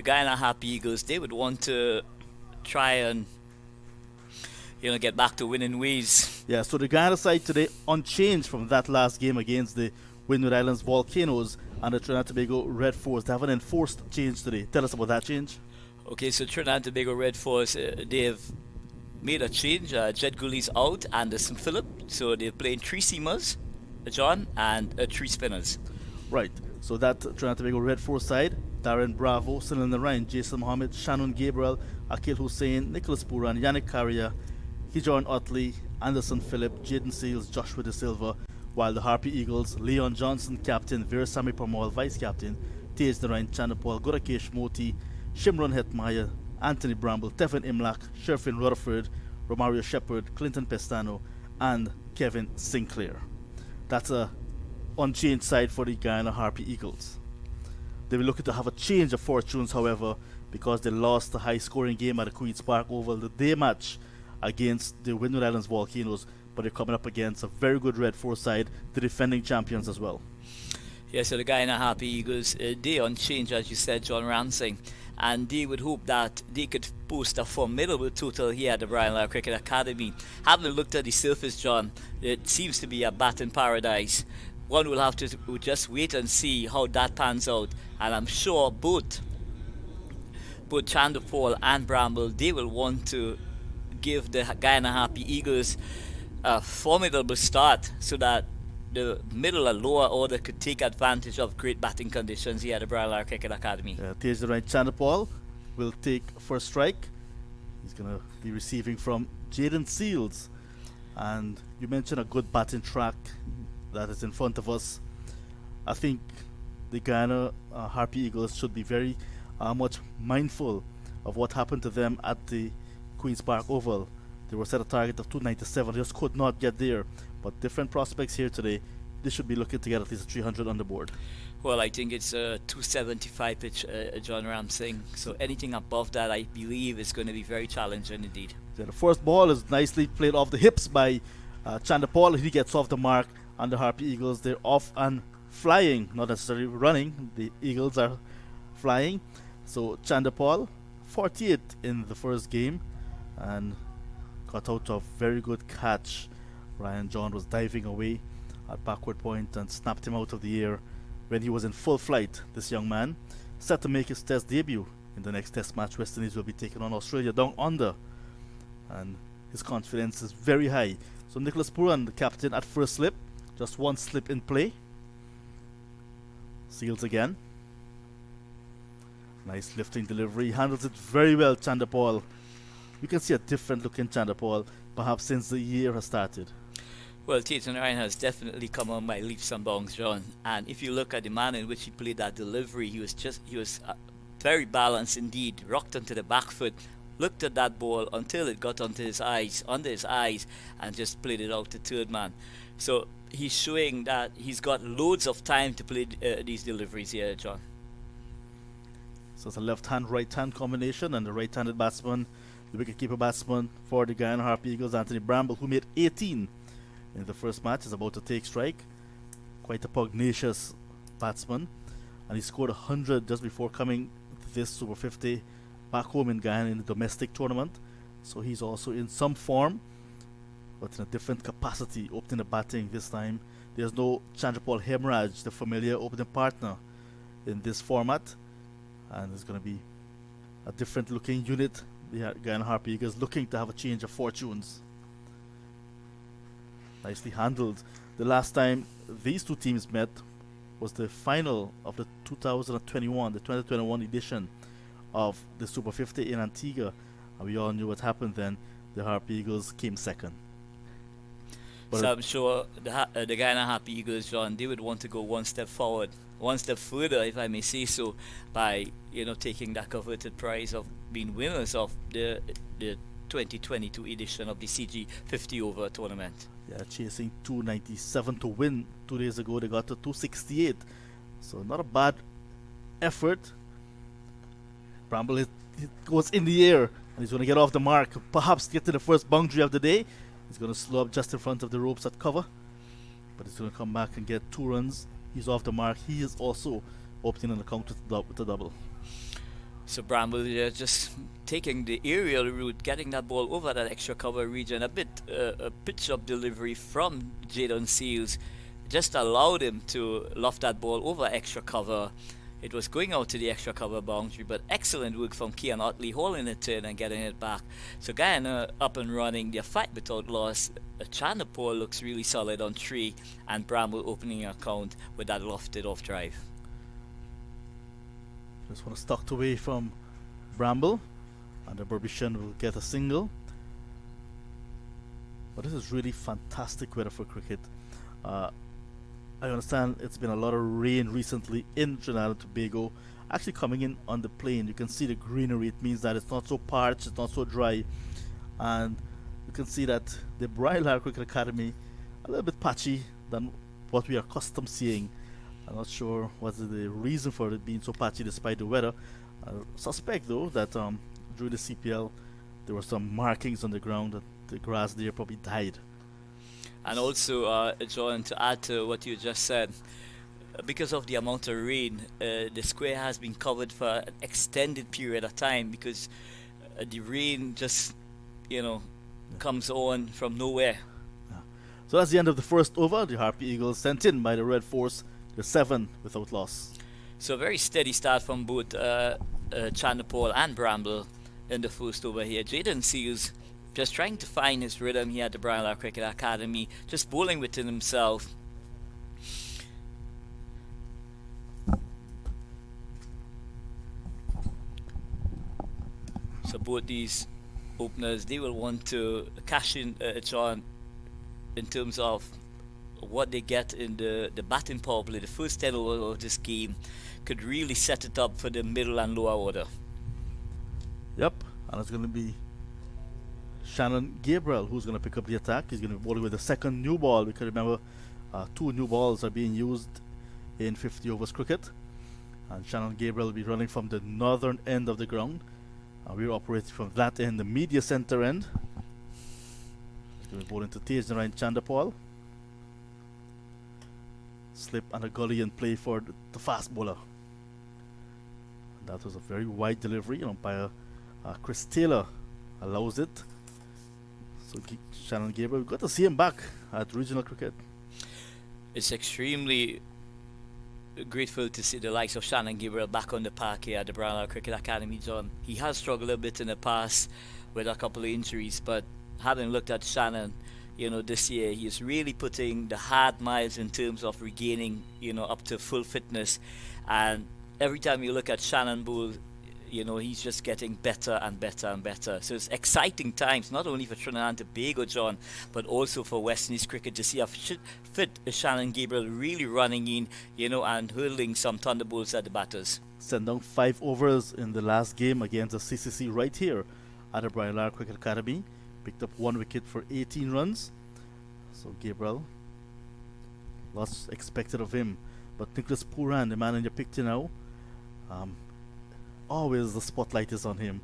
Guyana Harpy Eagles, they would want to try and get back to winning ways. Yeah, so the Guyana side today unchanged from that last game against the Windward Islands Volcanoes and the Trinidad Tobago Red Force. They have an enforced change today. Tell us about that change. Okay, so Trinidad Tobago Red Force, they've made a change. Jed Gooley's out, Anderson Phillip. So they're playing three seamers, John, and three spinners. Right, so that Trinidad Tobago Red Force side, Darren Bravo, Cylinder Ryan, Jason Mohammed, Shannon Gabriel, Akil Hussein, Nicholas Puran, Yannick Carrier, Hijon Utley, Anderson Phillip, Jaden Seals, Joshua De Silva, while the Harpy Eagles, Leon Johnson, captain, Veersamy Parmal, vice captain, Tej Narayan, Chanapal, Gorakesh Moti, Shimron Hetmaya, Anthony Bramble, Tevin Imlak, Sherfin Rutherford, Romario Shepard, Clinton Pestano, and Kevin Sinclair. That's a unchanged side for the Guyana Harpy Eagles. They will looking to have a change of fortunes, however, because they lost the high-scoring game at the Queen's Park Oval, the day match against the Windward Islands Volcanoes, but they're coming up against a very good Red Force side, the defending champions as well. Yeah, so the Guyana Harpy Eagles, they unchanged, as you said, John Ramsing, and they would hope that they could post a formidable total here at the Brian Lara Cricket Academy. Having looked at the surface, John, it seems to be a batting paradise. One will have to just wait and see how that pans out, and I'm sure both Chanderpaul and Bramble, they will want to give the Guyana Harpy Eagles a formidable start so that the middle and lower order could take advantage of great batting conditions here at the Brian Lara Cricket Academy. Tej Narayan Chanderpaul will take first strike. He's going to be receiving from Jaden Seals. And you mentioned a good batting track that is in front of us. I think the Guyana Harpy Eagles should be very much mindful of what happened to them at the Queen's Park Oval. They were set a target of 297, just could not get there. But different prospects here today. They should be looking to get at least 300 on the board. Well, I think it's a 275 pitch, John Ramsing. So anything above that, I believe, is going to be very challenging indeed. Yeah, the first ball is nicely played off the hips by Chanderpaul. He gets off the mark, and the Harpy Eagles, they're off and flying, not necessarily running. The Eagles are flying. So Chanderpaul, 48 in the first game, and got out of very good catch. Ryan John was diving away at backward point and snapped him out of the air when he was in full flight. This young man set to make his test debut in the next test match. West Indies will be taking on Australia down under, and his confidence is very high. So Nicholas Puran, the captain, at first slip, just one slip in play. Seals again. Nice lifting delivery, handles it very well, Chanderpaul. You can see a different look in Chanderpaul, perhaps since the year has started. Well, Tej Narayan has definitely come on by leaps and bounds, John. And if you look at the manner in which he played that delivery, he was very balanced indeed. Rocked onto the back foot, looked at that ball until it got under his eyes, and just played it out to third man. So he's showing that he's got loads of time to play these deliveries here, John. So it's a left-hand, right-hand combination, and the right-handed batsman, the wicket-keeper batsman for the Guyana Harpy Eagles, Anthony Bramble, who made 18 in the first match, is about to take strike. Quite a pugnacious batsman, and he scored 100 just before coming to this Super 50 back home in Guyana in the domestic tournament. So he's also in some form, but in a different capacity, opening the batting this time. There's no Chanderpaul Hemraj, the familiar opening partner in this format, and it's going to be a different looking unit. The Guyana Harpy Eagles looking to have a change of fortunes. Nicely handled. The last time these two teams met was the final of the 2021 edition of the Super 50 in Antigua, and we all knew what happened then. The Harpy Eagles came second. But so I'm sure the Guyana Harpy Eagles, John, they would want to go one step forward, one step further, if I may say so, by taking that coveted prize of being winners of the 2022 edition of the CG 50 over tournament. Yeah, chasing 297 to win 2 days ago. They got to 268, so not a bad effort. Bramble, it goes in the air, and he's going to get off the mark, perhaps get to the first boundary of the day. He's going to slow up just in front of the ropes at cover, but he's going to come back and get 2 runs. He's off the mark. He is also opening on the count with a double. So Bramble just taking the aerial route, getting that ball over that extra cover region. A pitch up delivery from Jadon Seals just allowed him to loft that ball over extra cover. It was going out to the extra cover boundary, but excellent work from Kean Otley, holding it in and getting it back. So Guyana up and running, their fight without loss. Chanapore looks really solid on 3, and Bramble opening an account with that lofted off drive. Just want to tucked away from Bramble, and the Burbishan will get a single. But this is really fantastic weather for cricket. I understand it's been a lot of rain recently in Trinidad and Tobago. Actually coming in on the plain, you can see the greenery. It means that it's not so parched, it's not so dry. And you can see that the Briar Cricket Academy a little bit patchy than what we are accustomed seeing. I'm not sure what's the reason for it being so patchy despite the weather. I suspect though that during the CPL there were some markings on the ground that the grass there probably died. And also, John, to add to what you just said, because of the amount of rain, the square has been covered for an extended period of time because the rain just, comes on from nowhere. Yeah. So that's the end of the first over. The Harpy Eagles sent in by the Red Force. They're 7 without loss. So a very steady start from both Chanapole and Bramble in the first over here. Jadon Seals just trying to find his rhythm here at the Briar Cricket Academy, just bowling within himself. So both these openers, they will want to cash in, John, in terms of what they get in the batting power play. The first 10 overs of this game could really set it up for the middle and lower order. Yep, and it's going to be Shannon Gabriel who's going to pick up the attack. He's going to be bowling with the second new ball, because remember 2 new balls are being used in 50 overs cricket, and Shannon Gabriel will be running from the northern end of the ground. We're operating from that end, the media center end. He's going to be bowling to Tej Chandapal. Slip and a gully and play for the fast bowler. And that was a very wide delivery, and umpire Chris Taylor allows it. So Shannon Gabriel, we've got to see him back at regional cricket. It's extremely grateful to see the likes of Shannon Gabriel back on the park here at the Briar Cricket Academy, John. He has struggled a bit in the past with a couple of injuries, but having looked at Shannon, this year he's really putting the hard miles in terms of regaining, up to full fitness. And every time you look at Shannon Bull, he's just getting better and better and better. So it's exciting times, not only for Trinidad and Tobago, John, but also for West Indies cricket to see a fit Shannon Gabriel really running in, and hurling some thunderbolts at the batters. Sent down 5 overs in the last game against the CCC right here at the Briar Cricket Academy. Picked up 1 wicket for 18 runs. So Gabriel, lots expected of him. But Nicholas Pooran, the man in your picture now, always the spotlight is on him.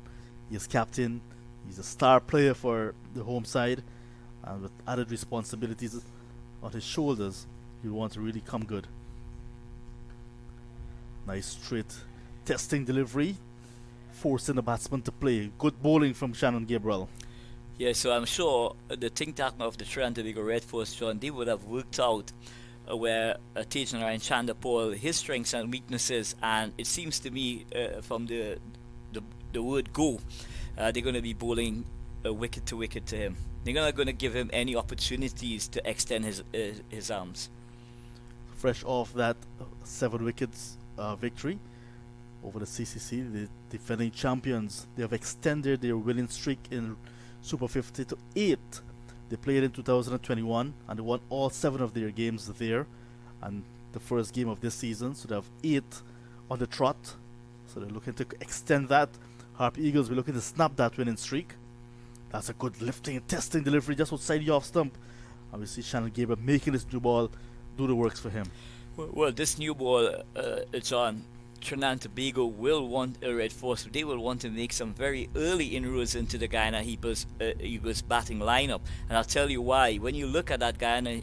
He's captain, he's a star player for the home side, and with added responsibilities on his shoulders, he'll want to really come good. Nice straight testing delivery, forcing the batsman to play. Good bowling from Shannon Gabriel. Yeah, so I'm sure the think tank of the Trinidad and Tobago Red Force, John, they would have worked out where Tej and Chandapal, his strengths and weaknesses, and it seems to me from the word go, they're going to be bowling wicket to wicket to him. They're not going to give him any opportunities to extend his arms. Fresh off that 7 wickets victory over the CCC, the defending champions, they have extended their winning streak in Super 50 to 8. They played in 2021 and they won all 7 of their games there, and the first game of this season, so they have 8 on the trot. So they're looking to extend that. Harpy Eagles will looking to snap that winning streak. That's a good lifting and testing delivery just outside the off stump, and we see Shannon Gabriel making this new ball do the works for him. Well, this new ball, John, Trinidad and Tobago will want a Red Force. They will want to make some very early inroads into the Guyana Eagles batting lineup, and I'll tell you why. When you look at that Guyana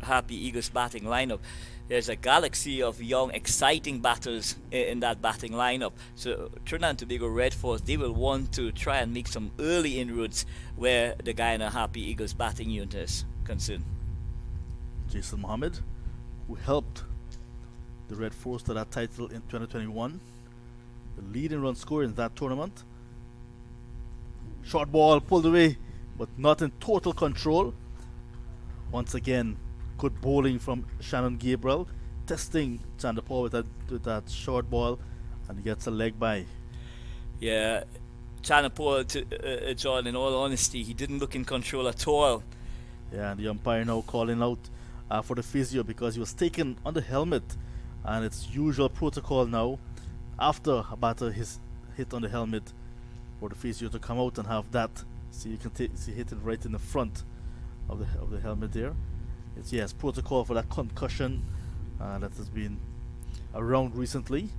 Harpy Eagles batting lineup. There's a galaxy of young, exciting batters in that batting lineup. So Trinidad and Tobago Red Force, they will want to try and make some early inroads where the Guyana Harpy Eagles batting unit is concerned. Jason Mohammed, who helped the Red Force to that title in 2021, the leading run scorer in that tournament. Short ball pulled away, but not in total control. Once again, good bowling from Shannon Gabriel, testing Chandler Paul with that short ball, and he gets a leg by. Yeah, Chandler Paul, John, in all honesty, he didn't look in control at all. Yeah, and the umpire now calling out for the physio because he was taken on the helmet, and it's usual protocol now after a batter is hit on the helmet for the physio to come out and have that. So you can see hit it right in the front of the helmet there. It's yes, protocol for that concussion that has been around recently.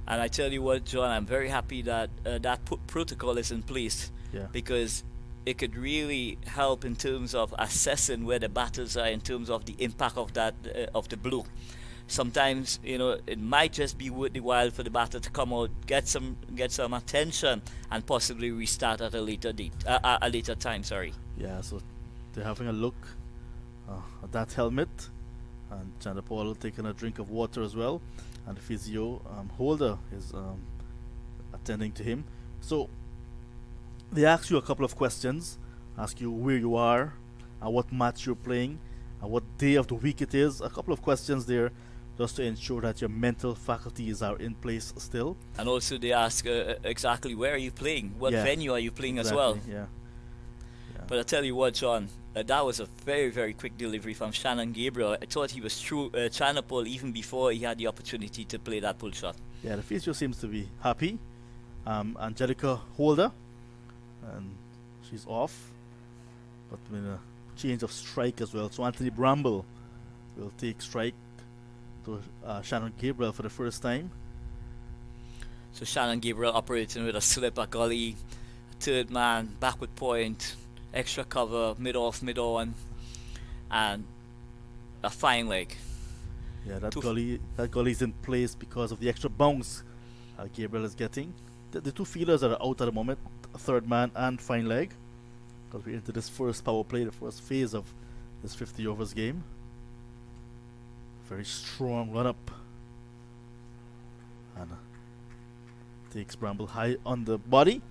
And I tell you what, John, I'm very happy that that protocol is in place. Yeah. Because it could really help in terms of assessing where the batters are in terms of the impact of that of the blow. Sometimes, you know, it might just be worth the while for the batter to come out, get some attention, and possibly restart at a later time. Sorry. Yeah. So they're having a look at that helmet, and Chandler Paul taking a drink of water as well, and the physio holder is attending to him. So they ask you a couple of questions, ask you where you are, and what match you're playing, and what day of the week it is. A couple of questions there just to ensure that your mental faculties are in place still. And also they ask exactly where are you playing, what venue are you playing as well. Yeah. But I tell you what, John, that was a very, very quick delivery from Shannon Gabriel. I thought he was through Chandler Paul even before he had the opportunity to play that pull shot. Yeah, the physio seems to be happy. Angelica Holder, and she's off, but with a change of strike as well. So Anthony Bramble will take strike to Shannon Gabriel for the first time. So Shannon Gabriel operating with a slip, a gully, third man, backward point, extra cover, mid-off, mid-on, and a fine leg. Yeah, that gully is in place because of the extra bounce Gabriel is getting. The two fielders are out at the moment, third man and fine leg, because we're into this first power play, the first phase of this 50 overs game. Very strong run up, and takes Bramble high on the body.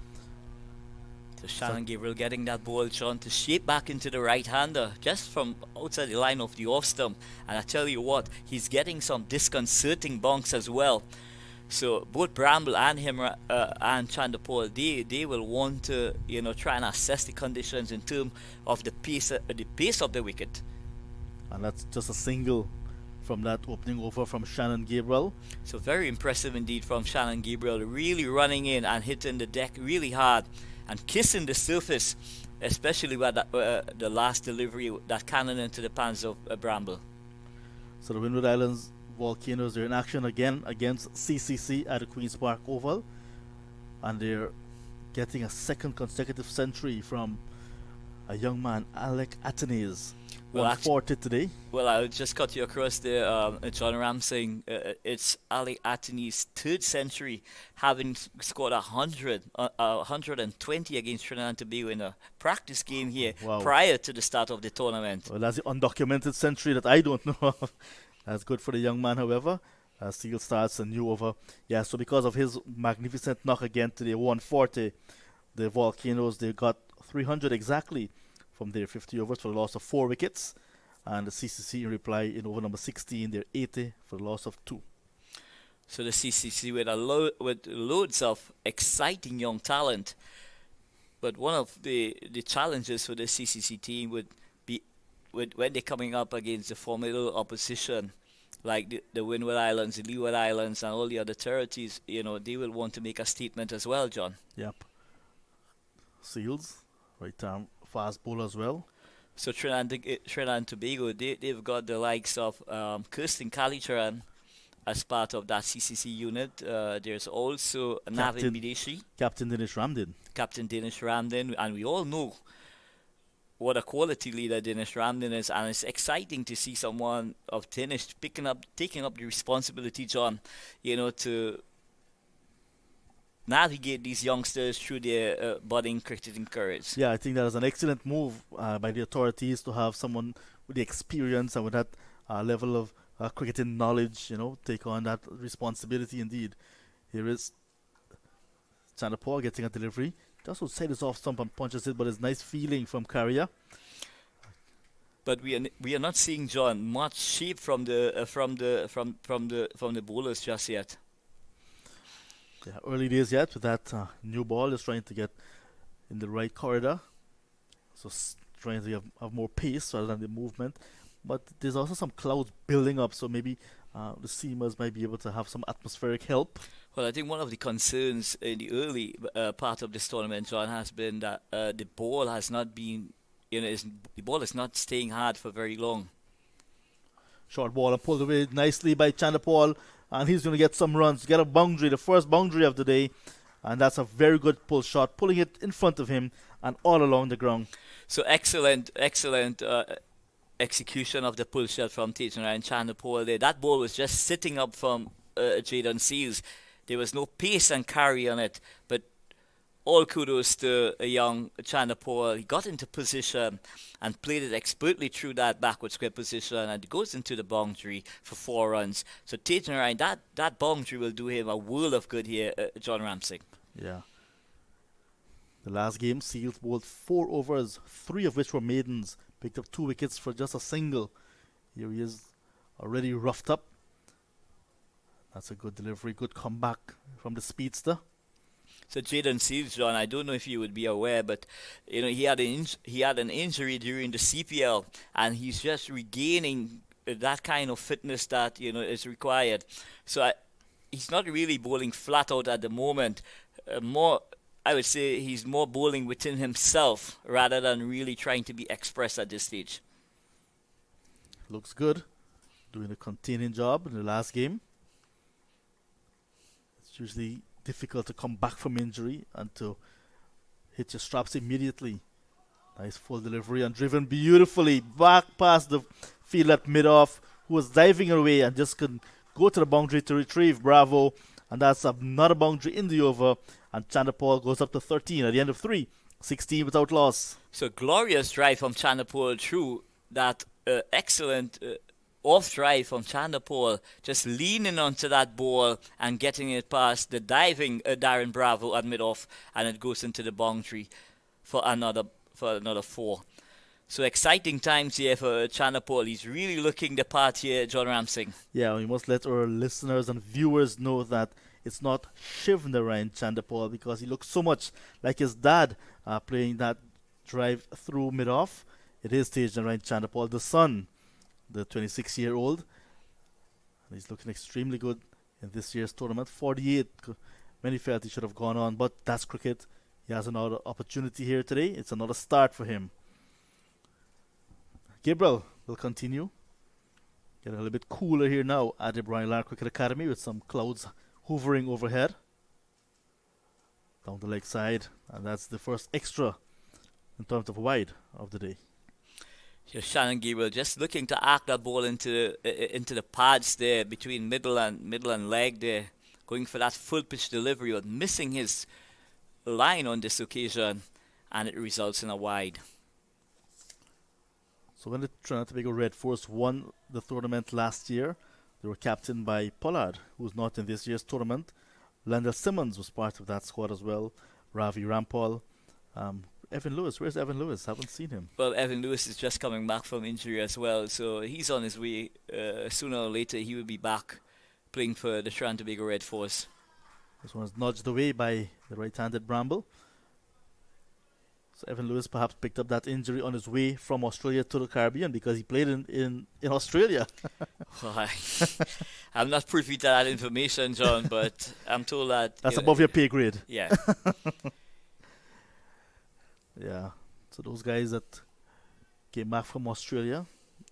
So Shannon Gabriel getting that ball, John, to shape back into the right-hander just from outside the line of the off stump. And I tell you what, he's getting some disconcerting bunks as well. So both Bramble and him and Chandler Paul, they will want to, you know, try and assess the conditions in terms of the pace of the wicket. And that's just a single from that opening over from Shannon Gabriel. So very impressive indeed from Shannon Gabriel, really running in and hitting the deck really hard and kissing the surface, especially with the last delivery, that cannon into the pans of Bramble. So the Windward Islands Volcanoes are in action again against CCC at the Queen's Park Oval, and they're getting a second consecutive century from a young man, Alec Atenes. 140 today. Well, I'll just cut you across there, John Ram, saying it's Alec Atenes' third century, having scored 120 against Trinidad and Tobago in a practice game here prior to the start of the tournament. Well, that's the undocumented century that I don't know of. That's good for the young man, however. Steele starts a new over. Yeah, so because of his magnificent knock again today, 140, the Volcanoes, they got 300 exactly from their 50 overs for the loss of 4 wickets. And the CCC in reply in over number 16, they're 80 for the loss of 2. So the CCC with loads of exciting young talent. But one of the challenges for the CCC team would be when they're coming up against the formidable opposition, like the Windward Islands, the Leeward Islands, and all the other territories, you know, they will want to make a statement as well, John. Yep. Seals, right arm fast bowler as well. So Trinidad and Tobago, they've got the likes of Kirsten Kalicharan as part of that CCC unit. There's also Navin Bideshi. Captain Danish Ramdin. And we all know what a quality leader Dinesh Ramlin is, and it's exciting to see someone of Dinesh taking up the responsibility, John, to navigate these youngsters through their budding cricketing careers. Yeah, I think that is an excellent move by the authorities to have someone with the experience and with that level of cricketing knowledge, take on that responsibility indeed. Here is Chanderpaul getting a delivery. Just outside his off stump and punches it, but it's nice feeling from Carrier. But we are not seeing, John, much shape from the bowlers just yet. Yeah, early days yet with that new ball, is trying to get in the right corridor, so trying to have more pace rather than the movement. But there's also some clouds building up, so maybe the seamers might be able to have some atmospheric help. Well, I think one of the concerns in the early part of this tournament, John, has been that the ball has not been, the ball is not staying hard for very long. Short ball and pulled away nicely by Chanderpaul, and he's going to get some runs, get a boundary, the first boundary of the day, and that's a very good pull shot, pulling it in front of him and all along the ground. So excellent execution of the pull shot from Tejanayan Chanderpaul there. That ball was just sitting up from Jadon Seals. There was no pace and carry on it, but all kudos to a young Chanderpaul. He got into position and played it expertly through that backward square position, and it goes into the boundary for 4 runs. So Tejanayan, that boundary will do him a world of good here, John Ramsey. Yeah. The last game, Seals bowled 4 overs, 3 of which were maidens, picked up 2 wickets for just a single. Here he is, already roughed up. That's a good delivery, good comeback from the speedster. So Jadon Seals, John, I don't know if you would be aware, but he had an injury during the CPL, and he's just regaining that kind of fitness that is required. So he's not really bowling flat out at the moment. I would say he's more bowling within himself rather than really trying to be expressed at this stage. Looks good, doing a containing job in the last game. It's usually difficult to come back from injury and to hit your straps immediately. Nice full delivery and driven beautifully back past the field at mid-off, who was diving away and just couldn't go to the boundary to retrieve. Bravo. And that's another boundary in the over, and Chanderpaul goes up to 13 at the end of 3, 16 without loss. So glorious drive from Chanderpaul through that excellent off drive from Chanderpaul, just leaning onto that ball and getting it past the diving Darren Bravo at mid-off, and it goes into the boundary for another 4. So exciting times here for Chanderpaul. He's really looking the part here, John Ramsing. Yeah, we must let our listeners and viewers know that it's not Shivnarayan Chanderpaul, because he looks so much like his dad playing that drive through mid-off. It is Tejanayan Chanderpaul, the son, the 26-year-old. And he's looking extremely good in this year's tournament. 48. Many felt he should have gone on, but that's cricket. He has another opportunity here today. It's another start for him. Gabriel will continue. Getting a little bit cooler here now at the Brian Lara Cricket Academy with some clouds hovering overhead. Down the leg side, and that's the first extra in terms of wide of the day. Yeah, Shannon Gabriel just looking to arc that ball into the pads there between middle and leg there, going for that full pitch delivery, but missing his line on this occasion, and it results in a wide. So when the Trinidad Tobago Red Force won the tournament last year, they were captained by Pollard, who's not in this year's tournament. Landell Simmons was part of that squad as well. Ravi Rampal. Evan Lewis. Where's Evan Lewis? Haven't seen him. Well, Evan Lewis is just coming back from injury as well, so he's on his way. Sooner or later, he will be back playing for the Trinidad Tobago Red Force. This one was nudged away by the right-handed Bramble. So Evan Lewis perhaps picked up that injury on his way from Australia to the Caribbean, because he played in Australia. Well, I'm not privy to that information, John, but I'm told that... That's above your pay grade. Yeah. Yeah. So those guys that came back from Australia,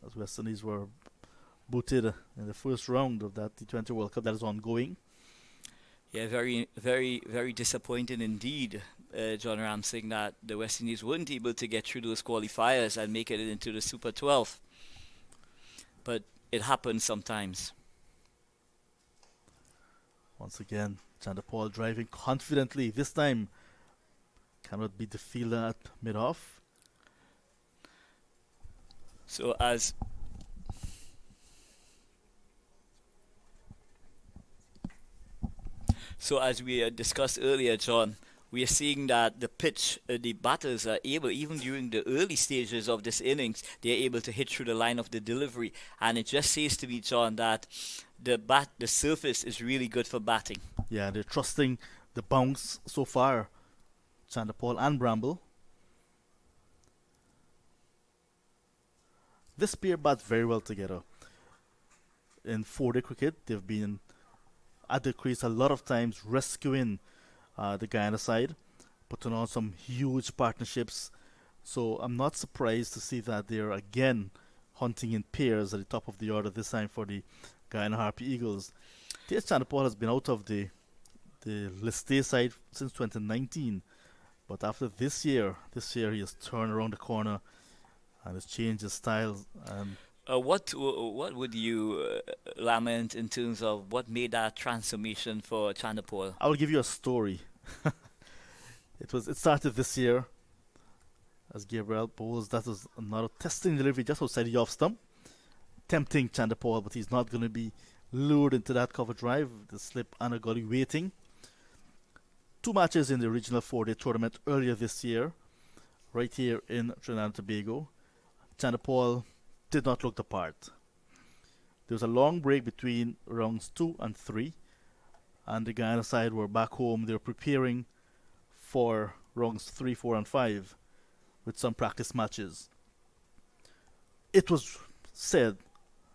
as West Indies were booted in the first round of that T20 World Cup that is ongoing. Yeah, very, very, very disappointing indeed. John Ramsing, that the West Indies weren't able to get through those qualifiers and make it into the Super 12. But it happens sometimes. Once again, Chanderpaul driving confidently. This time, cannot beat the fielder at mid-off. So as we discussed earlier, John, we are seeing that the pitch, the batters are able, even during the early stages of this innings, they are able to hit through the line of the delivery. And it just says to me, John, that the surface is really good for batting. Yeah, they're trusting the bounce so far, Chanderpaul and Bramble. This pair bat very well together. In 4-day cricket, they've been at the crease a lot of times, rescuing the Guyana side, putting on some huge partnerships. So I'm not surprised to see that they're again hunting in pairs at the top of the order, this time for the Guyana Harpy Eagles. T.S. Chanderpaul has been out of the List A side since 2019, but after this year he has turned around the corner and has changed his style. What would you lament in terms of what made that transformation for Chanderpaul? I will give you a story. It started this year as Gabriel bowls. That was another testing delivery just outside the off stump, tempting Chanderpaul, but he's not going to be lured into that cover drive. The slip and a gully waiting. 2 matches in the regional 4-day tournament earlier this year, right here in Trinidad and Tobago. Chanderpaul did not look the part. There was a long break between rounds 2 and 3, and the Guyana side were back home. They were preparing for rounds 3, 4, and 5 with some practice matches. It was said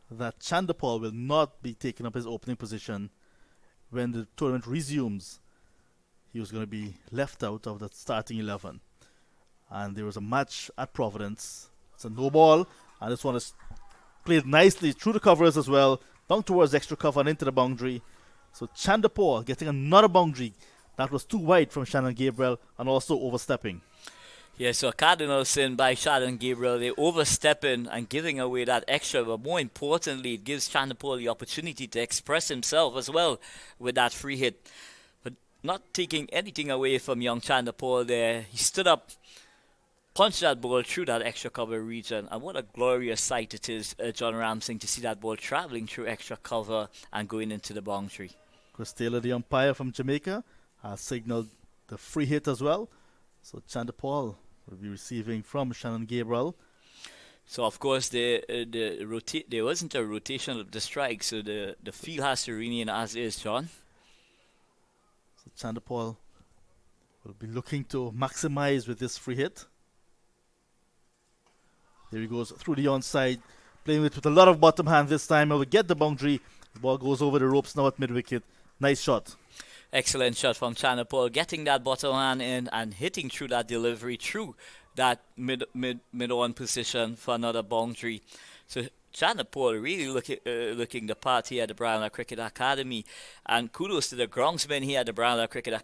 that Chanderpaul will not be taking up his opening position when the tournament resumes. He was going to be left out of the starting 11. And there was a match at Providence. It's a no ball, and this one is played nicely through the covers as well, down towards extra cover and into the boundary. So Chanderpaul getting another boundary that was too wide from Shannon Gabriel and also overstepping. Yeah, so a cardinal sin by Shannon Gabriel. They overstepping and giving away that extra, but more importantly, it gives Chanderpaul the opportunity to express himself as well with that free hit. But not taking anything away from young Chanderpaul there. He stood up, punched that ball through that extra cover region, and what a glorious sight it is, John Ramsing, to see that ball travelling through extra cover and going into the boundary. Chris Taylor, the umpire from Jamaica, has signalled the free hit as well. So Chanderpaul will be receiving from Shannon Gabriel. So of course there wasn't a rotation of the strike, so the field has to remain as is, John. So Chanderpaul will be looking to maximize with this free hit. There he goes through the onside, playing with a lot of bottom hand this time. Will get the boundary. The ball goes over the ropes now at mid-wicket. Nice shot. Excellent shot from Chanderpaul, getting that bottom hand in and hitting through that delivery, through that mid-on position for another boundary. So Chanderpaul really looking the part here at the Brownlow Cricket Academy, and kudos to the groundsmen here at the Brownlow Cricket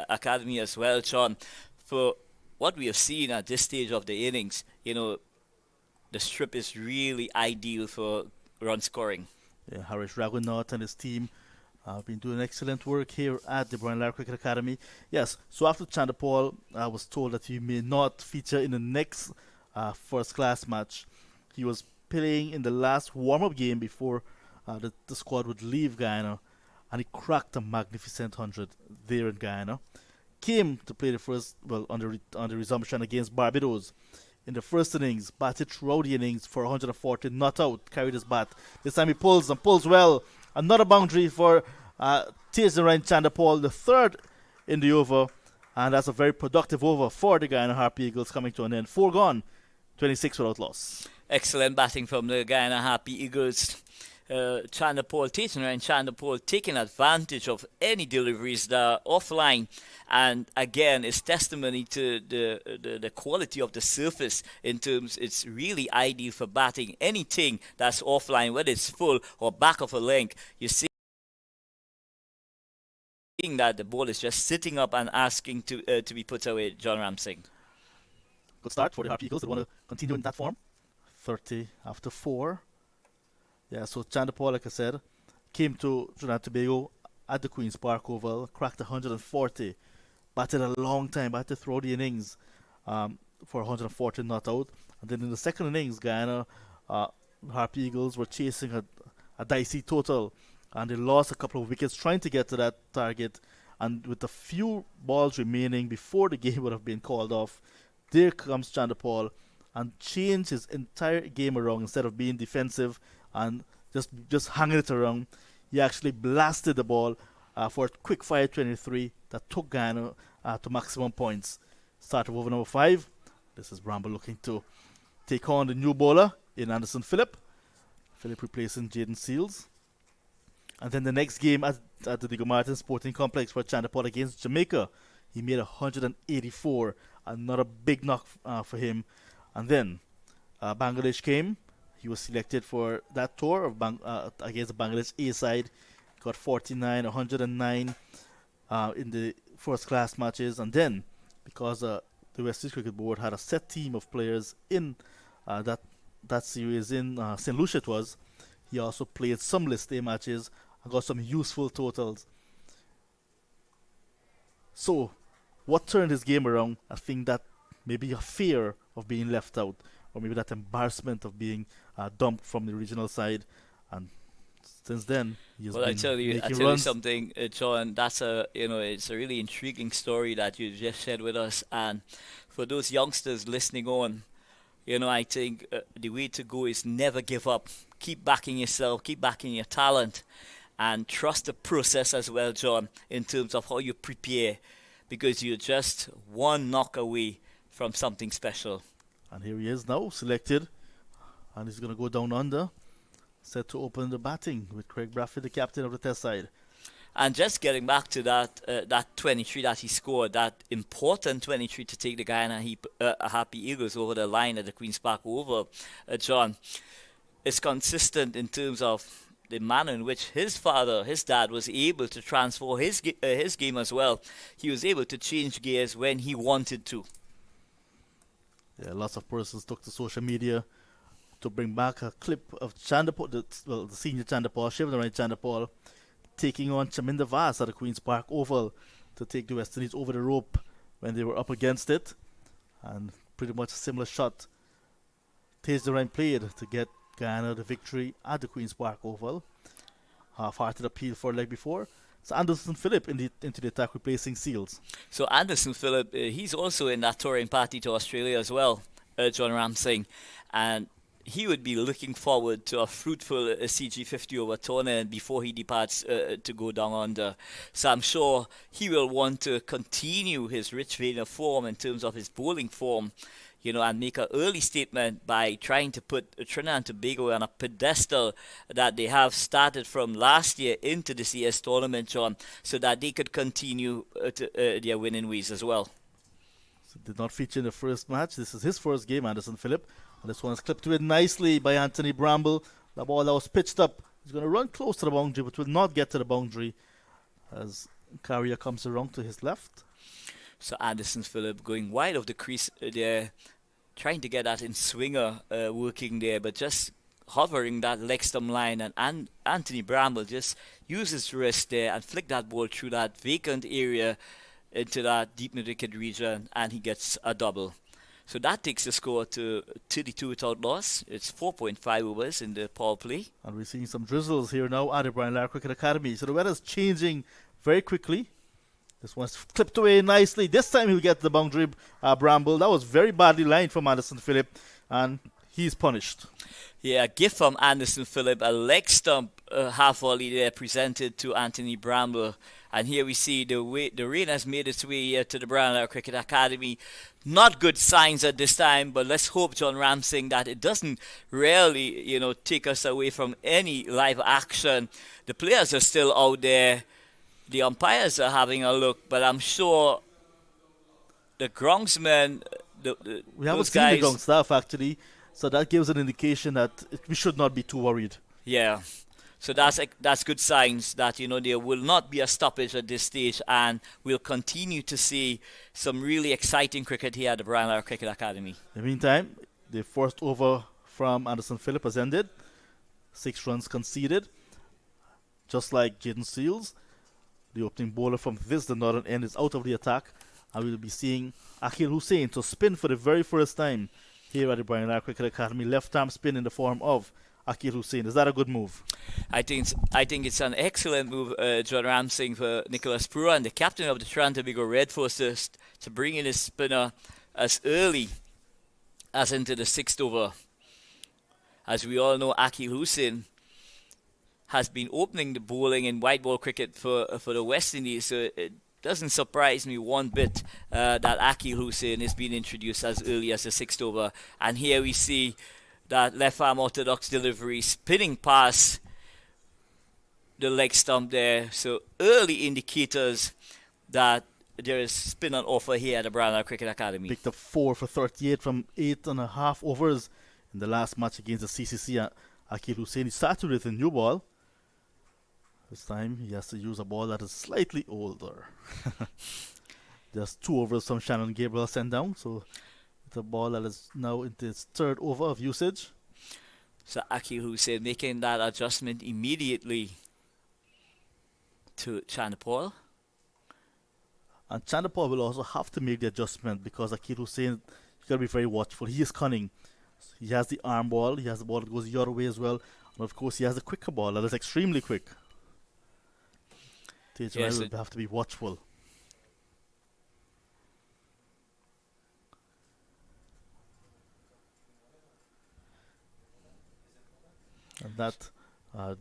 Academy as well, John, for what we have seen at this stage of the innings. You know, the strip is really ideal for run scoring. Yeah, Harish Raghunath and his team have been doing excellent work here at the Brownlow Cricket Academy. Yes, so after Chanderpaul, I was told that he may not feature in the next first class match. He was playing in the last warm-up game before the squad would leave Guyana, and he cracked a magnificent 100 there in Guyana. Came to play the first, on the resumption against Barbados. In the first innings, batted throughout the innings for 140, not out, carried his bat. This time he pulls well. Another boundary for Taser Ryan Chanderpaul, the third in the over, and that's a very productive over for the Guyana Harpy Eagles, coming to an end. 4 gone, 26 without loss. Excellent batting from the Guyana Harpy Eagles. Taser Ryan Chanderpaul taking advantage of any deliveries that are offline, and again it's testimony to the quality of the surface. In terms, it's really ideal for batting anything that's offline, whether it's full or back of a length. You see seeing that the ball is just sitting up and asking to be put away, John Ramsing. Good start for the Harpy Eagles. They want to continue in that form. 30 after 4. Yeah, so Chandapal, like I said, came to Trinidad Tobago at the Queen's Park Oval, cracked 140, batted a long time, batted throughout the innings for 140 not out. And then in the second innings, Guyana, Harpy Eagles were chasing a dicey total, and they lost a couple of wickets trying to get to that target. And with a few balls remaining before the game would have been called off, there comes Chandapal and changed his entire game around. Instead of being defensive and just hanging it around, he actually blasted the ball for a quick fire 23 that took Guyana to maximum points. Start of over number 5. This is Bramble looking to take on the new bowler in Anderson Phillip. Phillip replacing Jaden Seals. And then the next game at the Diego Martin Sporting Complex for Chandapal against Jamaica, he made 184. Another big knock for him. And then Bangladesh came. He was selected for that tour of against the Bangladesh A side. Got 49, 109 in the first class matches. And then, because the West Indies Cricket Board had a set team of players in that series in St. Lucia it was, he also played some list A matches and got some useful totals. So, what turned his game around? I think that maybe a fear of being left out, or maybe that embarrassment of being dumped from the regional side. And since then, he's been I tell you runs. something, John. That's it's a really intriguing story that you just shared with us. And for those youngsters listening on, I think the way to go is never give up. Keep backing yourself, keep backing your talent, and trust the process as well, John, in terms of how you prepare, because you're just one knock away from something special. And here he is now, selected, and he's going to go down under, set to open the batting with Craig Bradford, the captain of the Test side. And just getting back to that 23 that he scored, that important 23 to take the Guyana Harpy Eagles over the line at the Queen's Park Oval, John, is consistent in terms of the manner in which his dad, was able to transform his game as well. He was able to change gears when he wanted to. Yeah, lots of persons took to social media to bring back a clip of Chandapal, the senior Chandapal, Shivnarine Chandapal, taking on Chaminda Vas at the Queen's Park Oval to take the West Indies over the rope when they were up against it. And pretty much a similar shot Taserine played to get Guyana the victory at the Queen's Park Oval. Half-hearted appeal for a leg before. So Anderson Phillip into the attack, replacing Seals. So Anderson Phillip, he's also in that touring party to Australia as well, John Ramsing. And he would be looking forward to a fruitful CG50 over tournament before he departs to go down under. So I'm sure he will want to continue his rich vein of form in terms of his bowling form, and make an early statement by trying to put Trinidad and Tobago on a pedestal that they have started from last year into the CS tournament, John, so that they could continue their winning ways as well. So did not feature in the first match. This is his first game, Anderson Phillip. And this one is clipped to it nicely by Anthony Bramble. The ball that was pitched up. He's going to run close to the boundary, but will not get to the boundary as Carrier comes around to his left. So Anderson Phillip going wide of the crease there, trying to get that in swinger working there, but just hovering that leg stump line. And Anthony Bramble just used his wrist there and flicked that ball through that vacant area into that deep mid-wicket region, and he gets a double. So that takes the score to 32 without loss. It's 4.5 overs in the power play. And we're seeing some drizzles here now at the Brian Lara Cricket Academy. So the weather's changing very quickly. This one's clipped away nicely. This time he'll get the boundary, Bramble. That was very badly lined from Anderson Phillip, and he's punished. Yeah, a gift from Anderson Phillip, a leg stump half volley there presented to Anthony Bramble. And here we see the rain has made its way here to the Brian Lara Cricket Academy. Not good signs at this time, but let's hope, John Ramsing, that it doesn't really, take us away from any live action. The players are still out there. The umpires are having a look, but I'm sure the groundsmen, we haven't seen the ground staff actually, so that gives an indication that we should not be too worried. Yeah. So that's good signs that there will not be a stoppage at this stage, and we'll continue to see some really exciting cricket here at the Brian Lara Cricket Academy. In the meantime, the first over from Anderson Phillip has ended. 6 runs conceded. Just like Jaden Seals, the opening bowler from the northern end is out of the attack, and we'll be seeing Akil Hussain to spin for the very first time here at the Brian Lara Cricket Academy. Left arm spin in the form of Akil Hussain. Is that a good move? I think it's an excellent move, John Ramsing, for Nicholas Pruan, the captain of the Trinidad Tobago Red Forces, to bring in his spinner as early as into the 6th over. As we all know, Akil Hussain has been opening the bowling in white ball cricket for the West Indies, so it doesn't surprise me one bit that Akil Hussain is being introduced as early as the 6th over. And here we see that left arm orthodox delivery spinning past the leg stump there. So early indicators that there is spin on offer here at the Brian Lara Cricket Academy. Picked up 4 for 38 from 8.5 overs in the last match against the CCC. Akil Hussain, he started with a new ball. This time he has to use a ball that is slightly older. Just 2 overs from Shannon Gabriel sent down, so it's a ball that is now into its 3rd over of usage. So Akil Hussain making that adjustment immediately to Chanderpaul. And Chanderpaul will also have to make the adjustment because Akil Hussain, you got to be very watchful. He is cunning. He has the arm ball, he has the ball that goes your way as well, and of course he has the quicker ball that is extremely quick. Yes, will have to be watchful. And that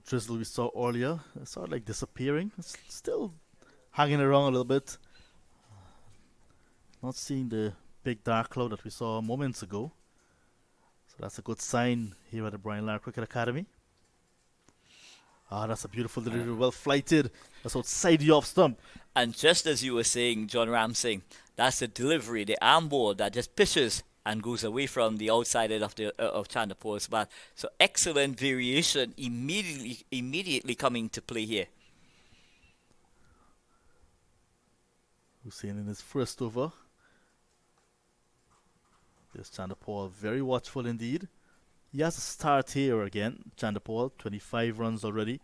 drizzle we saw earlier, it's sort of like disappearing. It's still hanging around a little bit. Not seeing the big dark cloud that we saw moments ago. So that's a good sign here at the Brian Lara Cricket Academy. That's a beautiful delivery, well flighted. That's outside the off stump. And just as you were saying, John Ramsing, that's the delivery, the arm ball that just pitches and goes away from the outside of Chanderpaul's bat. So excellent variation immediately coming to play here. Hussain in his first over. There's Chanderpaul, very watchful indeed. He has a start here again. Chanderpaul, 25 runs already.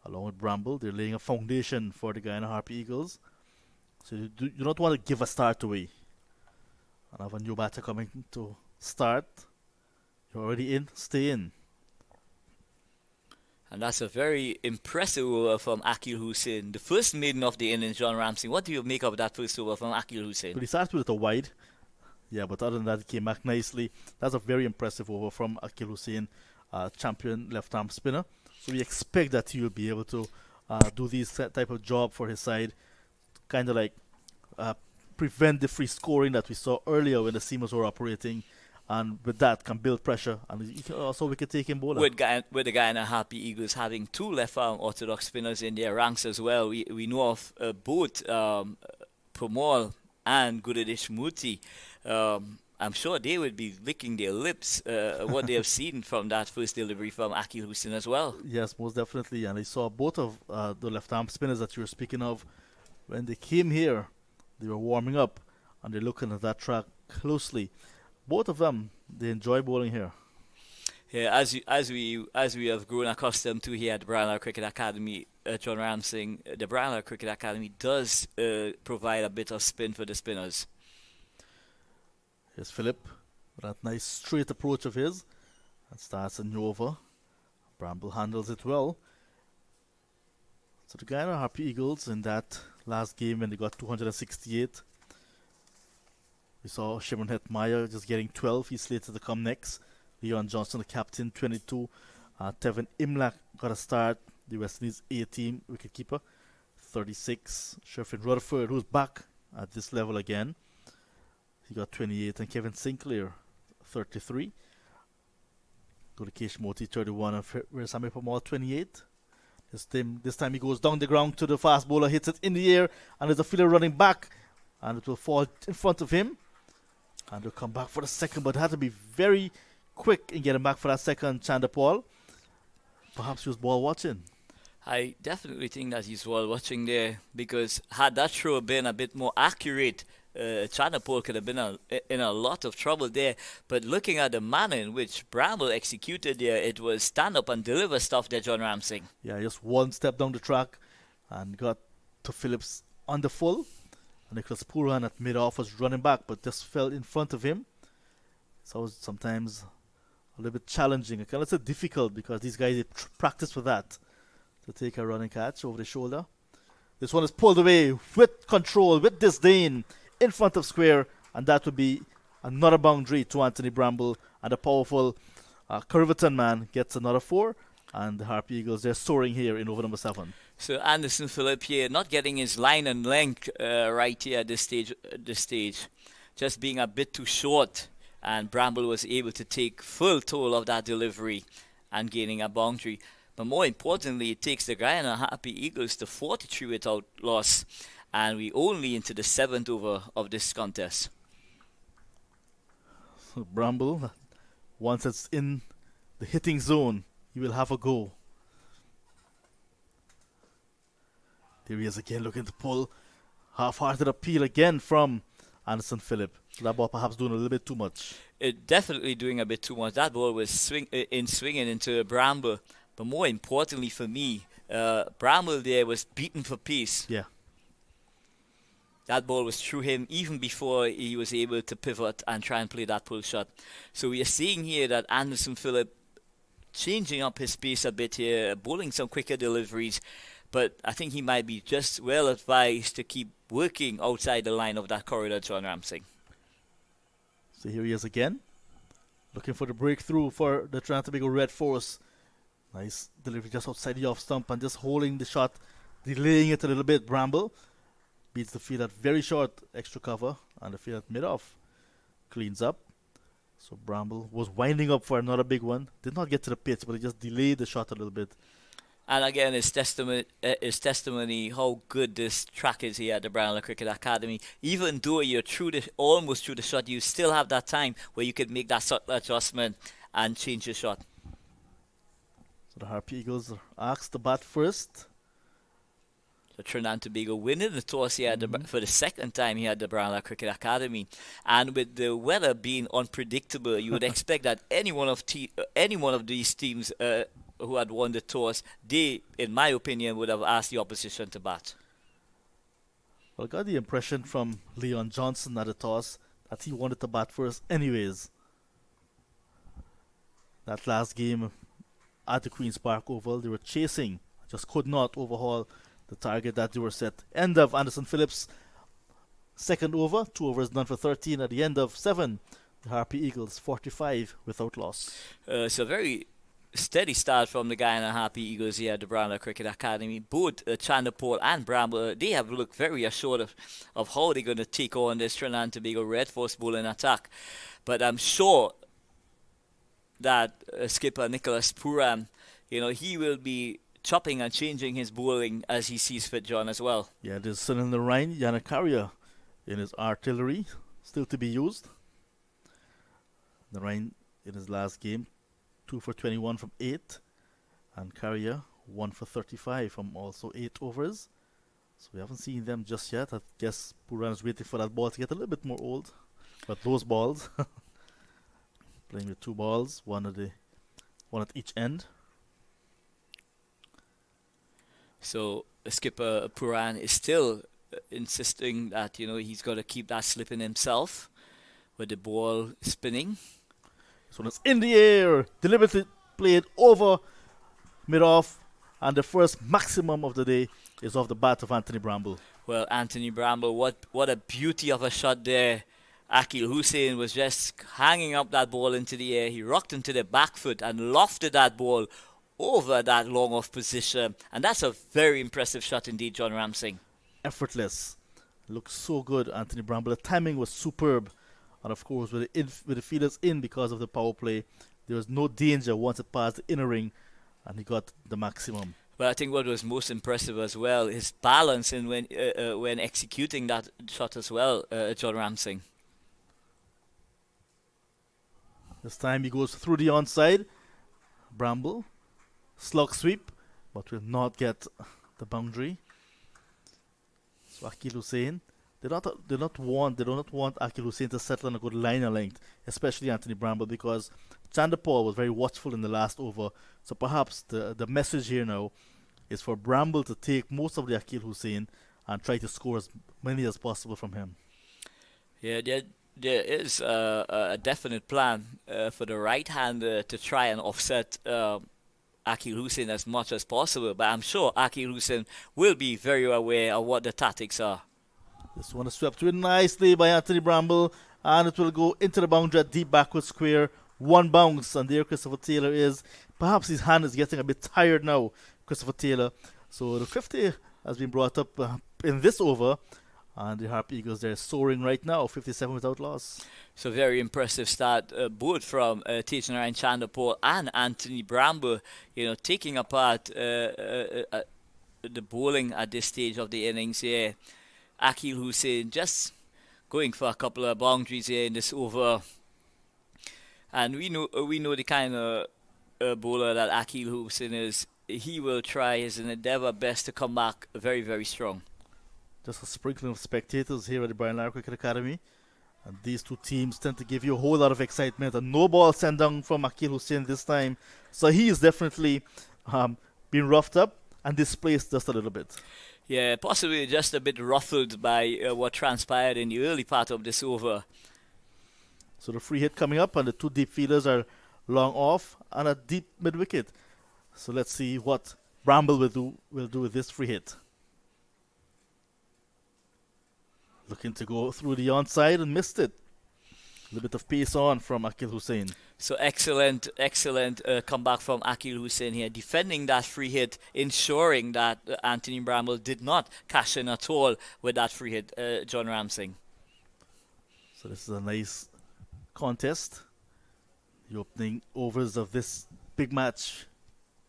Along with Bramble, they're laying a foundation for the Guyana Harpy Eagles. So you don't want to give a start away. And have a new batter coming to start. You're already in, stay in. And that's a very impressive over from Akil Hussain. The first maiden of the innings, John Ramsey. What do you make of that first over from Akil Hussain? But he started with a wide. Yeah, but other than that, he came back nicely. That's a very impressive over from Akil Hussain, champion left-arm spinner. So we expect that he will be able to do this type of job for his side, kind of like prevent the free scoring that we saw earlier when the seamers were operating, and with that can build pressure, and also we can take him bowler. With the Guyana Harpy Eagles having 2 left-arm orthodox spinners in their ranks as well, we know of both Pramod and Guradish Murthy. I'm sure they would be licking their lips what they have seen from that first delivery from Akil Hussain as well. Yes, most definitely. And I saw both of the left-arm spinners that you were speaking of. When they came here, they were warming up and they're looking at that track closely. Both of them, they enjoy bowling here. Yeah, as we have grown accustomed to here at the Brian Lara Cricket Academy, John Ramsing, the Brian Lara Cricket Academy does provide a bit of spin for the spinners. Here's Phillip with that nice straight approach of his. That starts a new over. Bramble handles it well. So the Guyana Harpy Eagles in that last game when they got 268. We saw Shimron Hetmeyer just getting 12. He's slated to come next. Leon Johnson, the captain, 22. Tevin Imlach got a start. The West Indies A-team wicketkeeper, 36. Sherfin Rutherford, who's back at this level again. He got 28. And Kevin Sinclair, 33. Gurikesh Moti, 31. And Sami Pramod, 28. This time he goes down the ground to the fast bowler, hits it in the air, and there's a fielder running back. And it will fall in front of him. And they'll come back for the second, but had to be very quick in getting back for that second. Chanderpaul Perhaps he was ball watching. I definitely think that he's well watching there, because had that throw been a bit more accurate, Chanapol could have been in a lot of trouble there. But looking at the manner in which Bramble executed there, it was stand up and deliver stuff there, John Ramsey. Yeah, just one step down the track and got to Phillips on the full. And Nicholas Pooran at mid-off was running back, but just fell in front of him. So it was sometimes a little bit challenging. I cannot say difficult, because these guys practice for that, to take a running catch over the shoulder. This one is pulled away with control, with disdain, in front of square, and that would be another boundary to Anthony Bramble, and the powerful Curverton man gets another 4, and the Harpy Eagles, they're soaring here in over number 7. So Anderson Phillip here not getting his line and length right here at this stage, just being a bit too short, and Bramble was able to take full toll of that delivery and gaining a boundary. But more importantly, it takes the Guyana Harpy Eagles to 43 without loss, and we only into the 7th over of this contest. So Bramble, once it's in the hitting zone, he will have a go. There he is again, looking to pull. Half-hearted appeal again from Anderson Phillip. So that ball perhaps doing a little bit too much. It definitely doing a bit too much. That ball was swinging into Bramble. But more importantly for me, Bramble there was beaten for pace. Yeah. That ball was through him even before he was able to pivot and try and play that pull shot. So we are seeing here that Anderson Phillip changing up his pace a bit here, bowling some quicker deliveries. But I think he might be just well advised to keep working outside the line of that corridor, John Ramsey. So here he is again, looking for the breakthrough for the Trinidad Tobago Red Force. Nice delivery just outside the off stump and just holding the shot, delaying it a little bit. Bramble beats the field at very short extra cover, and the field at mid-off cleans up. So Bramble was winding up for another big one. Did not get to the pitch, but he just delayed the shot a little bit. And again, his testimony how good this track is here at the Brownlow Cricket Academy. Even though you're almost through the shot, you still have that time where you could make that subtle adjustment and change your shot. So the Harpy Eagles are asked to bat first. So Trinidad and Tobago winning the toss here for the second time here at the Brownlow Cricket Academy. And with the weather being unpredictable, you would expect that any one of these teams who had won the toss, they, in my opinion, would have asked the opposition to bat. Well, I got the impression from Leon Johnson at the toss that he wanted to bat first anyways. That last game at the Queen's Park Oval, they were chasing, just could not overhaul the target that they were set. End of Anderson Phillips' second over, 2 overs done for 13. At the end of 7, the Harpy Eagles 45 without loss. So very steady start from the Guyana Harpy Eagles here at the Brownlow Cricket Academy. Both Chanapol and Bramble, they have looked very assured of how they're going to take on this Trinidad and Tobago Red Force bowling attack. But I'm sure that skipper Nicholas Pooran, he will be chopping and changing his bowling as he sees fit, John, as well. Yeah, there's still in the Rhine, Yana Carrier in his artillery, still to be used. The Rhine in his last game, 2 for 21 from 8, and Carrier 1 for 35 from also 8 overs. So we haven't seen them just yet. I guess Pooran is waiting for that ball to get a little bit more old. But those balls, playing with 2 balls, one at each end. So skipper Pooran is still insisting that he's got to keep that slipping himself with the ball spinning. This one is in the air, deliberately played over mid-off, and the first maximum of the day is off the bat of Anthony Bramble. Well, Anthony Bramble, what a beauty of a shot there. Akil Hussein was just hanging up that ball into the air. He rocked into the back foot and lofted that ball over that long off position, and that's a very impressive shot indeed, John Ramsey. Effortless. Looks so good, Anthony Bramble. The timing was superb. And of course, with the fielders in because of the power play, there was no danger once it passed the inner ring, and he got the maximum. But I think what was most impressive as well, his balance in when executing that shot as well, John Ramsey. This time he goes through the onside. Bramble slug sweep, but will not get the boundary. So Akil Hussein, they do not want Akil Hussein to settle on a good liner length, especially Anthony Bramble, because Chanderpaul was very watchful in the last over. So perhaps the message here now is for Bramble to take most of the Akil Hussein and try to score as many as possible from him. Yeah, there is a definite plan for the right-hander to try and offset Akil Hussein as much as possible, but I'm sure Akil Hussein will be very aware of what the tactics are. This one is swept to it nicely by Anthony Bramble, and it will go into the boundary at deep backward square. One bounce, and there Christopher Taylor is. Perhaps his hand is getting a bit tired now, Christopher Taylor. So the 50 has been brought up in this over, and the Harpy Eagles, they're soaring right now, 57 without loss. So very impressive start, both from Tejnarayan Chanderpaul and Anthony Bramble, taking apart the bowling at this stage of the innings here. Akil Hussein just going for a couple of boundaries here in this over. And we know the kind of bowler that Akil Hussein is. He will try his endeavour best to come back very, very strong. Just a sprinkling of spectators here at the Brian Lara Cricket Academy. And these two teams tend to give you a whole lot of excitement. And no ball sent down from Akil Hussein this time. So he is definitely being roughed up and displaced just a little bit. Yeah, possibly just a bit ruffled by what transpired in the early part of this over. So the free hit coming up, and the two deep fielders are long off and a deep mid-wicket. So let's see what Bramble will do with this free hit. Looking to go through the onside and missed it. A little bit of pace on from Akil Hussein. So excellent comeback from Akil Hussein here, defending that free hit, ensuring that Anthony Bramble did not cash in at all with that free hit, John Ramsing. So this is a nice contest. The opening overs of this big match.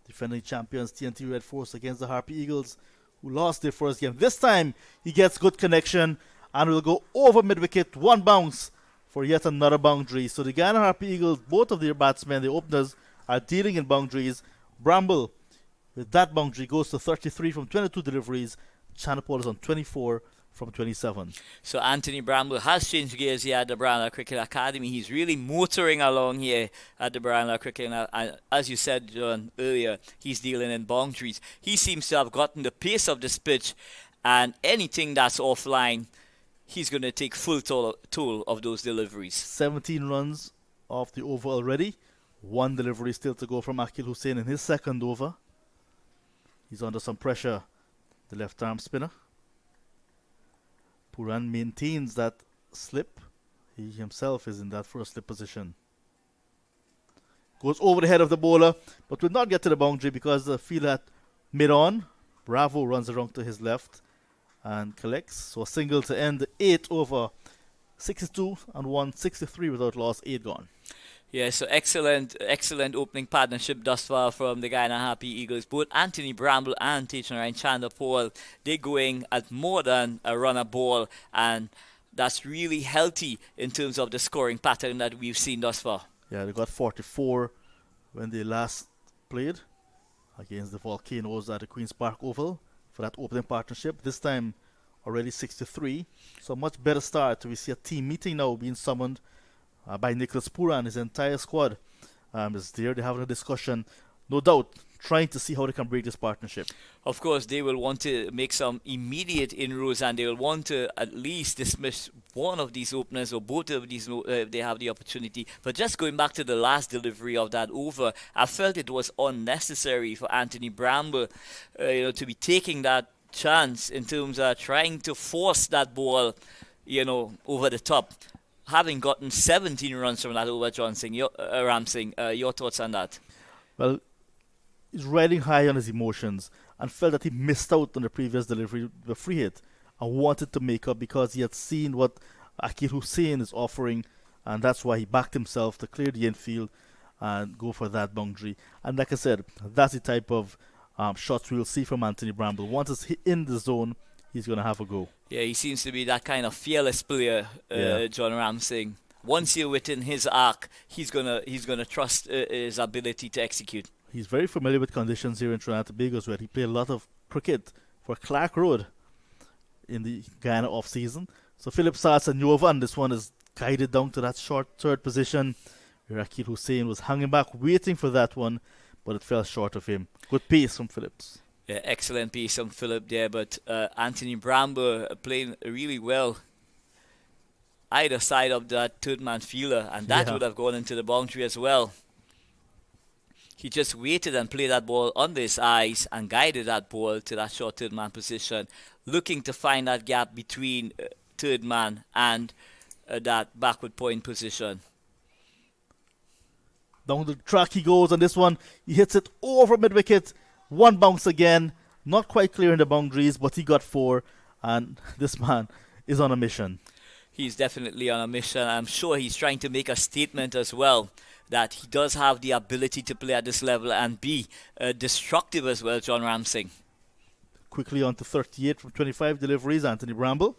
Defending champions TNT Red Force against the Harpy Eagles, who lost their first game. This time he gets good connection and will go over mid-wicket, one bounce for yet another boundary. So the Guyana Harpy Eagles, both of their batsmen, the openers, are dealing in boundaries. Bramble, with that boundary, goes to 33 from 22 deliveries. Chanderpaul is on 24 from 27. So Anthony Bramble has changed gears here at the Brian Cricket Academy. He's really motoring along here at the Brian Cricket. And as you said, John, earlier, he's dealing in boundaries. He seems to have gotten the pace of this pitch, and anything that's offline, he's going to take full toll of those deliveries. 17 runs off the over already. One delivery still to go from Akil Hussein in his second over. He's under some pressure, the left arm spinner. Puran maintains that slip. He himself is in that first slip position. Goes over the head of the bowler, but will not get to the boundary because the fielder at mid-on. Bravo runs around to his left and collects. So a single to end the 8 over. 62 and 163 without loss, 8 gone. Yeah, so excellent opening partnership thus far from the Guyana Harpy Eagles. Both Anthony Bramble and Tejnarayan Chanderpaul, they're going at more than a run a ball, and that's really healthy in terms of the scoring pattern that we've seen thus far. Yeah, they got 44 when they last played against the Volcanoes at the Queen's Park Oval for that opening partnership. This time already 63, so a much better start. We see a team meeting now being summoned by Nicholas Pura and his entire squad is there. They're having a discussion, no doubt, trying to see how they can break this partnership. Of course, they will want to make some immediate inroads, and they will want to at least dismiss one of these openers or both of these if they have the opportunity. But just going back to the last delivery of that over, I felt it was unnecessary for Anthony Bramble to be taking that chance in terms of trying to force that ball over the top. Having gotten 17 runs from that over, Ramsing, your thoughts on that? Well, he's riding high on his emotions and felt that he missed out on the previous delivery, the free hit, and wanted to make up because he had seen what Akil Hussein is offering, and that's why he backed himself to clear the infield and go for that boundary. And like I said, that's the type of shots we'll see from Anthony Bramble. Once it's in the zone, he's going to have a go. Yeah, he seems to be that kind of fearless player, John Ramsing. Once you're within his arc, he's gonna trust his ability to execute. He's very familiar with conditions here in Trinidad and Tobago, where he played a lot of cricket for Clark Road in the Guyana off-season. So Philip starts a new over, and this one is guided down to that short third position, where Akil Hussein was hanging back, waiting for that one, but it fell short of him. Good pace from Phillips. Yeah, excellent piece from Philip there, but Anthony Bramble playing really well either side of that third man fielder, and that would have gone into the boundary as well. He just waited and played that ball under his eyes and guided that ball to that short third man position, looking to find that gap between third man and that backward point position. Down the track he goes on this one. He hits it over mid-wicket. One bounce again. Not quite clearing the boundaries, but he got 4. And this man is on a mission. He's definitely on a mission. I'm sure he's trying to make a statement as well, that he does have the ability to play at this level and be destructive as well, John Ramsing. Quickly on to 38 from 25 deliveries, Anthony Bramble.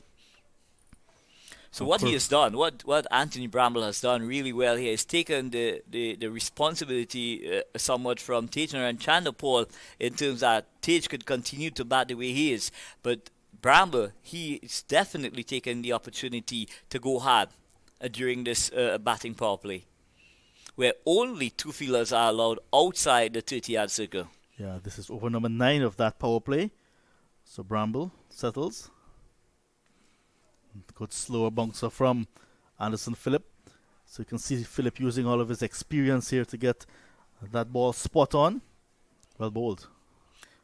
So what he has done, what Anthony Bramble has done really well here is taken the responsibility somewhat from Taitner and Chanderpaul in terms that Tage could continue to bat the way he is. But Bramble, he is definitely taken the opportunity to go hard during this batting power play, where only 2 fielders are allowed outside the 30-yard circle. Yeah, this is over number 9 of that power play. So Bramble settles. Good slower bouncer from Anderson Phillip. So you can see Phillip using all of his experience here to get that ball spot on. Well bowled.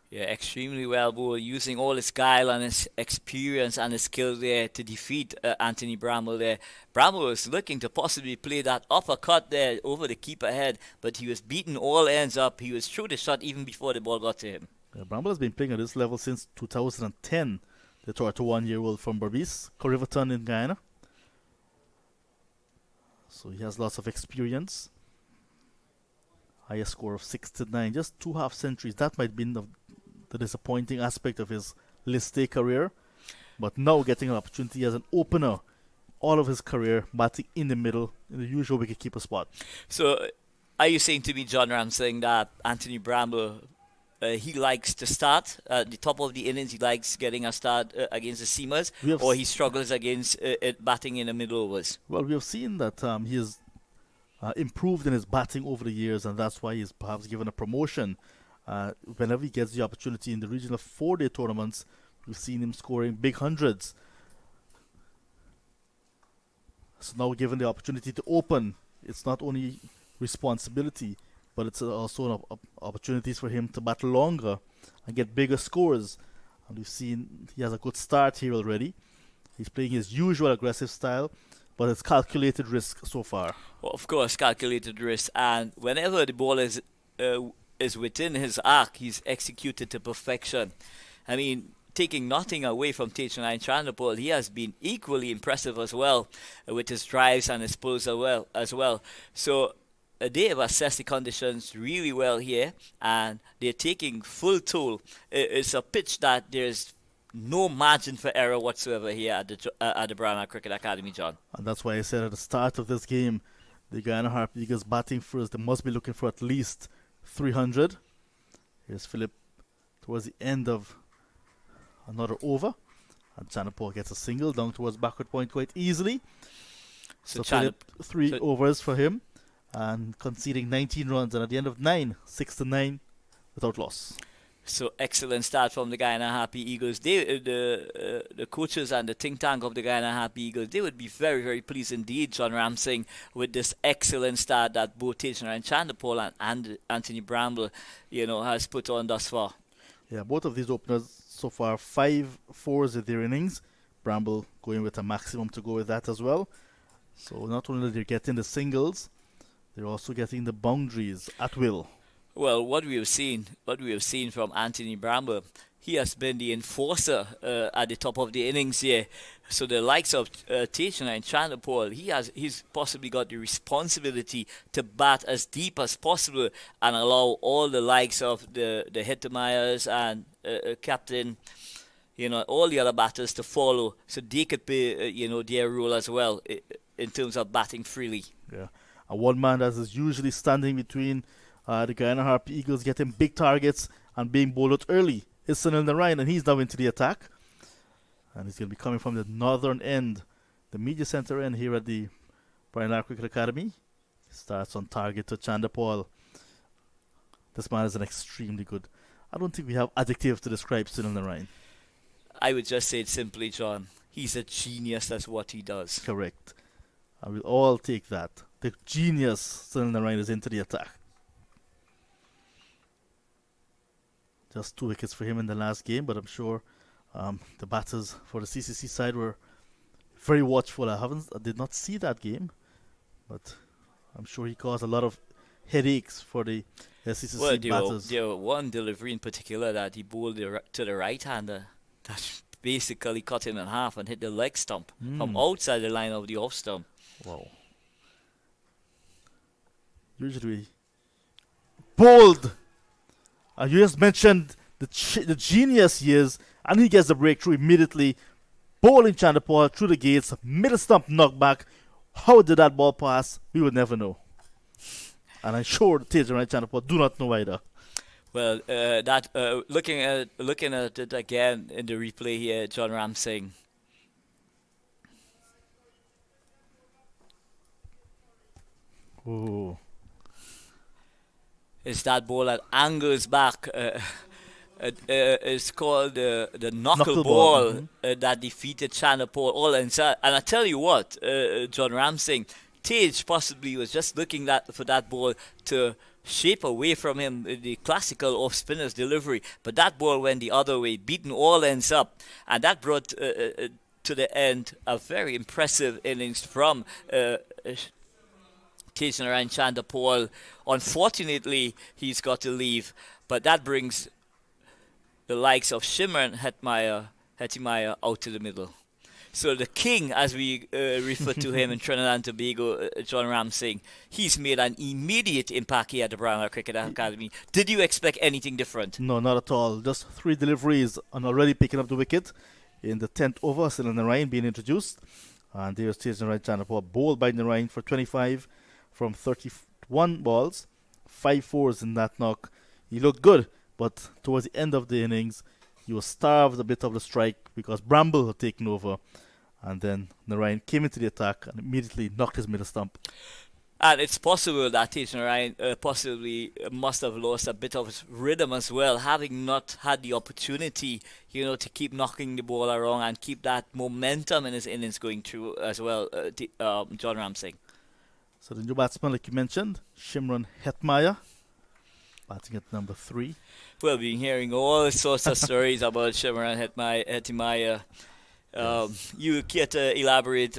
Yeah, extremely well bowled, using all his guile and his experience and his skill there to defeat Anthony Bramble there. Bramble was looking to possibly play that uppercut there over the keeper head, but he was beaten all ends up. He was through the shot even before the ball got to him. Yeah, Bramble has been playing at this level since 2010. The 21-year-old from Berbice, Corriverton in Guyana. So he has lots of experience. Highest score of 69, just 2 half centuries. That might be the disappointing aspect of his list A career. But now getting an opportunity as an opener all of his career, batting in the middle, in the usual wicketkeeper spot. So are you saying to me, John Ramsing, that Anthony Bramble, he likes to start at the top of the innings, he likes getting a start against the seamers, or he struggles against batting in the middle overs? Well, we have seen that he has improved in his batting over the years, and that's why he's perhaps given a promotion. Whenever he gets the opportunity in the regional 4-day tournaments, we've seen him scoring big hundreds. So now given the opportunity to open, it's not only responsibility, but it's also opportunities for him to bat longer and get bigger scores. And we've seen he has a good start here already. He's playing his usual aggressive style, but it's calculated risk so far. Well, of course, calculated risk. And whenever the ball is within his arc, he's executed to perfection. I mean, taking nothing away from Taitner and Chanderpaul, he has been equally impressive as well with his drives and his pulls as well. So they have assessed the conditions really well here, and they're taking full toll. It's a pitch that there's no margin for error whatsoever here at the Brown Cricket Academy, John. And that's why I said at the start of this game, the Guyana Harpy Eagles batting first. They must be looking for at least 300. Here's Philip towards the end of another over, and Chanderpaul gets a single down towards backward point quite easily. So Philip, 3 overs for him, and conceding 19 runs, and at the end of 9, 6-9 without loss. So excellent start from the Guyana Harpy Eagles. They, the coaches and the think tank of the Guyana Harpy Eagles, they would be very, very pleased indeed, John Ramsing, with this excellent start that both Taitner and Chanderpaul and Anthony Bramble, has put on thus far. Yeah, both of these openers so far 5 fours in their innings. Bramble going with a maximum to go with that as well. So not only are they getting the singles, they're also getting the boundaries at will. Well, what we have seen from Anthony Bramble, he has been the enforcer at the top of the innings here. So the likes of Taitner and Chanderpaul, he's possibly got the responsibility to bat as deep as possible and allow all the likes of the Hittemeyers and captain, all the other batters to follow, so they could play, their role as well in terms of batting freely. Yeah, and one man that is usually standing between The Guyana Harpy Eagles getting big targets and being bowled out early. It's Sunil Narayan, and he's now into the attack. And he's going to be coming from the northern end, the media center end here at the Brian Lara Cricket Academy. Starts on target to Chandapal. This man is an extremely good. I don't think we have adjectives to describe Sunil Narayan. I would just say it simply, John. He's a genius. That's what he does. Correct. And we'll all take that. The genius Sunil Narayan is into the attack. Just 2 wickets for him in the last game, but I'm sure the batters for the CCC side were very watchful. I did not see that game, but I'm sure he caused a lot of headaches for the CCC batters. There were one delivery in particular that he bowled to the right-hander that basically cut him in half and hit the leg stump from outside the line of the off stump. Wow. Usually bold. You just mentioned the genius he is, and he gets the breakthrough immediately. Bowling Chandapal through the gates, middle stump knockback. How did that ball pass? We would never know. And I'm sure Tejan and Chandapal do not know either. Well, looking at it again in the replay here, John Ramsing. Oh. It's that ball that angles back. It's called the knuckle ball that defeated Chandapal all inside. And I tell you what, John Ramsing, Tej possibly was just looking for that ball to shape away from him the classical off-spinner's delivery. But that ball went the other way, beaten all ends up. And that brought to the end a very impressive innings from Tej Narayan Chandapal. Unfortunately, he's got to leave. But that brings the likes of Shimron Hetmyer out to the middle. So the king, as we refer to him in Trinidad and Tobago, John Ramsing, he's made an immediate impact here at the Brian Lara Cricket Academy. Did you expect anything different? No, not at all. Just 3 deliveries and already picking up the wicket in the 10th over. Sunil Narayan being introduced. And there's Tej Narayan Chandapal, bowled by Narayan for 25 from 31 balls. 5 fours in that knock. He looked good, but towards the end of the innings, he was starved a bit of the strike because Bramble had taken over. And then Narayan came into the attack and immediately knocked his middle stump. And it's possible that Tej Narayan possibly must have lost a bit of his rhythm as well, having not had the opportunity, to keep knocking the ball around and keep that momentum in his innings going through as well, John Ramsing. So the new batsman, like you mentioned, Shimron Hetmyer, batting at number 3. Well, we've been hearing all sorts of stories about Shimron Hetmyer. You care to elaborate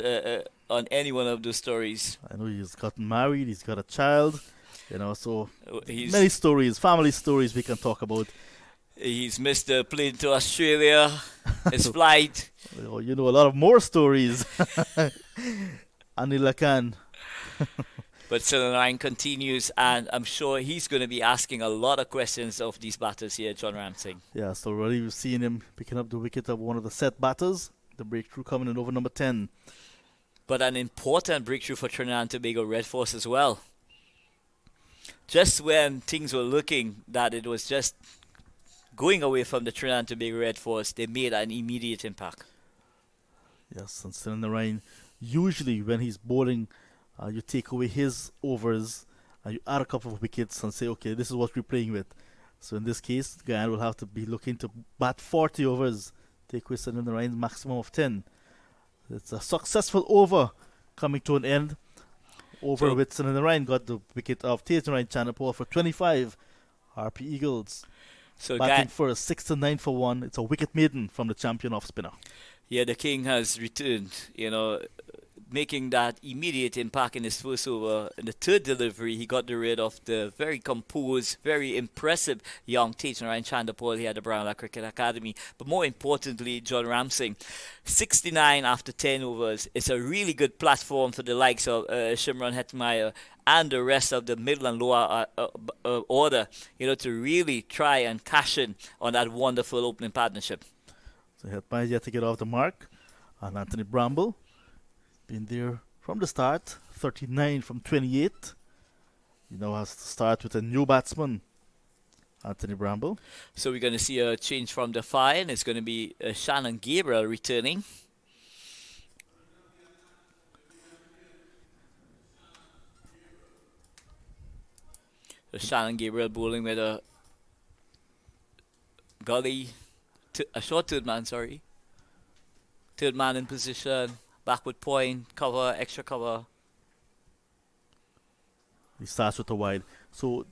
on any one of those stories? I know he's gotten married, he's got a child, so many stories, family stories we can talk about. He's missed the plane to Australia, his flight. A lot of more stories. Anil Khan. But Sunil Narayan continues, and I'm sure he's going to be asking a lot of questions of these batters here, John Ramsing. Yeah, so already we've seen him picking up the wicket of one of the set batters. The breakthrough coming in over number 10. But an important breakthrough for Trinidad and Tobago Red Force as well. Just when things were looking that it was just going away from the Trinidad and Tobago Red Force, they made an immediate impact. Yes, and Sunil Narayan, usually when he's bowling, you take away his overs and you add a couple of wickets and say, okay, this is what we're playing with. So in this case, Guyana will have to be looking to bat 40 overs, take away Sunil Narayan's maximum of 10. It's a successful over coming to an end. Over with Sunil Narayan got the wicket of Tej Narayan Chandapal for 25. Harpy Eagles batting for a 6-9 for 1. It's a wicket maiden from the champion off spinner. Yeah, the king has returned, making that immediate impact in his first over. In the third delivery, he got rid of the very composed, very impressive young Tej Narayan Chandapal here at the Brian Lara Cricket Academy. But more importantly, John Ramsing, 69 after 10 overs. It's a really good platform for the likes of Shimron Hetmyer and the rest of the middle and lower order, to really try and cash in on that wonderful opening partnership. So Hetmyer yet to get off the mark. And Anthony Bramble been there from the start, 39 from 28. He now has to start with a new batsman, Anthony Bramble. So we're going to see a change from the fire, and it's going to be Shannon Gabriel returning. So Shannon Gabriel bowling with a gully, a short third man, sorry. Third man in position, backward point, cover, extra cover. He starts with a wide. So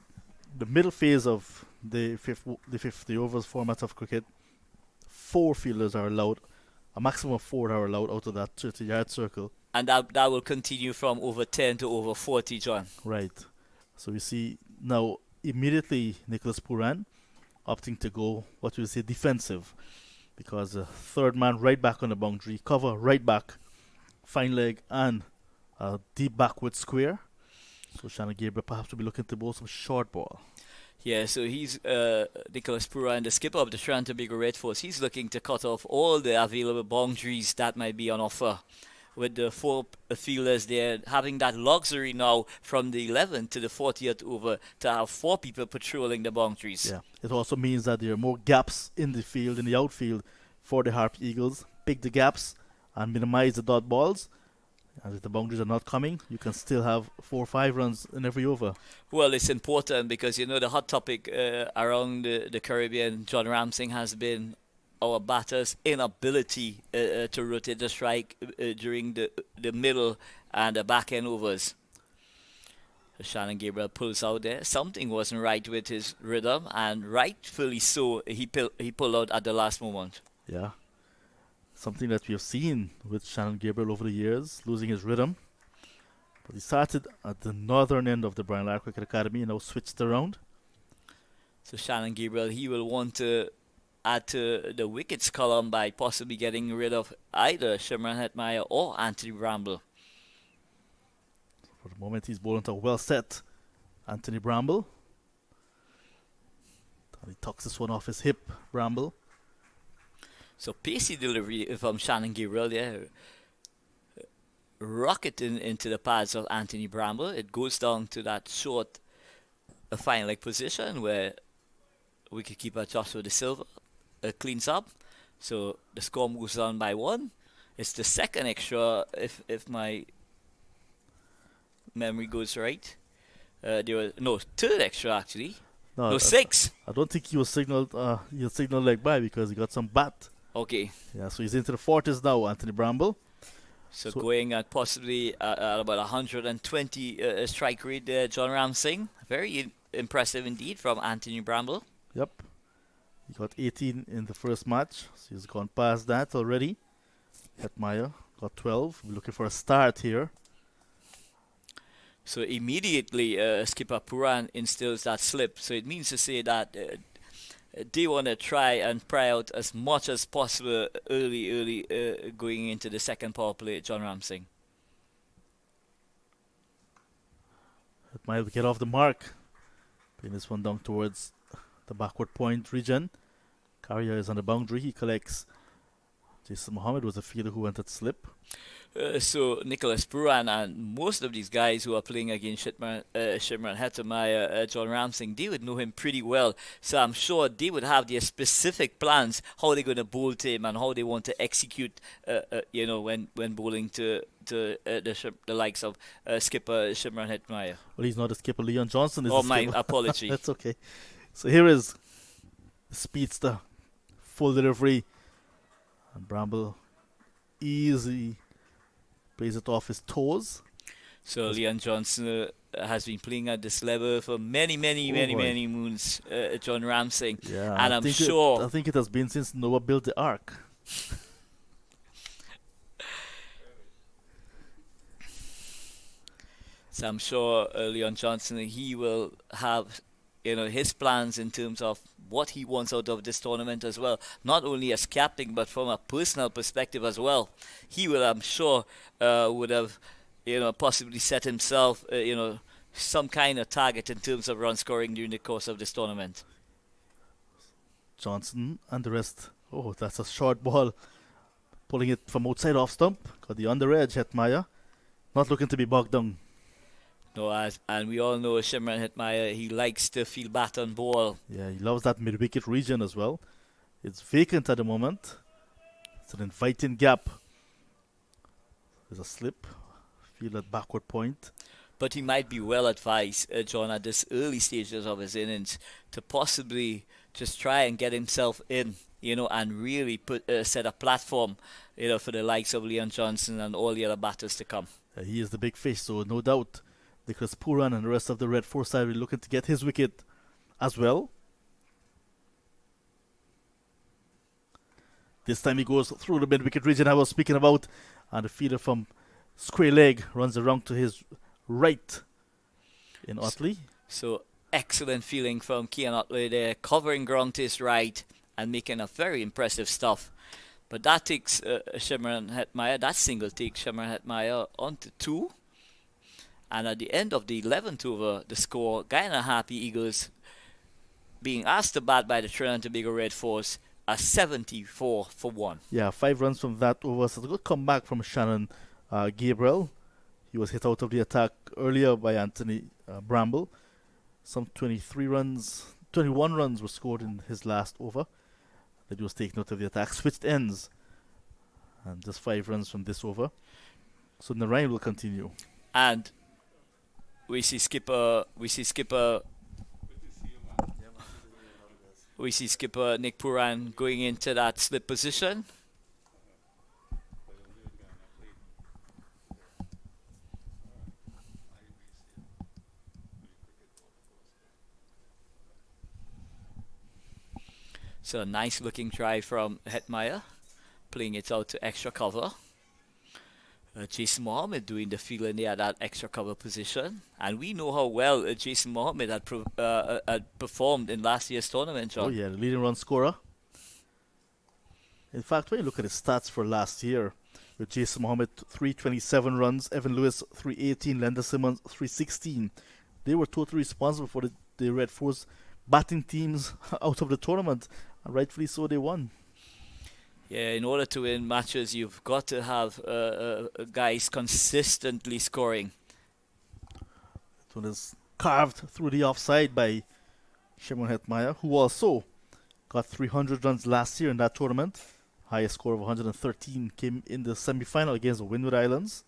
the middle phase of the 50 overs format of cricket, 4 fielders are allowed. A maximum of 4 are allowed out of that 30-yard circle. And that will continue from over 10 to over 40, John. Right. So we see now immediately Nicholas Pooran opting to go what we say defensive, because the third man right back on the boundary, cover right back, fine leg and a deep backward square. So Shannon Gabriel perhaps will be looking to bowl some short ball. Yeah, so he's Nicholas Pooran, the skipper of the Trinidad Tobago Red Force. He's looking to cut off all the available boundaries that might be on offer. With the 4 fielders there, having that luxury now from the 11th to the 40th over to have 4 people patrolling the boundaries. Yeah, it also means that there are more gaps in the field, in the outfield for the Harpy Eagles. Pick the gaps and minimize the dot balls. And if the boundaries are not coming, you can still have 4 or 5 runs in every over. Well, it's important because, you know, the hot topic around the Caribbean, John Ramsing, has been our batters' inability to rotate the strike during the middle and the back end overs. Shannon Gabriel pulls out there. Something wasn't right with his rhythm, and rightfully so, he pulled out at the last moment. Yeah. Something that we have seen with Shannon Gabriel over the years, losing his rhythm. But he started at the northern end of the Brian Lara Cricket Academy and now switched around. So Shannon Gabriel, he will want to add to the wickets column by possibly getting rid of either Shimron Hetmeyer or Anthony Bramble. For the moment, he's bowling to a well set Anthony Bramble. And he tucks this one off his hip, Bramble. So pacey delivery from Shannon Gabriel, yeah. Rocket into the pads of Anthony Bramble. It goes down to that short fine leg position where wicketkeeper Joshua De Silva cleans up. So the score moves down by 1. It's the second extra, if my memory goes right. There was third extra actually. No, 6. I don't think he was signaled. He signaled leg by because he got some bat. Okay. Yeah, so he's into the 40s now, Anthony Bramble. So going at possibly at about 120 strike rate there, John Ramsing. Very impressive indeed from Anthony Bramble. Yep. He got 18 in the first match, so he's gone past that already. Hetmeyer got 12. We're looking for a start here. So immediately skipper Pooran instills that slip. So it means to say that they want to try and pry out as much as possible early going into the second power play, John Ramsing. Hetmeyer will get off the mark. Playing this one down towards the backward point region. Carrier is on the boundary. He collects. Jason Mohammed was a fielder who went at slip. So Nicholas Pooran and most of these guys who are playing against Shimron Hetmeyer, John Ramsing, they would know him pretty well. So I'm sure they would have their specific plans how they're going to bowl to him and how they want to execute. When bowling to the likes of skipper Shimron Hetmeyer. Well, he's not a skipper. Leon Johnson is. Oh, the my skipper. apology. That's okay. So here is the speedster, full delivery, and Bramble easy plays it off his toes. So Leon Johnson has been playing at this level for many moons, John Ramsing. Yeah, and I'm sure... I think it has been since Noah built the ark. So I'm sure Leon Johnson, he will have his plans in terms of what he wants out of this tournament as well. Not only as captain, but from a personal perspective as well. He will, I'm sure, would have, possibly set himself, some kind of target in terms of run scoring during the course of this tournament. Johnson and the rest. Oh, that's a short ball. Pulling it from outside off stump. Got the under edge, Hetmeyer. Not looking to be bogged down. No, and we all know Shimron Hetmeyer, he likes to feel bat on ball. Yeah, he loves that mid-wicket region as well. It's vacant at the moment. It's an inviting gap. There's a slip. Feel that backward point. But he might be well advised, John, at this early stages of his innings to possibly just try and get himself in, and really set a platform, for the likes of Leon Johnson and all the other batters to come. He is the big fish, so no doubt Nicholas Pooran and the rest of the Red Force side will be looking to get his wicket as well. This time he goes through the mid-wicket region I was speaking about, and the fielder from square leg runs around to his right in Otley. So excellent feeling from Kian Otley there, covering ground to his right and making a very impressive stuff. But that takes Shimron Hetmeyer, that single takes Shimron Hetmeyer on to 2. And at the end of the 11th over, the score, Guyana Harpy Eagles being asked to bat by the Trinidad Tobago Red Force, a 74 for 1. Yeah, 5 runs from that over. So it's a good comeback from Shannon Gabriel. He was hit out of the attack earlier by Anthony Bramble. Some 21 runs were scored in his last over. That he was taken out of the attack. Switched ends. And just 5 runs from this over. So Narayan will continue. And we see skipper Nick Pooran going into that slip position. So a nice looking try from Hetmeyer, playing it out to extra cover. Jason Mohammed doing the fielding there at that extra cover position. And we know how well Jason Mohammed had performed in last year's tournament, John. Oh yeah, the leading run scorer. In fact, when you look at his stats for last year, with Jason Mohammed 327 runs, Evan Lewis 318, Lender Simmons 316, they were totally responsible for the Red Force batting teams out of the tournament, and rightfully so they won. Yeah, in order to win matches, you've got to have guys consistently scoring. It was carved through the offside by Shimron Hetmeyer, who also got 300 runs last year in that tournament. Highest score of 113 came in the semi-final against the Windward Islands.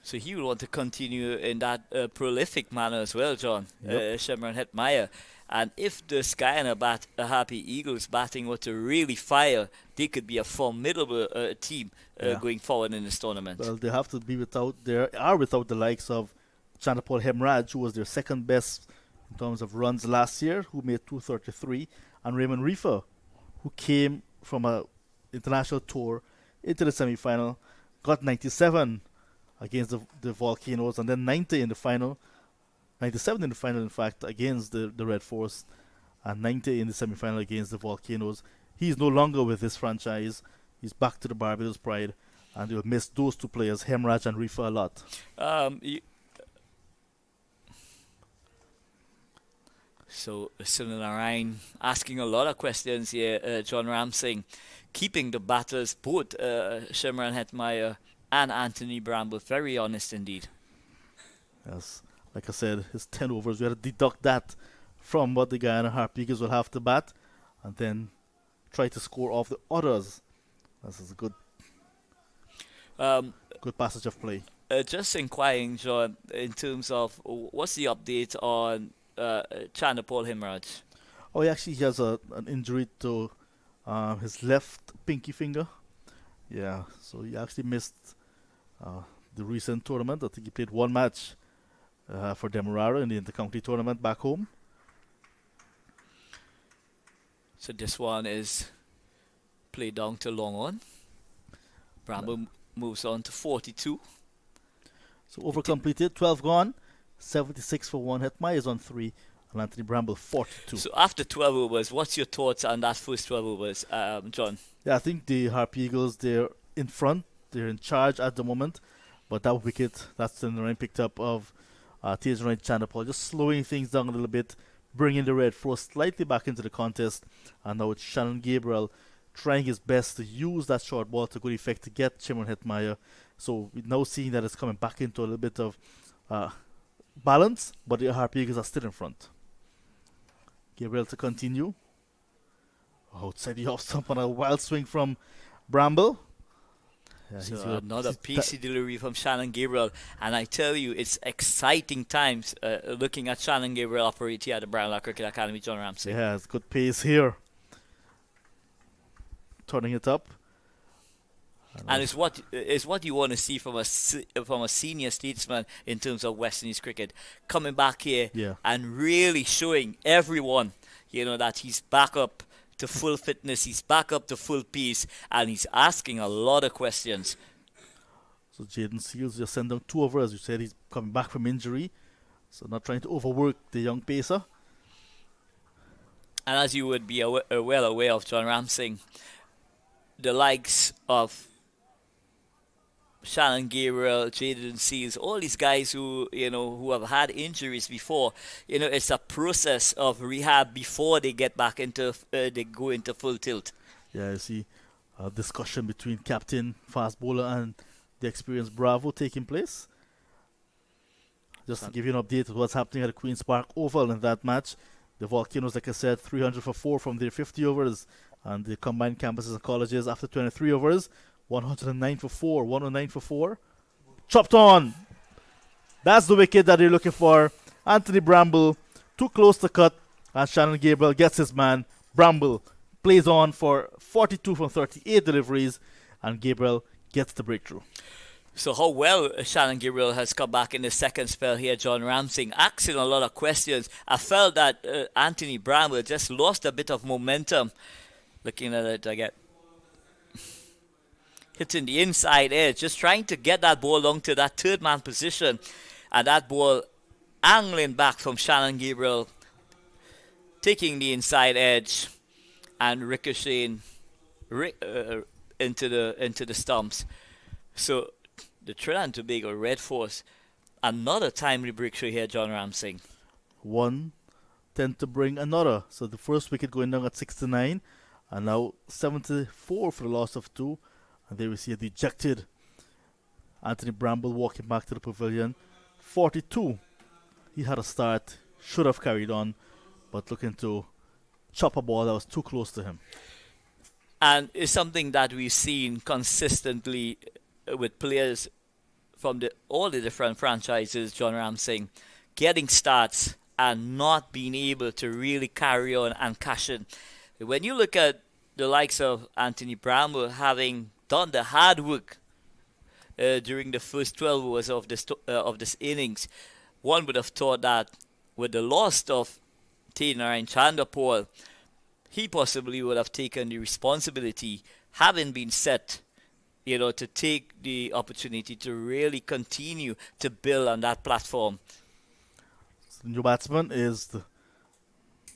So he will want to continue in that prolific manner as well, John. Yep. Shimron Hetmeyer. And if the Guyana Harpy Eagles batting were to really fire, they could be a formidable team going forward in this tournament. Well, they have to be without the likes of Chanapal Hemraj, who was their second best in terms of runs last year, who made 233, and Raymond Reefer, who came from a international tour into the semi-final, got 97 against the Volcanoes, and then 90 in the final. 97 in the final, in fact, against the Red Force, and 90 in the semi-final against the Volcanoes. He's no longer with this franchise. He's back to the Barbados Pride, and you'll miss those two players, Hemraj and Reefer, a lot. So, Sunil Narayan asking a lot of questions here, John Ramsing, keeping the batters, both Shimron Hetmeyer and Anthony Bramble, very honest indeed. Yes. Like I said, his 10 overs, we had to deduct that from what the Guyana Harpy Eagles will have to bat, and then try to score off the others. This is a good passage of play. Just inquiring, John, in terms of what's the update on Chanapal Hemraj? Oh, he actually has an injury to his left pinky finger. Yeah, so he actually missed the recent tournament. I think he played one match for Demerara in the inter-county tournament back home. So this one is played down to long on. Bramble moves on to 42. So over completed, 12 gone, 76 for 1. Hetmeyer is on 3, and Anthony Bramble 42. So after 12 overs, what's your thoughts on that first 12 overs, John? Yeah, I think the Harpy Eagles, they're in front, they're in charge at the moment, but that wicket, that's the Narayan picked up of Tejan Chanapal, just slowing things down a little bit, bringing the Red Force slightly back into the contest, and now it's Shannon Gabriel trying his best to use that short ball to good effect to get Shimron Hetmeyer. So we're now seeing that it's coming back into a little bit of balance, but the Harpy Eagles are still in front. Gabriel to continue. Outside the off stump on a wild swing from Bramble. Yeah, So another pacey delivery from Shannon Gabriel, and I tell you, it's exciting times looking at Shannon Gabriel operate here at the Brown Cricket Academy, John Ramsey. Yeah, it's good pace here. Turning it up. And it's what you want to see from a senior statesman in terms of West Indies cricket, coming back here and really showing everyone, that he's back up to full fitness, he's back up to full pace, and he's asking a lot of questions. So Jaden Seals just sent down 2 overs. As you said, he's coming back from injury, so not trying to overwork the young pacer. And as you would be well aware of, John Ramsey, the likes of Shannon Gabriel, Jaden Seals, all these guys who have had injuries before, it's a process of rehab before they get back into they go into full tilt. Yeah, you see a discussion between captain, fast bowler, and the experienced Bravo taking place. Just to give you an update of what's happening at the Queen's Park Oval in that match. The Volcanoes, like I said, 300 for 4 from their 50 overs, and the combined campuses and colleges after 23 overs. 109 for 4, 109 for 4. Chopped on. That's the wicket that they're looking for. Anthony Bramble, too close to cut, and Shannon Gabriel gets his man. Bramble plays on for 42 from 38 deliveries, and Gabriel gets the breakthrough. So how well Shannon Gabriel has come back in the second spell here, John Ramsey, asking a lot of questions. I felt that Anthony Bramble just lost a bit of momentum. Looking at it again. Hitting the inside edge, just trying to get that ball along to that third man position, and that ball angling back from Shannon Gabriel, taking the inside edge and ricocheting into the stumps. So the Trinidad and Tobago Red Force, another timely breakthrough here, John Ramsey. One tend to bring another. So the first wicket going down at 69, and now 74 for the loss of 2. And there we see a dejected Anthony Bramble walking back to the pavilion. 42. He had a start, should have carried on, but looking to chop a ball that was too close to him. And it's something that we've seen consistently with players from all the different franchises, John Ramsey, getting starts and not being able to really carry on and cash in. When you look at the likes of Anthony Bramble having done the hard work during the first 12 overs of this innings, one would have thought that with the loss of Narayan Chandrapal, he possibly would have taken the responsibility, having been set, to take the opportunity to really continue to build on that platform. So the new batsman is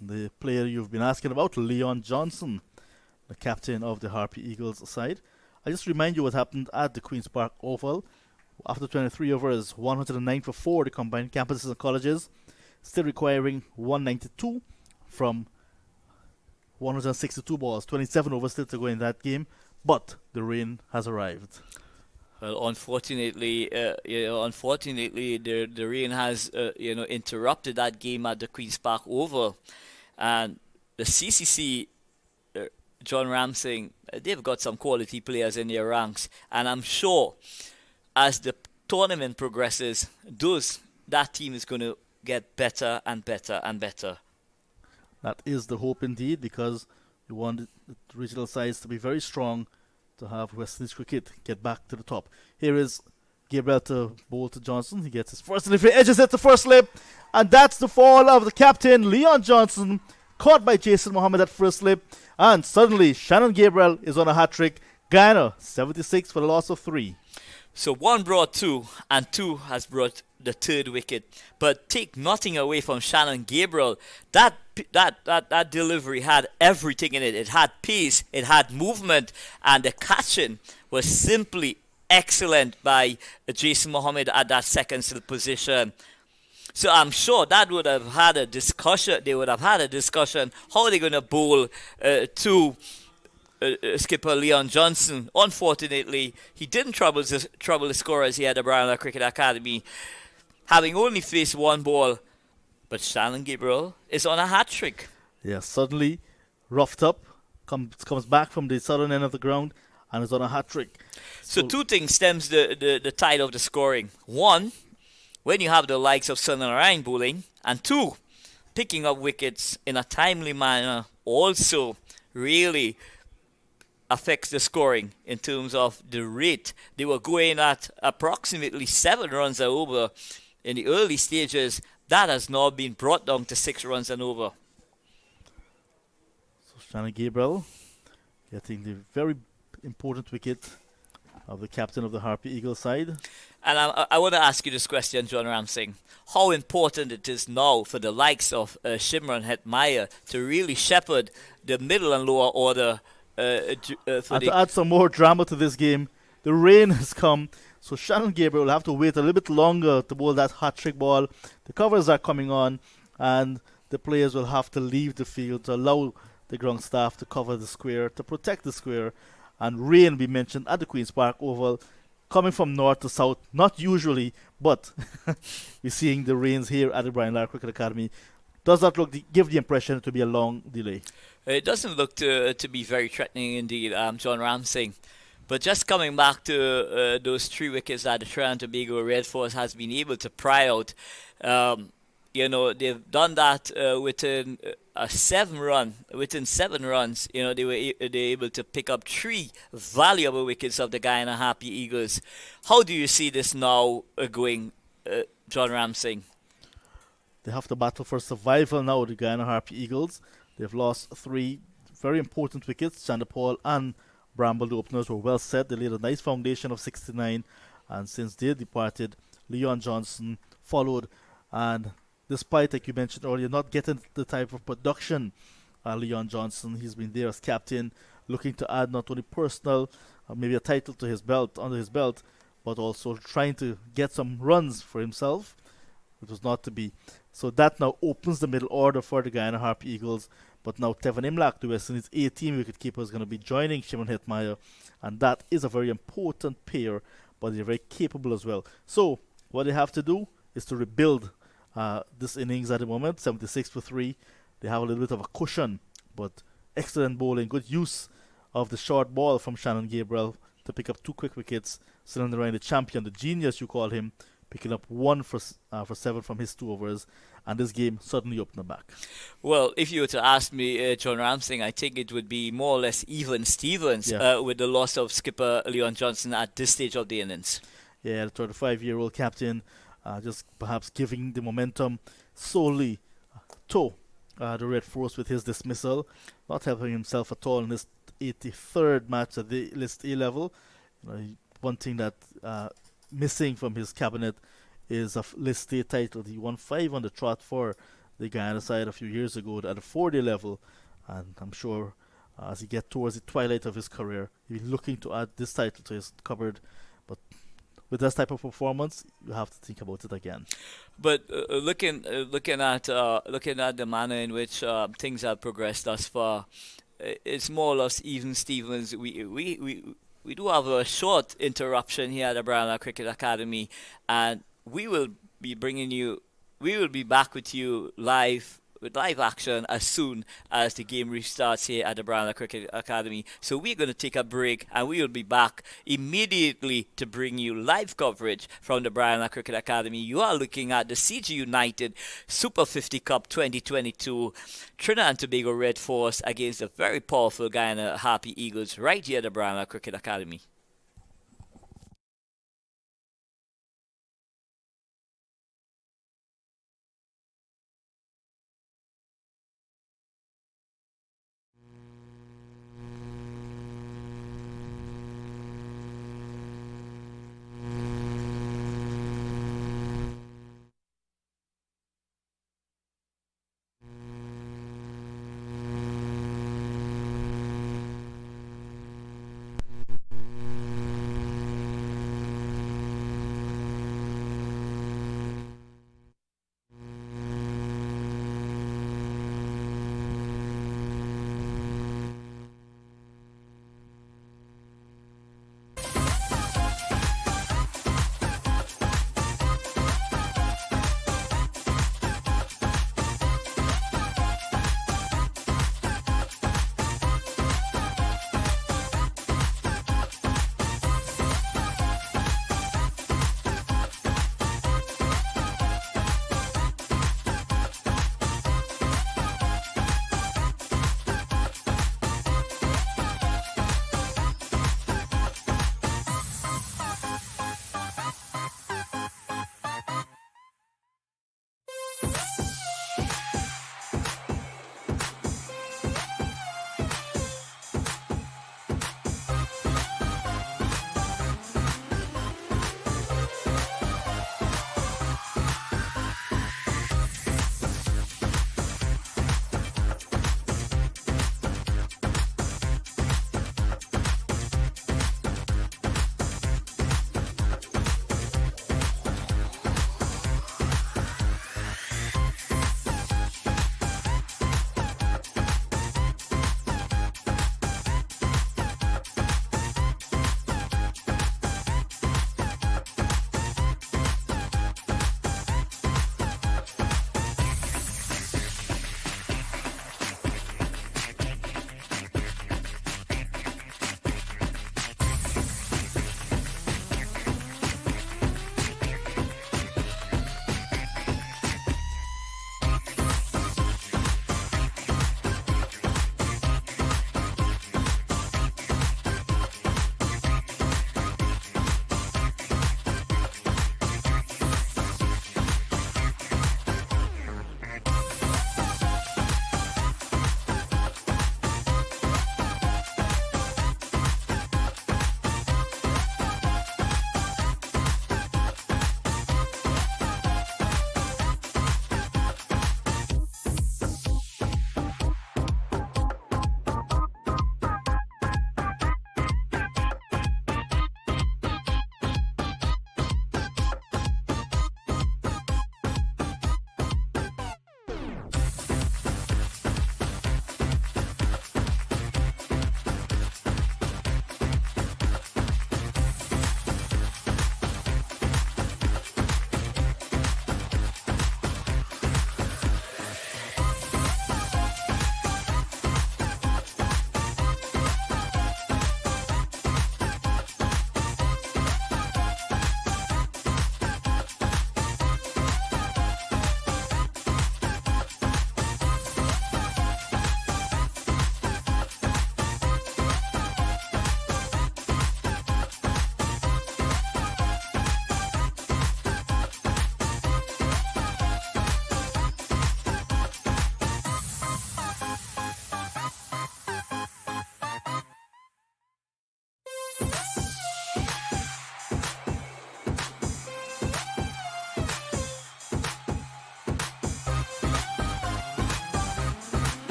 the player you've been asking about, Leon Johnson, the captain of the Harpy Eagles side. I just remind you what happened at the Queen's Park Oval. After 23 overs, 109 for 4, the combined campuses and colleges, still requiring 192 from 162 balls. 27 overs still to go in that game, but the rain has arrived. Well, unfortunately, the rain has interrupted that game at the Queen's Park Oval, and the CCC. John Ramsey, they've got some quality players in their ranks, and I'm sure as the tournament progresses, that team is going to get better and better and better. That is the hope indeed, because we want the regional sides to be very strong to have West Indies cricket get back to the top. Here is Gabriel to bowl to Johnson. He gets his first delivery, edges it to first slip, and that's the fall of the captain, Leon Johnson, caught by Jason Mohammed at first slip. And suddenly, Shannon Gabriel is on a hat-trick. Guyana, 76 for the loss of 3. So 1 brought 2, and 2 has brought the third wicket. But take nothing away from Shannon Gabriel. That delivery had everything in it. It had pace, it had movement, and the catching was simply excellent by Jason Mohammed at that second slip position. So I'm sure that would have had a discussion. They would have had a discussion how they're going to bowl to skipper Leon Johnson. Unfortunately, he didn't trouble the scorers here at the Brown Cricket Academy. having only faced one ball, but Shannon Gabriel is on a hat trick. Yeah, suddenly roughed up, comes back from the southern end of the ground and is on a hat trick. So two things stems the tide of the scoring. One, when you have the likes of Sun and Ryan bowling, and two, picking up wickets in a timely manner also really affects the scoring in terms of the rate. They were going at approximately 7 runs and over in the early stages. That has now been brought down to 6 runs and over. So Shannon Gabriel getting the very important wicket of the captain of the Harpy Eagle side. And I want to ask you this question, John Ramsing. How important it is now for the likes of Shimron Hetmeyer to really shepherd the middle and lower order and to add some more drama to this game, the rain has come, so Shannon Gabriel will have to wait a little bit longer to bowl that hat trick ball. The covers are coming on, and the players will have to leave the field to allow the ground staff to cover the square, to protect the square. And rain, we mentioned, at the Queen's Park Oval, coming from north to south, not usually, but we're seeing the rains here at the Brian Lara Cricket Academy. Does that give the impression to be a long delay? It doesn't look to be very threatening indeed, John Ramsing. But just coming back to those 3 wickets that the Trinidad Tobago Red Force has been able to pry out, they've done that within within 7 runs. They were able to pick up 3 valuable wickets of the Guyana Harpy Eagles. How do you see this now going, John Ramsing? They have to battle for survival now, the Guyana Harpy Eagles. They've lost 3 very important wickets. Chandler Paul and Bramble, the openers, were well set. They laid a nice foundation of 69. And since they departed, Leon Johnson followed. And despite, like you mentioned earlier, not getting the type of production, Leon Johnson, he's been there as captain, looking to add not only personal, maybe a title to his belt, under his belt, but also trying to get some runs for himself. It was not to be. So that now opens the middle order for the Guyana Harpy Eagles. But now Tevin Imlach, the West Indies 18 wicketkeeper, is going to be joining Shimon Hetmeyer. And that is a very important pair, but they're very capable as well. So what they have to do is to rebuild this innings at the moment, 76 for 3. They have a little bit of a cushion, but excellent bowling, good use of the short ball from Shannon Gabriel to pick up 2 quick wickets. Cylinder Ryan, the champion, the genius you call him, picking up 1 for 7 from his 2 overs, and this game suddenly opened them back. Well, if you were to ask me, John Ramsing, I think it would be more or less even Stevens with the loss of skipper Leon Johnson at this stage of the innings. Yeah, the 35-year-old captain, just perhaps giving the momentum solely to the Red Force with his dismissal, not helping himself at all in his 83rd match at the List A level. One thing that missing from his cabinet is a List A title. He won 5 on the trot for the Guyana side a few years ago at a 4-day level, and I'm sure as he gets towards the twilight of his career, he'll be looking to add this title to his cupboard. But with this type of performance, you have to think about it again. But looking at the manner in which things have progressed thus far, it's more or less even Stevens. We do have a short interruption here at the Brian Lara Cricket Academy, and we will be back with you live action as soon as the game restarts here at the Brian Lara Cricket Academy. So we're going to take a break, and we will be back immediately to bring you live coverage from the Brian Lara Cricket Academy. You are looking at the CG United Super 50 Cup 2022 Trinidad and Tobago Red Force against the very powerful Guyana Harpy Eagles right here at the Brian Lara Cricket Academy.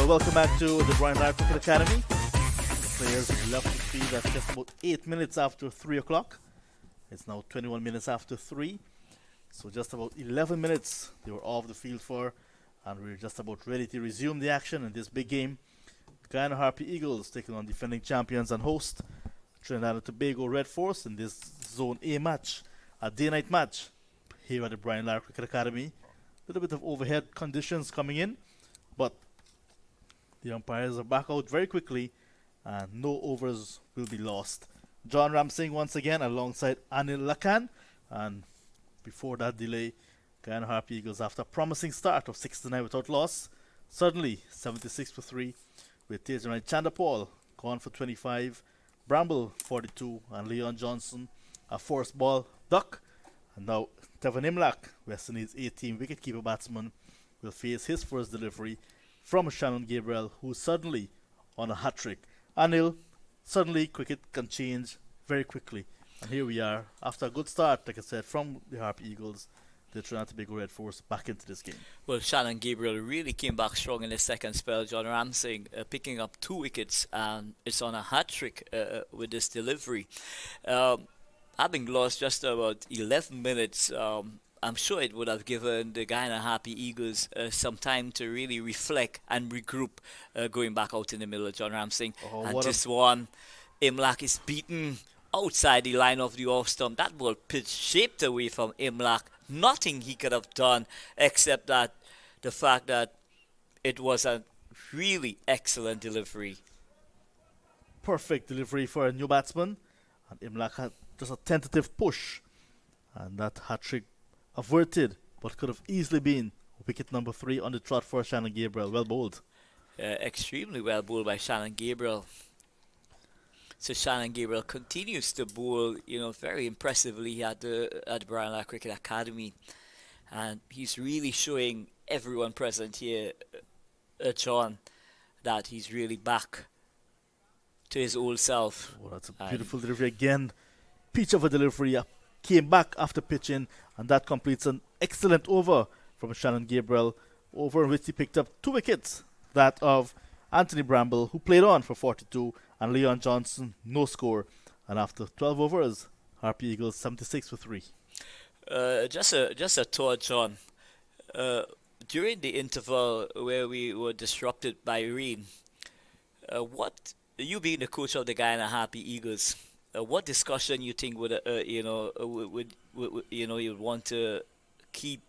Well, welcome back to the Brian Lara Cricket Academy. The players left the field at just about 8 minutes after 3 o'clock. It's now 21 minutes after 3. So just about 11 minutes they were off the field for, and we're just about ready to resume the action in this big game. Guyana Harpy Eagles taking on defending champions and host Trinidad Tobago Red Force in this Zone A match, a day-night match here at the Brian Lara Cricket Academy. A little bit of overhead conditions coming in, but the umpires are back out very quickly and no overs will be lost. John Ramsing once again alongside Anil Lakan, and before that delay, Guyana Harpy Eagles, after a promising start of 6-9 without loss, suddenly 76 for 3 with Tejan Chandapal gone for 25, Bramble 42 and Leon Johnson a forced ball duck. And now Tevin Imlak, West Indies 18 wicketkeeper batsman, will face his first delivery from Shannon Gabriel, who's suddenly on a hat-trick. Anil, suddenly cricket can change very quickly. And here we are, after a good start, like I said, from the Harpy Eagles, the Trinidad Tobago Red Force back into this game. Well, Shannon Gabriel really came back strong in the second spell. John Ramsing picking up 2 wickets, and it's on a hat-trick with this delivery. Having lost just about 11 minutes, I'm sure it would have given the Guyana Harpy Eagles some time to really reflect and regroup going back out in the middle of John Ramsing. And just one, Imlak is beaten outside the line of the off stump. That ball pitched shaped away from Imlak. Nothing he could have done except that the fact that it was a really excellent delivery. Perfect delivery for a new batsman. And Imlak had just a tentative push. And that hat-trick averted what could have easily been wicket number 3 on the trot for Shannon Gabriel. Well bowled. Extremely well bowled by Shannon Gabriel. So Shannon Gabriel continues to bowl, very impressively at the Brian Lara Cricket Academy, and he's really showing everyone present here, John, that he's really back to his old self. Oh, that's a beautiful delivery again. Pitch of a delivery, came back after pitching, and that completes an excellent over from Shannon Gabriel, over in which he picked up 2 wickets, that of Anthony Bramble, who played on for 42, and Leon Johnson, no score. And after 12 overs, Harpy Eagles 76 for 3. Just a thought, John. During the interval where we were disrupted by rain, what you being the coach of the Guyana Harpy Eagles, what discussion you think would you would want to keep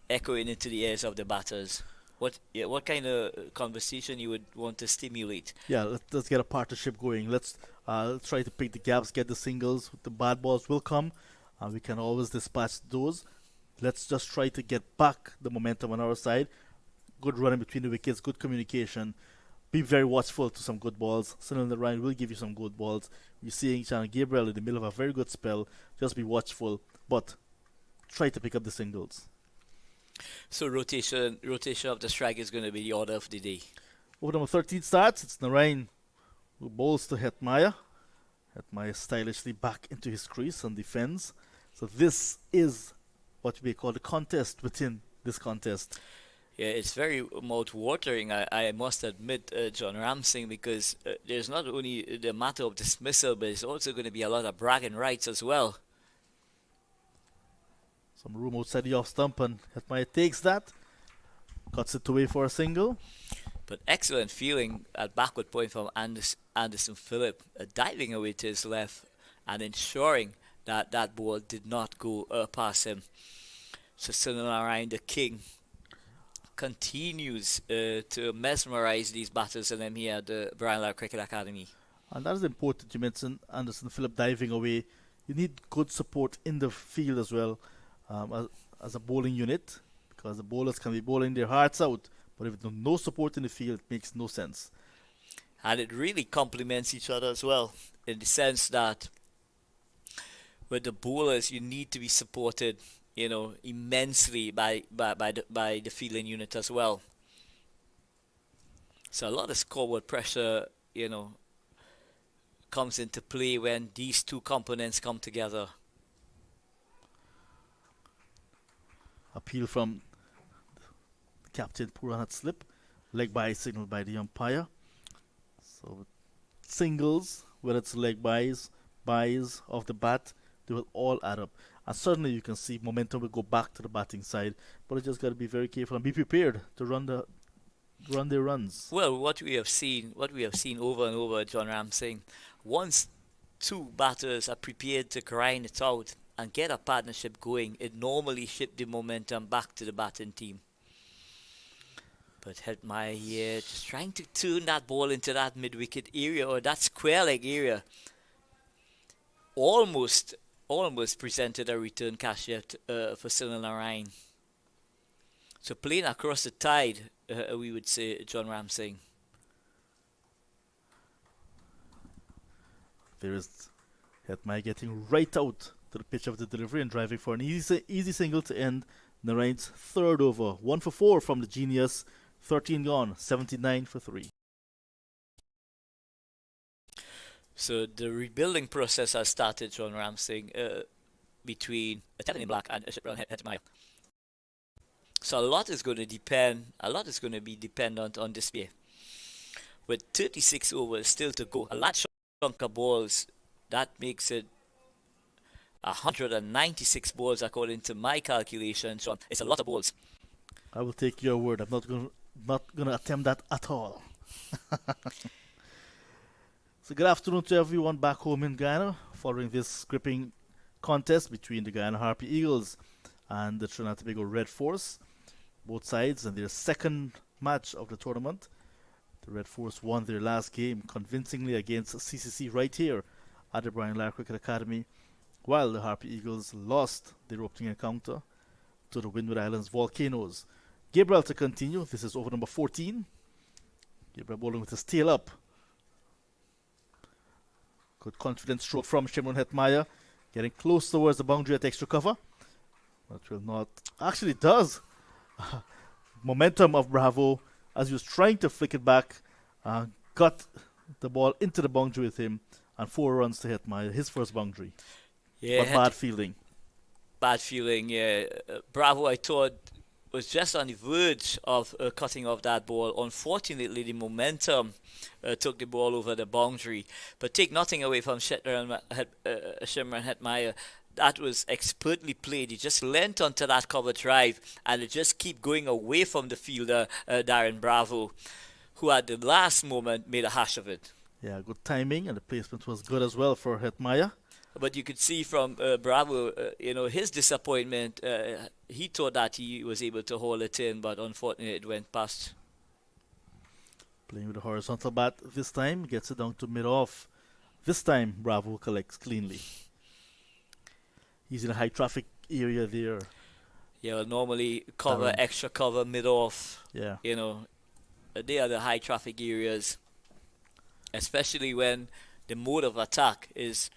echoing into the ears of the batters? What kind of conversation you would want to stimulate? Yeah, let's get a partnership going. Let's try to pick the gaps, get the singles. The bad balls will come, and we can always dispatch those. Let's just try to get back the momentum on our side. Good running between the wickets, good communication. Be very watchful to some good balls. Sunil Ryan will give you some good balls. You're seeing Shannon Gabriel in the middle of a very good spell. Just be watchful, but try to pick up the singles. So rotation of the strike is going to be the order of the day. Over number 13 starts. It's Narayan who bowls to Hetmaya. Hetmaya stylishly back into his crease and defends. So this is what we call the contest within this contest. Yeah, it's very mouth-watering, I must admit, John Ramsing, because there's not only the matter of dismissal, but it's also going to be a lot of bragging rights as well. Some room outside the off stump, and Hetmaya takes that, cuts it away for a single. But excellent feeling at backward point from Anderson Phillip, diving away to his left and ensuring that that ball did not go past him. So Sunil Narayan, the king, continues to mesmerize these batters and them here at the Brian Lara Cricket Academy. And that is important. You mentioned Anderson Phillip diving away. You need good support in the field as well, as a bowling unit, because the bowlers can be bowling their hearts out, but if there's no support in the field, it makes no sense. And it really complements each other as well, in the sense that with the bowlers, you need to be supported, immensely by the fielding unit as well. So a lot of scoreboard pressure, comes into play when these two components come together. Appeal from Captain Puranat Slip. leg by signal by the umpire. So singles, whether it's leg buys of the bat, they will all add up. And suddenly you can see momentum will go back to the batting side, but you just got to be very careful and be prepared to run their runs. Well, what we have seen over and over, John Ram saying, once two batters are prepared to grind it out and get a partnership going, it normally shifts the momentum back to the batting team. But Hetmeyer here just trying to turn that ball into that mid-wicket area or that square-leg area. Almost presented a return catch yet for Sunil Narayan. So playing across the tide, we would say, John Ram Singh. There is Hetmeyer getting right out to the pitch of the delivery and driving for an easy single to end Narayan's third over. 1 for 4 from the genius. 13 gone, 79 for 3. So the rebuilding process has started, John Ram Singh, between Tevin Black and Hetmeyer. So a lot is going to be dependent on this year. With 36 overs still to go, a large chunk of balls, that makes it 196 balls according to my calculations. So it's a lot of balls. I will take your word. I'm not going to attempt that at all. So good afternoon to everyone back home in Guyana following this gripping contest between the Guyana Harpy Eagles and the Trinidad Tobago Red Force. Both sides in their second match of the tournament. The Red Force won their last game convincingly against CCC right here at the Brian Lara Cricket Academy, while the Harpy Eagles lost their opening encounter to the Windward Islands Volcanoes. Gabriel to continue. This is over number 14. Gabriel bowling with his tail up. Good confident stroke from Shimron Hetmeyer. Getting close towards the boundary at extra cover. That will not. Actually does. Momentum of Bravo as he was trying to flick it back. Got the ball into the boundary with him. And 4 runs to Hetmeyer. His first boundary. Yeah, but bad fielding. Bad feeling, yeah. Bravo, I thought, was just on the verge of cutting off that ball. Unfortunately, the momentum took the ball over the boundary. But take nothing away from Shimron Hetmeyer. That was expertly played. He just leant onto that cover drive and it just keep going away from the fielder, Darren Bravo, who at the last moment made a hash of it. Yeah, good timing and the placement was good as well for Hetmeyer. But you could see from Bravo, his disappointment. He thought that he was able to hold it in, but unfortunately it went past. Playing with a horizontal bat this time, gets it down to mid-off. This time, Bravo collects cleanly. He's in a high traffic area there. Yeah, well, normally cover, extra cover, mid-off. Yeah. They are the high traffic areas, especially when the mode of attack is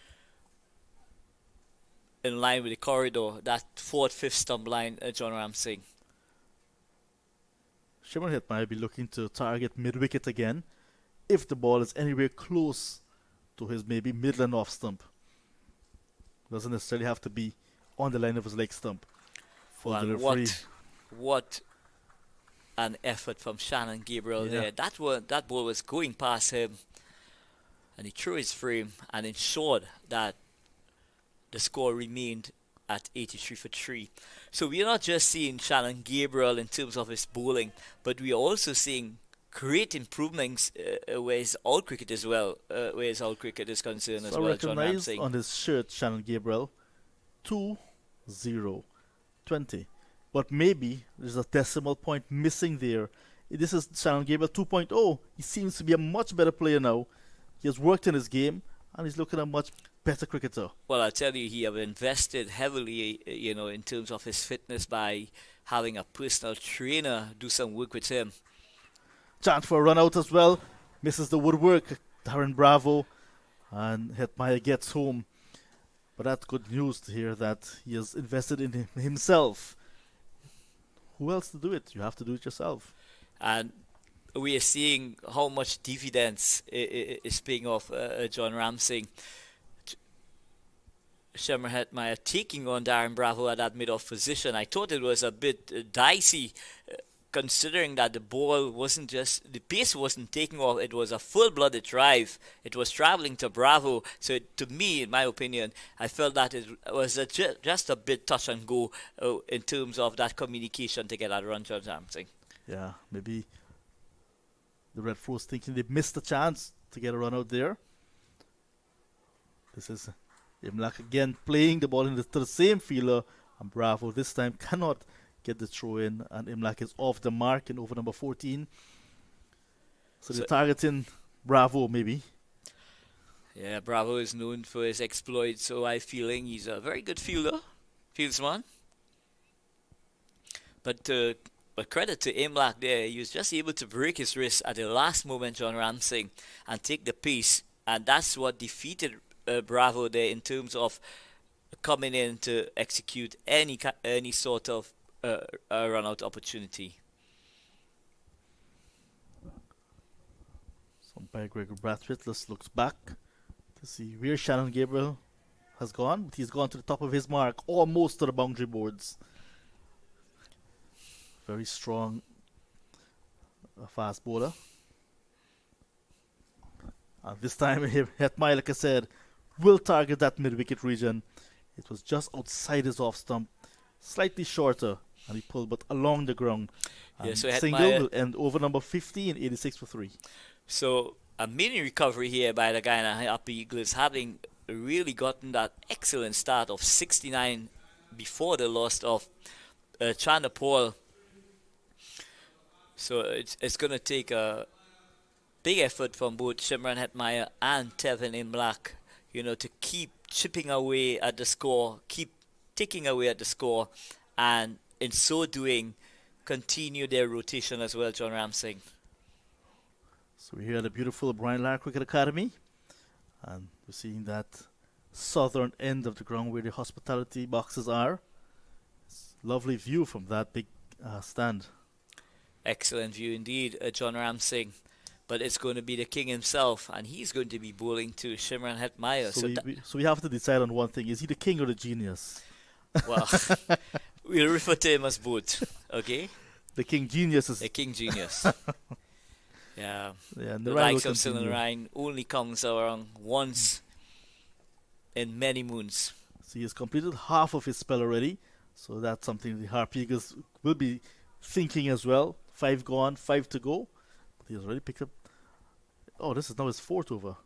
in line with the corridor, that 4th, 5th stump line, John Ram Singh. Shimron Hetmeyer might be looking to target mid-wicket again if the ball is anywhere close to his maybe middle and off stump. Doesn't necessarily have to be on the line of his leg stump for the referee. What an effort from Shannon Gabriel there. That ball was going past him and he threw his frame and ensured that the score remained at 83 for 3. So we are not just seeing Shannon Gabriel in terms of his bowling, but we are also seeing great improvements where his out cricket as well, where his out cricket is concerned as well. John Ram Singh on his shirt, Shannon Gabriel, 2-0-20. But maybe there's a decimal point missing there. This is Shannon Gabriel 2.0. He seems to be a much better player now. He has worked in his game and he's looking a much better cricketer. Well, I tell you, he have invested heavily, in terms of his fitness by having a personal trainer do some work with him. Chance for a run out as well. Misses the woodwork. Darren Bravo. And Hetmeyer gets home. But that's good news to hear that he has invested in himself. Who else to do it? You have to do it yourself. And we are seeing how much dividends is paying off John Ram Singh. Shimron Hetmeyer taking on Darren Bravo at that mid-off position. I thought it was a bit dicey considering that the ball wasn't just, the pace wasn't taking off, it was a full-blooded drive. It was traveling to Bravo. So to me, in my opinion, I felt that it was just a bit touch and go in terms of that communication to get that run, John Ramsey. Yeah, maybe the Red Force thinking they missed the chance to get a run out there. This is Imlach again playing the ball to the same fielder, and Bravo this time cannot get the throw in, and Imlach is off the mark in over number 14. So they're targeting Bravo maybe. Yeah, Bravo is known for his exploits, so I'm feeling he's a very good fielder, fieldsman. But credit to Imlach there, he was just able to break his wrist at the last moment, John Ramsey, and take the pace, and that's what defeated Bravo there in terms of coming in to execute any sort of run-out opportunity. So umpire Gregor Brathwaite looks back to see where Shannon Gabriel has gone. He's gone to the top of his mark, almost to the boundary boards. Very strong fast bowler. And this time, Hetmai, like I said, will target that mid-wicket region. It was just outside his off stump, slightly shorter, and he pulled but along the ground. Yeah, so single will end over number 15, 86 for 3. So a mini recovery here by the Guyana Harpy Eagles, having really gotten that excellent start of 69 before the loss of Chanda Paul. So it's going to take a big effort from both Shimran Hetmeyer and Tevin Imlach, to keep chipping away at the score, keep ticking away at the score, and in so doing, continue their rotation as well, John Ramsey. So we're here at the beautiful Brian Lara Cricket Academy, and we're seeing that southern end of the ground where the hospitality boxes are. It's a lovely view from that big stand. Excellent view indeed, John Ramsey. But it's going to be the king himself, and he's going to be bowling to Shimran Hetmeyer. So we have to decide on one thing. Is he the king or the genius? Well, we'll refer to him as both, okay? The king genius is... The king genius. Yeah. And the likes of Sunil Ryan only comes around once in many moons. So he has completed half of his spell already. So that's something the Harpy Eagles will be thinking as well. 5 gone, 5 to go. But he has already picked up... Oh, this is now his 4th over.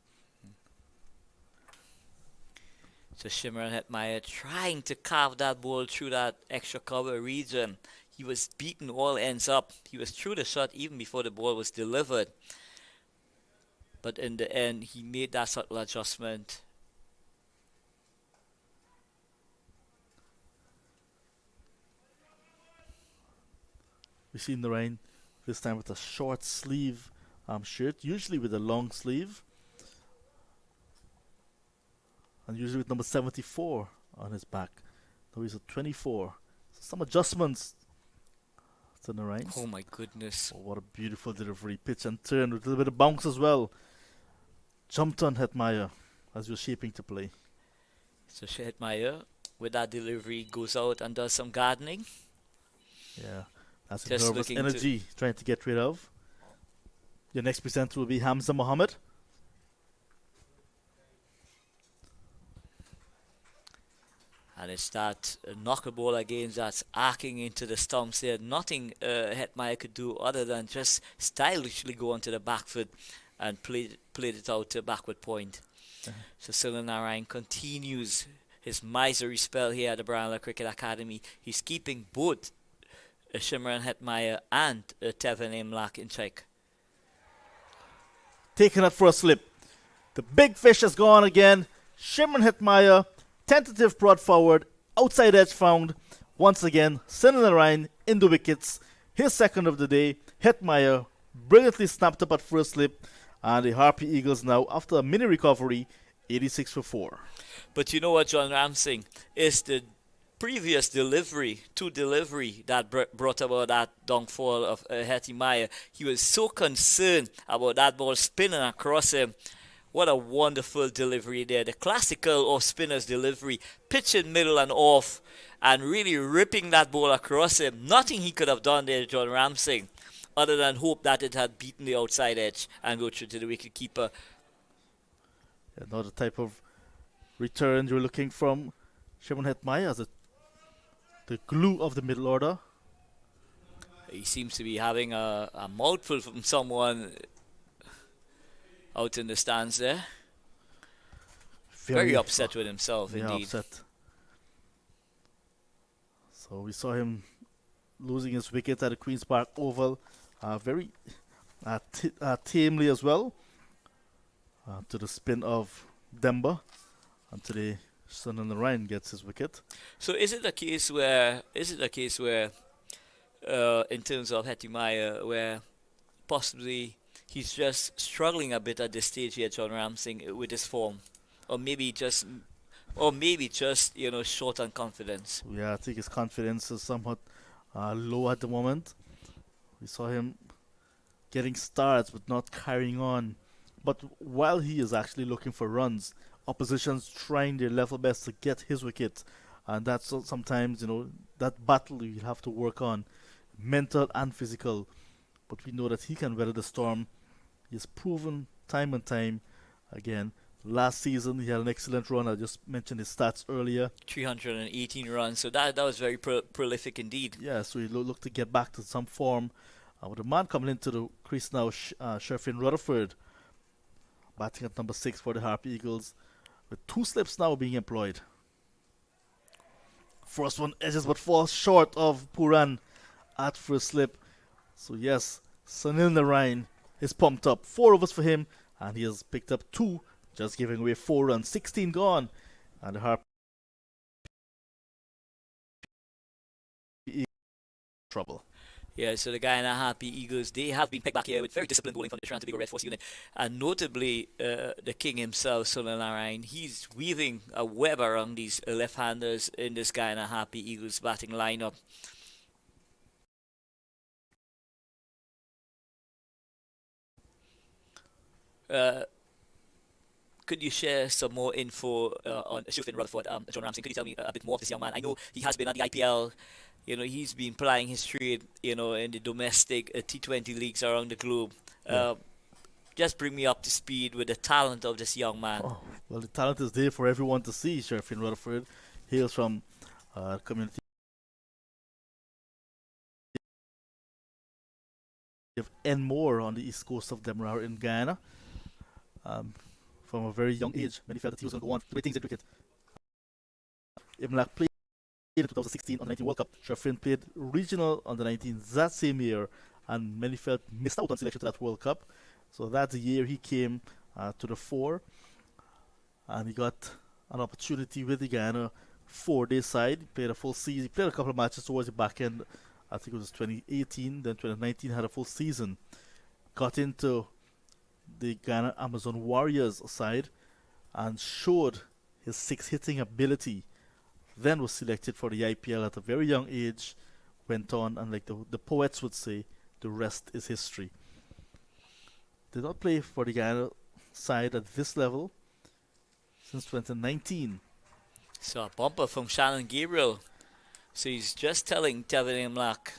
So Shimran Hetmeyer trying to carve that ball through that extra cover region. He was beaten all ends up. He was through the shot even before the ball was delivered. But in the end, he made that subtle adjustment. We see in the rain this time with a short sleeve shirt, usually with a long sleeve. And usually with number 74 on his back. Now he's at 24. So some adjustments in the rain. Oh my goodness. Oh, what a beautiful delivery. Pitch and turn with a little bit of bounce as well. Jumped on Hetmeyer as he was shaping to play. So Hetmeyer, with that delivery, goes out and does some gardening. Yeah, that's just nervous energy trying to get rid of. Your next presenter will be Hamza Mohammed. And it's that knockable again that's arcing into the stumps there. Nothing Hetmeyer could do other than just stylishly go onto the back foot and played it out to backward point. So Sunil Narayan continues his misery spell here at the Brian Lara Cricket Academy. He's keeping both Shimran Hetmeyer and Tevin Imlach in check. Taking it for a slip. The big fish has gone again. Shimran Hetmeyer, tentative prod forward, outside edge found. Once again, Sunil Narayan in the wickets. His second of the day. Hetmeyer brilliantly snapped up at first slip. And the Harpy Eagles now, after a mini recovery, 86 for 4. But you know what, John Ramsey, is the previous delivery that brought about that downfall of Hetmeyer. He was so concerned about that ball spinning across him. What a wonderful delivery there. The classical off spinner's delivery, pitching middle and off, and really ripping that ball across him. Nothing he could have done there, John Ramsing, other than hope that it had beaten the outside edge and go through to the wicket keeper. Another type of return you're looking from Shimon Hetmai as the glue of the middle order. He seems to be having a mouthful from someone out in the stands there. Very upset with himself, indeed. Upset. So we saw him losing his wicket at the Queen's Park Oval, very tamely as well, to the spin of Demba, and today Sun and Ryan gets his wicket. So is it a case where in terms of Hetmai, where possibly he's just struggling a bit at this stage here, John Ramsing, with his form, or maybe just short on confidence? Yeah, I think his confidence is somewhat low at the moment. We saw him getting starts but not carrying on. But while he is actually looking for runs, opposition's trying their level best to get his wicket, and that's sometimes that battle you have to work on, mental and physical. But we know that he can weather the storm. He's proven time and time again. Last season he had an excellent run. I just mentioned his stats earlier. 318 runs, so that was very prolific indeed. Yeah, so he look to get back to some form. With the man coming into the crease now, Sherfin Rutherford, batting at number 6 for the Harpy Eagles, with 2 slips now being employed. First one edges but falls short of Puran at first slip. So yes, Sunil Narayan is pumped up. 4 overs for him, and he has picked up 2, just giving away 4 runs. 16 gone, and the Harpy trouble. Yeah, so the Guyana Harpy Eagles, they have been picked back here with very disciplined bowling from the Trinidad Tobago Red Force unit. And notably, the king himself, Sunil Narayan, he's weaving a web around these left-handers in this Guyana Harpy Eagles batting lineup. Could you share some more info on Shufin Rutherford? John Ramsey, could you tell me a bit more of this young man? I know he has been at the IPL. He's been plying his trade, in the domestic T20 leagues around the globe. Just bring me up to speed with the talent of this young man. Oh, well, the talent is there for everyone to see. Sherfin Rutherford hails from community of Enmore on the east coast of Demerara in Guyana. From a very young age, many felt that he was going to go on to great things in cricket. Imlak played in the 2016 Under-19 World Cup. Sherfin played regional Under-19 that same year, and many felt missed out on selection to that World Cup. So that's the year he came to the fore, and he got an opportunity with the Guyana 4-day side. He played a full season. He played a couple of matches towards the back end. I think it was 2018. Then 2019 had a full season. Got into the Ghana Amazon Warriors side and showed his 6 hitting ability. Then was selected for the IPL at a very young age. Went on, and like the poets would say, the rest is history. Did not play for the Ghana side at this level since 2019. So a bumper from Shannon Gabriel. So he's just telling Tevin Imlak,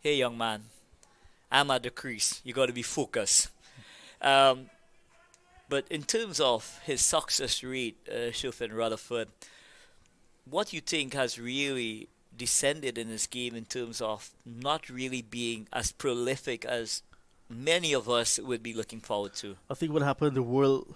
hey young man, I'm at the crease. You got to be focused. But in terms of his success rate, Shufin Rutherford, what you think has really descended in his game in terms of not really being as prolific as many of us would be looking forward to? I think what happened, the world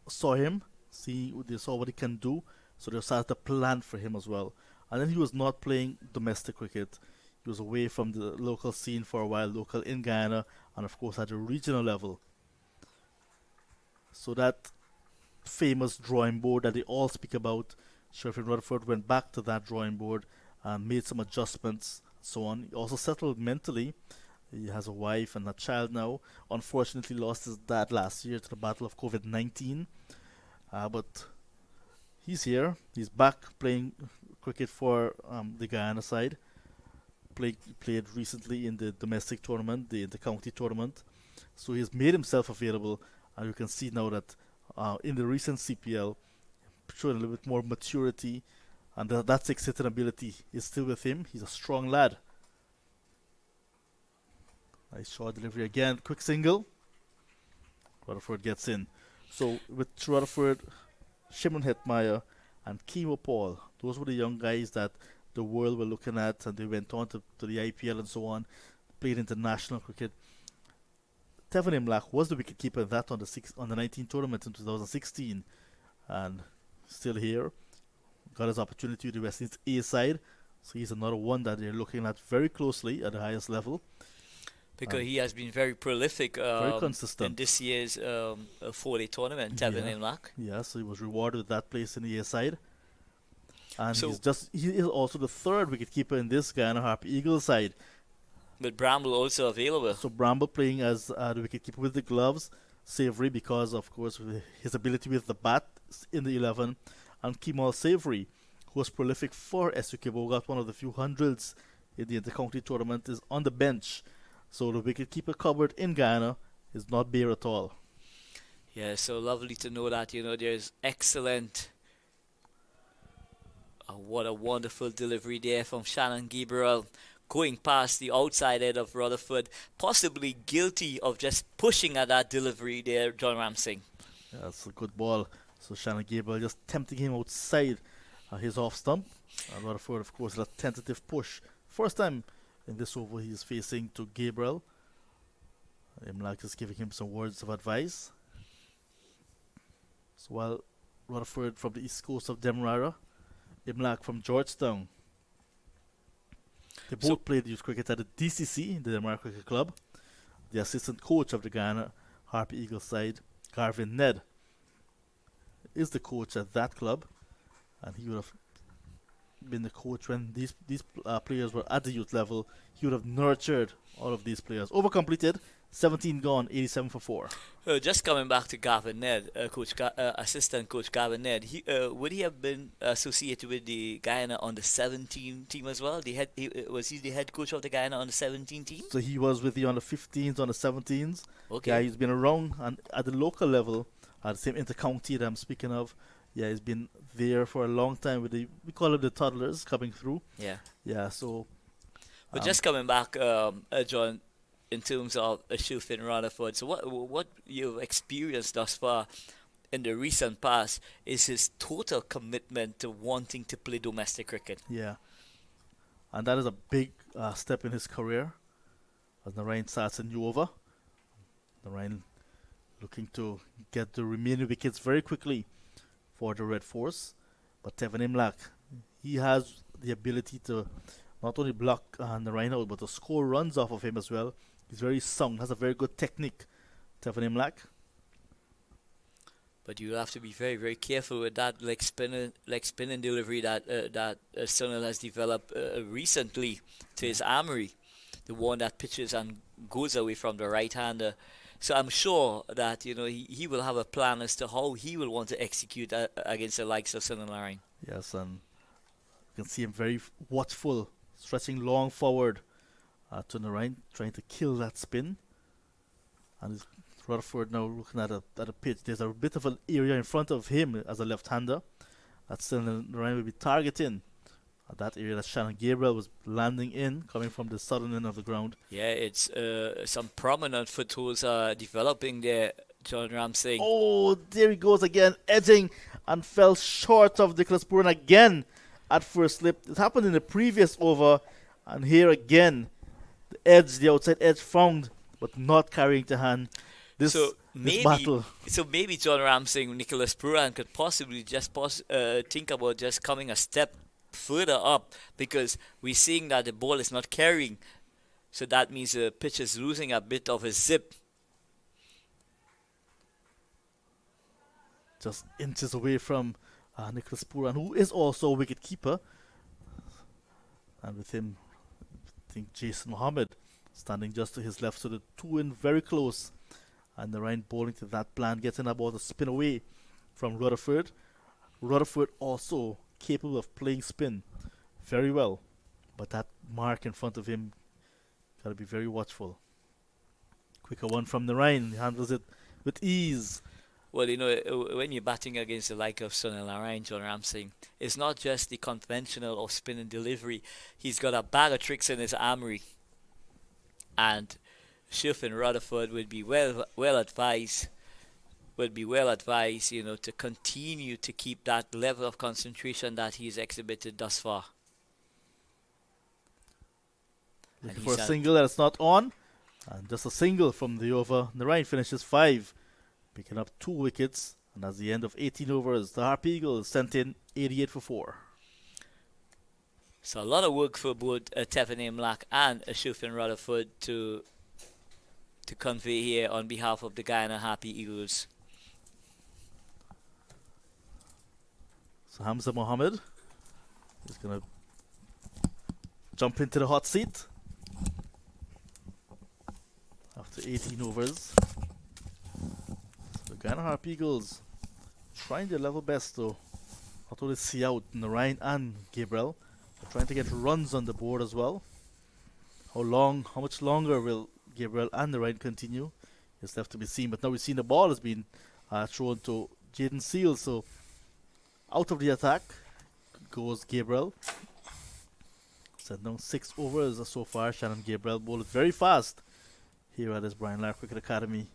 saw him, they saw what he can do, so they started to plan for him as well. And then he was not playing domestic cricket. He was away from the local scene for a while, local in Guyana, and of course at the regional level. So that famous drawing board that they all speak about, Sherfin Rutherford went back to that drawing board and made some adjustments, so on. He also settled mentally. He has a wife and a child now. Unfortunately lost his dad last year to the battle of COVID-19. But he's here. He's back playing cricket for the Guyana side. Played recently in the domestic tournament, the county tournament. So he's made himself available, and you can see now that in the recent CPL, showing a little bit more maturity, and that six-hitting ability is still with him. He's a strong lad. Nice short delivery again. Quick single. Rutherford gets in. So with Rutherford, Shimon Hetmeyer, and Kimo Paul, those were the young guys that the world were looking at, and they went on to the IPL and so on, played international cricket. Tevin Imlach was the wicketkeeper in that on the 19 tournament in 2016, and still here. Got his opportunity with the West Indies A side, so he's another one that they're looking at very closely at the highest level. Because he has been very prolific very consistent in this year's 4-day tournament, Tevin Imlach. Yeah, so he was rewarded with that place in the A side. And he is also the third wicketkeeper in this Guyana Harpy Eagles side. But Bramble also available. So Bramble playing as the wicketkeeper with the gloves. Savory because, of course, with his ability with the bat in the 11. And Kemal Savory, who was prolific for SUK Bogat, one of the few hundreds in the inter-county tournament, is on the bench. So the wicketkeeper cupboard in Guyana is not bare at all. Yeah, so lovely to know that, there's excellent... what a wonderful delivery there from Shannon Gabriel, going past the outside head of Rutherford, possibly guilty of just pushing at that delivery there, John Ramsing. Yeah, that's a good ball. So Shannon Gabriel just tempting him outside his off stump. And Rutherford, of course, a tentative push. First time in this over he is facing to Gabriel. Imlach is giving him some words of advice. So while Rutherford from the east coast of Demerara, Imlach from Georgetown. They both played youth cricket at the DCC, the Demerara Cricket Club. The assistant coach of the Guyana Harpy Eagles side, Garvin Ned, is the coach at that club, and he would have been the coach when these players were at the youth level. He would have nurtured all of these players. Overcompleted, 17 gone, 87 for 4. Just coming back to Gavin Ned, assistant coach Gavin Ned, would he have been associated with the Guyana on the 17 team as well? Was he the head coach of the Guyana on the 17 team? So he was with the under 15s, under 17s. Okay. Yeah, he's been around and at the local level, at the same inter-county that I'm speaking of. Yeah, he's been there for a long time with we call them the toddlers coming through. Yeah. Yeah, so. But just coming back, John, in terms of Shufin Rutherford, so what you've experienced thus far in the recent past is his total commitment to wanting to play domestic cricket. Yeah. And that is a big step in his career as Narayan starts a new over. Narayan looking to get the remaining wickets very quickly for the Red Force. But Tevin Imlach, he has the ability to not only block Narayan out, but to score runs off of him as well. He's very sound, has a very good technique, Tevin Imlach. But you have to be very, very careful with that leg spinning delivery that Sunil has developed recently to his armory, the one that pitches and goes away from the right-hander. So I'm sure that he will have a plan as to how he will want to execute against the likes of Sunil Narayan. Yes, and you can see him very watchful, stretching long forward to Narayan, trying to kill that spin. And Rutherford now looking at a pitch. There's a bit of an area in front of him as a left-hander that Sunil Narayan will be targeting. That area that Shannon Gabriel was landing in, coming from the southern end of the ground. Yeah, it's some prominent footholds are developing there, John Ramsing. Oh, there he goes again, edging, and fell short of Nicholas Puran again at first slip. It happened in the previous over, and here again, the outside edge found, but not carrying to hand. This battle. So maybe John Ramsing, Nicholas Puran could possibly just think about just coming a step further up, because we're seeing that the ball is not carrying, so that means the pitch is losing a bit of his zip. Just inches away from Nicholas Puran, who is also a wicket keeper, and with him I think Jason Mohammed standing just to his left, so the two in very close, and Narayan bowling to that plan, getting about a spin away from Rutherford. Rutherford also capable of playing spin very well, but that mark in front of him, gotta be very watchful. Quicker one from Narayan, he handles it with ease, Well, when you're batting against the like of Sunil Narine, John Ramsing, it's not just the conventional or spin and delivery. He's got a bag of tricks in his armory, and Schiff and Rutherford would be well advised. To continue to keep that level of concentration that he's exhibited thus far. Looking for a single that's not on, and just a single from the over. Narine finishes 5, picking up 2 wickets, and at the end of 18 overs, the Harpy Eagles sent in 88 for 4. So a lot of work for both Tevin Imlach and Shufin Rutherford to convey here on behalf of the Guyana Harpy Eagles. So Hamza Mohammed is going to jump into the hot seat after 18 overs. So the Guyana Harpy Eagles trying their level best though. Not only see out Narine and Gabriel, but trying to get runs on the board as well. How much longer will Gabriel and Narine continue? It's left to be seen. But now we've seen the ball has been thrown to Jaden Seals. So out of the attack goes Gabriel. So now 6 overs so far. Shannon Gabriel bowled very fast here at his Brian Lara Cricket Academy.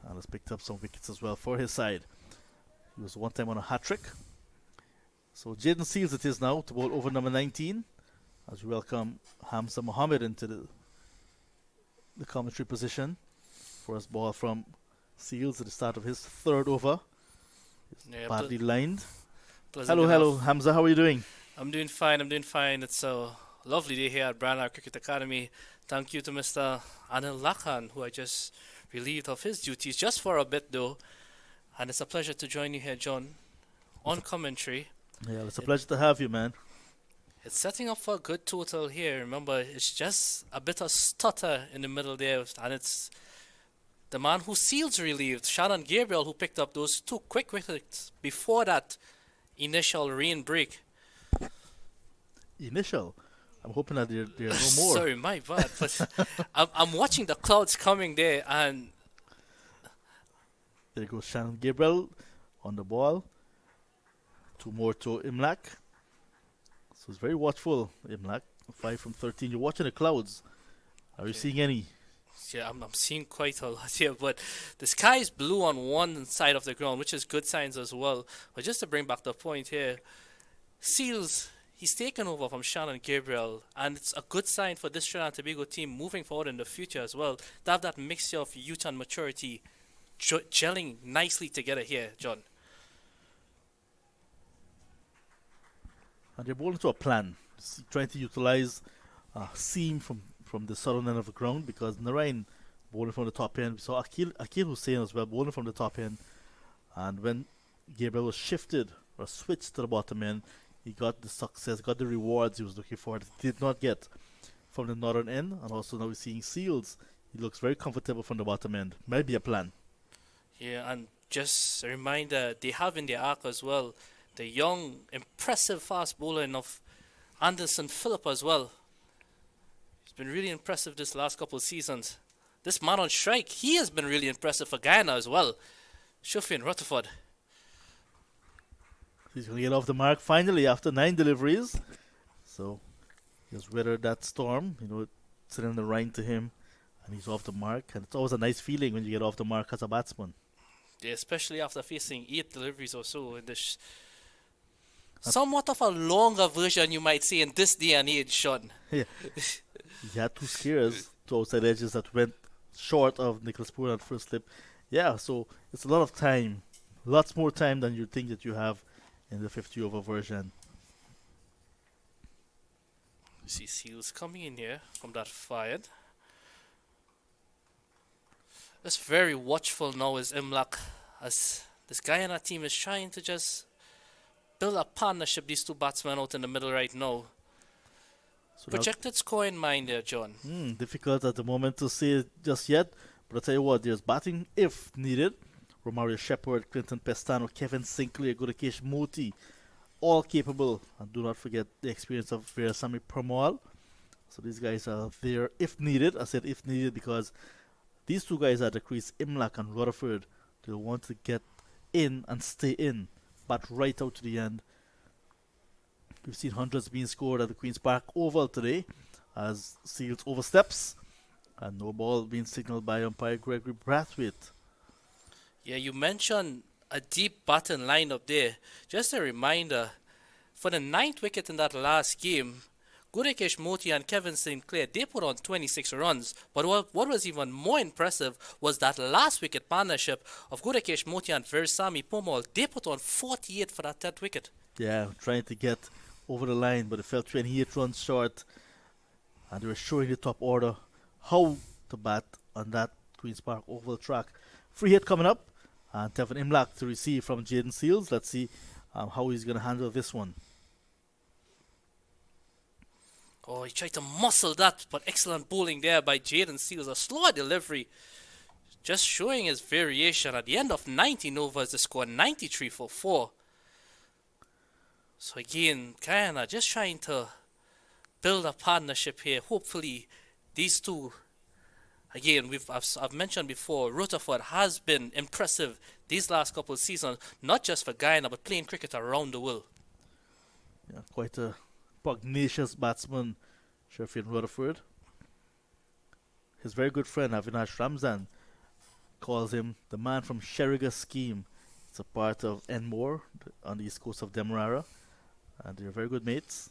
And has picked up some wickets as well for his side. He was one time on a hat-trick. So Jaden Seals it is now to bowl over number 19. As we welcome Hamza Mohammed into the commentary position. First ball from Seals at the start of his 3rd over. Yeah, badly lined. Hello, hello, Hamza. How are you doing? I'm doing fine. It's a lovely day here at Brandar Cricket Academy. Thank you to Mr. Anil Lakhan, who I just relieved of his duties just for a bit, though. And it's a pleasure to join you here, John, on commentary. Yeah, it's a pleasure to have you, man. It's setting up for a good total here. Remember, it's just a bit of stutter in the middle there, and it's the man who Seals relieved, Shannon Gabriel, who picked up those 2 quick wickets before that initial rain break. Initial? I'm hoping that there are no more. Sorry, my bad. But I'm watching the clouds coming there, and there goes Shannon Gabriel on the ball. 2 more to Imlach. So it's very watchful, Imlach. 5 from 13. You're watching the clouds. Are you seeing any? Yeah, I'm seeing quite a lot here, but the sky is blue on one side of the ground, which is good signs as well. But just to bring back the point here, Seals, he's taken over from Shannon Gabriel, and it's a good sign for this Trinidad Tobago team moving forward in the future as well. To have that mixture of youth and maturity gelling nicely together here, John. And they're bowling to a plan, trying to utilize a seam from the southern end of the ground, because Narine bowling from the top end. So Akil Hussain as well bowling from the top end. And when Gabriel was shifted or switched to the bottom end, he got the success, got the rewards he was looking for that he did not get from the northern end. And also now we're seeing Seals. He looks very comfortable from the bottom end. Might be a plan. Yeah, and just a reminder, they have in their arc as well the young, impressive fast bowling of Anderson Phillip as well. He's been really impressive this last couple of seasons. This man on strike, he has been really impressive for Guyana as well. Shufin Rutherford. He's going to get off the mark finally after 9 deliveries. So he's weathered that storm, sending the rain to him, and he's off the mark. And it's always a nice feeling when you get off the mark as a batsman. Yeah, especially after facing 8 deliveries or so in this somewhat of a longer version, you might say, in this day and age, Sean. Yeah. He had 2 scares, 2 outside edges that went short of Nicholas Poor at first slip. Yeah, so it's a lot of time. Lots more time than you think that you have in the 50 over version. You see Seals coming in here from that fired. That's very watchful now is Imlach, as this Guyana team is trying to just build a partnership, these 2 batsmen out in the middle right now. So projected score in mind there, John. Difficult at the moment to say just yet, but I'll tell you what, there's batting if needed. Romario Shepherd, Clinton Pestano, Kevin Sinclair, Gudakesh Moti, all capable. And do not forget the experience of Veerasamy Parmal. So these guys are there if needed. I said if needed because these 2 guys at the crease, Imlach and Rutherford, They want to get in and stay in, but right out to the end. We've seen hundreds being scored at the Queen's Park Oval today as Seals oversteps, and no ball being signalled by umpire Gregory Brathwaite. Yeah, you mentioned a deep batting lineup there. Just a reminder, for the ninth wicket in that last game, Gudakesh Moti and Kevin St. Clair, they put on 26 runs. But what was even more impressive was that last wicket partnership of Gudakesh Moti and Versami Pomal. They put on 48 for that 10th wicket. Yeah, trying to get over the line, but it fell 28 runs short. And they were showing the top order how to bat on that Queen's Park Oval track. Free hit coming up, and Tevin Imlach to receive from Jaden Seals. Let's see how he's going to handle this one. Oh, he tried to muscle that, but excellent bowling there by Jaden Seals. A slower delivery, just showing his variation. At the end of 19 overs, the score 93 for 4. So again, Guyana just trying to build a partnership here. Hopefully, these two, again, I've mentioned before, Rutherford has been impressive these last couple of seasons, not just for Guyana, but playing cricket around the world. Yeah, quite a pugnacious batsman, Sheffield Rutherford. His very good friend Avinash Ramzan calls him the man from Sheriga Scheme. It's a part of Enmore on the east coast of Demerara, and they're very good mates.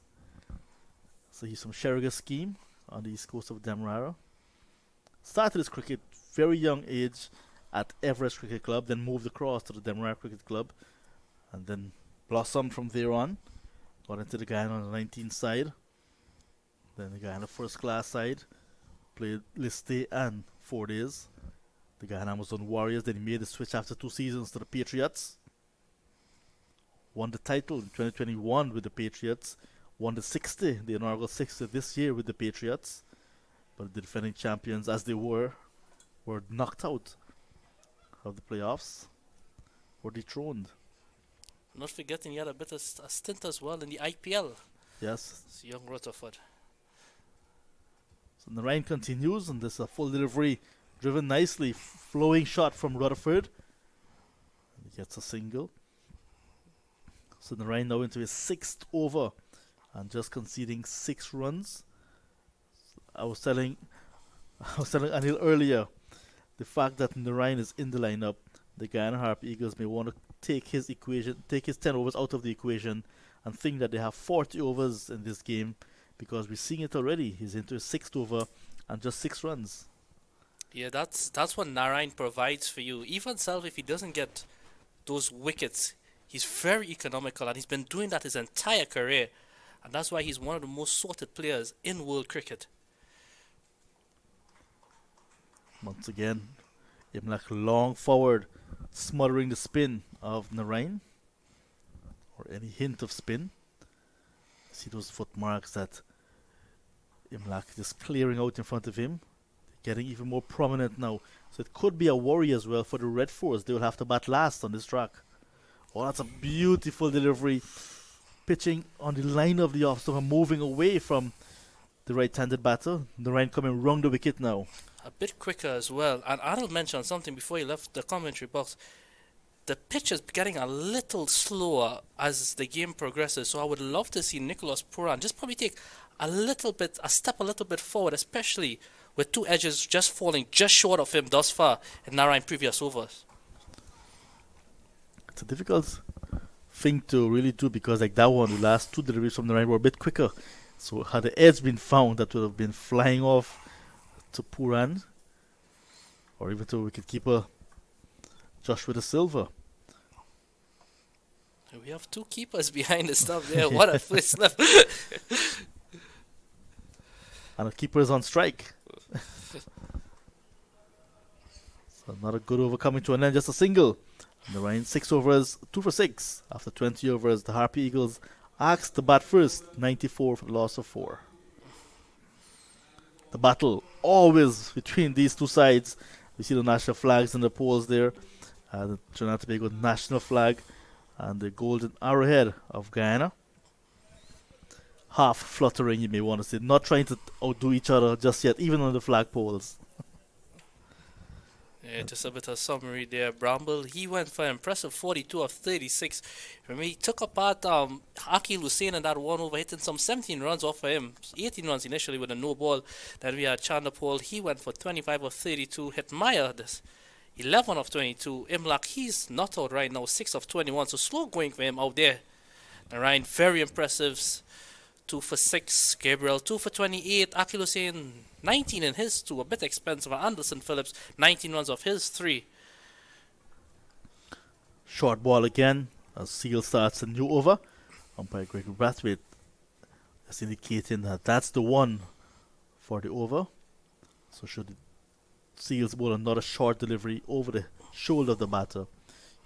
So he's from Sheriga Scheme on the east coast of Demerara. Started his cricket very young age at Everest Cricket Club, then moved across to the Demerara Cricket Club, and then blossomed from there on. Got into the Guyana on the 19th side, then the Guyana first class side, played list day and 4 days. The Guyana Amazon Warriors, then he made the switch after 2 seasons to the Patriots. Won the title in 2021 with the Patriots, won the inaugural 60 this year with the Patriots, but the defending champions, as they were knocked out of the playoffs, were dethroned. Not forgetting he had a bit of a stint as well in the IPL. Yes. It's young Rutherford. So the rain continues, and this is a full delivery, driven nicely, flowing shot from Rutherford. And he gets a single. So the rain now into his 6th over, and just conceding 6 runs. I was telling Anil earlier, the fact that Narayan is in the lineup, the Guyana Harpy Eagles may want to take his 10 overs out of the equation and think that they have 40 overs in this game, because we're seeing it already. He's into his 6th over and just 6 runs. Yeah, that's what Narayan provides for you. Even if he doesn't get those wickets, he's very economical, and he's been doing that his entire career, and that's why he's one of the most sorted players in world cricket. Once again, Imlach long forward, smothering the spin of Narayan, or any hint of spin. See those footmarks that Imlach just clearing out in front of him, getting even more prominent now. So it could be a worry as well for the Red Force. They will have to bat last on this track. Oh, that's a beautiful delivery. Pitching on the line of the off stump, moving away from the right-handed batter. Narayan coming round the wicket now. A bit quicker as well. And Arnold mentioned something before he left the commentary box. The pitch is getting a little slower as the game progresses. So I would love to see Nicholas Puran just probably take a step a little bit forward, especially with 2 edges just falling just short of him thus far in Narayan previous overs. It's a difficult thing to really do, because like that one, the last 2 deliveries from Narayan were a bit quicker. So had the edge been found, that would have been flying off to Puran, or even to wicketkeeper Joshua De Silva. We have 2 keepers behind the stuff there. What a twist left. And a keeper is on strike. So not a good over coming to an end, just a single. Narayan 6 overs, 2 for 6. After 20 overs, the Harpy Eagles asked to bat first, 94 for the loss of 4. The battle always between these 2 sides. We see the national flags in the poles there. The Trinidad Tobago national flag and the golden arrowhead of Guyana. Half fluttering, you may want to say. Not trying to outdo each other just yet, even on the flag poles. Yeah, Yeah, just a bit of summary there. Bramble, he went for an impressive 42 of 36. Remember, he took apart Akil Hussein in that one over, hitting some 17 runs off of him. 18 runs initially with a no ball. Then we had Chandapol, he went for 25 of 32. Hit Maya, this 11 of 22. Imlak, he's not out right now, 6 of 21. So slow going for him out there. And Ryan, very impressive. 2 for 6. Gabriel, 2 for 28. Akil Hussein, 19 in his 2. A bit expensive. Anderson Phillips, 19 runs off his 3. Short ball again as Seal starts a new over. Umpire Greg Brathwaite is indicating that that's the one for the over. So should Seals bowl another short delivery over the shoulder of the batter,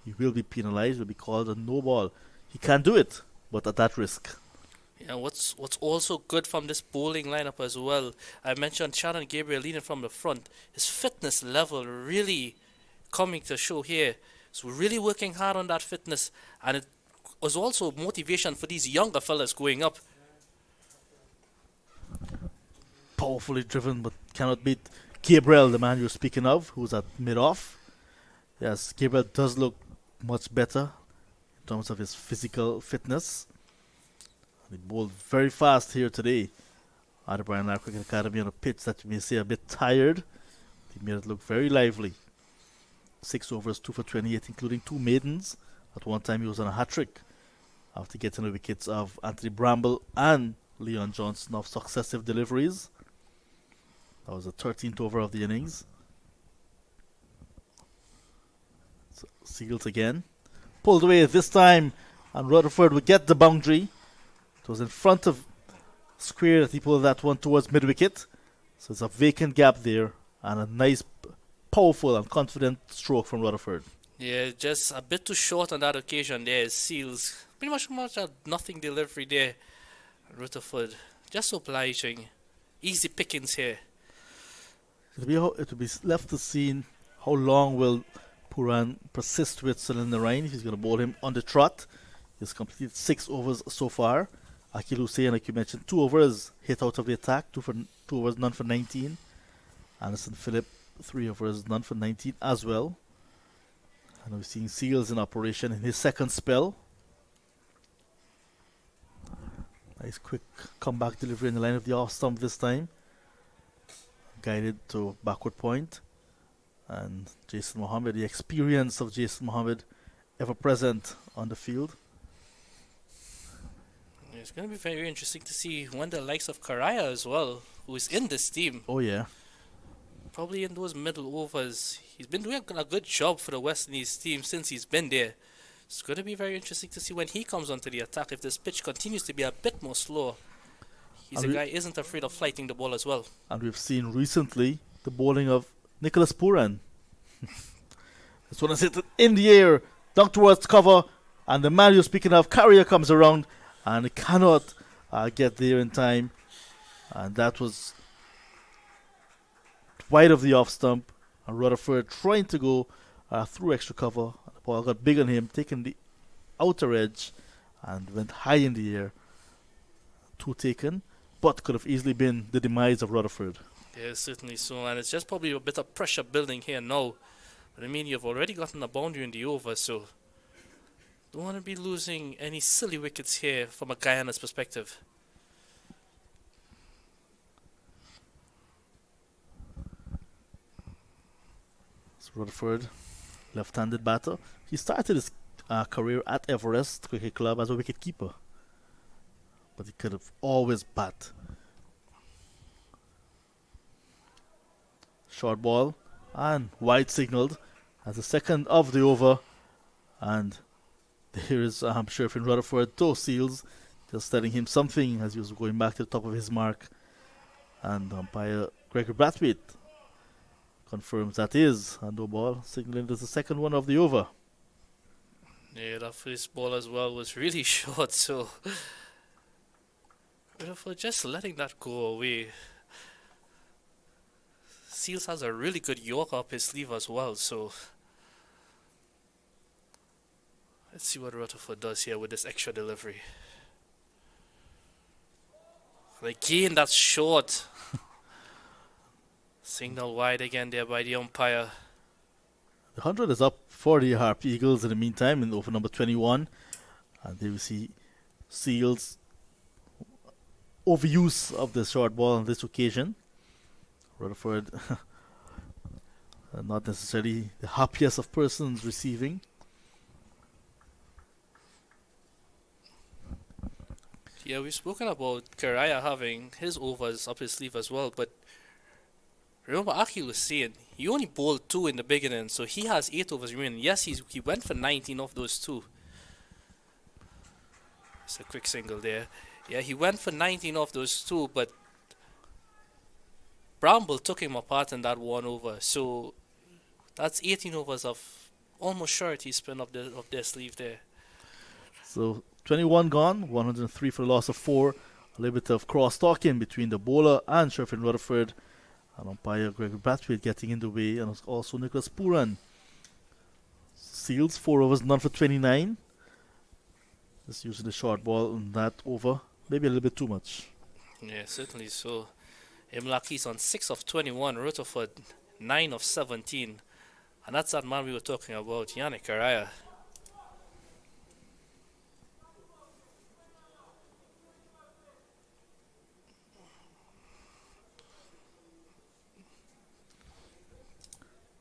he will be penalized, will be called a no ball. He can do it, but at that risk. Yeah, what's also good from this bowling lineup as well, I mentioned Shannon Gabriel leading from the front. His fitness level really coming to show here. So really working hard on that fitness, and it was also motivation for these younger fellas going up. Powerfully driven, but cannot beat Gabriel, the man you're speaking of, who's at mid-off. Yes, Gabriel does look much better in terms of his physical fitness. He bowled very fast here today at the Brian Lara Cricket Academy on a pitch that you may say a bit tired. He made it look very lively. 6 overs, 2 for 28, including 2 maidens. At one time he was on a hat-trick after getting the wickets of Anthony Bramble and Leon Johnson off successive deliveries. That was the 13th over of the innings. So, Seals again. Pulled away this time, and Rutherford would get the boundary. It was in front of square that he pulled that one towards mid-wicket. So it's a vacant gap there, and a nice, powerful and confident stroke from Rutherford. Yeah, just a bit too short on that occasion there. Seals, pretty much a nothing delivery there. Rutherford, just obliging. Easy pickings here. It will be left to see how long will Puran persist with Cylinder Ryan. He's going to bowl him on the trot. He's completed 6 overs so far. Akil Hussein, like you mentioned, 2 overs hit out of the attack, 2 overs, none for 19. Anderson Phillip, 3 overs, none for 19 as well. And we're seeing Seals in operation in his second spell. Nice quick comeback delivery in the line of the off stump this time. Guided to backward point. And Jason Mohammed, the experience of Jason Mohammed, ever present on the field. It's going to be very interesting to see when the likes of Karaya as well, who is in this team. Oh yeah. Probably in those middle overs. He's been doing a good job for the West Indies team since he's been there. It's going to be very interesting to see when he comes onto the attack, if this pitch continues to be a bit more slow. He's a guy isn't afraid of flighting the ball as well. And we've seen recently the bowling of Nicholas Puran. This one is hit in the air, down towards cover, and the man you're speaking of, Carrier, comes around and cannot get there in time. And that was wide of the off stump. And Rutherford trying to go through extra cover. The ball got big on him, taking the outer edge and went high in the air. 2 taken, but could have easily been the demise of Rutherford. Yeah, certainly so. And it's just probably a bit of pressure building here now. But I mean, you've already gotten a boundary in the over, so don't want to be losing any silly wickets here from a Guyana's perspective. So Rutherford, left-handed batter. He started his career at Everest Cricket Club as a wicket-keeper, but he could have always bat. Short ball and wide signalled as the second of the over, and there is Sheriff in Rutherford, toe Seals, just telling him something as he was going back to the top of his mark, and umpire Gregory Brathwaite confirms that is a no ball, signalling as the second one of the over. Yeah, that first ball as well was really short, so for just letting that go away. Seals has a really good Yorker up his sleeve as well, so let's see what Rutherford does here with this extra delivery. Again, that's short. Signal wide again there by the umpire. The 100 is up for the Harpy Eagles in the meantime in over number 21. And there we see Seals overuse of the short ball on this occasion. Rutherford not necessarily the happiest of persons receiving. Yeah, we've spoken about Karaya having his overs up his sleeve as well, but remember Aki was saying he only bowled 2 in the beginning, so he has 8 overs remaining. Yes, he went for 19 of those 2. It's a quick single there. Yeah, he went for 19 of those 2, but Bramble took him apart in that 1 over. So that's 18 overs of almost surety spin up their sleeve there. So 21 gone, 103 for the loss of 4. A little bit of cross-talking between the bowler and Sherfin Rutherford. And umpire Gregory Brathwaite getting in the way, and also Nicholas Puran. Seals 4 overs, none for 29. Just using the short ball on that over. Maybe a little bit too much. Yeah, certainly so. Imlaki's on 6 of 21, Rutherford 9 of 17. And that's that man we were talking about, Yannick Karaya.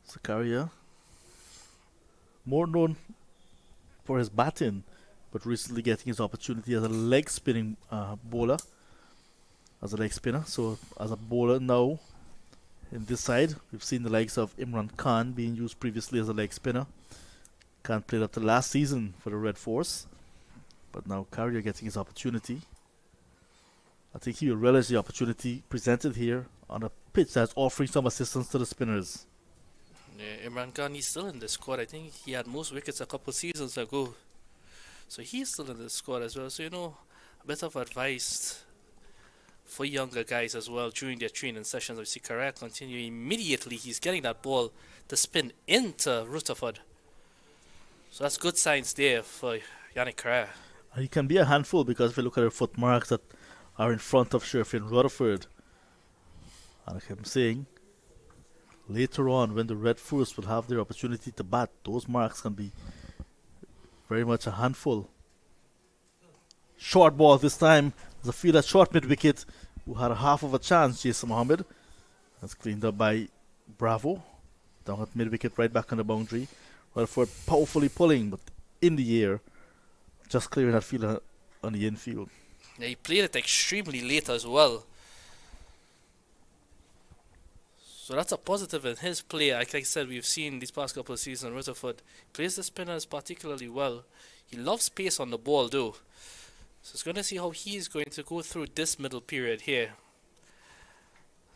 Zakaria, more known for his batting, but recently getting his opportunity as a leg spinning bowler, as a leg spinner. So as a bowler now, in this side, we've seen the likes of Imran Khan being used previously as a leg spinner. Khan played up to last season for the Red Force, but now Carrier getting his opportunity. I think he will relish the opportunity presented here on a pitch that's offering some assistance to the spinners. Yeah, Imran Khan, he's still in the squad. I think he had most wickets a couple seasons ago. So he's still in the squad as well. So, a bit of advice for younger guys as well during their training sessions. We see Karaya continue immediately. He's getting that ball to spin into Rutherford. So that's good signs there for Yannick Karaya. He can be a handful because if you look at the foot marks that are in front of Sherfin Rutherford, and like I'm saying, later on when the Red Force will have their opportunity to bat, those marks can be very much a handful. Short ball this time. There's a fielder short mid-wicket who had a half of a chance, Jason Mohammed. That's cleaned up by Bravo. Down at mid-wicket, right back on the boundary. Rutherford powerfully pulling, but in the air, just clearing that fielder on the infield. Yeah, he played it extremely late as well. So that's a positive in his play. Like I said, we've seen these past couple of seasons, Rutherford plays the spinners particularly well. He loves pace on the ball, though. So it's going to see how he's going to go through this middle period here.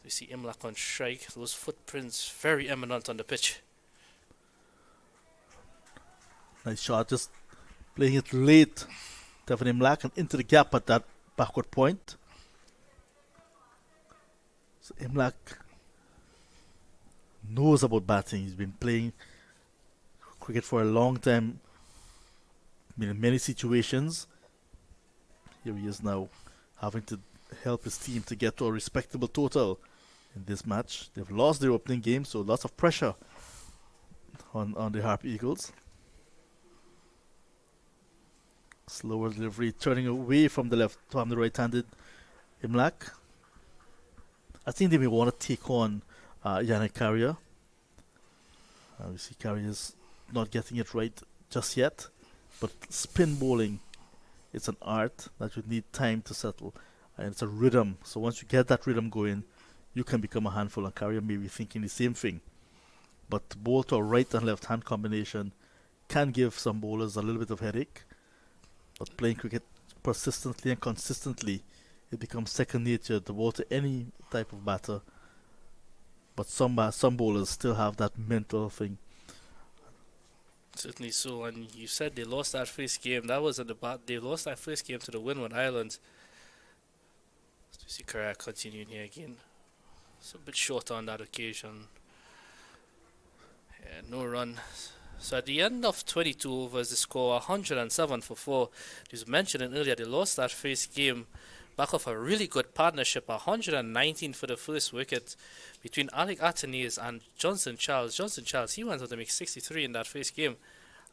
We see Imlak on strike. Those footprints very eminent on the pitch. Nice shot, just playing it late. Devin Imlak and into the gap at that backward point. So Imlak knows about batting. He's been playing cricket for a long time, in many situations. Here he is now having to help his team to get to a respectable total in this match. They've lost their opening game, so lots of pressure on the Harpy Eagles. Slower delivery, turning away from the right-handed Imlak. I think they may want to take on Yannick Carrier. We see Carrier's not getting it right just yet, but spin bowling, it's an art that you need time to settle, and it's a rhythm. So once you get that rhythm going, you can become a handful, and Carrier may be thinking the same thing. But bowl to a right and left hand combination can give some bowlers a little bit of headache. But playing cricket persistently and consistently, it becomes second nature to bowl to any type of batter. But some bowlers still have that mental thing. Certainly so. And you said they lost that first game. That was in the bat. They lost that first game to the Windward Islands. So you see Karaya continuing here again. It's a bit short on that occasion. Yeah, no run. So at the end of 22 overs, the score 107 for 4. Just mentioned earlier, they lost that first game, back of a really good partnership, 119 for the first wicket between Alec Atenez and Johnson Charles. Johnson Charles, he went on to make 63 in that first game.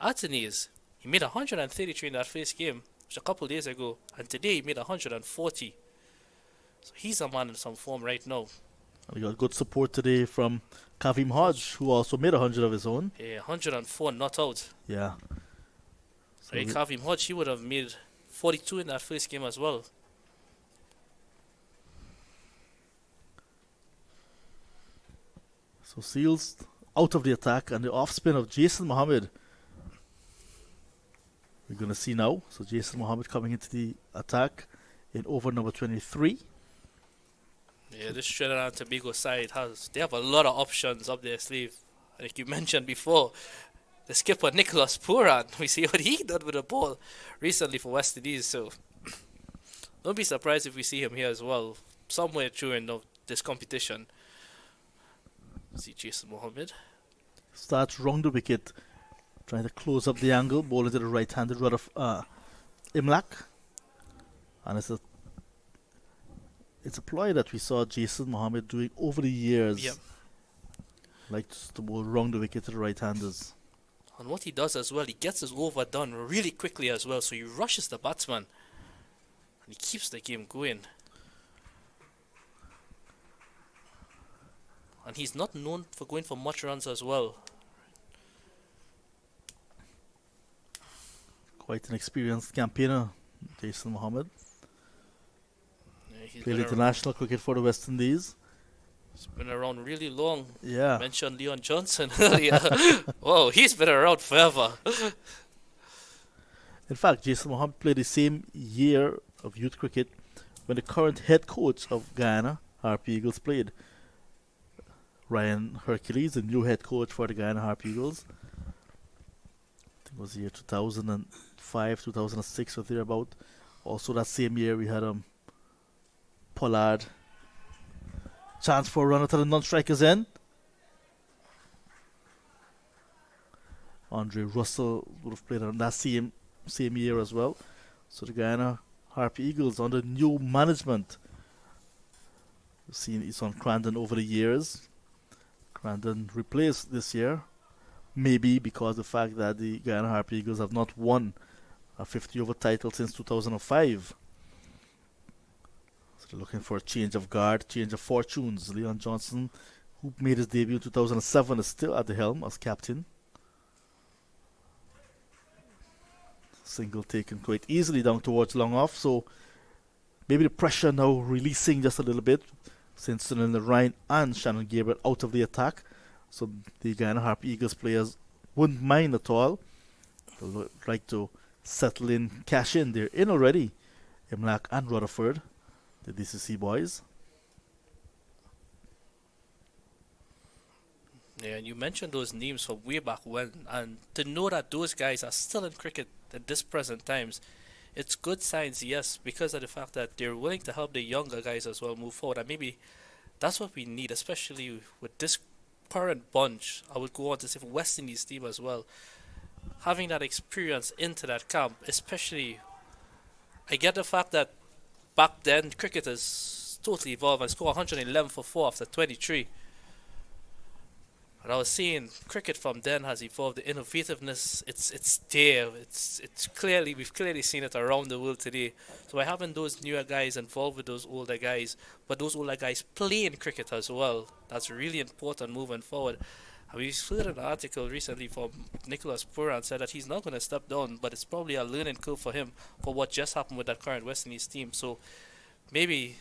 Atenez, he made 133 in that first game, which a couple days ago, and today he made 140. So he's a man in some form right now. We got good support today from Kavim Hodge, who also made 100 of his own. Yeah, 104 not out. Yeah. So Right, Kavim Hodge, he would have made 42 in that first game as well. So Seals out of the attack, and the off spin of Jason Mohammed. We're going to see now. So Jason Mohammed coming into the attack in over number 23. Yeah, this Trinidad and Tobago side they have a lot of options up their sleeve. Like you mentioned before, the skipper Nicholas Puran, we see what he did with the ball recently for West Indies, so don't be surprised if we see him here as well, somewhere during this competition. See Jason Mohammed. Starts round the wicket, trying to close up the angle, ball into the right-handed rudder Imlak. And it's a ploy that we saw Jason Mohammed doing over the years. Yep. Like just to bowl round the wicket to the right-handers. And what he does as well, he gets his over done really quickly as well, so he rushes the batsman and he keeps the game going. And he's not known for going for much runs as well. Quite an experienced campaigner, Jason Mohammed. Yeah, he's Played been international cricket for the West Indies. He's been around really long. Yeah. Mentioned Leon Johnson earlier. Whoa, he's been around forever. In fact, Jason Mohammed played the same year of youth cricket when the current head coach of Guyana, Harpy Eagles, played. Ryan Hercules, the new head coach for the Guyana Harpy Eagles. I think it was the year 2005, 2006 or thereabout. Also that same year we had Pollard. Chance for a runner to the non-strikers end. Andre Russell would have played on that same year as well. So the Guyana Harpy Eagles under new management. We've seen Isan Crandon over the years. Crandon replaced this year, maybe because of the fact that the Guyana Harpy Eagles have not won a 50-over title since 2005. So they're looking for a change of guard, change of fortunes. Leon Johnson, who made his debut in 2007, is still at the helm as captain. Single taken quite easily down towards long off, so maybe the pressure now releasing just a little bit since Sunil Ryan and Shannon Gabriel out of the attack. So the Guyana Harpy Eagles players wouldn't mind at all. They would like to settle in, cash in. They're in already. Imlak and Rutherford, the DCC boys. Yeah, and you mentioned those names from way back when, and to know that those guys are still in cricket at this present times, it's good signs, yes, because of the fact that they're willing to help the younger guys as well move forward, and maybe that's what we need, especially with this current bunch. I would go on to say for West Indies team as well, having that experience into that camp, especially. I get the fact that back then cricket has totally evolved and scored 111 for 4 after 23. And I was saying cricket from then has evolved. The innovativeness, it's there. It's clearly, we've clearly seen it around the world today. So by having those newer guys involved with those older guys, but those older guys playing cricket as well, that's really important moving forward. And we heard an article recently from Nicholas Puran said that he's not going to step down, but it's probably a learning curve for him for what just happened with that current West Indies team. So maybe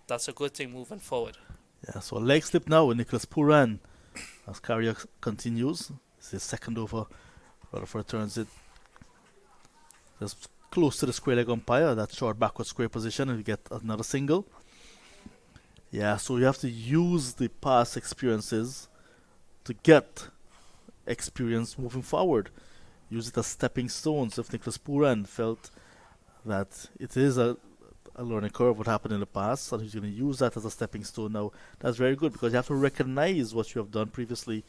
that's a good thing moving forward. Yeah, so a leg slip now with Nicholas Puran as Carrier continues. It's his second over. Rutherford turns it just close to the square leg umpire, that short backward square position, and we get another single. Yeah, so you have to use the past experiences to get experience moving forward. Use it as stepping stones. If Nicholas Puran felt that it is a learning curve, what happened in the past, and he's going to use that as a stepping stone now, that's very good, because you have to recognize what you have done previously.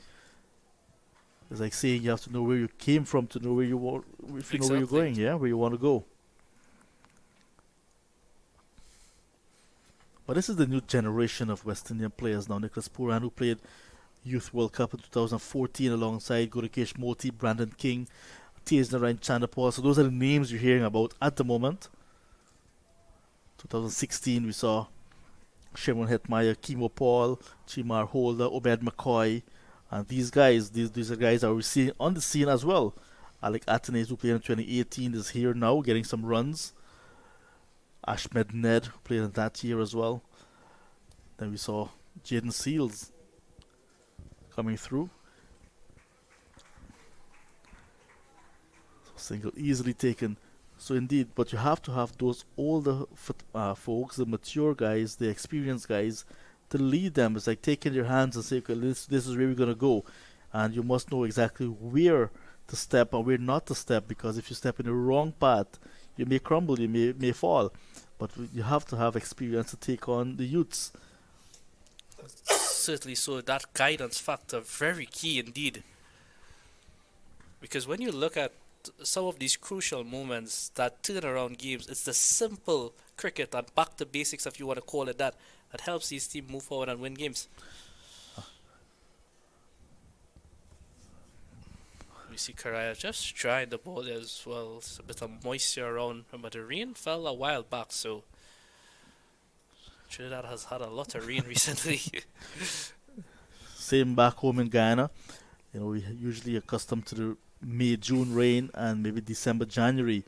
It's like saying you have to know where you came from to know where you want, if you know where you're going, yeah, where you want to go. But this is the new generation of West Indian players now. Nicholas Pooran, who played Youth World Cup in 2014 alongside Gurukesh Moti, Brandon King, Tej Narayan Chandapal. So those are the names you're hearing about at the moment. 2016 we saw Shimon Hetmeyer, Kimo Paul, Chimar Holder, Obed McCoy, and these guys, these are guys that we're seeing on the scene as well. Alec Atenes, who played in 2018, is here now getting some runs. Ashmed Ned, who played in that year as well. Then we saw Jaden Seals coming through. So single easily taken. So indeed, but you have to have those older folks, the mature guys, the experienced guys, to lead them. It's like taking your hands and say, okay, this is where we're going to go. And you must know exactly where to step and where not to step, because if you step in the wrong path, you may crumble, you may fall. But you have to have experience to take on the youths. Certainly so. That guidance factor, very key indeed. Because when you look at some of these crucial moments that turn around games, it's the simple cricket and back to basics, if you want to call it that helps these teams move forward and win games. We see Karaya just trying the ball as well. It's a bit of moisture around. Remember, the rain fell a while back, so Trinidad has had a lot of rain recently. Same back home in Guyana. We're usually accustomed to the May, June rain and maybe December, January.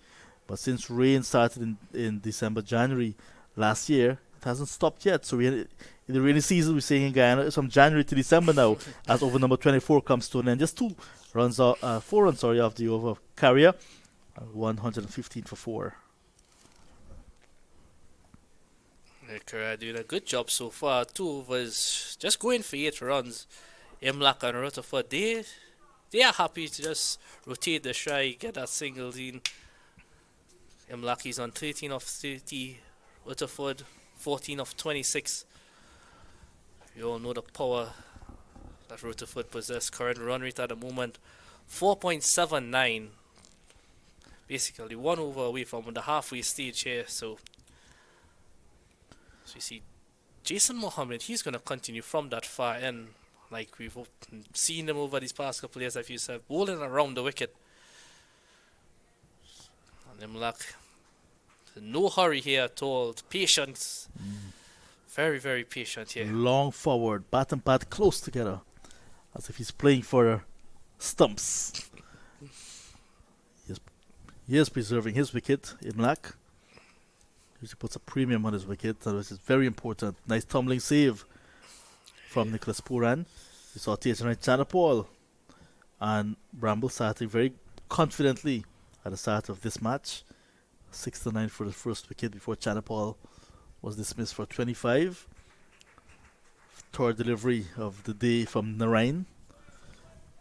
But since rain started in December, January last year, it hasn't stopped yet. So in the rainy season, we're saying in Guyana, it's from January to December now, as over number 24 comes to an end. Just 4 runs off the over carrier, 115 for 4. Kara doing a good job so far. 2 overs, just going for 8 runs. Imlak and Rutherford, they are happy to just rotate the strike, get that single in. Imlak is on 13 of 30, Rutherford 14 of 26. You all know the power that Rutherford possesses. Current run rate at the moment 4.79. Basically 1 over away from the halfway stage here. So you see Jason Mohammed, he's going to continue from that far end. Like we've seen him over these past couple of years, like you said, bowling around the wicket. And Imlak, no hurry here at all. Patience. Very, very patient here. Long forward, bat and pad close together, as if he's playing for stumps. He is preserving his wicket, Imlak. He puts a premium on his wicket, which is very important. Nice tumbling save from Nicholas Pooran. We saw Tej Narayan Chandapal and Bramble starting very confidently at the start of this match. 6-9 for the first wicket before Chandapal was dismissed for 25. Third delivery of the day from Narayan.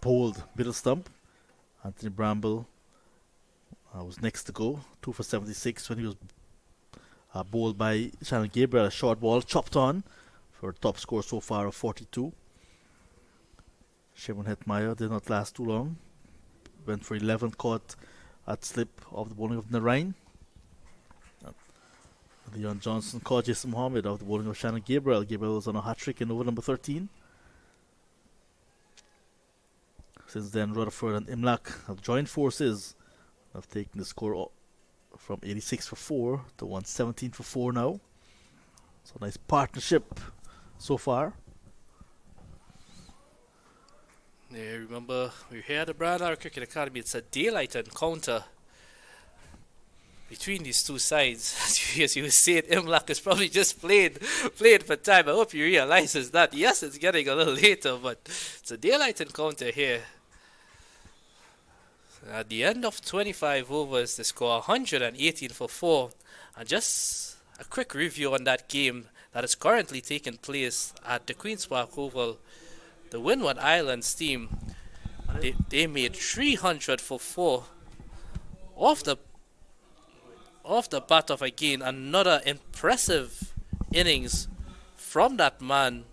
Bowled middle stump. Anthony Bramble was next to go. 2 for 76 when he was bowled by Shannon Gabriel. A short ball chopped on for a top score so far of 42. Shimon Hetmeyer did not last too long. Went for 11, caught at slip of the bowling of Narayan. Leon Johnson caught Jason Mohammed of the bowling of Shannon Gabriel. Gabriel was on a hat-trick in over number 13. Since then, Rutherford and Imlak have joined forces. Have taken the score from 86 for 4 to 117 for 4 now. So nice partnership so far. Yeah, remember, we're here at the Brandar Cricket Academy. It's a daylight encounter between these two sides. As you said, Imlak is probably just playing for time. I hope he realizes that. Yes, it's getting a little later, but it's a daylight encounter here. At the end of 25 overs, the score 118 for 4. And just a quick review on that game that is currently taking place at the Queen's Park Oval. The Windward Islands team, they made 300 for 4. Off the bat of again, another impressive innings from that man.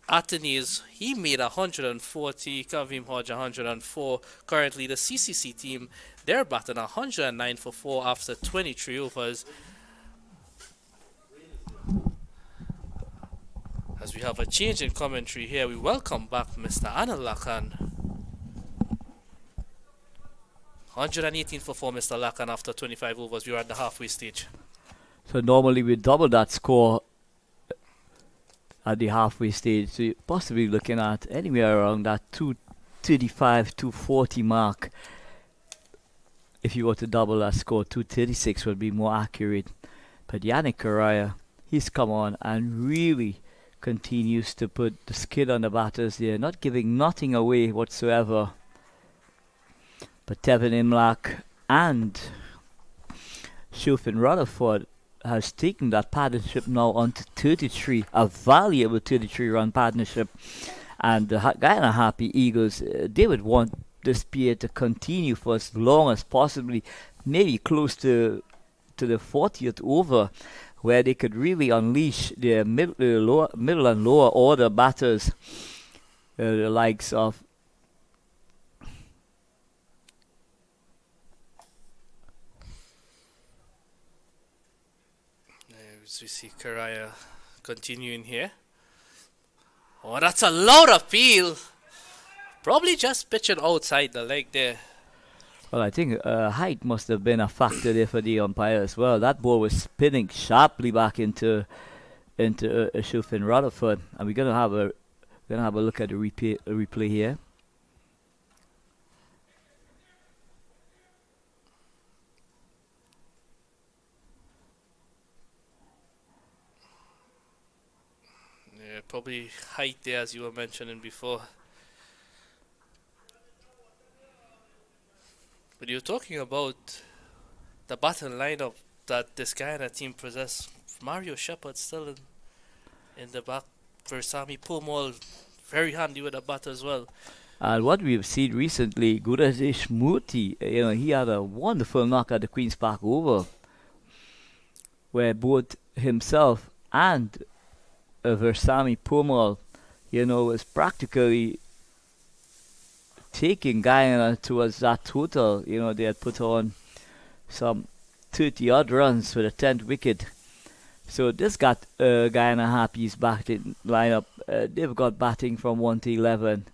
Atenes, he made 140, Kavim Hodge 104. Currently the CCC team, they're batting 109 for 4 after 23 overs. As we have a change in commentary here, we welcome back Mr. Anil Lakan. 118 for 4, Mr. Lakan, after 25 overs. We are at the halfway stage. So normally we double that score at the halfway stage. So you're possibly looking at anywhere around that 235, 240 mark. If you were to double that score, 236 would be more accurate. But Yannick Correa, he's come on and really continues to put the skid on the batters there, not giving nothing away whatsoever. But Tevin Imlach and Shufin Rutherford has taken that partnership now on to 33, a valuable 33-run partnership. And the Guyana Harpy Eagles, they would want this pair to continue for as long as possibly, maybe close to the 40th over, where they could really unleash their middle and lower order batters, the likes of As we see Correa continuing here. Oh, that's a loud appeal. Probably just pitching outside the leg there. Well, I think height must have been a factor there for the umpire as well. That ball was spinning sharply back into Shufin Rutherford, and we're gonna have a look at the replay here. Yeah, probably height there, as you were mentioning before. But you're talking about the batting lineup that this Guyana team possess. Mario Shepard still in the back. Versami Pomol very handy with the bat as well. And what we've seen recently, Gudazish Murthy, he had a wonderful knock at the Queen's Park over, where both himself and Versami Pomol, was practically taking Guyana towards that total. They had put on some 30-odd runs for the 10th wicket. So this got Guyana Harpy's batting lineup. They've got batting from 1 to 11.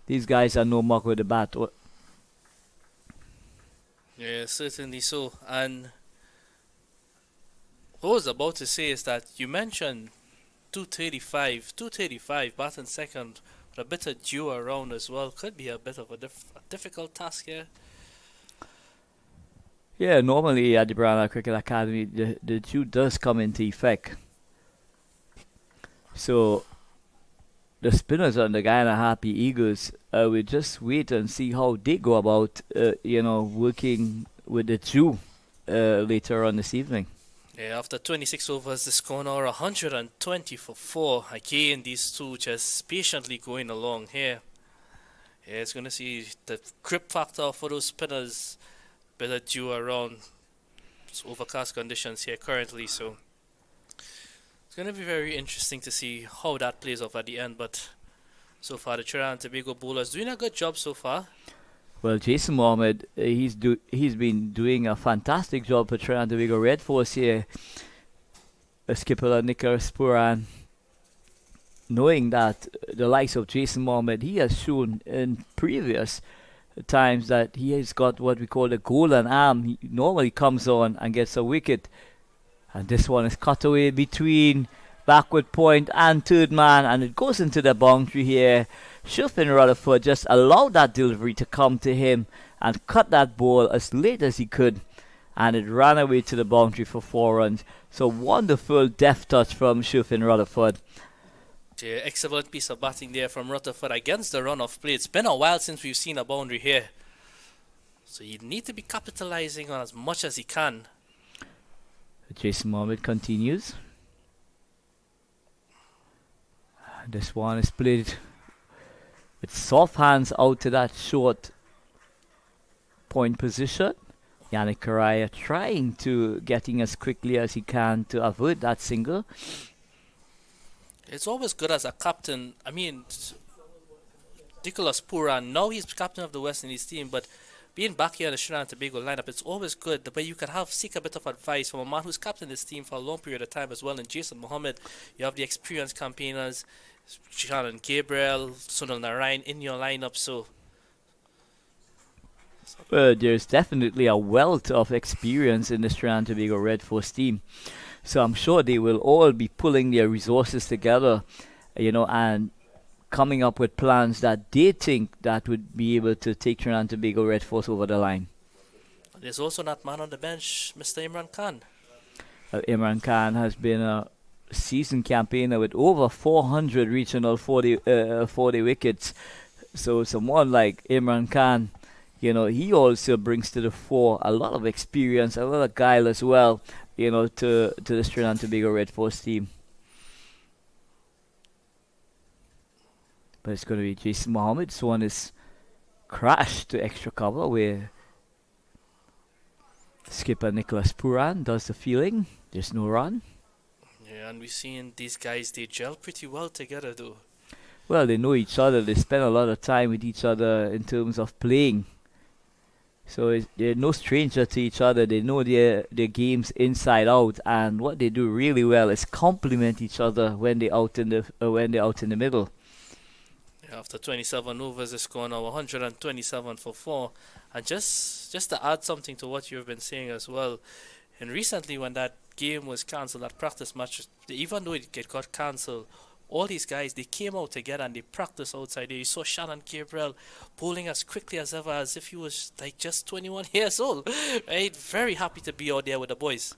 These guys are no muck with the bat. Yeah, certainly so. And what I was about to say is that you mentioned 235 batting second. A bit of dew around as well. Could be a bit of a difficult task here. Yeah, normally at the Brown Cricket Academy, the dew does come into effect. So the spinners on the Guyana Harpy Eagles, we just wait and see how they go about, working with the dew later on this evening. Yeah, after 26 overs, the score now 120 for 4. Again, these two just patiently going along here. Yeah, it's going to see the grip factor for those spinners. Bit of dew around. It's overcast conditions here currently, so it's going to be very interesting to see how that plays off at the end. But so far, the Trinidad and Tobago bowlers doing a good job so far. Well, Jason Mohammed, he's been doing a fantastic job for Trinidad and Tobago Red Force here. Skipper Nicholas Puran, knowing that the likes of Jason Mohammed, he has shown in previous times that he has got what we call the golden arm. He normally comes on and gets a wicket, and this one is cut away between backward point and third man, and it goes into the boundary here. Shufin Rutherford just allowed that delivery to come to him and cut that ball as late as he could, and it ran away to the boundary for 4 runs. So wonderful deft touch from Shufin Rutherford. Yeah, excellent piece of batting there from Rutherford against the run of play. It's been a while since we've seen a boundary here, so you need to be capitalizing on as much as he can. Jason Mohammed continues. This one is played with soft hands out to that short point position. Yannick Correa trying to getting as quickly as he can to avoid that single. It's always good as a captain. I mean, Nicholas Puran, now he's captain of the West Indies team, but being back here in the Trinidad and Tobago lineup, it's always good the way you can seek a bit of advice from a man who's captained this team for a long period of time as well. And Jason Mohammed, you have the experienced campaigners, Shannon Gabriel, Sunil Narayan in your lineup. So There's definitely a wealth of experience in the Trinidad and Tobago Red Force team. So I'm sure they will all be pulling their resources together, and coming up with plans that they think that would be able to take Trinidad and Tobago Red Force over the line. There's also that man on the bench, Mr. Imran Khan. Imran Khan has been a seasoned campaigner with over 400 regional 40 wickets. So someone like Imran Khan, he also brings to the fore a lot of experience, a lot of guile as well, to the Trinidad and Tobago Red Force team. But it's going to be Jason Mohammed. This one is crashed to extra cover where skipper Nicholas Puran does the fielding. There's no run. Yeah, and we're seeing these guys, they gel pretty well together though. Well, they know each other. They spend a lot of time with each other in terms of playing. So they're no stranger to each other. They know their games inside out, and what they do really well is complement each other when they're out in the middle. Yeah, after 27 overs, it's gone now 127 for 4. And just to add something to what you've been saying as well, and recently when that game was cancelled, that practice match, even though it got cancelled, all these guys, they came out together and they practiced outside there. You saw Shannon Gabriel bowling as quickly as ever, as if he was like just 21 years old. Right? Very happy to be out there with the boys.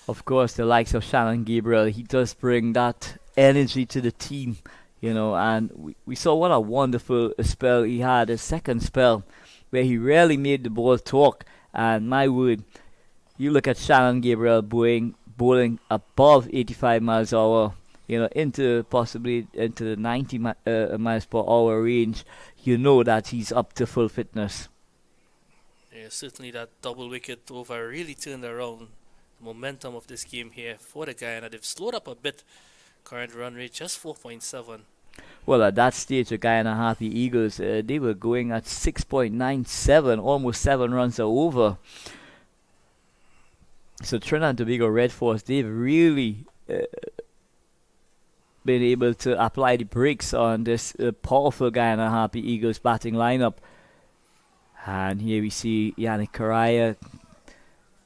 Of course, the likes of Shannon Gabriel, he does bring that energy to the team, and we saw what a wonderful spell he had, a second spell, where he really made the ball talk. And my word, you look at Shannon Gabriel bowling above 85 miles an hour, possibly into the 90 miles per hour range, that he's up to full fitness. Yeah, certainly that double wicket over really turned around the momentum of this game here for the Guyana. They've slowed up a bit. Current run rate just 4.7. Well, at that stage, the Guyana Harpy Eagles, they were going at 6.97, almost 7 runs over. So Trinidad and Tobago Red Force, they've really been able to apply the brakes on this powerful Guyana Harpy Eagles batting lineup. And here we see Yannick Correa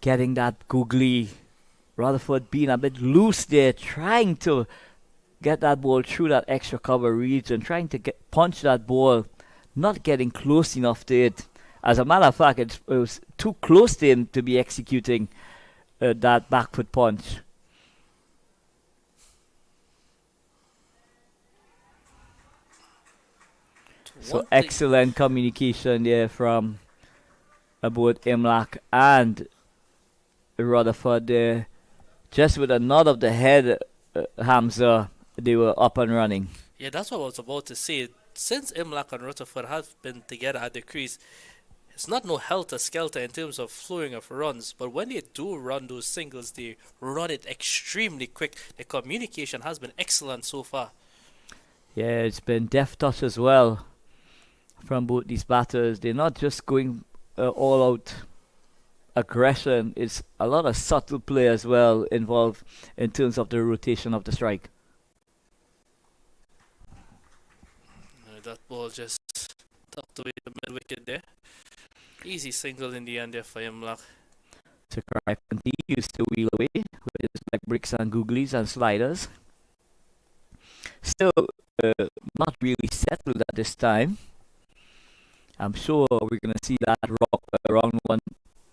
getting that googly. Rutherford being a bit loose there, trying to get that ball through that extra cover region, trying to punch that ball, not getting close enough to it. As a matter of fact, it was too close to him to be executing that back foot punch. So excellent communication there from both Imlak and Rutherford there. Just with a nod of the head, Hamza, they were up and running. Yeah, that's what I was about to say. Since Imlak and Rutherford have been together at the crease, it's not no helter-skelter in terms of flowing of runs, but when they do run those singles, they run it extremely quick. The communication has been excellent so far. Yeah, it's been deft touch as well from both these batters. They're not just going all out aggression. It's a lot of subtle play as well involved in terms of the rotation of the strike. That ball just tucked away the mid wicket there. Easy single in the end there for Imlak. Sakurai continues to wheel away with his back bricks and googlies and sliders. Still not really settled at this time. I'm sure we're going to see that round one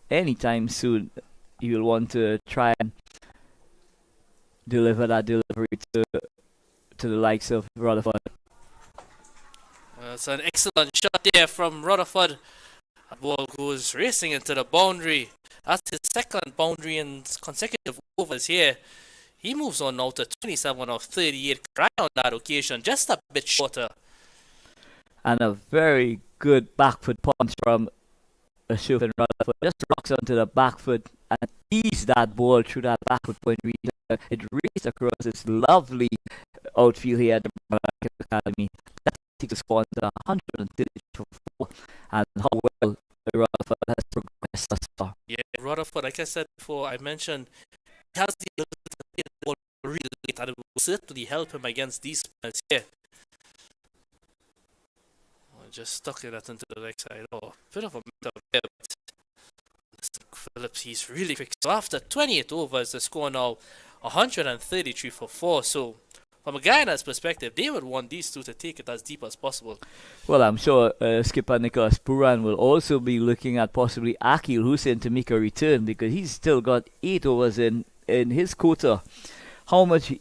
anytime soon. You'll want to try and deliver that delivery to the likes of Rutherford. It's an excellent shot there from Rutherford. The ball goes racing into the boundary. That's his second boundary in consecutive overs here. He moves on now to 27 of 38. Right on that occasion, just a bit shorter. And a very good back foot punch from Shufin Rutherford. Just rocks onto the back foot and tees that ball through that back foot point region. It raced across this lovely outfield here at the Academy. That takes the score to 134. And how well Rutherford has progressed thus far. Yeah, Rutherford, like I said before, I mentioned he has the ability to hit the ball really late, and it will certainly help him against these players here. Oh, just stuck that into the leg side. Oh, bit of a mess up there, but Mr. Phillips, he's really quick. So after 28 overs, the score now 133 for 4. So from a Guyana's perspective, they would want these two to take it as deep as possible. Well, I'm sure skipper Nicholas Puran will also be looking at possibly Akil Hussein to make a return, because he's still got 8 overs in his quota. How much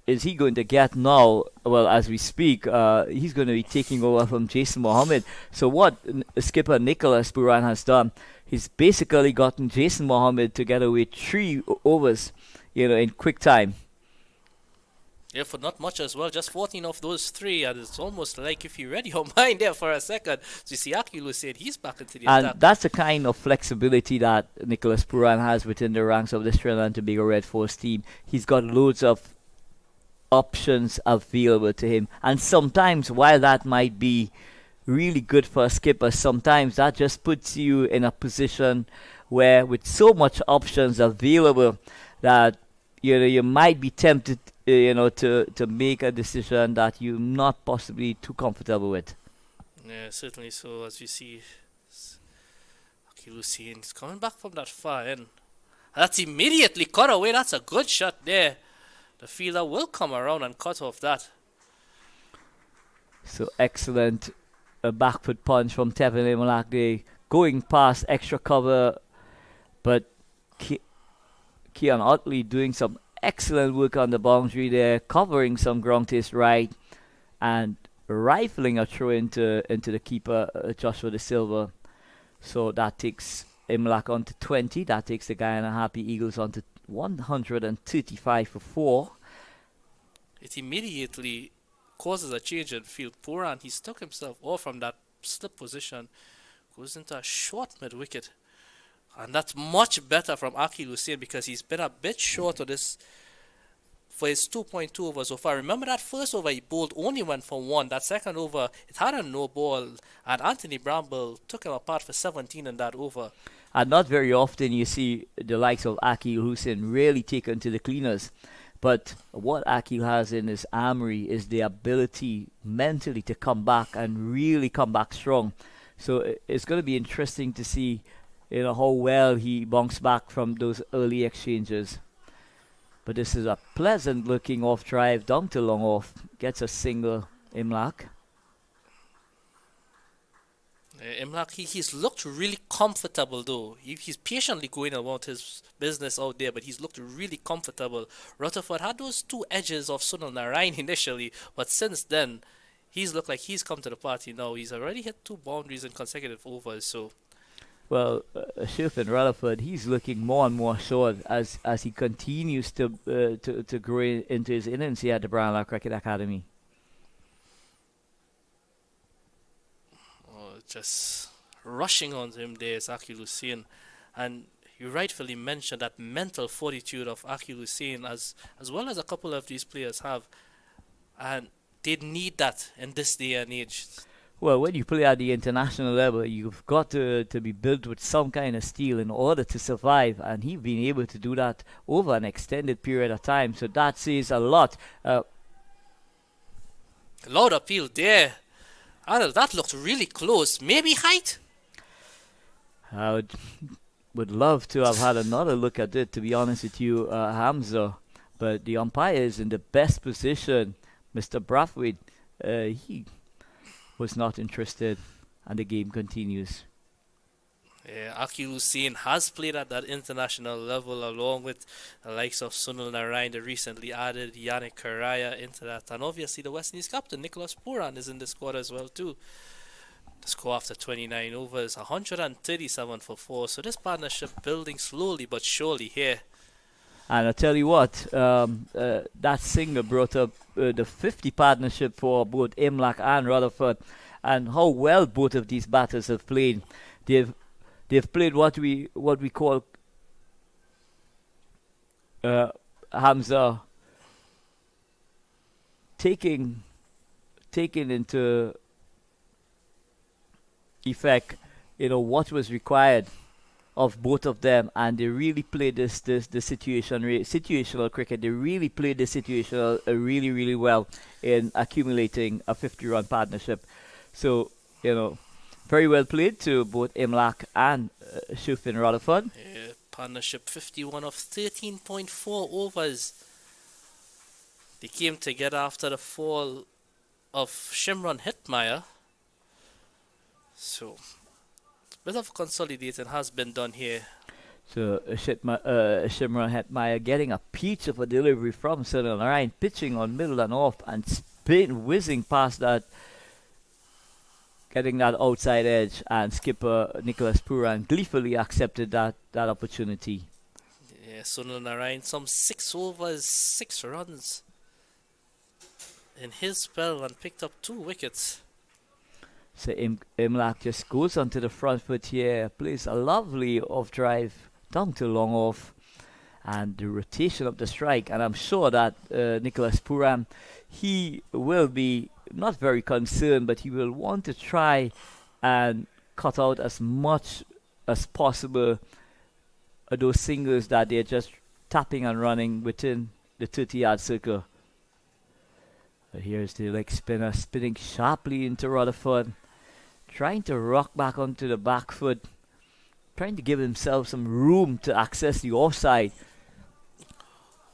is he going to get now? Well, as we speak, he's going to be taking over from Jason Mohammed. So what skipper Nicholas Puran has done, he's basically gotten Jason Mohammed together with 3 overs, in quick time. Yeah, for not much as well, just 14 of those 3, and it's almost like if you read your mind there for a second. So you see Akil Hussein, he's back into the attack. And that's the kind of flexibility that Nicholas Puran has within the ranks of the Trinidad and Tobago Red Force team. He's got loads of options available to him, and sometimes, while that might be really good for a skipper, sometimes that just puts you in a position where, with so much options available, that you might be tempted to make a decision that you're not possibly too comfortable with. Yeah, certainly. So as we see, Akil Hussein is coming back from that far end. That's immediately cut away. That's a good shot there. The fielder will come around and cut off that. So excellent back foot punch from Tevin Imolakde, going past extra cover, but Keon Otley doing some excellent work on the boundary there, covering some ground to his right and rifling a throw into the keeper, Joshua De Silva. So that takes Imlak on to 20. That takes the Guyana Harpy Eagles on to 135 for 4. It immediately causes a change in field. Puran, he stuck himself off from that slip position, goes into a short mid wicket. And that's much better from Akil Hussein, because he's been a bit short of this for his 2.2 overs so far. Remember that first over he bowled only went for 1. That second over, it had a no ball, and Anthony Bramble took him apart for 17 in that over. And not very often you see the likes of Akil Hussein really taken to the cleaners. But what Akil has in his armory is the ability mentally to come back and really come back strong. So it's going to be interesting to see how well he bounced back from those early exchanges. But this is a pleasant looking off drive down to long off. Gets a single, Imlak. Imlak, he's looked really comfortable though. He's patiently going about his business out there, but he's looked really comfortable. Rutherford had those 2 edges of Sunil Narayan initially, but since then, he's looked like he's come to the party now. He's already hit 2 boundaries in consecutive overs, so... Well, Shirfin Rutherford, he's looking more and more short as he continues to grow into his innings here at the Brownlow Cricket Academy. Oh, just rushing onto him there is Akil Hussein. And you rightfully mentioned that mental fortitude of Akil Hussein, as well as a couple of these players have. And they need that in this day and age. Well, when you play at the international level, you've got to be built with some kind of steel in order to survive, and he's been able to do that over an extended period of time. So that says a lot. Loud appeal there. Arnold, that looked really close. Maybe height? I would love to have had another look at it, to be honest with you, Hamza. But the umpire is in the best position. Mr. Brathwaite, he was not interested, and the game continues. Yeah, Akil Hussein has played at that international level along with the likes of Sunil Narayan, the recently added Yannick Karaya into that, and obviously the West Indies captain Nicholas Puran is in the squad as well too. The score after 29 overs, 137 for 4. So this partnership building slowly but surely here. And I tell you what, that singer brought up the 50 partnership for both Imlak and Rutherford, and how well both of these batters have played. They've played what we call Hamza, taking into effect what was required of both of them, and they really played the situational cricket. They really played the situational really, really well in accumulating a 50-run partnership. So, very well played to both Imlach and Shufin Rutherford. Yeah, partnership 51 of 13.4 overs. They came together after the fall of Shimron Hetmeyer. So, a bit of consolidating has been done here. So Shimron Hetmeyer getting a peach of a delivery from Sunil Narayan, pitching on middle and off and whizzing past that, getting that outside edge, and skipper Nicholas Puran gleefully accepted that opportunity. Yeah, Sunil Narayan, some 6 overs, 6 runs in his spell and picked up 2 wickets. So Imlach just goes onto the front foot here, plays a lovely off drive down to long off, and the rotation of the strike. And I'm sure that Nicholas Puram, he will be not very concerned, but he will want to try and cut out as much as possible those singles that they're just tapping and running within the 30-yard circle. Here's the leg spinner spinning sharply into Rutherford, trying to rock back onto the back foot, trying to give himself some room to access the offside.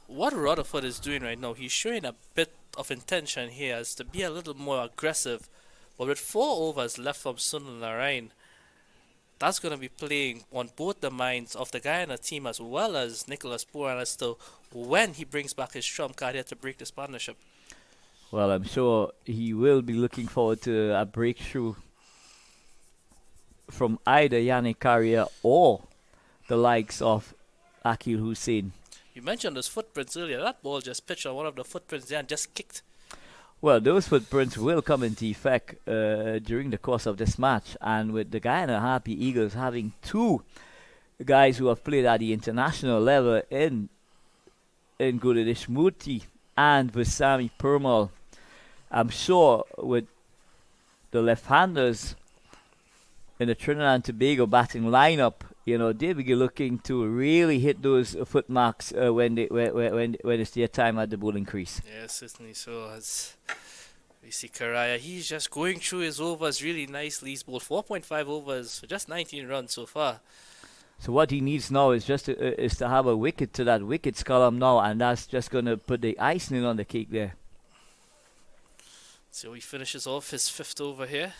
What Rutherford is doing right now, he's showing a bit of intention here as to be a little more aggressive. But with 4 overs left from Sunil Narayan, that's going to be playing on both the minds of the Guyana team as well as Nicholas Puran as to when he brings back his trump card here to break this partnership. Well, I'm sure he will be looking forward to a breakthrough from either Yannick Carrier or the likes of Akil Hussain. You mentioned those footprints earlier. That ball just pitched on one of the footprints there and just kicked. Well, those footprints will come into effect during the course of this match. And with the Guyana Harpy Eagles having 2 guys who have played at the international level in Guradish Murthy and Vasami Permal, I'm sure with the left-handers in the Trinidad and Tobago batting lineup, they'll be looking to really hit those foot marks when it's their time at the bowling crease. Yeah, certainly so. As we see Karaya, he's just going through his overs really nicely. He's bowled 4.5 overs for just 19 runs so far. So what he needs now is just to have a wicket to that wickets column now, and that's just going to put the icing on the cake there. So he finishes off his 5th over here.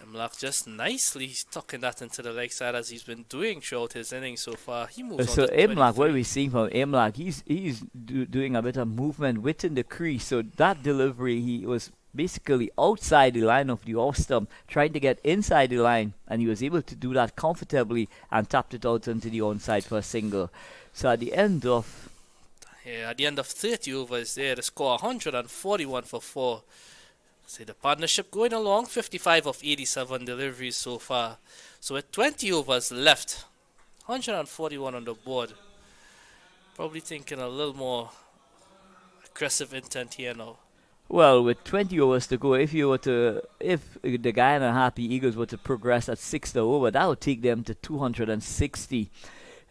Imlach just nicely tucking that into the leg side as he's been doing throughout his innings so far. He moves on so to Imlach, 23. what we're seeing from Imlach, he's doing a bit of movement within the crease. So that delivery, he was basically outside the line of the off stump, trying to get inside the line, and he was able to do that comfortably and tapped it out into the onside for a single. So at the end of 30 overs there, the score 141 for 4. So the partnership going along, 55 of 87 deliveries so far. So with 20 overs left, 141 on the board. Probably thinking a little more aggressive intent here now. Well, with 20 overs to go, if the Guyana Harpy Eagles were to progress at 6th over, that would take them to 260.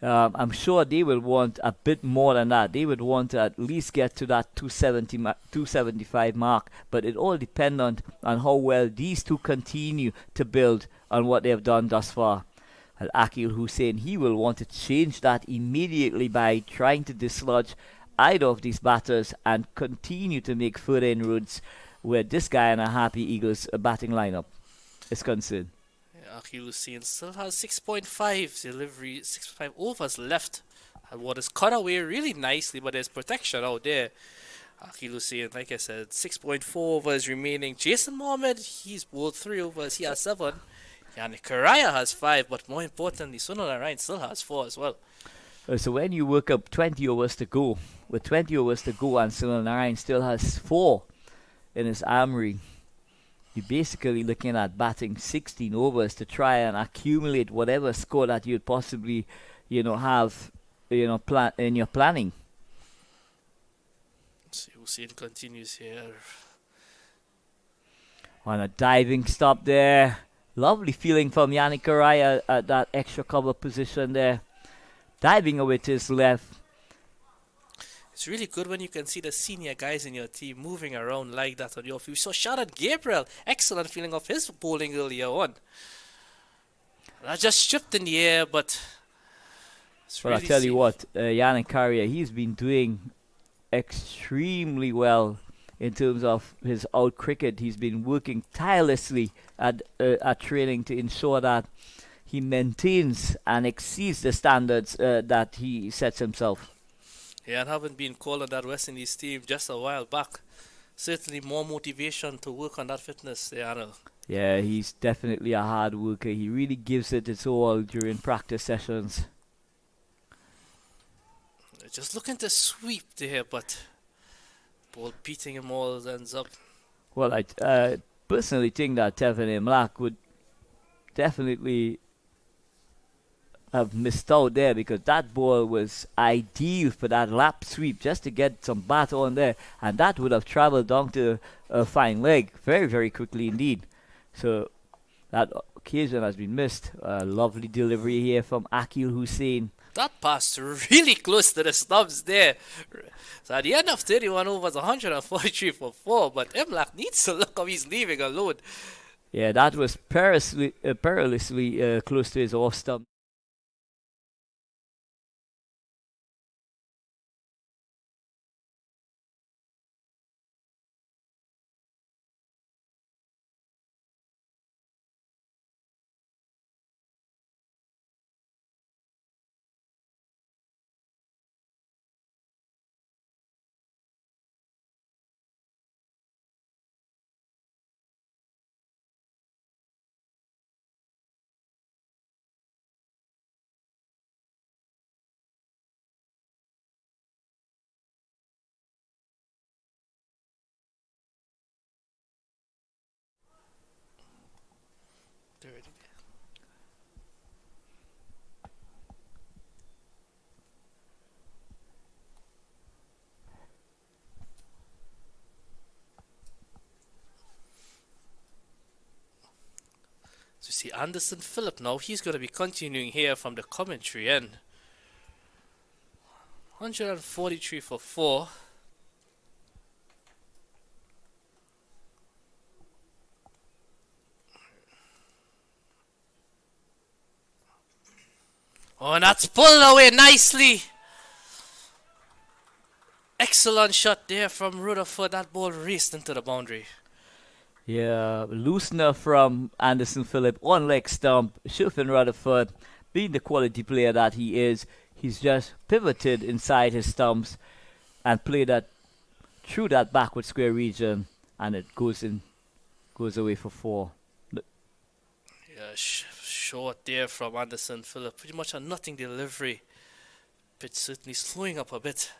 I'm sure they will want a bit more than that. They would want to at least get to that 275 mark, but it all depends on how well these 2 continue to build on what they have done thus far. And Akil Hussain, he will want to change that immediately by trying to dislodge either of these batters and continue to make further inroads where this Guyana Harpy Eagles batting lineup is concerned. Akil Hussain still has 6.5 delivery, 6.5 overs left. And what is cut away really nicely, but there's protection out there. Akil Hussain, like I said, 6.4 overs remaining. Jason Mohammed, he's bowled 3 overs, he has 7. Yannick Karaya has 5, but more importantly, Sunil Narayan still has 4 as well. So when you work up 20 overs to go, with 20 overs to go and Sunil Narayan still has 4 in his armory, you're basically looking at batting 16 overs to try and accumulate whatever score that you'd possibly, have, in your planning. So Hussain continues here. On a diving stop there, Lovely feeling from Yannick Araya at that extra cover position there. Diving away to his left. It's really good when you can see the senior guys in your team moving around like that on your field. So shout out Gabriel. Excellent feeling of his bowling earlier on. That just stripped in the air, but it's Well, really I tell you safe. what, Yannick Carrier, he's been doing extremely well in terms of his out cricket. He's been working tirelessly at training to ensure that he maintains and exceeds the standards that he sets himself. Yeah, and having been called on that West Indies team just a while back, certainly more motivation to work on that fitness there, Arnold. Yeah, he's definitely a hard worker. He really gives it his all during practice sessions. Just looking to sweep there, but ball beating him all ends up. Well, I personally think that Tevin Imlach would definitely have missed out there because that ball was ideal for that lap sweep just to get some bat on there, and that would have traveled down to a fine leg very, very quickly indeed. So that occasion has been missed. A lovely delivery here from Akil Hussain. That passed really close to the stumps there. So at the end of 31 overs, 143 for 4, but Imlach needs to look how he's leaving alone. Yeah, that was perilously close to his off stump. So you see Anderson Phillip now, he's going to be continuing here from the commentary end. 143 for 4. Oh, and that's pulled away nicely. Excellent shot there from Rutherford. That ball raced into the boundary. Yeah, loosener from Anderson Phillip on leg stump. Shufin Rutherford, being the quality player that he is, he's just pivoted inside his stumps and played that through that backward square region, and it goes away for 4. Yeah, short there from Anderson Phillip. Pretty much a nothing delivery. Pitch certainly slowing up a bit.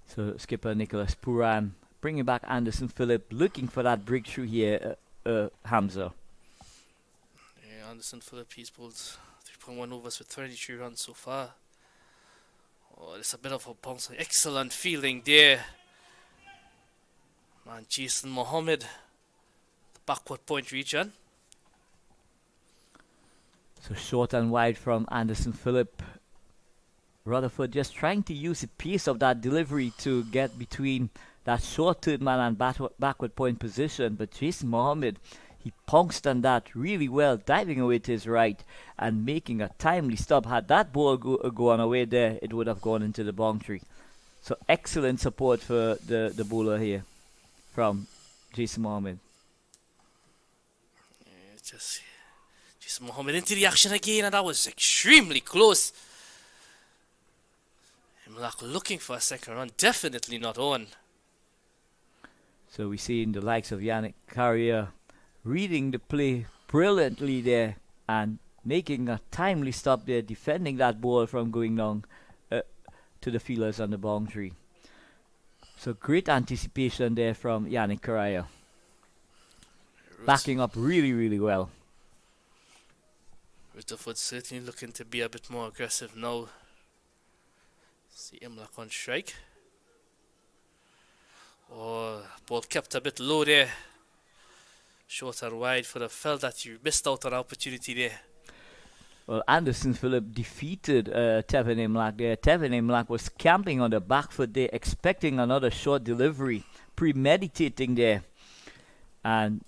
So skipper Nicholas Puran bringing back Anderson Phillip, looking for that breakthrough here, Hamza. Yeah, Anderson Phillip, he's pulled 3.1 overs with 33 runs so far. Oh, it's a bit of a bounce. Excellent fielding there. Man, Jason Mohammed, the backward point region. So short and wide from Anderson Phillip. Rutherford just trying to use the pace of that delivery to get between that short third man and backward point position. But Jason Mohammed, he pounced on that really well, diving away to his right and making a timely stop. Had that ball gone away there, it would have gone into the boundary. So excellent support for the bowler here from Jason Mohammed. Yeah, just Jason Mohammed into the action again, and that was extremely close. Imlach looking for a second run, definitely not on. So we see in the likes of Yannick Carrier reading the play brilliantly there and making a timely stop there, defending that ball from going down to the fielders on the boundary. So great anticipation there from Yannick Carrier. Backing up really, really well. Rutherford certainly looking to be a bit more aggressive now. See Imlach on strike. Oh, ball kept a bit low there. Short and wide for the felt that you missed out on opportunity there. Well, Anderson Phillip defeated Tevin Imlach there. Tevin Imlach was camping on the back foot there, expecting another short delivery, premeditating there, and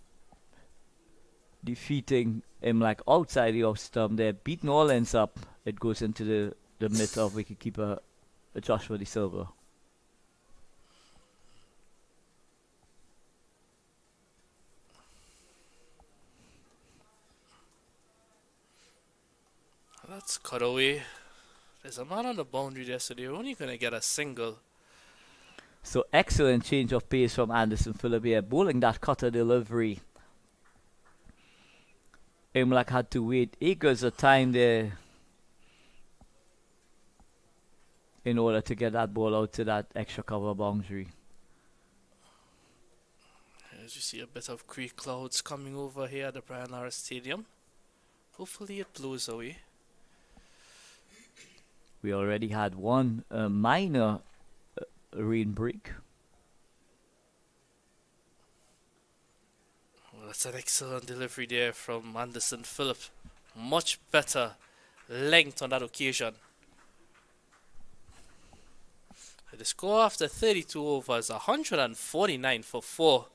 defeating Imlach outside the off stump there, beating all ends up. It goes into the mid of wicketkeeper Joshua De Silva. That's cut away. There's a man on the boundary there, so they're only going to get a single. So excellent change of pace from Anderson Phillip here, bowling that cutter delivery. Imlach had to wait acres of time there in order to get that ball out to that extra cover boundary. As you see a bit of grey clouds coming over here at the Brian Lara Stadium. Hopefully it blows away. We already had one minor rain break. Well, that's an excellent delivery there from Anderson Phillip. Much better length on that occasion. The score after 32 overs, 149 for 4.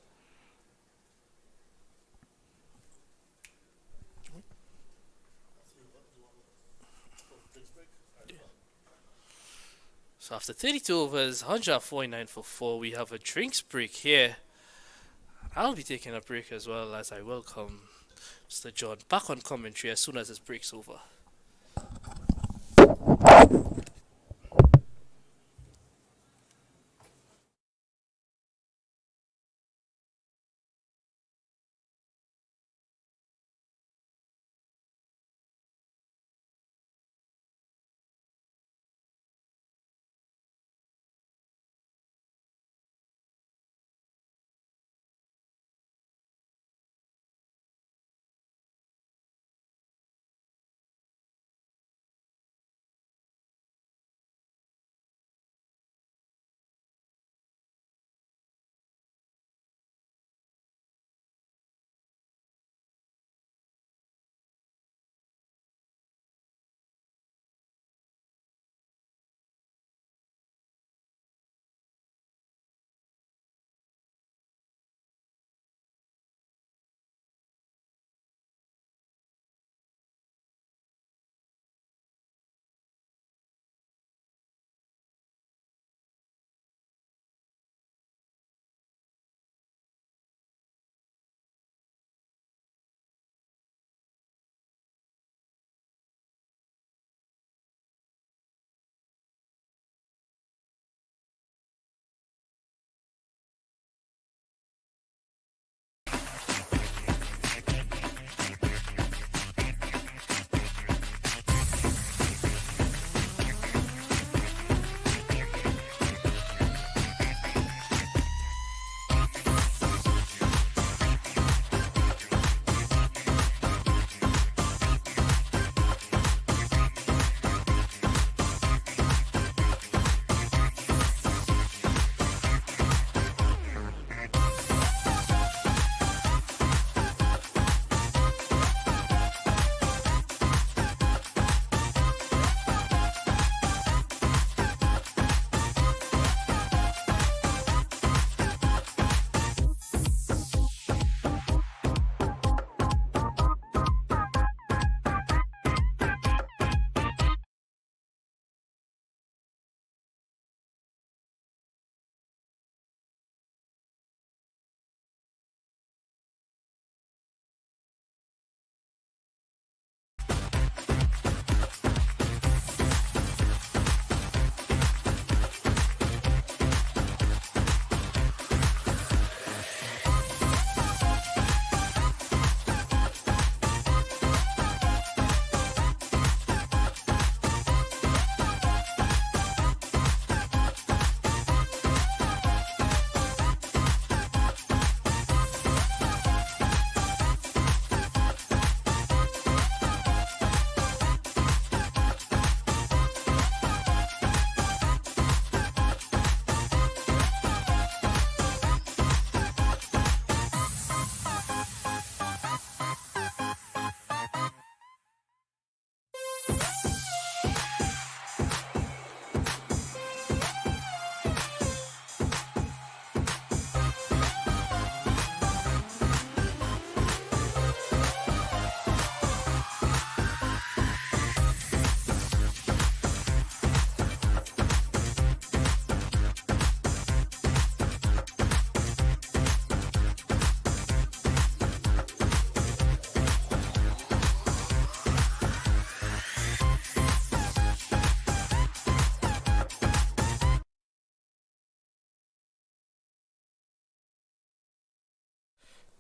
So after 32 overs, 149 for 4, we have a drinks break here. I'll be taking a break as well as I welcome Mr. John back on commentary as soon as this break's over.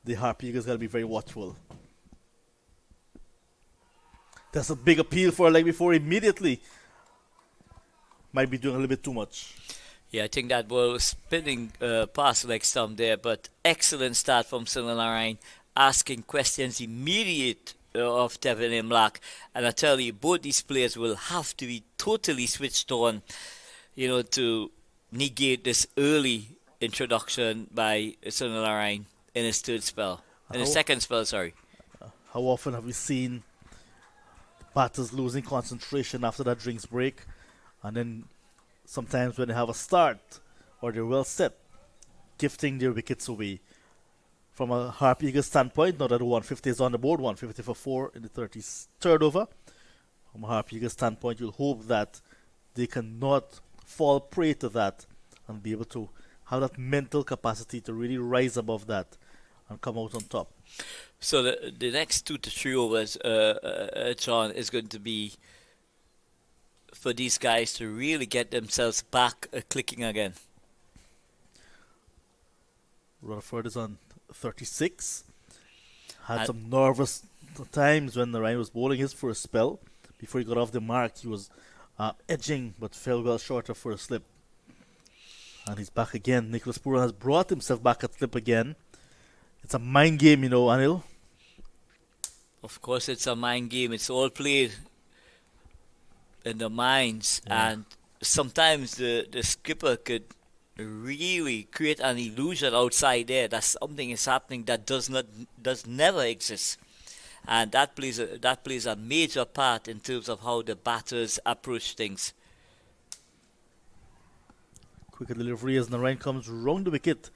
the Harpy Eagles got to be very watchful. That's a big appeal for a leg before immediately. Might be doing a little bit too much. Yeah, I think that ball was spinning past leg stump there, but excellent start from Sunil Narayan, asking questions immediate of Devin Imlach. And I tell you, both these players will have to be totally switched on, to negate this early introduction by Sunil Narayan in his third spell. In his second spell, sorry. How often have we seen batters losing concentration after that drinks break, and then sometimes when they have a start or they're well set, gifting their wickets away. From a Harpy Eagles standpoint, now that 150 is on the board, 150 for 4 in the 33rd over. From a Harpy Eagles standpoint, you'll hope that they cannot fall prey to that and be able to have that mental capacity to really rise above that and come out on top. So the next 2 to 3 overs, John, is going to be for these guys to really get themselves back clicking again. Rutherford is on 36. Had some nervous times when Narayan was bowling his first spell. Before he got off the mark, he was edging but fell well short of for a slip. And he's back again. Nicholas Pooran has brought himself back at slip again. It's a mind game, Anil. Of course, it's a mind game. It's all played in the minds, and sometimes the skipper could really create an illusion outside there that something is happening that does never exist, and that plays a major part in terms of how the batters approach things. Quick delivery as Narayan comes round the wicket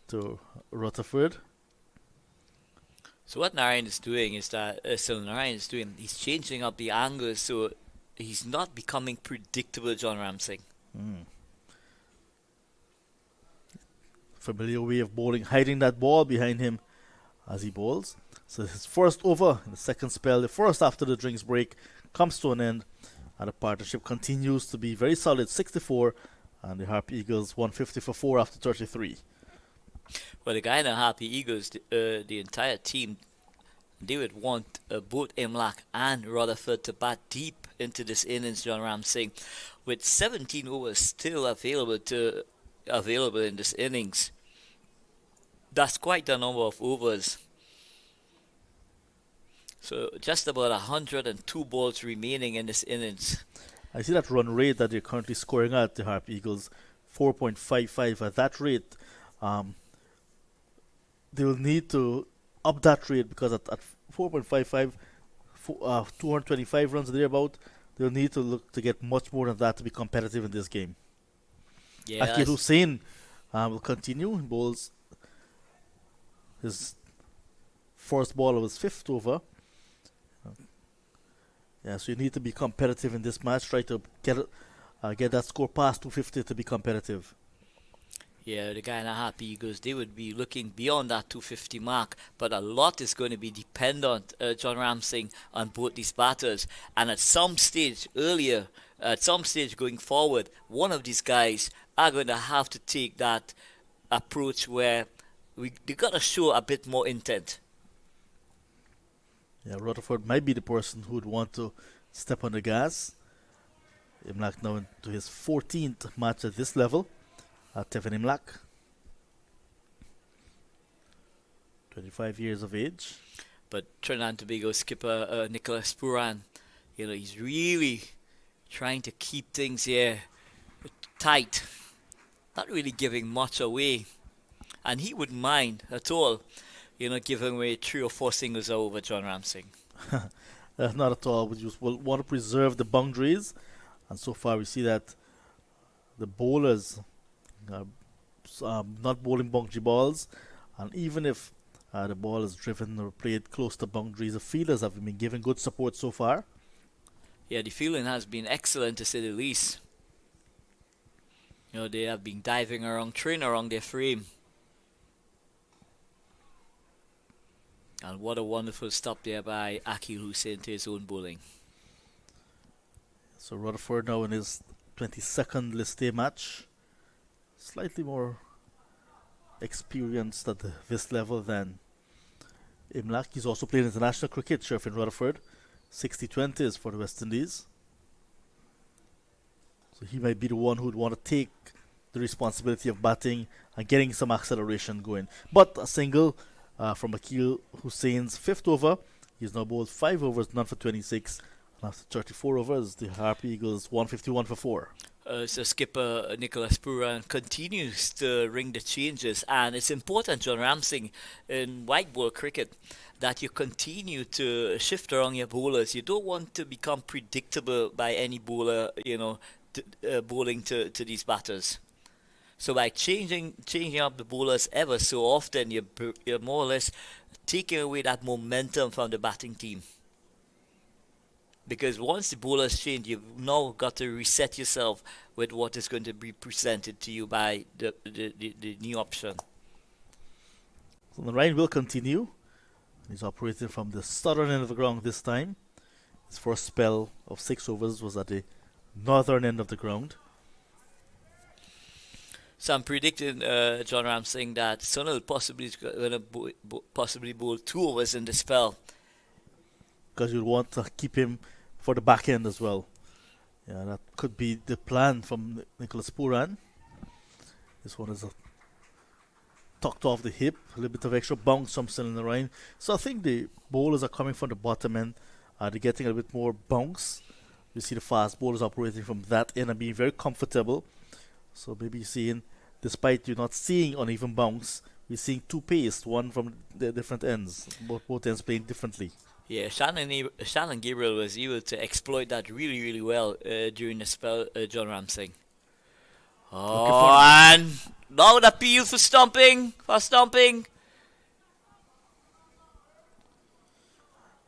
to Rutherford. So what Narayan is doing is he's changing up the angles so he's not becoming predictable, John Ramsing. Familiar way of bowling, hiding that ball behind him as he bowls. So his first over in the second spell, the first after the drinks break, comes to an end, and the partnership continues to be very solid, 64, and the Harpy Eagles 150 for 4 after 33. Well, the Guyana Harpy Eagles, the entire team, they would want both Imlach and Rutherford to bat deep into this innings, John Ramsing, with 17 overs still available in this innings. That's quite a number of overs. So just about 102 balls remaining in this innings. I see that run rate that they're currently scoring at, the Harpy Eagles, 4.55. At that rate, they will need to up that rate, because at 4.55, 225 runs thereabout, they'll need to look to get much more than that to be competitive in this game. Yeah, Akil Hussain will continue. He bowls his first ball of his fifth over. So you need to be competitive in this match. Try to get that score past 250 to be competitive. Yeah, the Guyana Harpy Eagles, they would be looking beyond that 250 mark, but a lot is going to be dependent, John Ramsing, on both these batters. And at some stage going forward, one of these guys are going to have to take that approach where they got to show a bit more intent. Yeah, Rutherford might be the person who would want to step on the gas. Imlach now into his 14th match at this level. Tevin Imlach, 25 years of age. But Trinidad and Tobago skipper Nicholas Pooran, he's really trying to keep things here tight, not really giving much away. And he wouldn't mind at all, giving away 3 or 4 singles over John Ramsing. Not at all. We just want to preserve the boundaries. And so far we see that the bowlers not bowling boundary balls, and even if the ball is driven or played close to boundaries, the fielders have been given good support so far. Yeah, the fielding has been excellent, to say the least. They have been diving around, training around their frame. And what a wonderful stop there by Akil Hussain to his own bowling. So Rutherford now in his 22nd list day match. Slightly more experienced at this level than Imlach. He's also played international cricket, Sheriff in Rutherford. 60-20s for the West Indies. So he might be the one who would want to take the responsibility of batting and getting some acceleration going. But a single from Akil Hussein's fifth over. He's now bowled 5 overs, none for 26. And after 34 overs, the Harpy Eagles 151 for 4. So skipper Nicholas Pooran continues to ring the changes, and it's important, John Ramsing, in white ball cricket, that you continue to shift around your bowlers. You don't want to become predictable by any bowler, bowling to these batters. So by changing up the bowlers ever so often, you're more or less taking away that momentum from the batting team. Because once the bowlers change, you've now got to reset yourself with what is going to be presented to you by the new option. So the Ryan will continue. He's operating from the southern end of the ground this time. His first spell of 6 overs was at the northern end of the ground. So I'm predicting, John Ramsing, that Sunil possibly is going to possibly bowl 2 overs in the spell. Because you'll want to keep him for the back end as well. Yeah, that could be the plan from Nicholas Pooran. This one is tucked off the hip, a little bit of extra bounce from Sunil Ryan. So I think the bowlers are coming from the bottom end. They're getting a bit more bounce. You see the fast bowlers operating from that end and being very comfortable. So maybe you're seeing, despite you not seeing uneven bounce, we're seeing 2 pace, one from the different ends, both ends playing differently. Yeah, Shannon Gabriel was able to exploit that really, really well during the spell, John Ramsing. Oh, and now the appeal for stomping.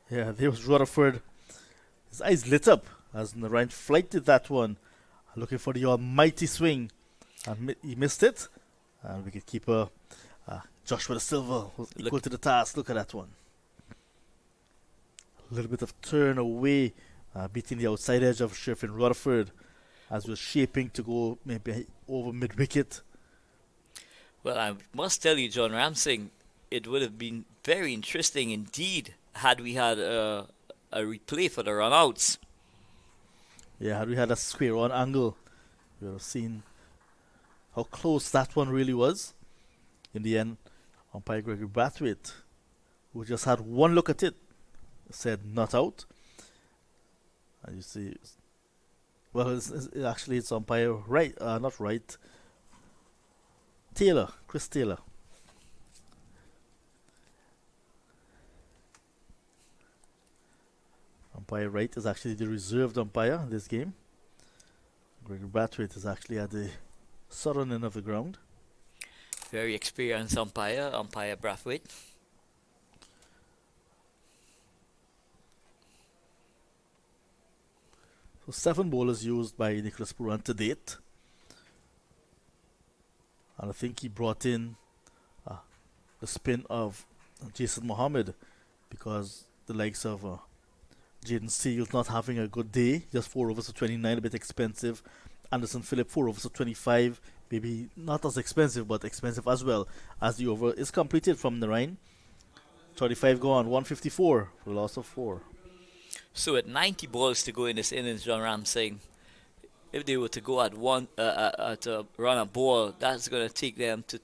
Yeah, there was Rutherford. His eyes lit up as Narayan flighted that one, looking for the almighty swing. And he missed it. And wicketkeeper Joshua De Silva was equal to the task. Look at that one. A little bit of turn away, beating the outside edge of Sheriff in Rutherford as was shaping to go maybe over mid-wicket. Well, I must tell you, John Ramsing, it would have been very interesting indeed had we had a replay for the run-outs. Yeah, had we had a square on angle, we would have seen how close that one really was. In the end, umpire Gregory Brathwaite, who just had one look at it, said not out. And you see, well, it's umpire right, not right. Chris Taylor. Umpire Wright is actually the reserved umpire in this game. Gregory Brathwaite is actually at the southern end of the ground. Very experienced umpire Brathwaite. So 7 bowlers used by Nicholas Pooran to date. And I think he brought in the spin of Jason Mohammed because the likes of Jaden Seals not having a good day. Just 4 overs for 29, a bit expensive. Anderson Phillip 4 overs for 25. Maybe not as expensive, but expensive as well as the over is completed from Narayan. 35 gone, 154 for the loss of 4. So at 90 balls to go in this innings, John Ramsing, if they were to go at a run a ball, that's going to take them to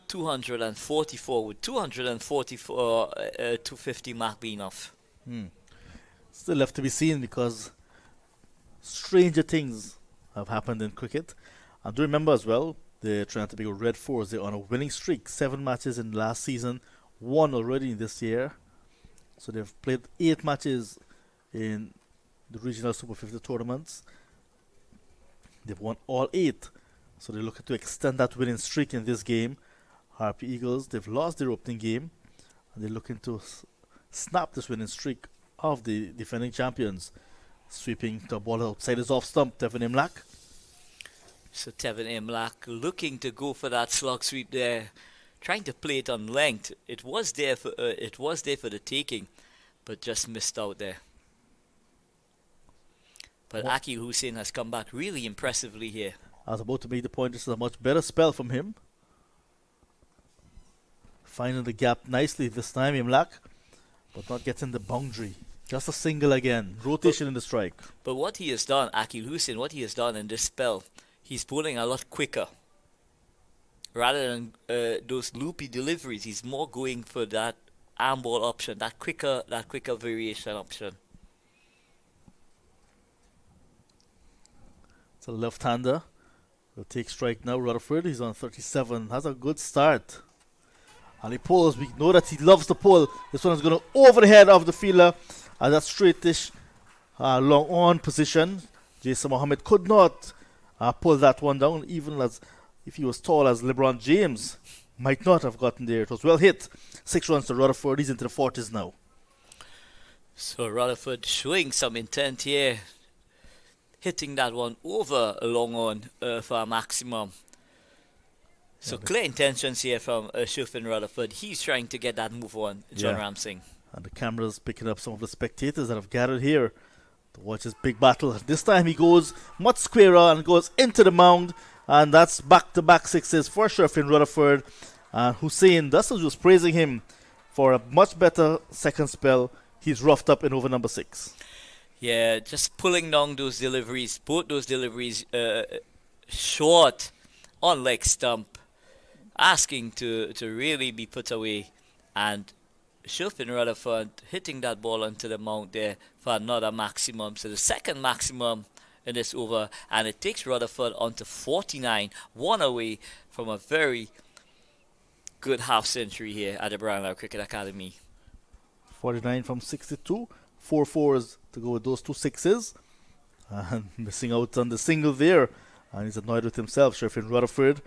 244. With 244, 250 mark be enough? Still left to be seen because stranger things have happened in cricket. And do remember as well, the Trinidad Tobago Red Fours, they're on a winning streak. 7 matches in last season, 1 already this year. So they've played 8 matches in the regional Super 50 tournaments. They've won all 8. So they're looking to extend that winning streak in this game. Harpy Eagles, they've lost their opening game. And they're looking to snap this winning streak of the defending champions. Sweeping the ball outside his off stump, Tevin Imlach. So Tevin Imlach looking to go for that slog sweep there. Trying to play it on length. It was there for the taking, but just missed out there. But Akil Hussain has come back really impressively here. I was about to make the point, this is a much better spell from him. finding the gap nicely this time, Imlak, but not getting the boundary. Just a single again. Rotation in the strike. But what he has done, Akil Hussein, what he has done in this spell, he's bowling a lot quicker. Rather than those loopy deliveries, he's more going for that arm ball option, that quicker variation option. It's a left-hander. Will take strike now. Rutherford, he's on 37. Has a good start. And he pulls. We know that he loves to pull. This one is going to over the head of the fielder. And that straightish long on position. Jason Mohammed could not pull that one down, even as if he was tall as LeBron James. Might not have gotten there. It was well hit. 6 runs to Rutherford. He's into the 40s now. So Rutherford showing some intent here. Hitting that one over a long on for a maximum. So clear intentions here from Shufin Rutherford. He's trying to get that move on, John Ramsing. And the camera's picking up some of the spectators that have gathered here to watch this big battle. This time he goes much squarer and goes into the mound. And that's back-to-back sixes for Shufin Rutherford. Hussein, that's who was praising him for a much better second spell. He's roughed up in over number 6. Yeah, just pulling down those deliveries, both those deliveries short on leg stump, asking to really be put away, and Shufin Rutherford hitting that ball onto the mount there for another maximum. So the second maximum in this over, and it takes Rutherford onto 49, one away from a very good half century here at the Brownlow Cricket Academy. 49 from 62, 4 fours to go with those 2 sixes, and missing out on the single there, and he's annoyed with himself, Sheffield Rutherford.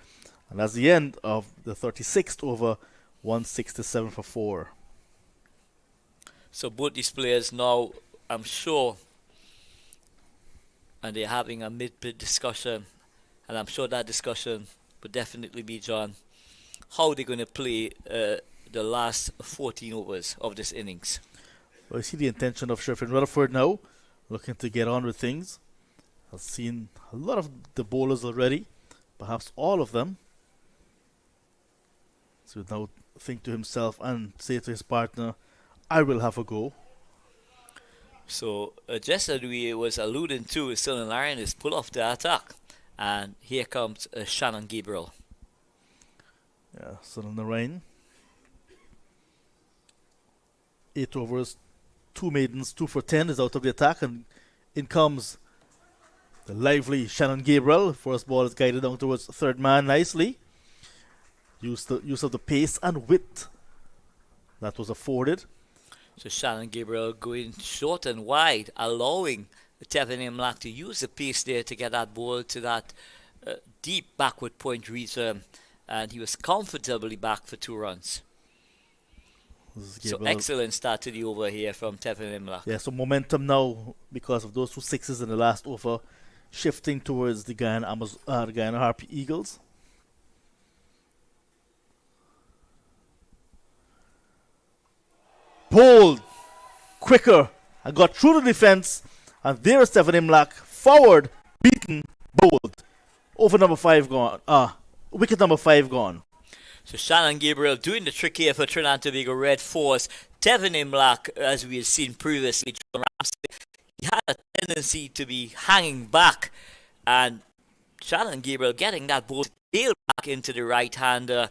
And that's the end of the 36th over, 167 for 4. So both these players now, I'm sure, and they're having a mid-bid discussion, and I'm sure that discussion would definitely be, John, how they're going to play the last 14 overs of this innings. Well, I see the intention of Sheffield Rutherford now, looking to get on with things. I've seen a lot of the bowlers already, perhaps all of them. So now think to himself and say to his partner, I will have a go. So just as we was alluding to, Sunil Narayan is pull off the attack, and here comes Shannon Gabriel. Yeah, Sunil Narayan. 8 overs, 2 maidens, 2 for 10 is out of the attack, and in comes the lively Shannon Gabriel. First ball is guided down towards third man nicely. Use of the pace and width that was afforded. So Shannon Gabriel going short and wide, allowing Tevin Imlak to use the pace there to get that ball to that deep backward point region, and he was comfortably back for 2 runs. So excellent start to the over here from Tevin Imlak. Yeah, so momentum now because of those 2 sixes in the last over, shifting towards the Guyana Harpy Eagles. Pulled quicker and got through the defense, and there is Tevin Imlak forward, beaten, bowled. Over number 5 gone. Wicket number 5 gone. So Shannon Gabriel doing the trick here for Trinidad and Tobago Red Force. Tevin Imlak, as we have seen previously, John Ramsey, he had a tendency to be hanging back, and Shannon Gabriel getting that ball tail back into the right hander,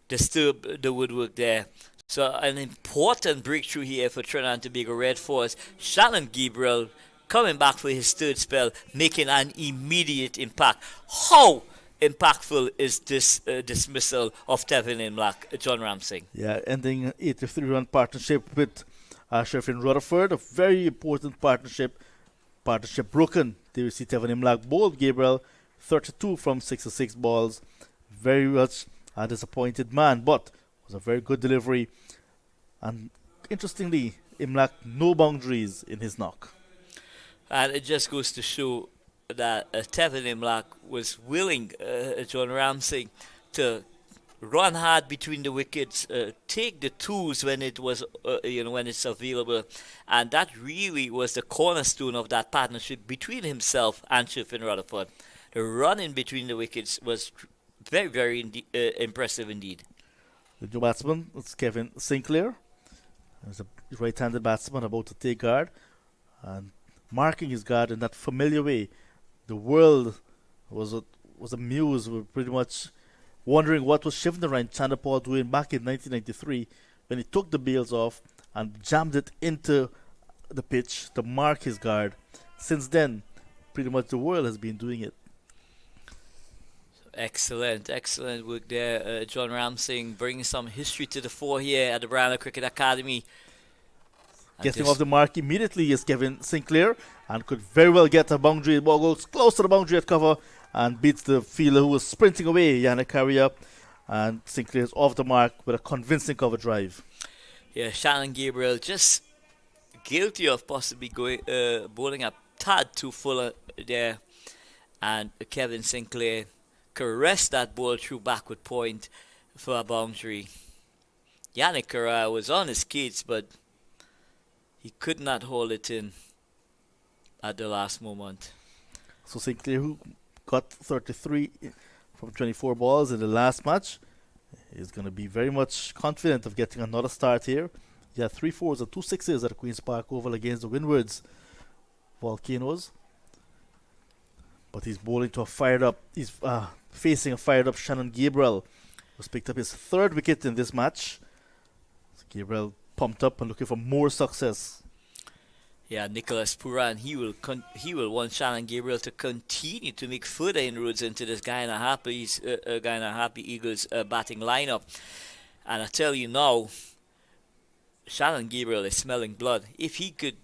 disturbed the woodwork there. So an important breakthrough here for Trinidad and Tobago Red Force. Shannon Gabriel coming back for his 3rd spell, making an immediate impact. How impactful is this dismissal of Tevin Imlak, John Ramsey? Yeah, ending 83-run partnership with Sheffield Rutherford. A very important partnership. Partnership broken. There we see Tevin Imlak bowled Gabriel 32 from 66 balls. Very much a disappointed man, but was a very good delivery. And interestingly, Imlak no boundaries in his knock. And it just goes to show that Tevin Imlak was willing, John Ramsey, to run hard between the wickets, take the twos when it was, when it's available, and that really was the cornerstone of that partnership between himself and Sheffield Rutherford. The run in between the wickets was very, very impressive indeed. The new batsman is Kevin Sinclair. He's a right-handed batsman about to take guard and marking his guard in that familiar way. The world was amused. We were pretty much wondering what was Shivnarine Chanderpaul doing back in 1993 when he took the bails off and jammed it into the pitch to mark his guard. Since then, pretty much the world has been doing it. Excellent, excellent work there, John Ramsing, bringing some history to the fore here at the Brownlow Cricket Academy. Getting off the mark immediately is Kevin Sinclair and could very well get a boundary. Ball goes close to the boundary at cover and beats the fielder who was sprinting away, Yannick Carrier. And Sinclair is off the mark with a convincing cover drive. Yeah, Shannon Gabriel just guilty of possibly going bowling a tad too full there. And Kevin Sinclair caressed that ball through backward point for a boundary. Yannick Carrier was on his skates, but he could not hold it in at the last moment. So Sinclair, who got 33 from 24 balls in the last match, is going to be very much confident of getting another start here. He had 3 fours and 2 sixes at Queen's Park Oval against the Windwards Volcanoes. But he's bowling to a fired up. He's facing a fired up Shannon Gabriel, who's picked up his 3rd wicket in this match. So Gabriel pumped up and looking for more success. Yeah, Nicholas Puran, he will want Shannon Gabriel to continue to make further inroads into this Guyana Harpy Eagles batting lineup. And I tell you now, Shannon Gabriel is smelling blood. If he could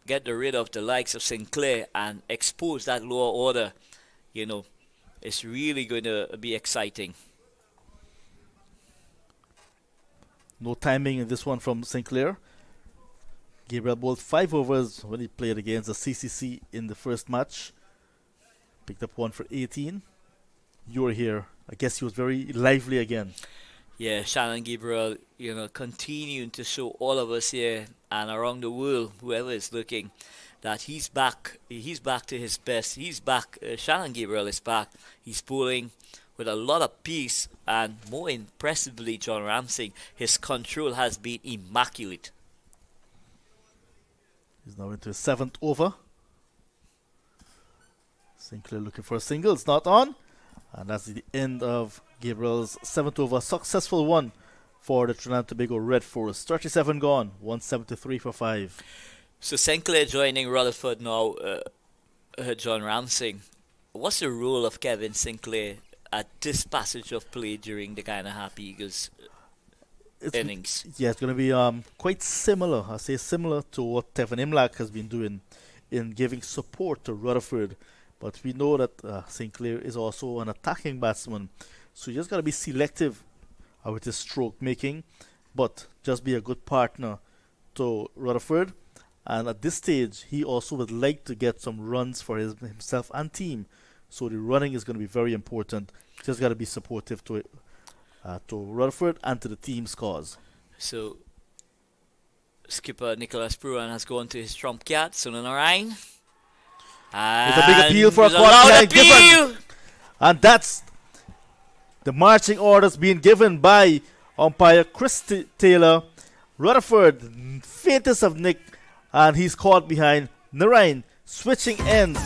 get rid of the likes of Sinclair and expose that lower order, it's really going to be exciting. No timing in this one from Sinclair. Gabriel bowled 5 overs when he played against the CCC in the first match. Picked up 1 for 18. You were here. I guess he was very lively again. Yeah, Shannon Gabriel, continuing to show all of us here and around the world, whoever is looking, that he's back. He's back to his best. He's back. Shannon Gabriel is back. He's bowling with a lot of peace, and more impressively, John Ramsing, his control has been immaculate. He's now into his 7th over. Sinclair looking for a single. It's not on. And that's the end of Gabriel's 7th over. Successful one for the Trinidad Tobago Red Force. 37 gone. 173 for 5. So Sinclair joining Rutherford now, John Ramsing. What's the role of Kevin Sinclair at this passage of play during the Guyana Harpy Eagles innings? Yeah, it's going to be quite similar. I say similar to what Tevin Imlach has been doing in giving support to Rutherford. But we know that Sinclair is also an attacking batsman. So you just got to be selective with his stroke making, but just be a good partner to Rutherford. And at this stage, he also would like to get some runs for himself and team. So the running is going to be very important. Just got to be supportive to Rutherford and to the team's cause. So skipper Nicholas Puran has gone to his trump card, Sunil Narayan. It's a big appeal for a qualifying given. And that's the marching orders being given by umpire Chris Taylor. Rutherford, faintest of Nick, and he's caught behind Narayan, switching ends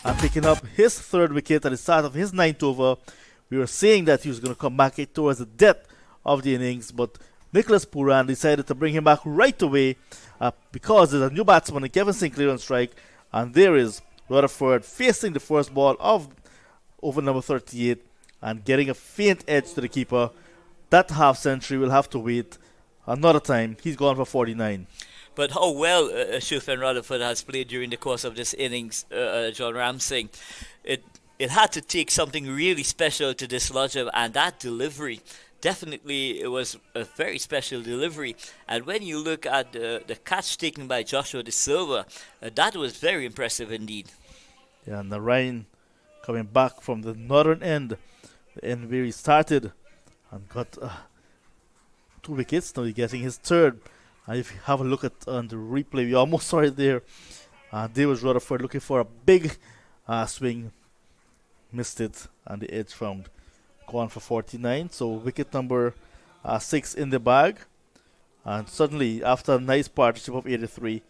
and picking up his 3rd wicket at the start of his 9th over. We were saying that he was going to come back towards the depth of the innings, but Nicholas Puran decided to bring him back right away because there's a new batsman, Kevin Sinclair, on strike, and there is Rutherford facing the first ball of over number 38 and getting a faint edge to the keeper. That half century will have to wait another time. He's gone for 49. But how well Shufan Rutherford has played during the course of this innings, John Ramsing. It had to take something really special to dislodge him, and that delivery, definitely it was a very special delivery. And when you look at the catch taken by Joshua De Silva, that was very impressive indeed. Yeah, Narayan coming back from the northern end, the end where he started, and got 2 wickets. Now he's getting his 3rd. And if you have a look at the replay, we almost saw it there. There was Rutherford looking for a big swing. Missed it, and the edge found. Gone for 49. So wicket number 6 in the bag. And suddenly, after a nice partnership of 83,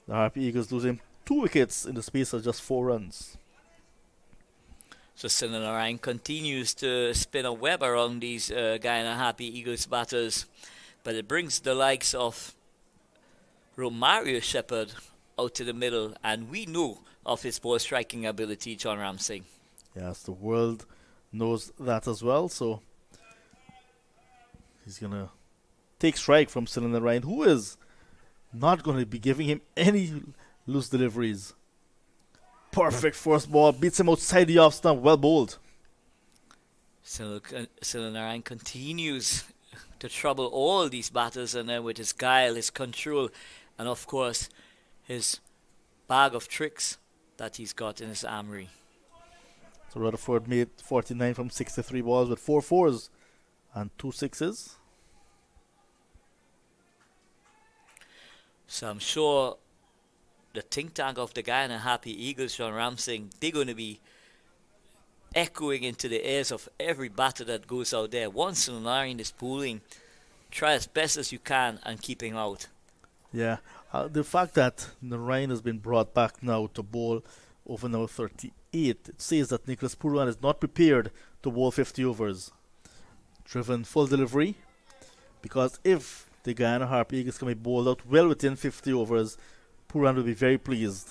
the Harpy Eagles losing 2 wickets in the space of just 4 runs. So Sinanarayan continues to spin a web around these Guyana Harpy Eagles batters, but it brings the likes of Romario Shepherd out to the middle, and we know of his ball striking ability, John Ramsey. Yes, the world knows that as well, so he's going to take strike from Sinanarayan, who is not going to be giving him any loose deliveries. Perfect first ball, beats him outside the off stump, well bowled. Sinanarayan continues to trouble all these batters, and then with his guile, his control, and of course his bag of tricks that he's got in his armory. So Rutherford made 49 from 63 balls with 4 fours and 2 sixes. So I'm sure the think tank of the Guyana Harpy Eagles, John Ramsey, they're going to be echoing into the ears of every batter that goes out there. Once Sinanarayan is pulling, try as best as you can and keep him out. Yeah, the fact that Narayan has been brought back now to bowl over now 38, it says that Nicholas Pooran is not prepared to bowl 50 overs. Driven full delivery, because if the Guyana Harpy Eagles can be bowled out well within 50 overs, Pooran will be very pleased.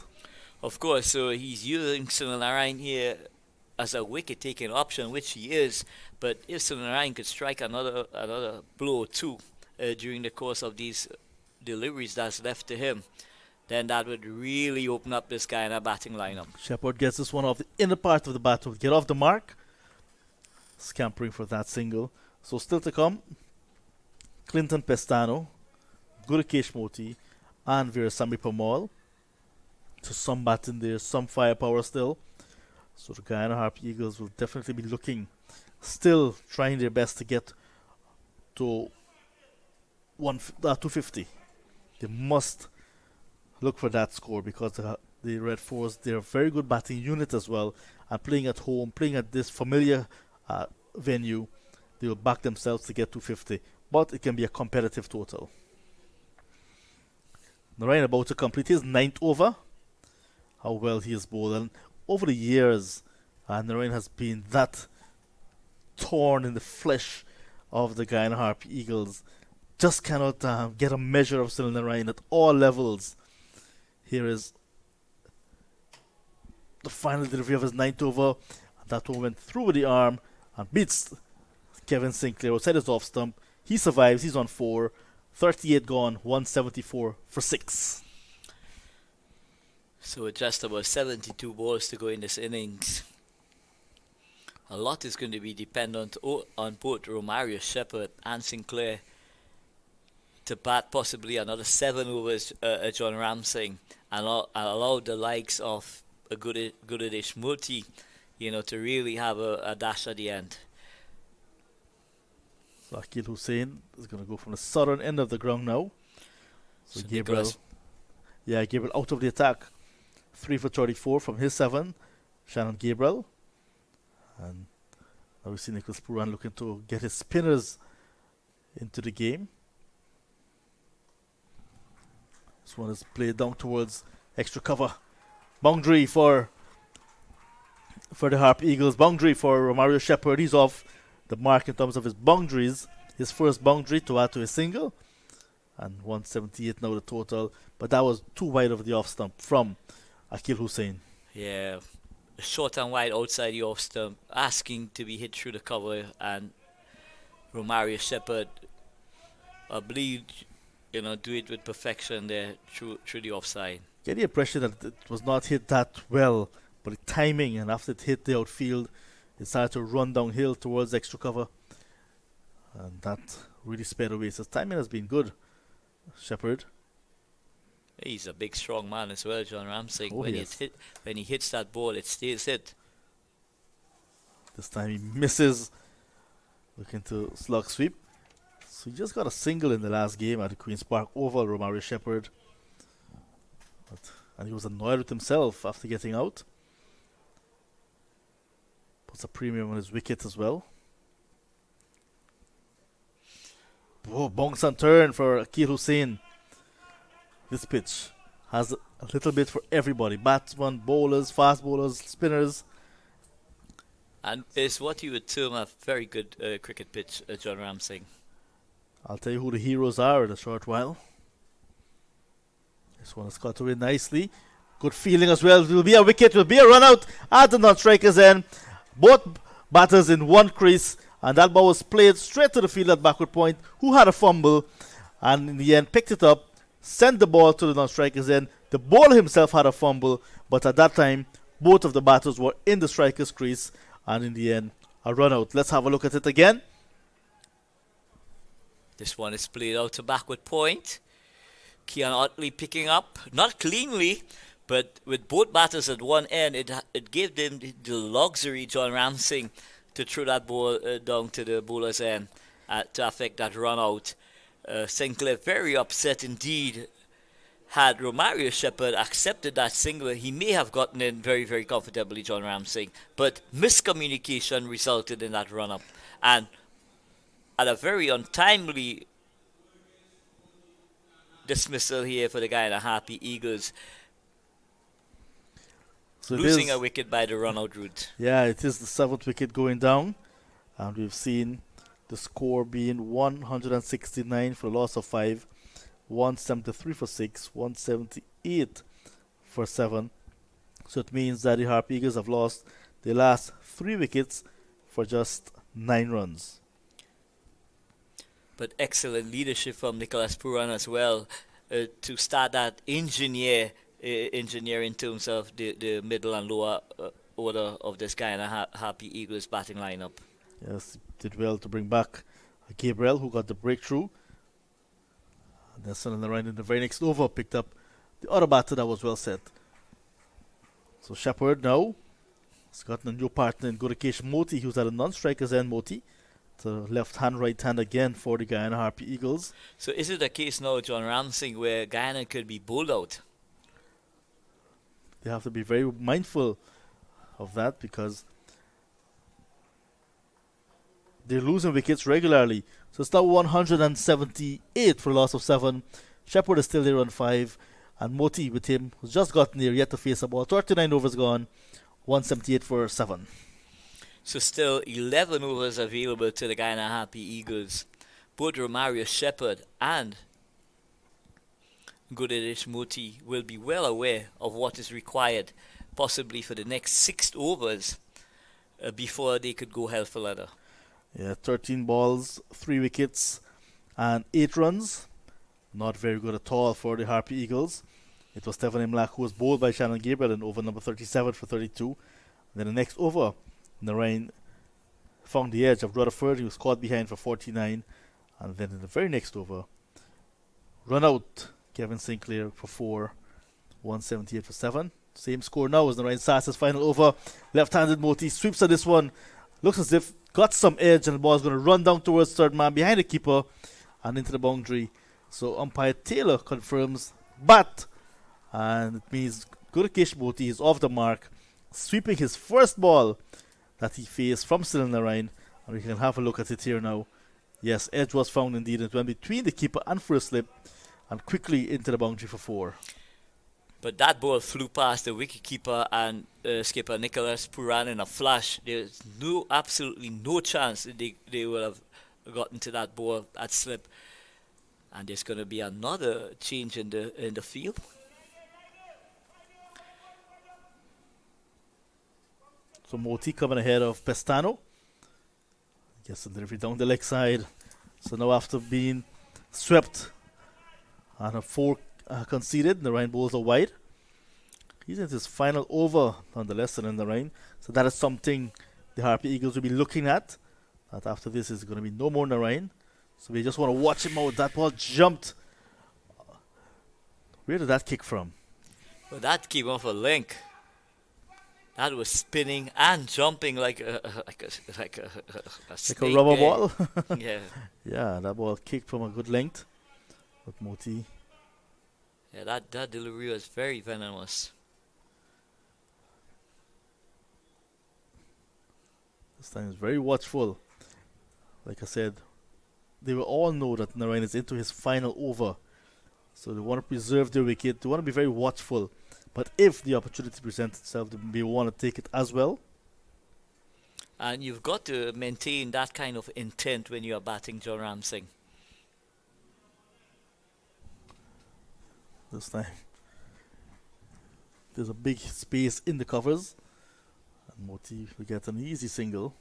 Of course, so he's using Sinanarayan here as a wicket-taking option, which he is, but if Sinanarayan could strike another blow too during the course of these deliveries that's left to him, then that would really open up this guy in a batting lineup. Shepherd gets this one off the inner part of the bat to get off the mark. Scampering for that single. So still to come, Clinton Pestano, Gurukesh Moti, and Veerasammy Pamal. So some batting there, some firepower still. So the Guyana Harpy Eagles will definitely be looking, still trying their best to get to 250. They must look for that score, because the Red Fours, they're a very good batting unit as well, and playing at home, playing at this familiar venue, they will back themselves to get 250, but it can be a competitive total. Narayan about to complete his 9th over. How well he is bowled, and over the years Narayan has been that thorn in the flesh of the Guyana Harpy Eagles. Just cannot get a measure of Sunil Narayan at all levels. Here is the final delivery of his 9th over. That one went through with the arm and beats Kevin Sinclair outside his off stump. He survives, he's on 4. 38 gone, 174 for 6. So with just about 72 balls to go in this innings, a lot is going to be dependent on both Romario Shepherd and Sinclair to bat possibly another 7 overs, John Ramsey, and allow the likes of a Gurukesh Moti, to really have a dash at the end. So Akil Hussain is going to go from the southern end of the ground now. So Gabriel out of the attack. 3 for 34 from his 7, Shannon Gabriel. And now we see Nicholas Pooran looking to get his spinners into the game. This one is played down towards extra cover. Boundary for the Harpy Eagles. Boundary for Romario Shepherd. He's off the mark in terms of his boundaries. His first boundary to add to a single. And 178 now the total. But that was too wide of the off stump from Akil Hussain. Yeah, short and wide outside the off stump, asking to be hit through the cover, and Romario Shepherd, I believe, do it with perfection there through the offside. Get the impression that it was not hit that well, but the timing, and after it hit the outfield, it started to run downhill towards extra cover, and that really sped away. So his timing has been good, Shepherd. He's a big, strong man as well, John Ramsey. Oh, when yes. When he hits that ball, it stays hit. This time he misses, looking to slug sweep. So he just got a single in the last game at the Queen's Park Oval, Romario Shepherd. And he was annoyed with himself after getting out. Puts a premium on his wicket as well. Oh, bounce and turn for Akil Hussein. This pitch has a little bit for everybody. Batsmen, bowlers, fast bowlers, spinners. And it's what you would term a very good cricket pitch, John Ramsing. I'll tell you who the heroes are in a short while. This one has cut away nicely. Good feeling as well. It will be a wicket, will be a run out at the non-strikers end. Both batters in one crease, and that ball was played straight to the field at backward point, who had a fumble, and in the end picked it up, sent the ball to the non-strikers end. The bowler himself had a fumble, but at that time, both of the batters were in the striker's crease, and in the end, a run out. Let's have a look at it again. This one is played out to backward point. Kean Otley picking up, not cleanly, but with both batters at one end, it gave them the luxury, John Ramsing, to throw that ball down to the bowler's end to affect that run out. Sinclair very upset indeed. Had Romario Shepherd accepted that single, he may have gotten in very, very comfortably, John Ramsing. But miscommunication resulted in that run-up. And at a very untimely dismissal here for the Guyana Harpy Eagles. So losing a wicket by the run-out route. Yeah, it is the 7th wicket going down. And we've seen the score being 169 for a loss of 5. 173 for 6, 178 for 7. So it means that the Harpy Eagles have lost the last 3 wickets for just 9 runs. But excellent leadership from Nicholas Puran as well to start that engineer in terms of the middle and lower order of this Guyana Harpy Eagles batting lineup. Yes, did well to bring back Gabriel, who got the breakthrough. And then Sun and the Ryan in the very next over picked up the other batter that was well set. So Shepherd now has gotten a new partner in Gurukesh Moti, who's at a non-striker's end. Moti, to left hand, right hand again for the Guyana Harpy Eagles. So is it a case now, John Ramsing, where Guyana could be bowled out? They have to be very mindful of that because they're losing wickets regularly. So it's now 178 for a loss of 7. Shepherd is still there on 5. And Moti with him, who's just gotten there, yet to face a ball. 39 overs gone, 178 for 7. So still 11 overs available to the Guyana Harpy Eagles. Both Romario Shepherd and Gudedish Moti will be well aware of what is required, possibly for the next 6 overs before they could go hell for leather. Yeah, 13 balls, 3 wickets, and 8 runs. Not very good at all for the Harpy Eagles. It was Stephen Imlach who was bowled by Shannon Gabriel in over number 37 for 32. And then the next over, Narain found the edge of Rutherford. He was caught behind for 49. And then in the very next over, run out Kevin Sinclair for 4, 178 for 7. Same score now as Narain Sass's final over. Left-handed Moti sweeps at this one. Looks as if got some edge and the ball is going to run down towards third man behind the keeper and into the boundary. So umpire Taylor confirms bat, and it means Gurukesh Moti is off the mark, sweeping his first ball that he faced from Sunil Narain. And we can have a look at it here now. Yes, edge was found indeed. It went between the keeper and first slip and quickly into the boundary for 4. But that ball flew past the wicketkeeper and skipper Nicholas Puran in a flash. There's absolutely no chance that they would have gotten to that ball, that slip. And there's going to be another change in the field. So Moti coming ahead of Pestano. Gets the delivery down the leg side. So now after being swept and a 4 conceded, Narain bowls are wide. He's in his final over nonetheless in Narain. So that is something the Harpy Eagles will be looking at. That after this is going to be no more Narain. So we just want to watch him out. That ball jumped. Where did that kick from? Well, that came off a link. That was spinning and jumping like a snake, rubber ball. Yeah. Yeah, that ball kicked from a good length. But Moti. Yeah, that delivery was very venomous. This time is very watchful. Like I said, they will all know that Narayan is into his final over. So they want to preserve their wicket. They want to be very watchful. But if the opportunity presents itself, they may want to take it as well. And you've got to maintain that kind of intent when you are batting John Ramsing. This time, there's a big space in the covers. And Moti will get an easy single.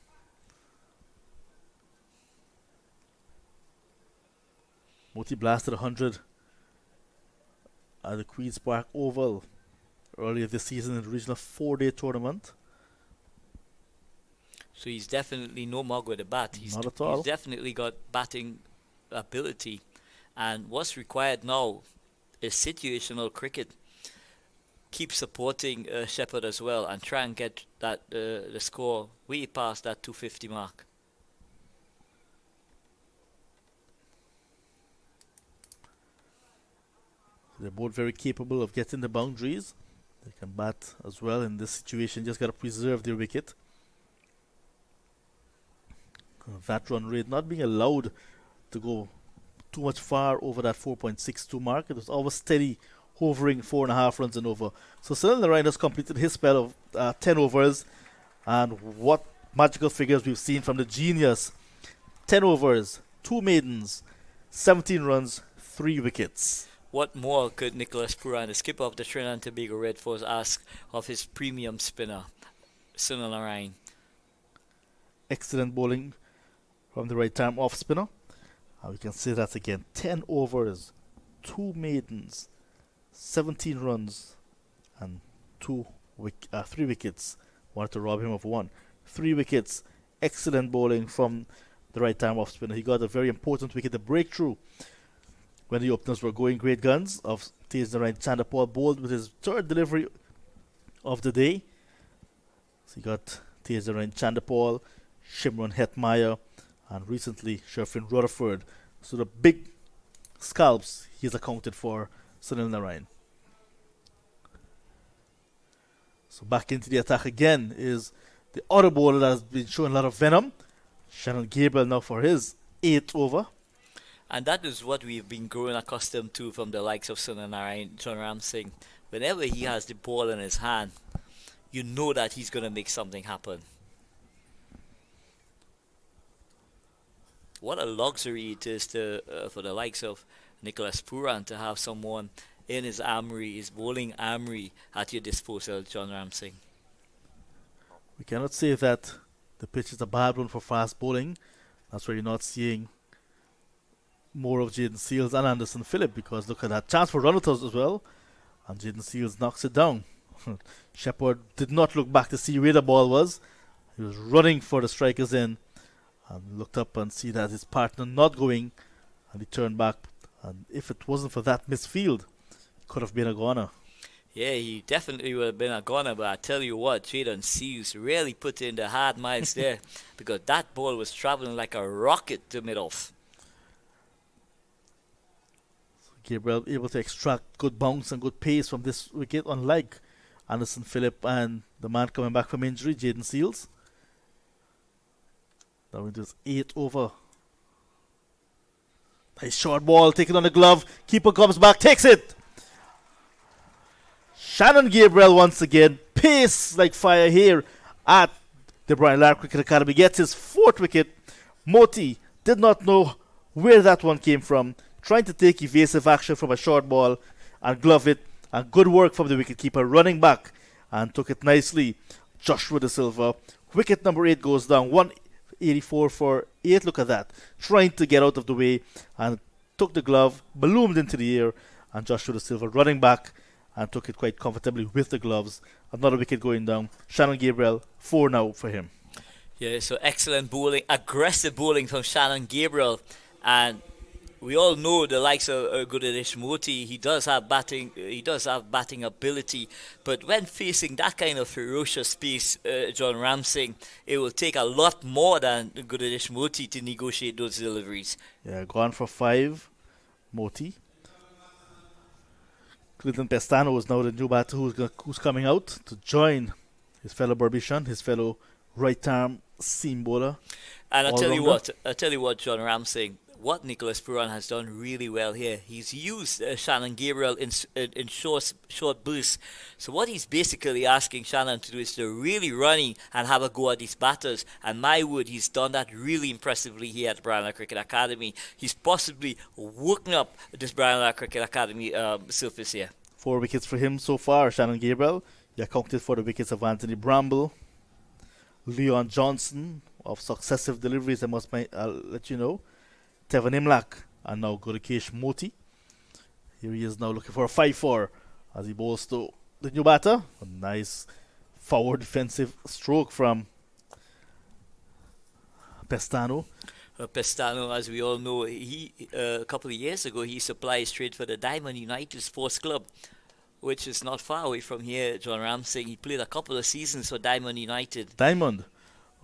Moti blasted 100 at the Queen's Park Oval earlier this season in the regional 4-day tournament. So he's definitely no mug with a bat. Not at all. He's definitely got batting ability. And what's required now is situational cricket. Keep supporting Shepherd as well and try and get that the score way past that 250 mark. They're both very capable of getting the boundaries. They can bat as well in this situation. Just got to preserve their wicket. That run rate not being allowed to go too much far over that 4.62 mark. It was always steady, hovering 4.5 runs and over. So Sunil Narayan has completed his spell of 10 overs. And what magical figures we've seen from the genius. 10 overs, 2 maidens, 17 runs, 3 wickets. What more could Nicholas Pooran, the skipper of the Trinidad and Tobago Red Force, ask of his premium spinner, Sunil Narayan? Excellent bowling from the right arm off spinner. And we can say that again. 10 overs, 2 maidens, 17 runs, and 3 wickets. Wanted to rob him of 1. 3 wickets. Excellent bowling from the right arm off spinner. He got a very important wicket, a breakthrough, when the openers were going great guns of Tej Narayan Chandapal, bowled with his 3rd delivery of the day. So he got Tej Narayan Chandapal, Shimron Hetmeyer, and recently Sherfin Rutherford. So the big scalps he's accounted for Sunil Narayan. So back into the attack again is the other bowler that has been showing a lot of venom. Shannon Gabriel now for his 8th over. And that is what we've been growing accustomed to from the likes of Sunil Narayan, John Ramsing. Whenever he has the ball in his hand, you know that he's going to make something happen. What a luxury it is for the likes of Nicholas Pooran to have someone in his armory, his bowling armory, at your disposal, John Ramsing. We cannot say that the pitch is a bad one for fast bowling. That's why you're not seeing more of Jaden Seals and Anderson Phillip, because look at that chance for run-outs as well, and Jaden Seals knocks it down. Shepherd did not look back to see where the ball was. He was running for the strikers in and looked up and see that his partner not going, and he turned back, and if it wasn't for that misfield, it could have been a goner. Yeah, he definitely would have been a goner, but I tell you what, Jaden Seals really put in the hard miles there, because that ball was traveling like a rocket to mid-off. Gabriel able to extract good bounce and good pace from this wicket, unlike Anderson Phillip and the man coming back from injury, Jaden Seals. Now it is 8 over. Nice short ball taken on the glove. Keeper comes back, takes it. Shannon Gabriel once again, pace like fire here at the Brian Lara Cricket Academy, gets his 4th wicket. Moti did not know where that one came from, trying to take evasive action from a short ball and glove it, and good work from the wicketkeeper running back and took it nicely. Joshua De Silva, wicket number 8 goes down, 184 for 8. Look at that, trying to get out of the way and took the glove, ballooned into the air, and Joshua De Silva running back and took it quite comfortably with the gloves. Another wicket going down. Shannon Gabriel, 4 now for him. Yeah, so excellent bowling, aggressive bowling from Shannon Gabriel, and we all know the likes of Gudadish Moti. He does have batting ability, but when facing that kind of ferocious pace, John Ramsing, it will take a lot more than Gudadish Moti to negotiate those deliveries. Yeah, gone for 5, Moti. Clinton Pestano is now the new batter who's coming out to join his fellow Burbishan, his fellow right arm seam bowler. And I tell you what, John Ramsing, what Nicholas Puran has done really well here. He's used Shannon Gabriel in short bursts. So what he's basically asking Shannon to do is to really run and have a go at these batters. And my word, he's done that really impressively here at Brian Cricket Academy. He's possibly woken up this Brian Cricket Academy surface here. 4 wickets for him so far, Shannon Gabriel. He accounted for the wickets of Anthony Bramble, Leon Johnson of successive deliveries, I must let you know. Tevin Imlak and now Gurikesh Moti. Here he is now looking for a 5-4 as he bowls to the new batter. A nice forward defensive stroke from Pestano. Pestano, as we all know, he a couple of years ago he supplied straight for the Diamond United Sports Club, which is not far away from here. John Ramsing, he played a couple of seasons for Diamond United. Diamond.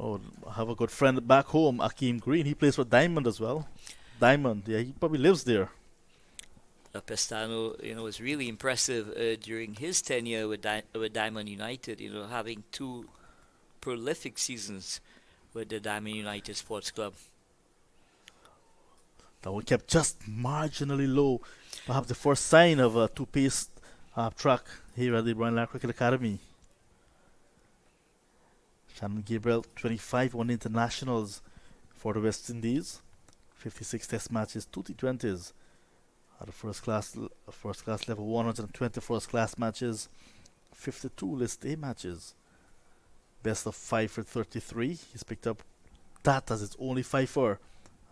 Oh, I have a good friend back home, Akeem Green. He plays for Diamond as well. Diamond, yeah, he probably lives there. Pestano, was really impressive during his tenure with Diamond United. Having 2 prolific seasons with the Diamond United Sports Club. That one kept just marginally low. Perhaps the first sign of a 2-pace track here at the Brian Lara Cricket Academy. Shannon Gabriel, 25 one internationals for the West Indies, 56 test matches, 2 T20s at the first class level, 120 first class matches, 52 List A matches, best of 5 for 33. He's picked up that as its only 5-4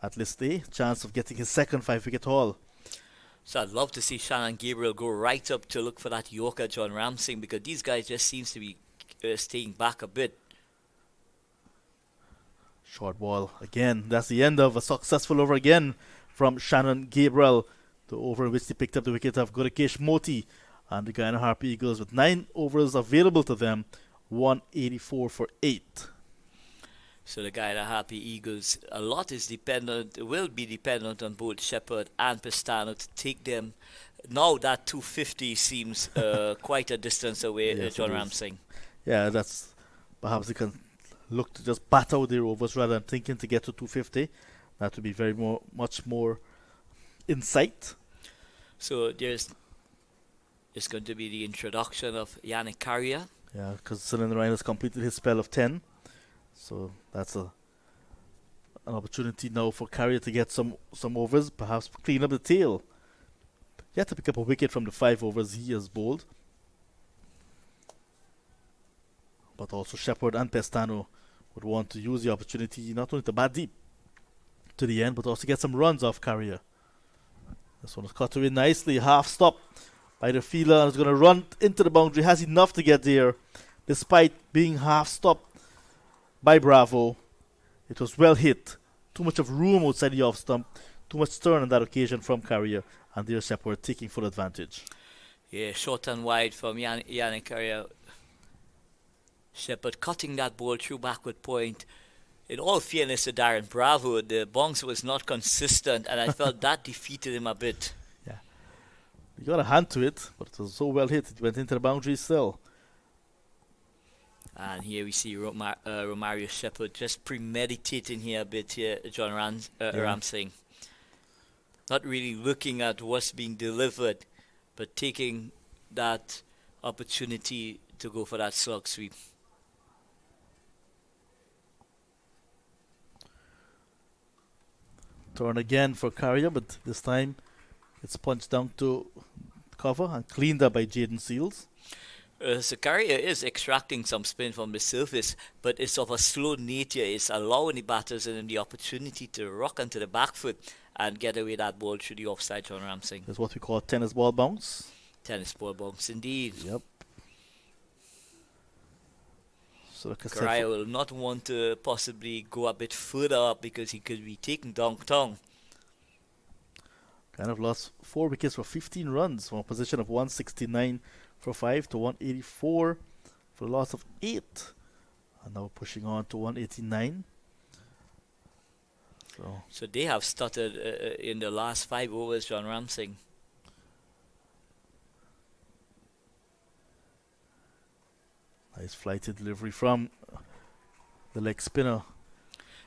at List A, chance of getting his second 5-wicket haul. So I'd love to see Shannon Gabriel go right up to look for that Yorker, John Ramsing, because these guys just seems to be staying back a bit. Short ball again. That's the end of a successful over again from Shannon Gabriel. The over in which they picked up the wicket of Gurikesh Moti and the Guyana Harpy Eagles with 9 overs available to them, 184 for 8. So the Guyana Harpy Eagles, a lot will be dependent on both Shepherd and Pestano to take them. Now that 250 seems quite a distance away, Yes, John Ramsing. Yeah, that's perhaps they can look to just bat out their overs rather than thinking to get to 250. That would be much more in sight. So there's going to be the introduction of Yannick Carrier. Yeah, because Cylinder Ryan has completed his spell of 10. So that's an opportunity now for Carrier to get some overs, perhaps clean up the tail. He had to pick up a wicket from the 5 overs he has bowled. But also Shepherd and Pestano would want to use the opportunity not only to bat deep to the end, but also get some runs off Carrier. This one is cut away nicely, half stop by the fielder, and is going to run into the boundary. Has enough to get there, despite being half stopped by Bravo. It was well hit. Too much of room outside the off stump. Too much turn on that occasion from Carrier, and their Shepherd taking full advantage. Yeah, short and wide from Yannick Carrier. Shepherd cutting that ball through backward point. In all fairness to Darren Bravo, the bounce was not consistent, and I felt that defeated him a bit. Yeah, he got a hand to it, but it was so well hit, it went into the boundary still. And here we see Romario Shepherd just premeditating here a bit here, John Ramsing. Not really looking at what's being delivered, but taking that opportunity to go for that slug sweep. Turn again for Carrier, but this time it's punched down to cover and cleaned up by Jaden Seals. So Carrier is extracting some spin from the surface, but it's of a slow nature. It's allowing the batters and the opportunity to rock onto the back foot and get away that ball through the offside, John Ramsing. That's what we call tennis ball bounce. Tennis ball bounce, indeed. Yep. So Carrier will not want to possibly go a bit further up because he could be taken downtown. Kind of lost 4 wickets for 15 runs from a position of 169 for 5 to 184 for a loss of 8. And now pushing on to 189. So they have started in the last 5 overs, John Ramsing. Nice flighted delivery from the leg spinner.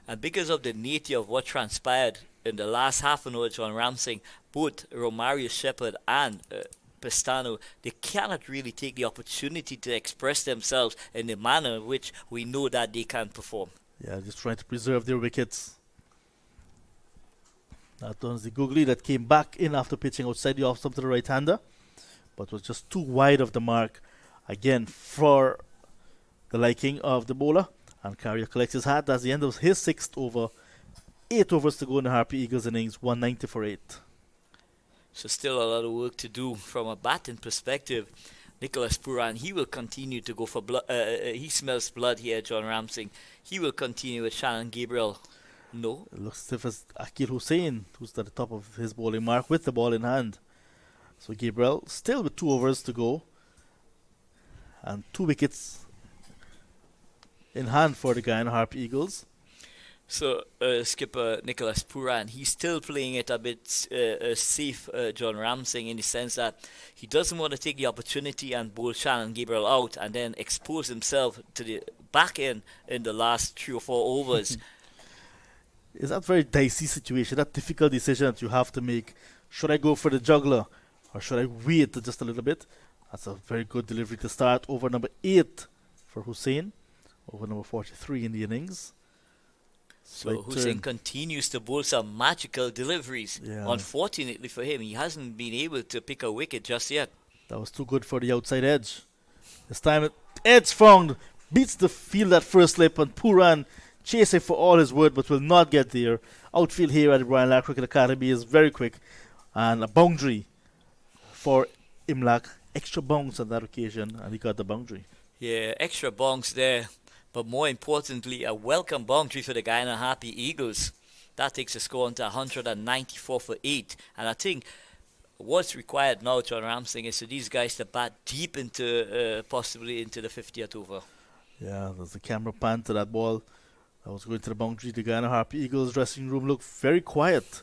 And because of the nature of what transpired in the last half an hour, John Ramsing, both Romario Shepherd and Pestano, they cannot really take the opportunity to express themselves in the manner in which we know that they can perform. Yeah, just trying to preserve their wickets. That was the googly that came back in after pitching outside the off stump to the right-hander, but was just too wide of the mark again for the liking of the bowler. And Carrier collects his hat. That's the end of his 6th over. 8 overs to go in the Harpy Eagles innings, 190 for 8. So still a lot of work to do from a batting perspective. Nicholas Puran, he will continue to go for blood. He smells blood here, John Ramsing. He will continue with Shannon Gabriel. No. It looks as if it's Akil Hussain who's at the top of his bowling mark with the ball in hand. So Gabriel still with 2 overs to go. And 2 wickets in hand for the Guyana Harpy Eagles. So skipper Nicholas Puran, he's still playing it a bit safe, John Ramsing, in the sense that he doesn't want to take the opportunity and bowl Shannon Gabriel out and then expose himself to the back end in the last 3 or 4 overs. Is that a very dicey situation, that difficult decision that you have to make? Should I go for the juggler or should I wait just a little bit? That's a very good delivery to start. Over number 8 for Hussain. Over number 43 in the innings. So Hussain continues to bowl some magical deliveries. Yeah. Unfortunately for him, he hasn't been able to pick a wicket just yet. That was too good for the outside edge. This time edge found, beats the field at first slip, and Puran chasing for all his word but will not get there. Outfield here at the Brian Lack Cricket Academy is very quick, and a boundary for Imlak. Extra bounce on that occasion, and he got the boundary. Yeah, extra bounce there. But more importantly, a welcome boundary for the Guyana Harpy Eagles. That takes the score into 194 for 8. And I think what's required now, John Ramsing, is for these guys to bat deep into, possibly into the 50th over. Yeah, there's a camera pan to that ball that was going to the boundary. The Guyana Harpy Eagles dressing room looked very quiet.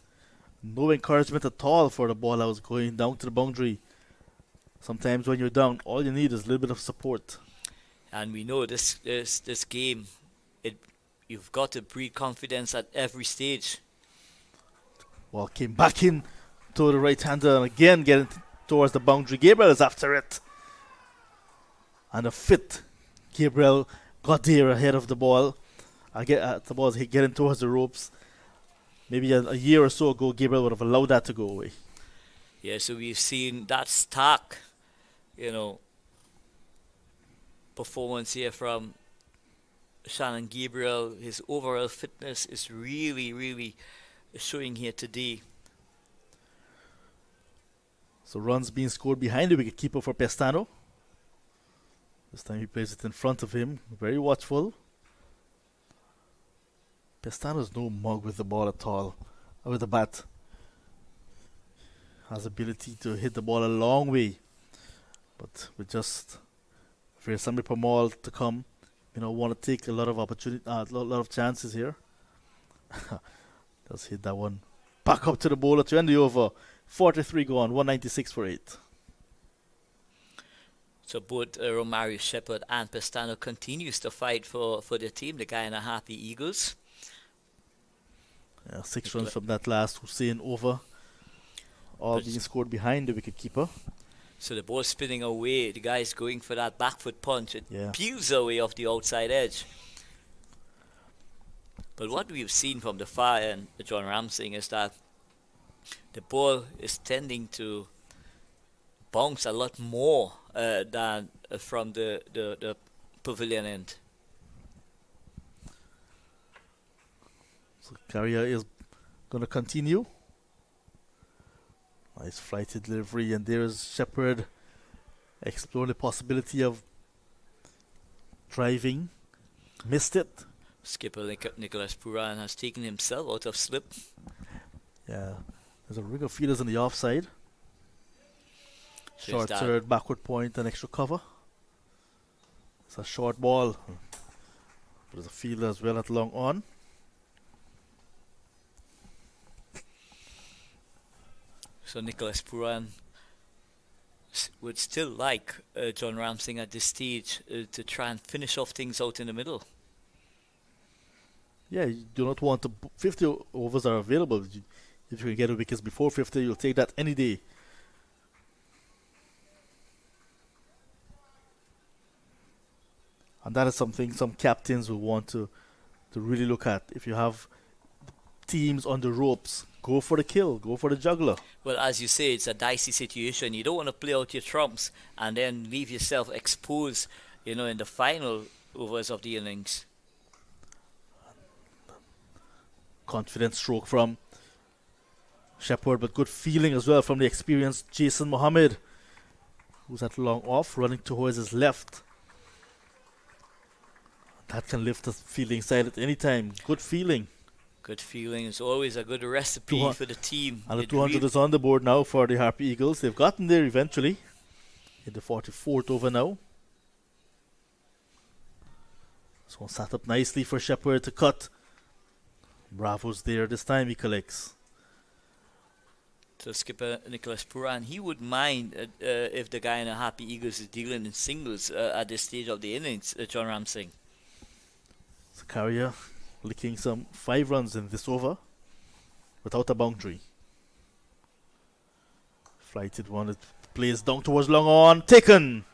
No encouragement at all for the ball that was going down to the boundary. Sometimes when you're down, all you need is a little bit of support. And we know this game, you've got to breed confidence at every stage. Ball came back in to the right-hander and again getting towards the boundary. Gabriel is after it. And a fit. Gabriel got there ahead of the ball. The ball's getting towards the ropes. Maybe a year or so ago, Gabriel would have allowed that to go away. Yeah, so we've seen that stark, performance here from Shannon Gabriel. His overall fitness is really, really showing here today. So runs being scored behind the wicketkeeper for Pestano. This time he plays it in front of him. Very watchful. Pestano's no mug with the ball at all. With the bat. Has ability to hit the ball a long way. But with just Sammy Pamal to come, want to take a lot of opportunity, a lot of chances here. Just hit that one back up to the bowler to end the over. 43 gone, 196 for 8. So both Romario Shepherd and Pestano continues to fight for their team, the Guyana Harpy Eagles. 6 runs from that last Hussain over. All being scored behind the wicketkeeper. So the ball spinning away, the guy's going for that back foot punch. It peels away off the outside edge. But what we've seen from the far end, John Ramsing, is that the ball is tending to bounce a lot more than from the pavilion end. So Carrier is going to continue. Nice flighted delivery, and there is Shepherd exploring the possibility of driving. Missed it. Skipper Nicholas Puran has taken himself out of slip. Yeah, there's a ring of fielders on the offside. Short third, backward point, and extra cover. It's a short ball. But there's a fielder as well at long on. So Nicholas Puran would still like John Ramsing at this stage to try and finish off things out in the middle. Yeah, you do not want to. 50 overs are available. If you can get a wickets before 50, you'll take that any day. And that is something some captains will want to really look at. If you have teams on the ropes, go for the kill, go for the juggler. Well, as you say, it's a dicey situation. You don't want to play out your trumps and then leave yourself exposed, in the final overs of the innings. Confident stroke from Shepherd, but good feeling as well from the experienced Jason Mohammed, who's at long off, running towards his left. That can lift the fielding side at any time. Good feeling. Good feeling is always a good recipe for the team. And the 200 is on the board now for the Harpy Eagles. They've gotten there eventually. In the 44th over now. This one sat up nicely for Shepherd to cut. Bravo's there this time, he collects. So skipper Nicholas Puran, he would mind if the Guyana Harpy Eagles is dealing in singles at this stage of the innings, John Ramsing. Zakaria licking some 5 runs in this over without a boundary. Flighted one, it plays down towards long on, taken.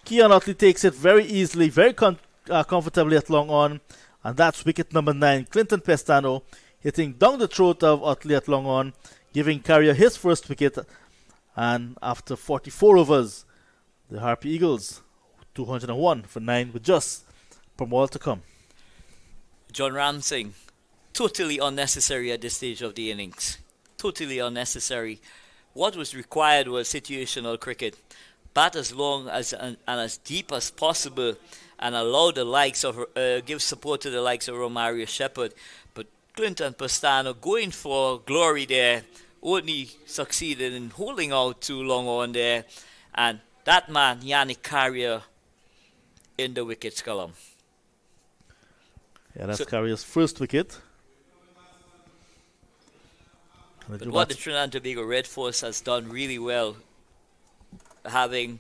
Keon Otley takes it very easily, very comfortably at long on, and that's wicket number 9. Clinton Pestano hitting down the throat of Otley at long on, giving Carrier his first wicket, and after 44 overs, the Harpy Eagles 201 for 9 with just per ball to come. John Ramsing, totally unnecessary at this stage of the innings. Totally unnecessary. What was required was situational cricket. Bat as long as and as deep as possible and allow the likes of, give support to the likes of Romario Shepherd. But Clinton Pestano going for glory there, only succeeded in holding out too long on there. And that man, Yannick Carrier, in the wickets column. Yeah, that's Carrier's first wicket. But what the Trinidad and Tobago Red Force has done really well, having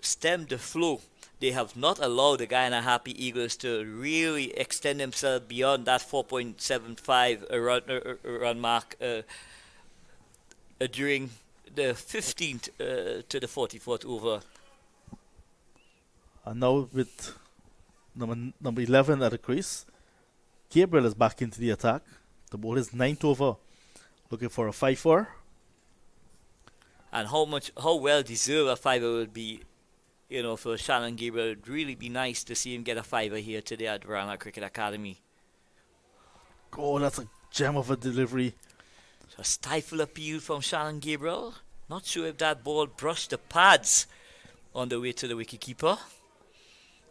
stemmed the flow, they have not allowed the Guyana Harpy Eagles to really extend themselves beyond that 4.75 run mark during the 15th to the 44th over. And now with number 11 at the crease, Gabriel is back into the attack. The ball is 9th over, looking for a 5-4. And how well deserved a 5-er would be, for Shannon Gabriel. It would really be nice to see him get a 5-er here today at Rana Cricket Academy. Oh, that's a gem of a delivery. So a stifle appeal from Shannon Gabriel. Not sure if that ball brushed the pads on the way to the wicketkeeper.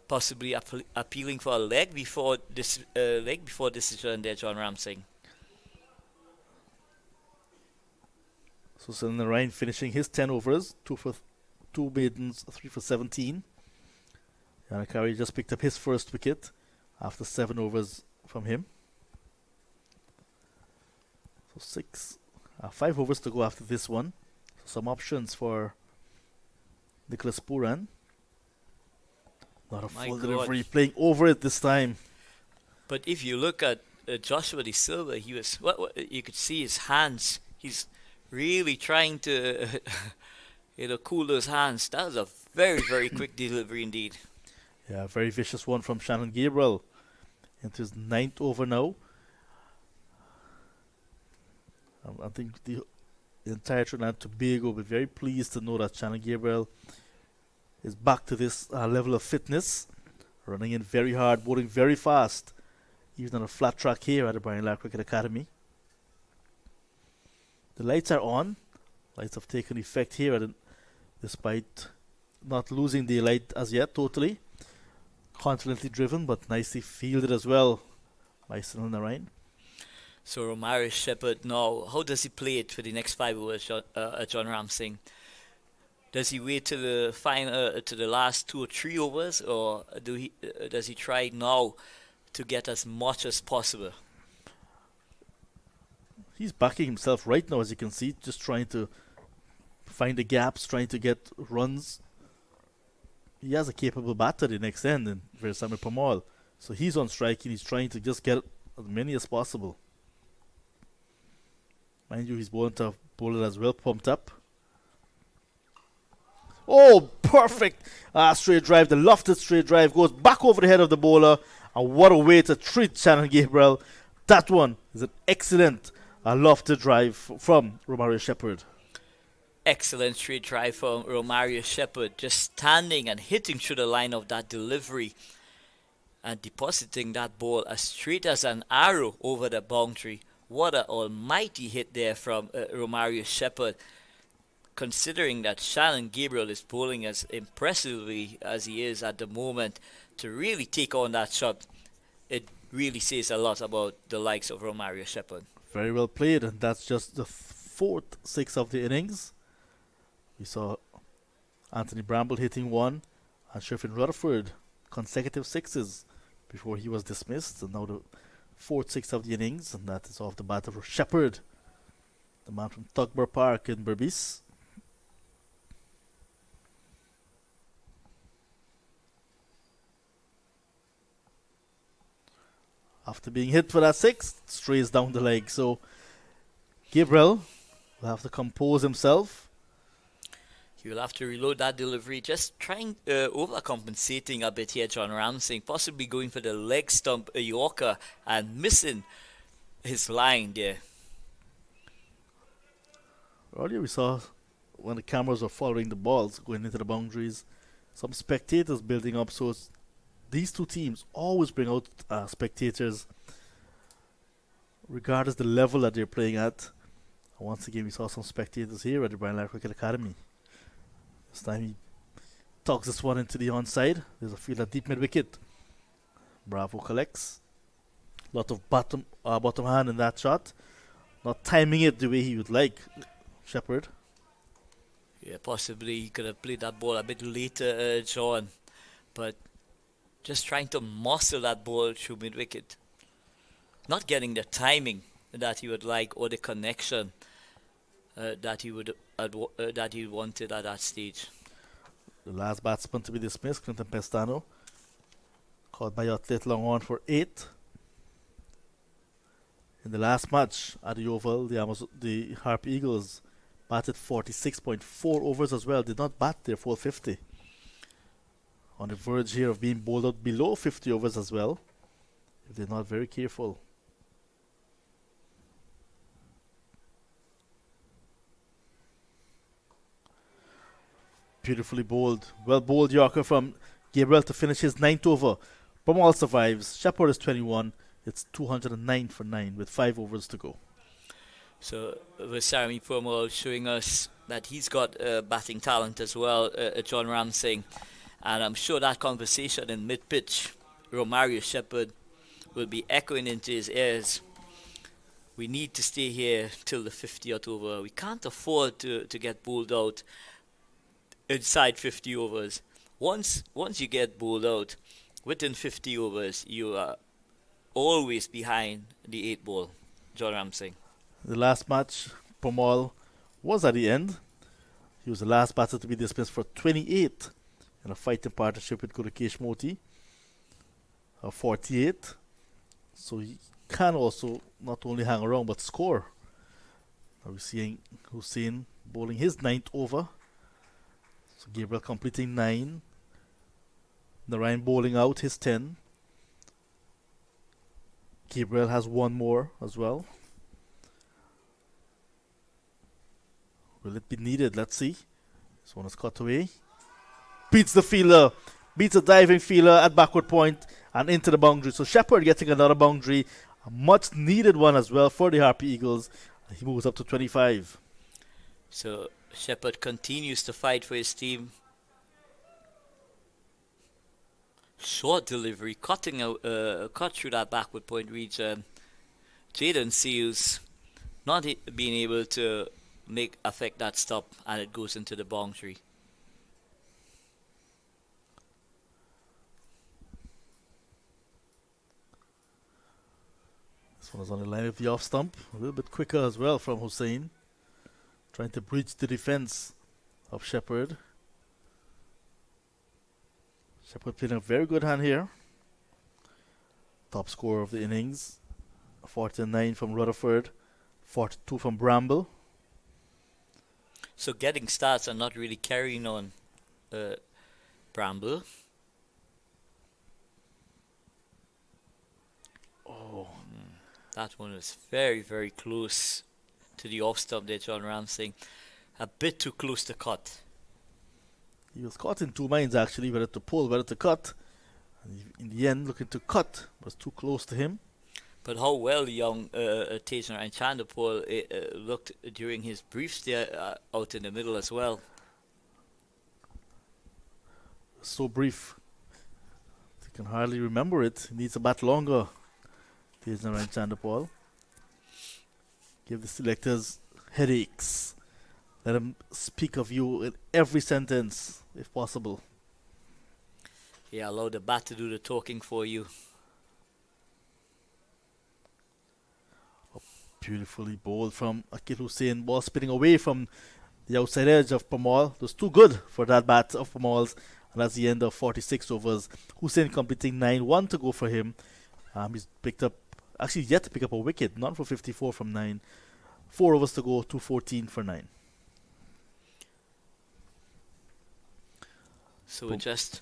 Possibly appealing for a leg before decision there, John Ramsing. So Cylinder Ryan finishing his 10 overs, 2 maidens, 3 for 17. Yannick Carrier just picked up his first wicket after 7 overs from him. So 5 overs to go after this one. So some options for Nicholas Puran. Not a full delivery, playing over it this time. But if you look at Joshua De Silva, he was you could see his hands. He's really trying to cool those hands. That was a very, very quick delivery indeed. Yeah, very vicious one from Shannon Gabriel into his 9th over now. I think the entire Trinidad and Tobago will be very pleased to know that Shannon Gabriel is back to this level of fitness, running in very hard, bowling very fast, even on a flat track here at the Brian Lara Cricket Academy. The lights are on. Lights have taken effect here, despite not losing the light as yet totally. Confidently driven, but nicely fielded as well by Sunil Narayan. So Romario Shepherd now, how does he play it for the next 5 overs, John Ramsing? Does he wait to the final, to the last 2 or 3 overs, or does he try now to get as much as possible? He's backing himself right now, as you can see, just trying to find the gaps, trying to get runs. He has a capable batter the next end in Veerasammy Pamal. So he's on strike and he's trying to just get as many as possible. Mind you, he's bowling to bowler as well, pumped up. Oh, perfect! Straight drive, the lofted straight drive goes back over the head of the bowler. And what a way to treat Shannon Gabriel. That one is an excellent lofted drive from Romario Shepherd. Excellent straight drive from Romario Shepherd, just standing and hitting through the line of that delivery and depositing that ball as straight as an arrow over the boundary. What an almighty hit there from Romario Shepherd, considering that Shannon Gabriel is bowling as impressively as he is at the moment. To really take on that shot, it really says a lot about the likes of Romario Shepherd. Very well played, and that's just the fourth six of the innings. We saw Anthony Bramble hitting one, and Sheriff Rutherford consecutive sixes before he was dismissed. And now the fourth six of the innings, and that is off the bat of Shepherd, the man from Tugber Park in Berbice. After being hit for that six, strays down the leg. So Gabriel will have to compose himself. He will have to reload that delivery, just trying overcompensating a bit here, John Ramsey, possibly going for the leg stump Yorker and missing his line there. Earlier we saw when the cameras were following the balls going into the boundaries, some spectators building up. So these two teams always bring out spectators regardless the level that they're playing at. And once again we saw some spectators here at the Brian Lara Cricket Academy. This time he tucks this one into the onside. There's a fielder deep mid wicket. Bravo collects. Lot of bottom hand in that shot. Not timing it the way he would like, Shepherd. Yeah, possibly he could have played that ball a bit later, John. But just trying to muscle that ball through mid wicket. Not getting the timing that he would like or the connection that he wanted at that stage. The last batsman to be dismissed, Clinton Pestano, caught by Atlet long on for 8. In the last match at the Oval, the Harpy Eagles batted 46.4 overs as well. Did not bat their full 50. On the verge here of being bowled out below 50 overs as well, if they're not very careful. Beautifully bowled. Well bowled Yorker from Gabriel to finish his 9th over. Bromall survives. Shepherd is 21. It's 209 for 9 with 5 overs to go. So with Sarami Bromall showing us that he's got batting talent as well, John Ramsey. And I'm sure that conversation in mid-pitch, Romario Shepherd will be echoing into his ears. We need to stay here till the 50th over. We can't afford to get bowled out inside 50 overs. Once you get bowled out within 50 overs, you are always behind the 8 ball. John Ramsey. The last match, Bromall was at the end. He was the last batter to be dismissed for 28 in a fighting partnership with Gurukesh Moti. 48. So he can also not only hang around but score. Now we're seeing Hussein bowling his 9th over. So Gabriel completing 9. Narayan bowling out his 10. Gabriel has one more as well. Will it be needed? Let's see. This one is cut away. Beats the fielder. Beats a diving fielder at backward point and into the boundary. So Shepherd getting another boundary. A much needed one as well for the Harpy Eagles. He moves up to 25. So Shepherd continues to fight for his team. Short delivery, cut through that backward point region. Jaden Seals not being able to affect that stop, and it goes into the boundary. This one is on the line of the off stump. A little bit quicker as well from Hussein. Trying to breach the defense of Shepherd. Shepherd playing a very good hand here. Top scorer of the innings. 49 from Rutherford, 42 from Bramble. So getting starts and not really carrying on Bramble. Oh, That one was very, very close to the off stump there, John Ramsey. A bit too close to cut. he was caught in two minds actually, whether to pull, whether to cut. And in the end, looking to cut was too close to him. But how well young Taser and Chandapur looked during his brief stay out in the middle as well. So brief. You can hardly remember it. He needs a bat longer. Taser and Chandapur. Give the selectors headaches. Let them speak of you in every sentence, if possible. Yeah, allow the bat to do the talking for you. Beautifully bowled from Akil Hussain. Ball spinning away from the outside edge of Pamal. It was too good for that bat of Pamal's. And that's the end of 46 overs. Hussain completing 9, 1 to go for him. He's picked up, actually yet to pick up a wicket. Not for 54 from 9. 4 overs to go, 214 for 9. So with just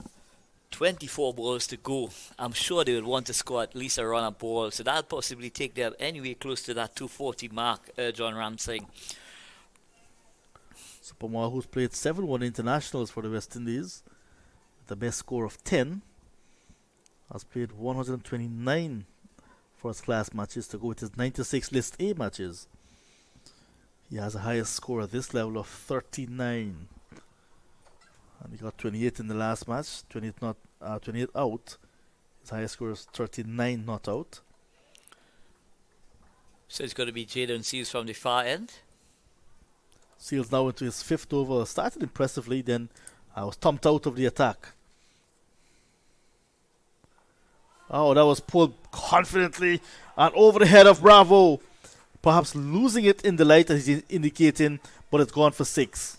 24 balls to go, I'm sure they would want to score at least a run a ball. So that'll possibly take them anyway close to that 240 mark, John Ramsey. So Pamal, who's played 7-1 internationals for the West Indies, with the best score of 10, has played 129 first-class matches to go with his 96 List A matches. He has a highest score at this level of 39. And he got 28 in the last match, 28 out. His highest score is 39 not out. So it's going to be Jaden Seals from the far end. Seals now into his 5th over. Started impressively, then was thumped out of the attack. Oh, that was pulled confidently and over the head of Bravo. Perhaps losing it in the light as he's indicating, but it's gone for 6.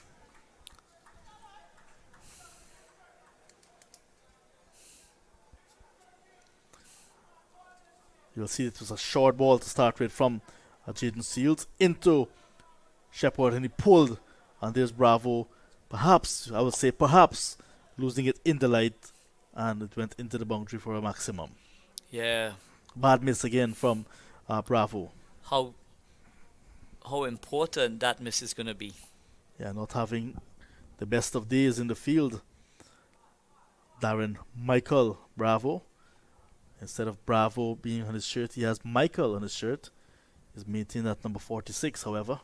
You'll see it was a short ball to start with from Jaden Seals into Shepherd, and he pulled, and there's Bravo. Perhaps, I would say perhaps, losing it in the light, and it went into the boundary for a maximum. Yeah. Bad miss again from Bravo. How important that miss is going to be. Yeah, not having the best of days in the field. Darren Michael Bravo. Instead of Bravo being on his shirt, he has Michael on his shirt. He's maintained at number 46, however.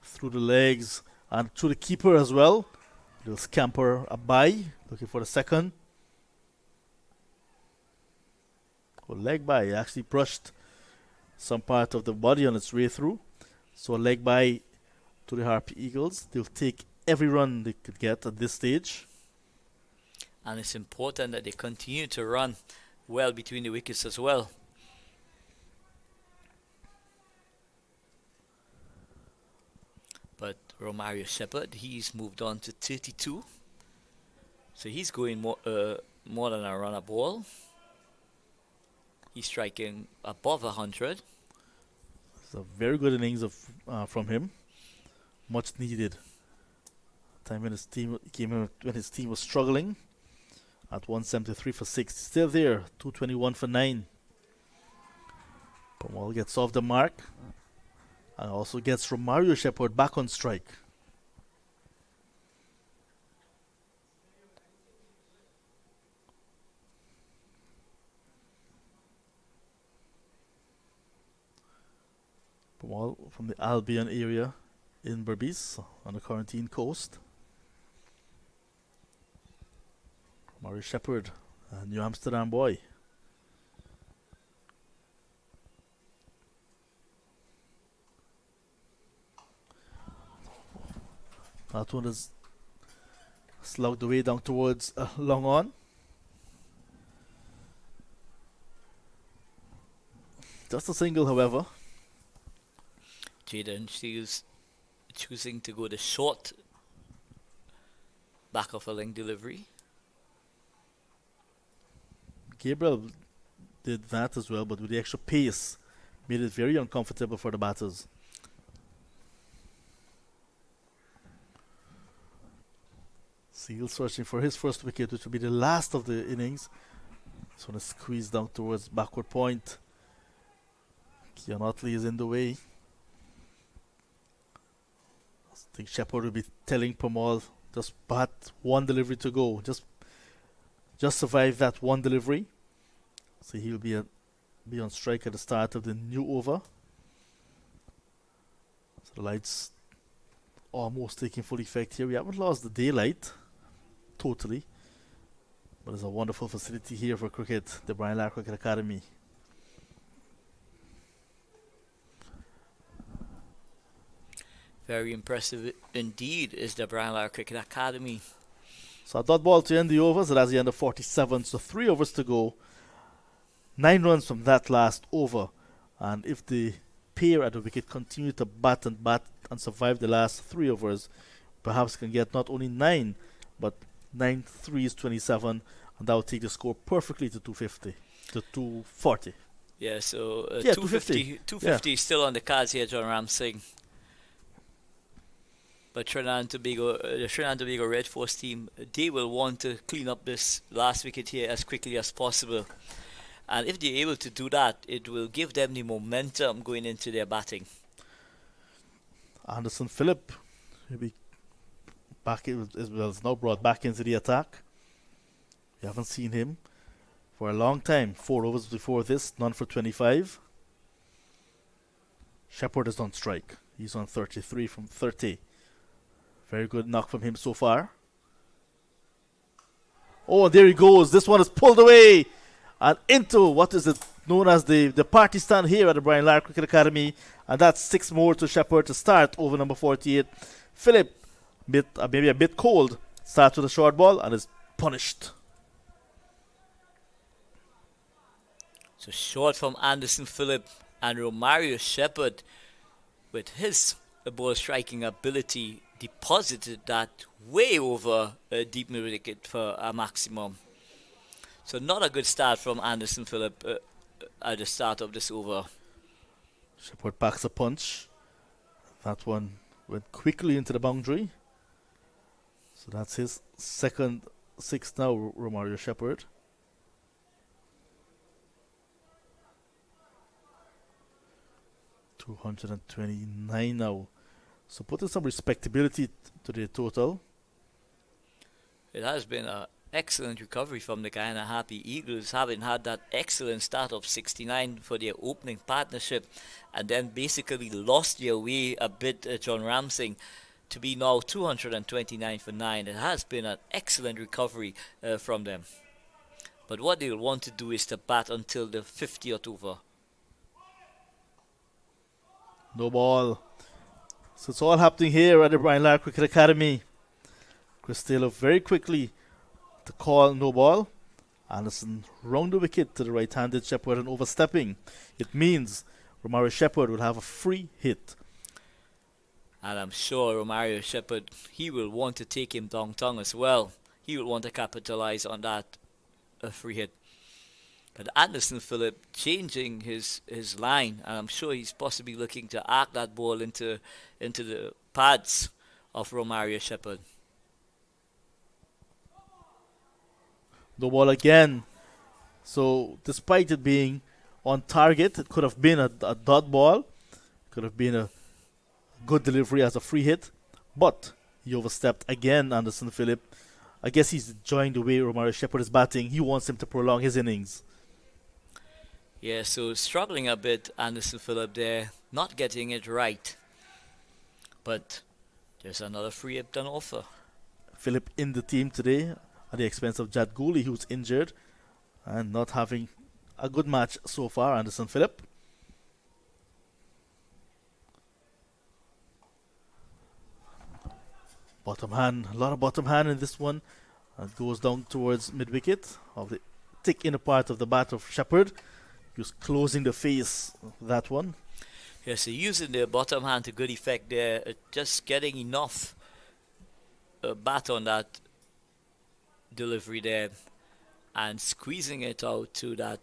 Through the legs and through the keeper as well. Little scamper a by, looking for the second. Oh, leg by, it actually brushed some part of the body on its way through. So a leg by to the Harpy Eagles. They'll take every run they could get at this stage. And it's important that they continue to run well between the wickets as well. But Romario Shepherd, he's moved on to 32. So he's going more than a run a ball. He's striking above 100. It's a very good innings from him. Much needed. Time when his team came in, when his team was struggling. At 173 for 6. Still there. 221 for 9. Pamal gets off the mark. And also gets Romario Shepherd back on strike. Pamal from the Albion area in Berbice on the Quarantine Coast. Romario Shepherd, a New Amsterdam boy. That one is slugged away down towards long on. Just a single, however. Jaden Shields choosing to go the short back of a length delivery. Gabriel did that as well, but with the extra pace, made it very uncomfortable for the batters. Seal searching for his first wicket, which will be the last of the innings. Just want to squeeze down towards backward point. Keon Otley is in the way. I think Shepherd will be telling Pamal, just bat one delivery to go. Just survive that one delivery. So he'll be on strike at the start of the new over. So the lights almost taking full effect here. We haven't lost the daylight totally, but it's a wonderful facility here for cricket, the Brian Lara Cricket Academy. Very impressive indeed is the Brian Lara Cricket Academy. So a dot ball to end the overs, and that's the end of 47. So 3 overs to go. 9 runs from that last over. And if the pair at the wicket continue to bat and survive the last 3 overs, perhaps can get not only 9, but 9 threes, 27, and that will take the score perfectly to 250, to 240. Yeah, so 250. 250 is still on the cards here, John Ramsing. But Trinidad and Tobago, the Trinidad and Tobago Red Force team, they will want to clean up this last wicket here as quickly as possible. And if they're able to do that, it will give them the momentum going into their batting. Anderson Phillip will be back, is now brought back into the attack. We haven't seen him for a long time. 4 overs before this, none for 25. Shepherd is on strike. He's on 33 from 30. Very good knock from him so far. Oh, there he goes. This one is pulled away and into what is it known as the party stand here at the Brian Lara Cricket Academy. And that's 6 more to Shepherd to start over number 48. Phillip, maybe a bit cold, starts with a short ball and is punished. So short from Anderson Phillip, and Romario Shepherd, with his ball striking ability, deposited that way over a deep mid wicket for a maximum. So not a good start from Anderson Phillip at the start of this over. Shepherd packs a punch. That one went quickly into the boundary. So that's his second 6 now, Romario Shepherd. $229 now. So putting some respectability to the total. It has been an excellent recovery from the Guyana Harpy Eagles, having had that excellent start of 69 for their opening partnership, and then basically lost their way a bit, John Ramsing, to be now 229 for 9. It has been an excellent recovery from them. But what they'll want to do is to bat until the 50th over. No ball. So it's all happening here at the Brian Lara Cricket Academy. Chris Taylor very quickly to call no ball. Anderson round the wicket to the right-handed Shepherd and overstepping. It means Romario Shepherd will have a free hit. And I'm sure Romario Shepherd, he will want to take him downtown as well. He will want to capitalize on that free hit. But Anderson Phillip changing his line, and I'm sure he's possibly looking to arc that ball into the pads of Romario Shepherd. No ball again. So despite it being on target, it could have been a dot ball. Could have been a good delivery as a free hit. But he overstepped again, Anderson Phillip. I guess he's enjoying the way Romario Shepherd is batting. He wants him to prolong his innings. Yeah, so struggling a bit, Anderson Phillip there, not getting it right. But there's another free hit on offer. Phillip in the team today at the expense of Jad Gooley, who's injured and not having a good match so far, Anderson Phillip. Bottom hand, a lot of bottom hand in this one. It goes down towards mid-wicket of the thick inner part of the bat of Shepherd. He was closing the face of that one. Yes, so using the bottom hand to good effect there, just getting enough bat on that delivery there. and squeezing it out to that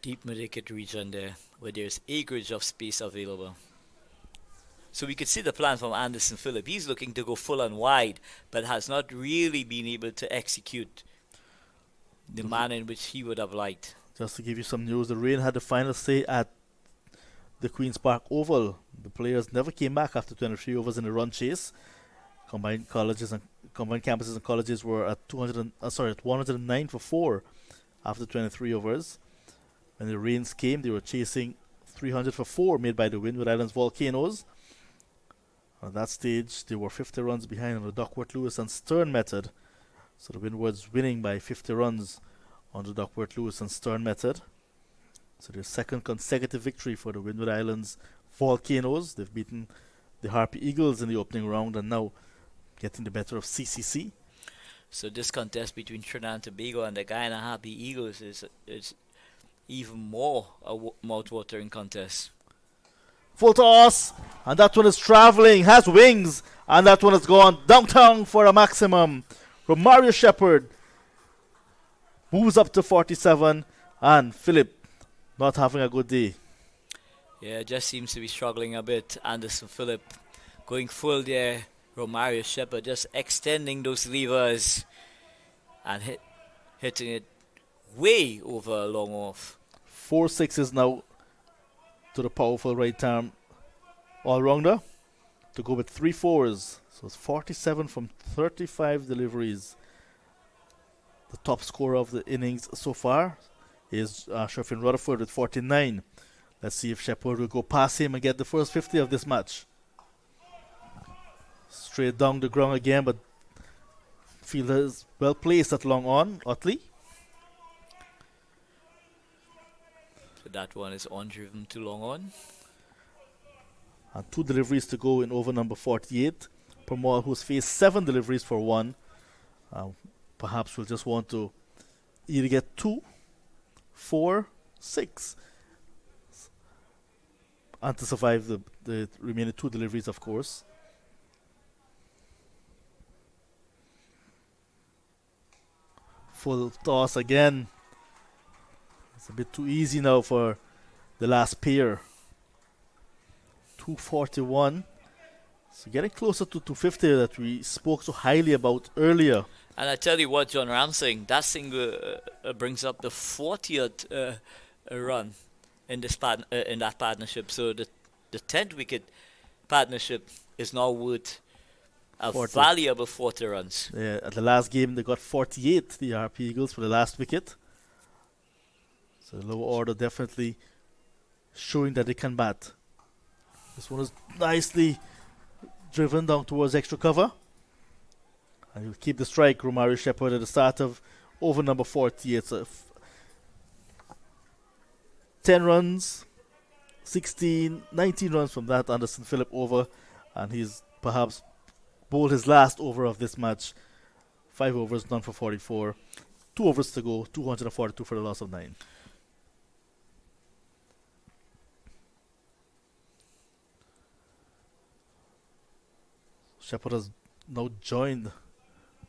deep mid-wicket region there, where there's acreage of space available. So we could see the plan from Anderson Phillip. He's looking to go full and wide, but has not really been able to execute the manner in which he would have liked. Just to give you some news, the rain had the final say at the Queen's Park Oval. The players never came back after 23 overs in the run chase. Combined campuses and colleges were at 109 for 4 after 23 overs. When the rains came, they were chasing 300 for 4 made by the Windward Islands Volcanoes. At that stage, they were 50 runs behind on the Duckworth Lewis and Stern method. So the Windwards winning by 50 runs on the Duckworth Lewis and Stern method. So their second consecutive victory for the Windward Islands Volcanoes. They've beaten the Harpy Eagles in the opening round and now getting the better of CCC. So this contest between Trinidad and Tobago and the Guyana Harpy Eagles is even more a mouth-watering contest. Full toss, and that one is travelling, has wings, and that one has gone downtown for a maximum. Romario Shepherd moves up to 47, and Philip not having a good day. Yeah, just seems to be struggling a bit. Anderson Phillip going full there. Romario Shepherd just extending those levers and hitting it way over a long off. 4 sixes now to the powerful right arm all-rounder to go with 3 fours. So it's 47 from 35 deliveries. The top scorer of the innings so far is Sherfin Rutherford with 49. Let's see if Shepherd will go past him and get the first 50 of this match. Straight down the ground again, but fielder is well placed at long on. Otley. So that one is on, driven to long on. And 2 deliveries to go in over number 48. Permal, who's faced 7 deliveries for 1. Perhaps will just want to either get 2, 4, 6. And to survive the remaining 2 deliveries, of course. Full toss again. It's a bit too easy now for the last pair. 241. So getting closer to 250 that we spoke so highly about earlier. And I tell you what, John Ramsing, that single brings up the 40th run in this in that partnership. So the 10th wicket partnership is now worth a 40. valuable 40 runs. Yeah, at the last game, they got 48, the Harpy Eagles, for the last wicket. So the lower order definitely showing that they can bat. This one is nicely driven down towards extra cover. And he'll keep the strike, Romario Shepherd, at the start of over number 48. So 10 runs, 16, 19 runs from that Anderson Phillip over. And he's perhaps bowled his last over of this match. 5 overs, none for 44. 2 overs to go, 242 for the loss of 9. Shepherd has now joined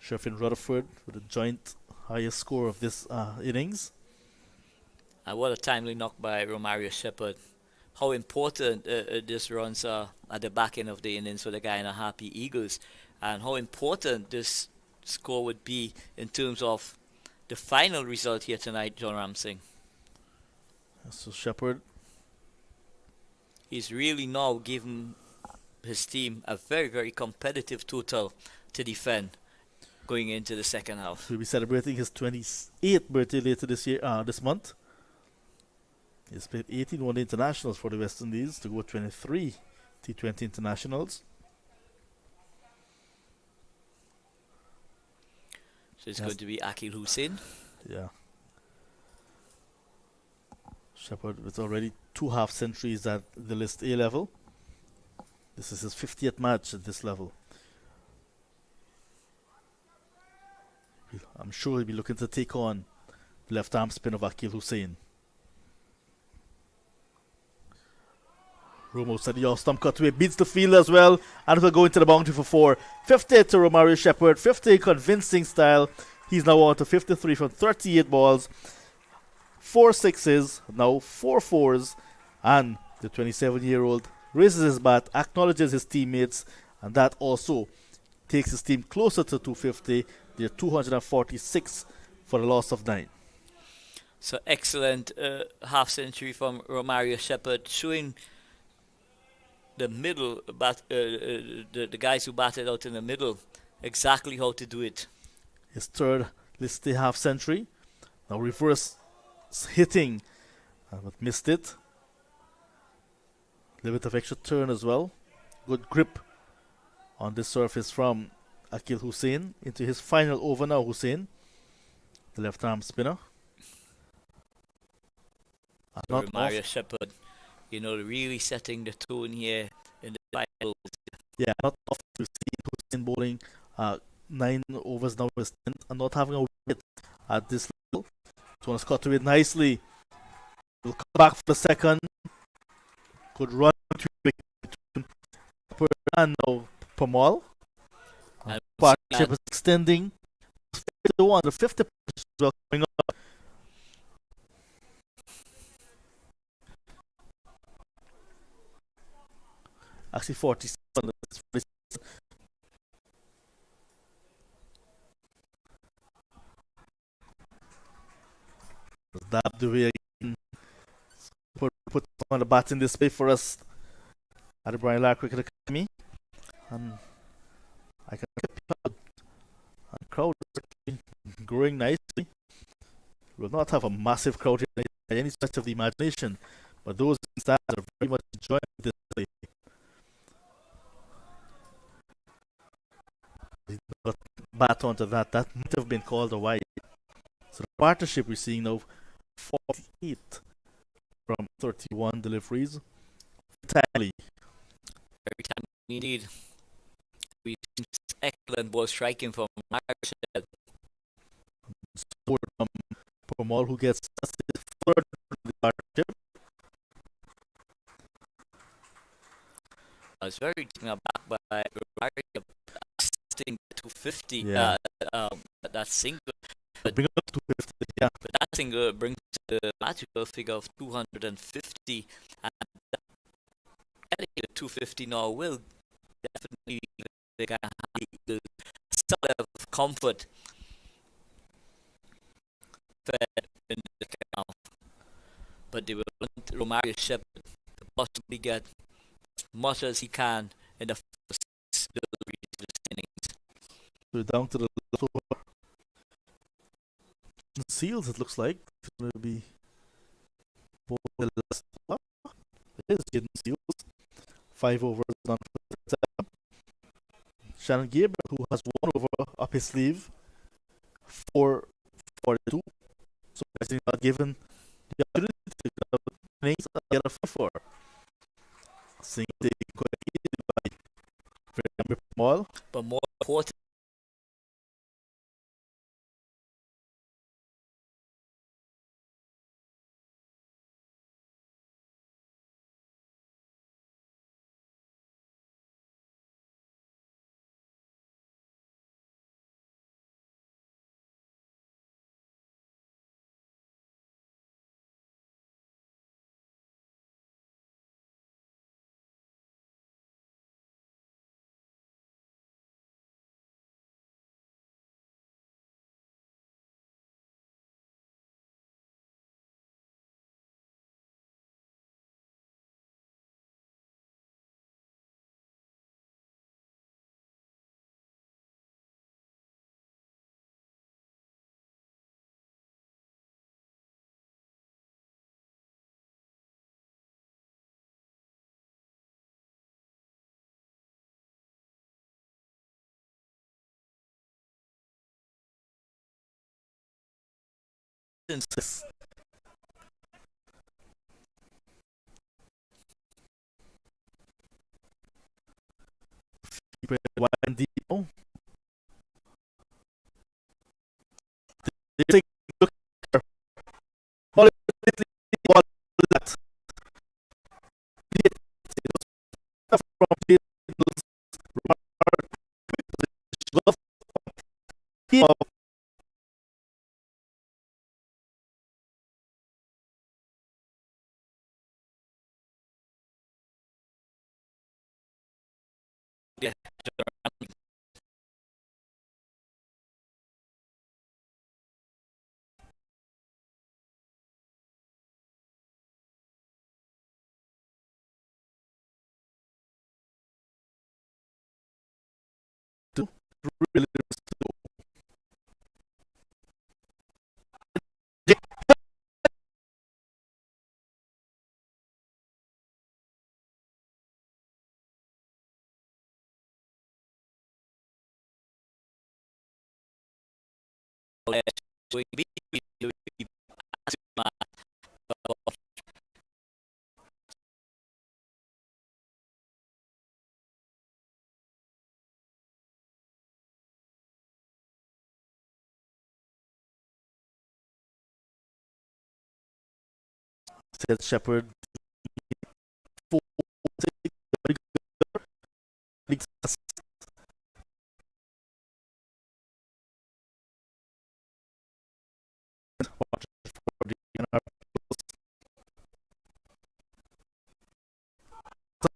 Sherfin Rutherford with a joint highest score of this innings. And what a timely knock by Romario Shepherd. How important these runs are at the back end of the innings for the Guyana Harpy Eagles, and how important this score would be in terms of the final result here tonight, John Ramsing. So Shepherd, he's really now given his team a very, very competitive total to defend going into the second half. he'll be celebrating his 28th birthday later this month. He's played 18 one-day internationals for the West Indies to go 23 T20 internationals. So it's going to be Akil Hussain. Yeah. Shepherd with already 2 half centuries at the list A level. This is his 50th match at this level. I'm sure he'll be looking to take on the left arm spin of Akil Hussain. Romo said the off-stump cutaway beats the field as well, and will go into the boundary for 4. 50 to Romario Shepherd, 50 convincing style. He's now on to 53 from 38 balls, 4 6s, now 4 4s, and the 27-year-old raises his bat, acknowledges his teammates, and that also takes his team closer to 250. They're 246 for a loss of 9. So excellent half century from Romario Shepherd, showing the middle the guys who batted out in the middle exactly how to do it. His third listed half century. Now reverse hitting, but missed it. A little bit of extra turn as well. Good grip on this surface from Akil Hussain into his final over now. Hussain, the left arm spinner. So Romario Shepherd, really setting the tone here in the final. Yeah, not often to see Hussain bowling 9 overs now with 10 and not having a wicket at this level. So it's cut to it nicely. Will come back for the second. Could run between and now Pamal. Partnership is extending. 51, the 50 is well coming up. Actually 47. Dab the way again. Put on the bat in display for us at the Brian Lara Cricket Academy. And I can get and crowd is growing nicely. We will not have a massive crowd here by any stretch of the imagination, but those in stands are very much enjoying this play. Bat onto that might have been called a wide. So the partnership we're seeing now 48 from 31 deliveries. Entirely. Every time we need, we see excellent ball striking from Marshall. Support from Pamal, who gets third the partnership. It's very taken aback by Romario assisting 250. Yeah. That single. Bring up 250, yeah. But that single brings the magical figure of 250, and getting to 250 now will definitely give some level of comfort in the account. But they will want Romario Shepherd to possibly get as much as he can in the first innings. So down to the last over. Seals, it looks like. It's going to be the last over. It is Jaden Seals. 5 overs done for the time. Shannon Gabriel, who has 1 over up his sleeve. 4-42. So I think not given the opportunity to get a 5-4. Seeing the by very small. But more important, Since one deep. They take a look at all that. Really, said Shepherd. Four,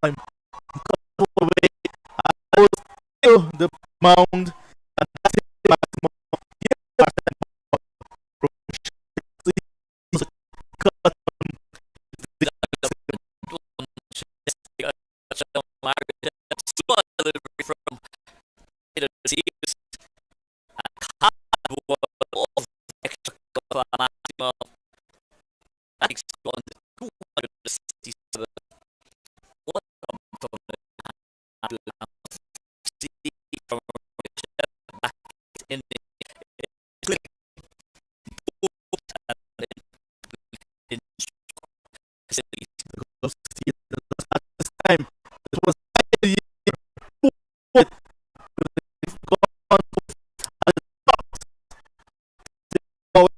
time away. I was still the mound, and that's it. Maximum. From Sears and of extra maximum. Thanks on 267. What from the from back in the click in At this time, it was the year gone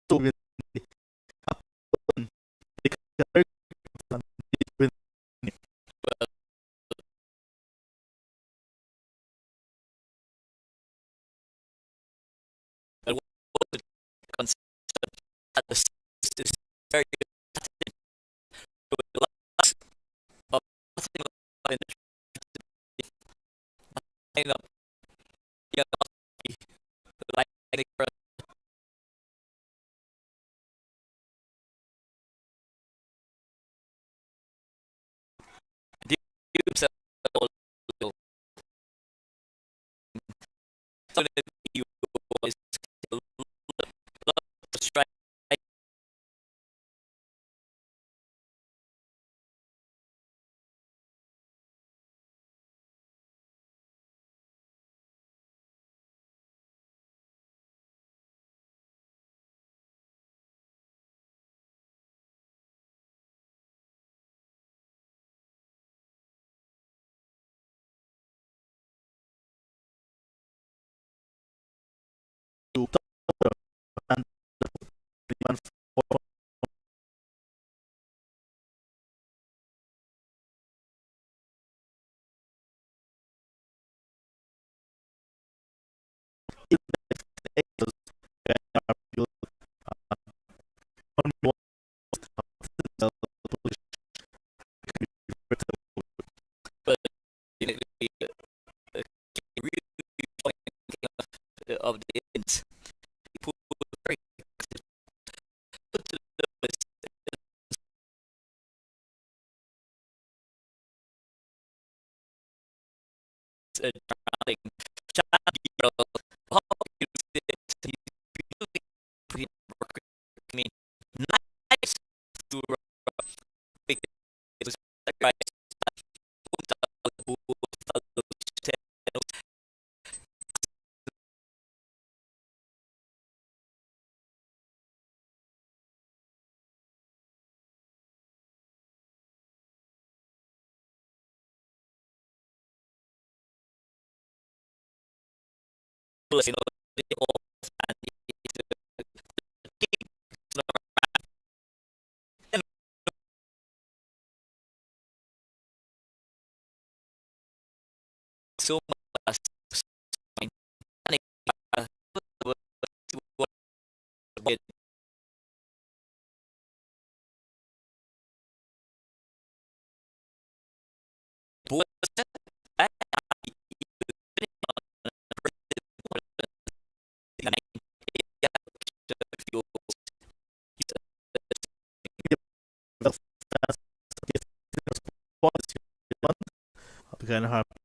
to win. what concept at the is very of nothing in the like the you is strike And but of the ends. People very drowning. I mean, nice to make it was right. You know, so much began Harpy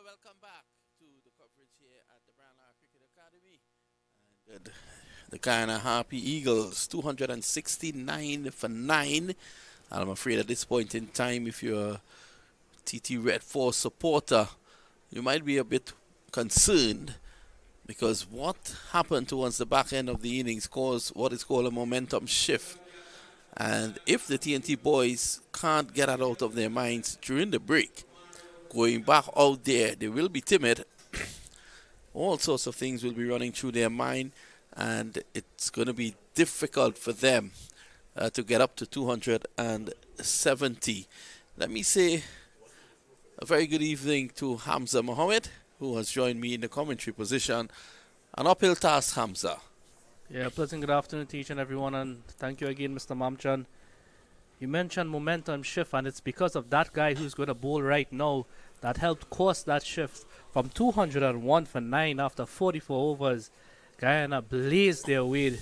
welcome back to the coverage here at the Brownlow Cricket Academy. And the Guyana Harpy Eagles, 269 for 9. I'm afraid at this point in time, if you're a TT Red Force supporter, you might be a bit concerned because what happened towards the back end of the innings caused what is called a momentum shift. And if the TNT boys can't get that out of their minds during the break, going back out there, they will be timid. All sorts of things will be running through their mind, and it's going to be difficult for them to get up to 270. Let me say a very good evening to Hamza Mohammed, who has joined me in the commentary position. An uphill task, Hamza. Yeah, pleasant good afternoon to each and everyone, and thank you again, Mr. Mamchan. You mentioned momentum shift, and it's because of that guy who's going to bowl right now that helped cause that shift from 201 for 9 after 44 overs. Guyana blazed their way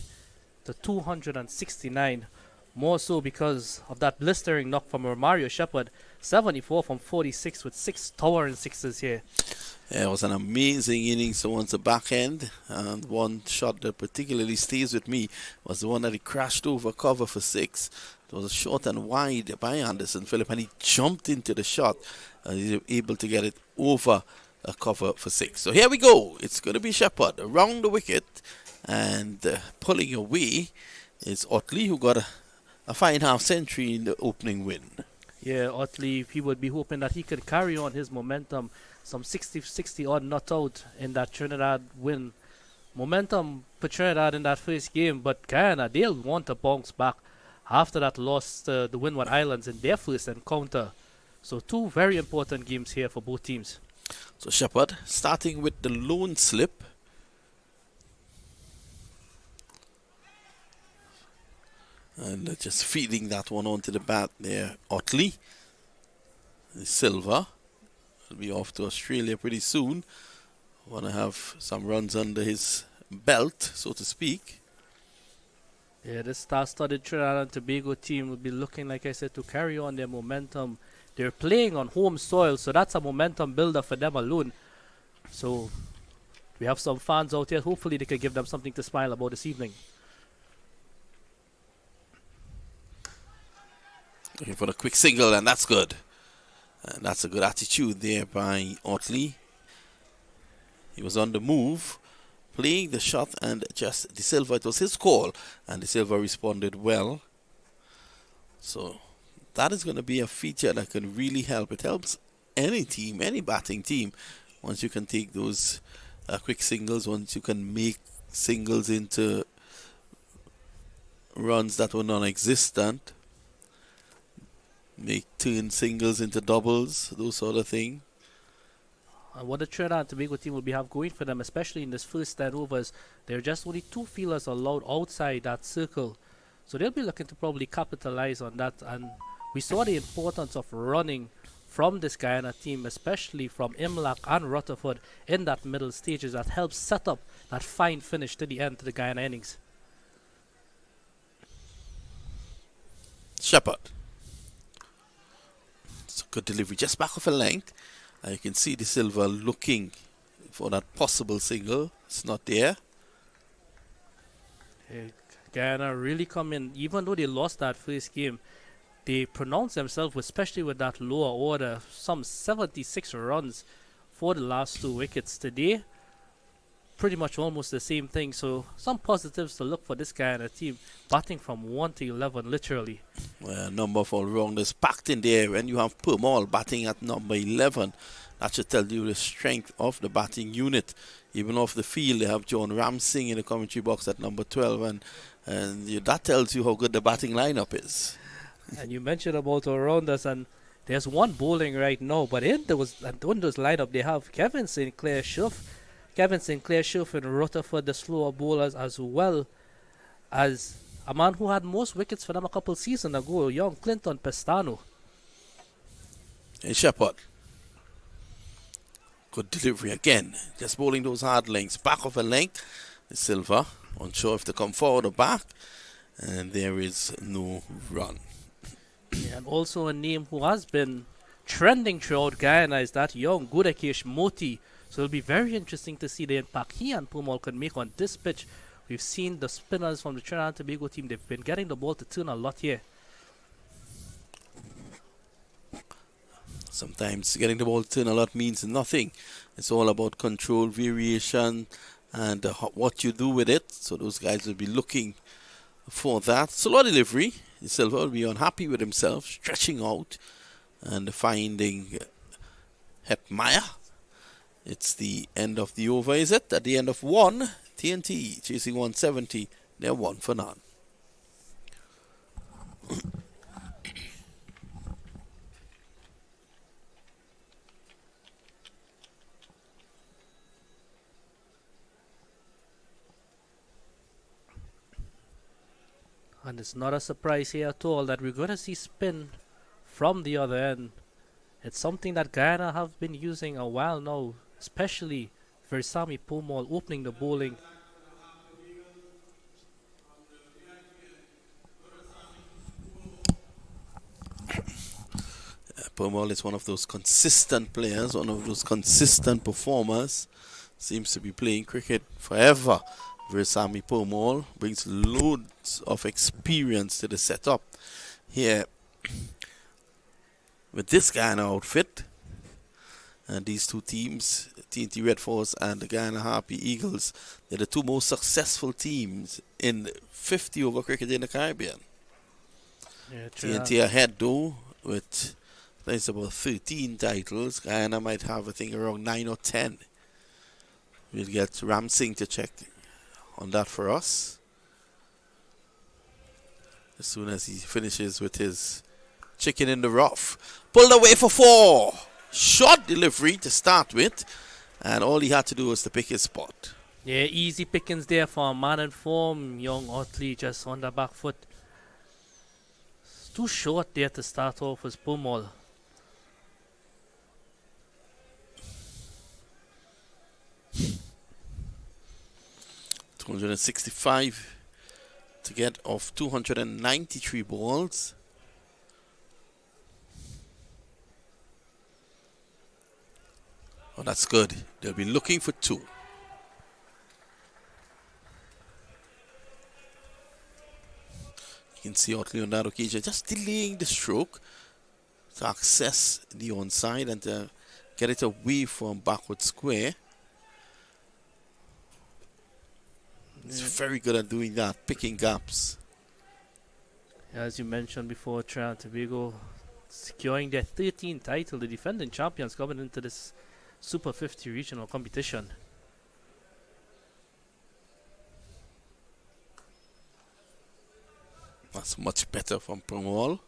to 269, more so because of that blistering knock from Mario Shepherd, 74 from 46 with 6 towering sixes here. Yeah, it was an amazing innings towards the back end, and one shot that particularly stays with me was the one that he crashed over cover for 6. It was a short and wide by Anderson Phillip, and he jumped into the shot, and he was able to get it over a cover for 6. So here we go. It's going to be Shepherd around the wicket, and pulling away is Otley, who got a fine half century in the opening win. Yeah, Otley, he would be hoping that he could carry on his momentum. Some 60 odd not out in that Trinidad win. Momentum for Trinidad in that first game, but Guyana, they'll want to bounce back after that loss to the Windward Islands in their first encounter. So 2 very important games here for both teams. So Shepherd starting with the lone slip. And just feeding that one onto the bat there. Otley, the silver, will be off to Australia pretty soon. Want to have some runs under his belt, so to speak. Yeah, this star-studded Trinidad and Tobago team will be looking, like I said, to carry on their momentum. They're playing on home soil, so that's a momentum builder for them alone. So we have some fans out here. Hopefully they can give them something to smile about this evening. Looking for a quick single, and that's good. And that's a good attitude there by Otley. He was on the move, playing the shot, and just De Silva, it was his call, and De Silva responded well. So that is going to be a feature that can really help. It helps any team, any batting team, once you can take those quick singles, once you can make singles into runs that were non-existent. Turn singles into doubles, those sort of thing. And what the Trinidad and Tobago team will be have going for them, especially in this first 10 overs, there are just only 2 fielders allowed outside that circle. So they'll be looking to probably capitalize on that. And we saw the importance of running from this Guyana team, especially from Imlach and Rutherford in that middle stages, that helps set up that fine finish to the end to the Guyana innings. Shepherd. It's a good delivery, just back of a length. You can see De Silva looking for that possible single. It's not there. Guyana really come in, even though they lost that first game, they pronounced themselves, especially with that lower order, some 76 runs for the last 2 wickets today. Pretty much almost the same thing. So some positives to look for this Guyana team, batting from 1 to 11 literally. Well, a number of all-rounders packed in there, and you have Permal batting at number 11. That should tell you the strength of the batting unit. Even off the field, they have John Ramsing in the commentary box at number 12, and that tells you how good the batting lineup is. And you mentioned about all-rounders, and there's one bowling right now, but in those lineup they have Kevin Sinclair Schuff in Rutherford, the slower bowlers, as well as a man who had most wickets for them a couple seasons ago, young Clinton Pestano. And Shepherd. Good delivery again. Just bowling those hard lengths. Back of a length. De Silva, unsure if to come forward or back. And there is no run. Yeah, and also a name who has been trending throughout Guyana is that young Gudakesh Moti. So it'll be very interesting to see the impact he and Pumal could make on this pitch. We've seen the spinners from the Trinidad and Tobago team, they've been getting the ball to turn a lot here. Sometimes getting the ball to turn a lot means nothing. It's all about control, variation, and what you do with it. So those guys will be looking for that. Slow delivery. Silva will be unhappy with himself, stretching out and finding Hepmeyer. It's the end of the over, is it? At the end of one, TNT chasing 170. They're 1 for none. And it's not a surprise here at all that we're going to see spin from the other end. It's something that Guyana have been using a while now, especially Versami Pumal opening the bowling. Pumal is one of those consistent players, one of those consistent performers. Seems to be playing cricket forever. Versami Pumal brings loads of experience to the setup. Here, with this Guyana outfit, and these two teams, TNT Red Force and the Guyana Harpy Eagles, they're the two most successful teams in 50 over cricket in the Caribbean. Yeah, TNT ahead though, with there's about 13 titles. Guyana might have, I think, around 9 or 10. We'll get Ram Singh to check on that for us as soon as he finishes with his chicken in the rough. Pulled away for 4. Short delivery to start with, and all he had to do was to pick his spot. Yeah, easy pickings there for a man in form. Young Otley just on the back foot. It's too short there to start off with Pumal. $265 to get off 293 balls. Oh, that's good. They'll be looking for 2. You can see Otley on that occasion just delaying the stroke to access the onside and to get it away from backward square. He's very good at doing that, picking gaps. As you mentioned before, Trinidad and Tobago securing their 13th title, the defending champions coming into this Super 50 regional competition. That's much better from Pumal.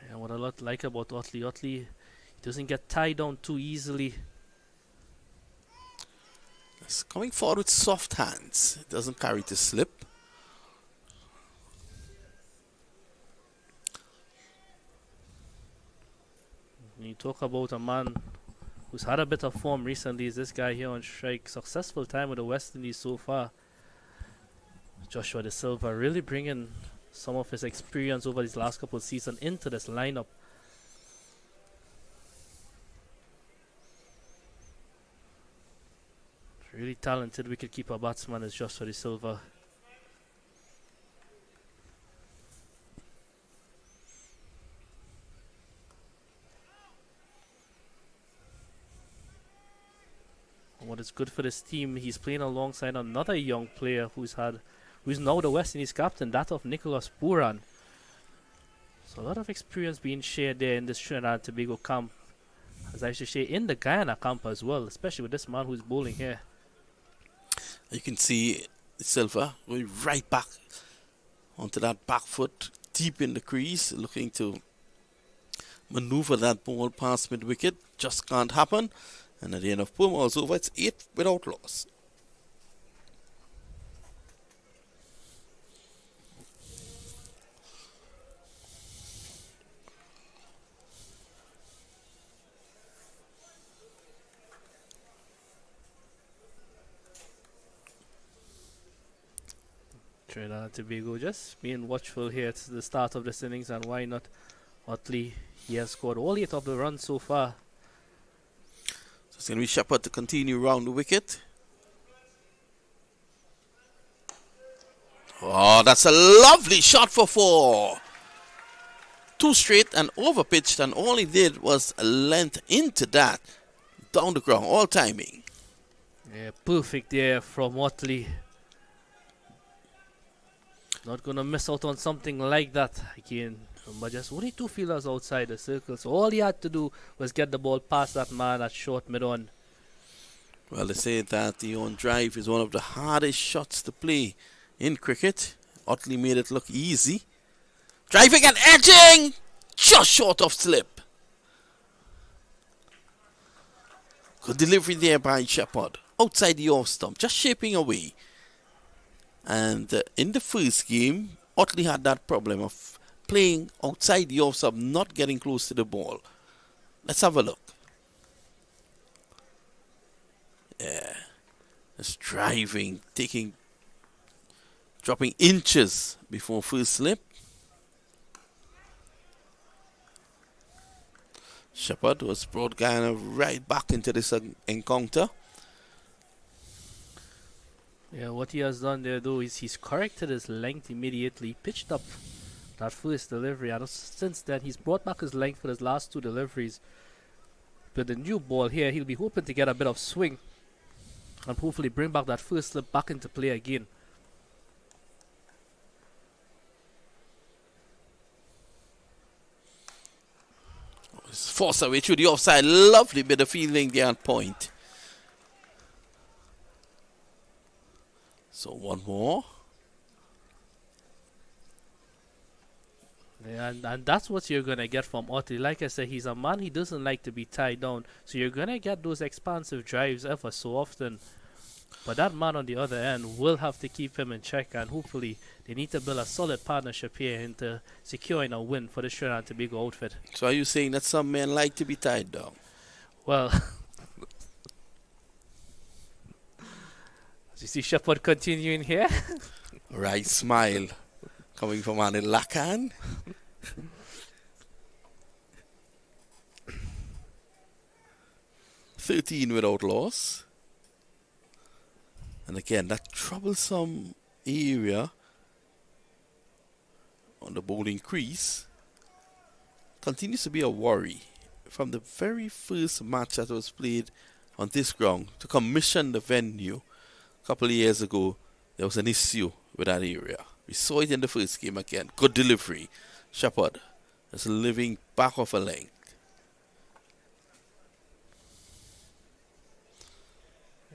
And what I like about Otley, he doesn't get tied down too easily. It's coming forward with soft hands. It doesn't carry to slip. When you talk about a man who's had a bit of form recently, is this guy here on strike. Successful time with the West Indies so far. Joshua De Silva really bringing some of his experience over these last couple of seasons into this lineup. Really talented wicketkeeper batsman is Joshua De Silva. And what is good for this team, he's playing alongside another young player who's now the West Indies captain, that of Nicholas Buran. So a lot of experience being shared there in this Trinidad and Tobago camp, as I should say in the Guyana camp as well, especially with this man who's bowling here. You can see Silva going right back onto that back foot, deep in the crease, looking to maneuver that ball past mid-wicket. Just can't happen. And at the end of Pumal's over, it's 8 without loss. Trinidad and Tobago just being watchful here. It's the start of this innings, and why not Otley? He has scored all 8 of the runs so far. So it's going to be Shepherd to continue round the wicket. Oh, that's a lovely shot for 4. 2 straight and over pitched, and all he did was a length into that. Down the ground, all timing. Yeah, perfect there from Otley. Not gonna miss out on something like that again. But just only 2 fielders outside the circle, so all he had to do was get the ball past that man at short mid-on. Well, they say that the on drive is one of the hardest shots to play in cricket. Otley made it look easy. Driving and edging! Just short of slip. Good delivery there by Shepherd. Outside the off stump, just shaping away. And in the first game, Otley had that problem of playing outside the off stump, not getting close to the ball. Let's have a look. Yeah. Just driving, dropping inches before first slip. Shepherd was brought Guyana right back into this encounter. Yeah, what he has done there though is he's corrected his length immediately, pitched up that first delivery, and since then he's brought back his length for his last 2 deliveries. With the new ball here, he'll be hoping to get a bit of swing and hopefully bring back that first slip back into play again. Force away through the offside. Lovely bit of fielding there at point. So one more. Yeah, and that's what you're going to get from Otley. Like I said, he's a man, he doesn't like to be tied down. So you're going to get those expansive drives ever so often. But that man on the other end will have to keep him in check, and hopefully they need to build a solid partnership here into securing a win for the Trinidad and Tobago outfit. So are you saying that some men like to be tied down? Well, as you see Shepherd continuing here. Right smile coming from Anil Lakan. $13 without loss. And again, that troublesome area on the bowling crease continues to be a worry. From the very first match that was played on this ground to commission the venue a couple of years ago, there was an issue with that area. We saw it in the first game again. Good delivery. Shepherd is living back off a length.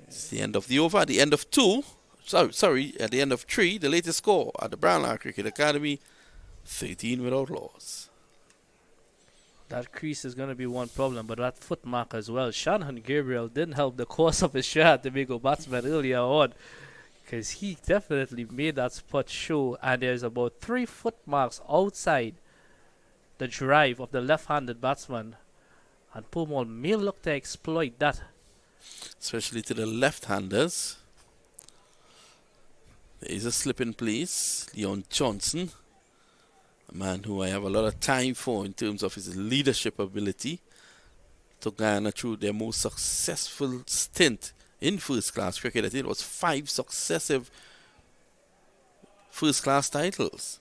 It's the end of the over. At the end of 2, at the end of 3, the latest score at the Brownlow Cricket Academy, 13 without loss. That crease is going to be one problem, but that foot mark as well. Shannon Gabriel didn't help the course of his shot to Tobago batsman earlier on, because he definitely made that spot show, and there's about 3 foot marks outside the drive of the left-handed batsman, and Pomol may look to exploit that. Especially to the left-handers. There is a slip in place. Leon Johnson, a man who I have a lot of time for in terms of his leadership ability, took Guyana through their most successful stint in first-class cricket. I think it was 5 successive first-class titles.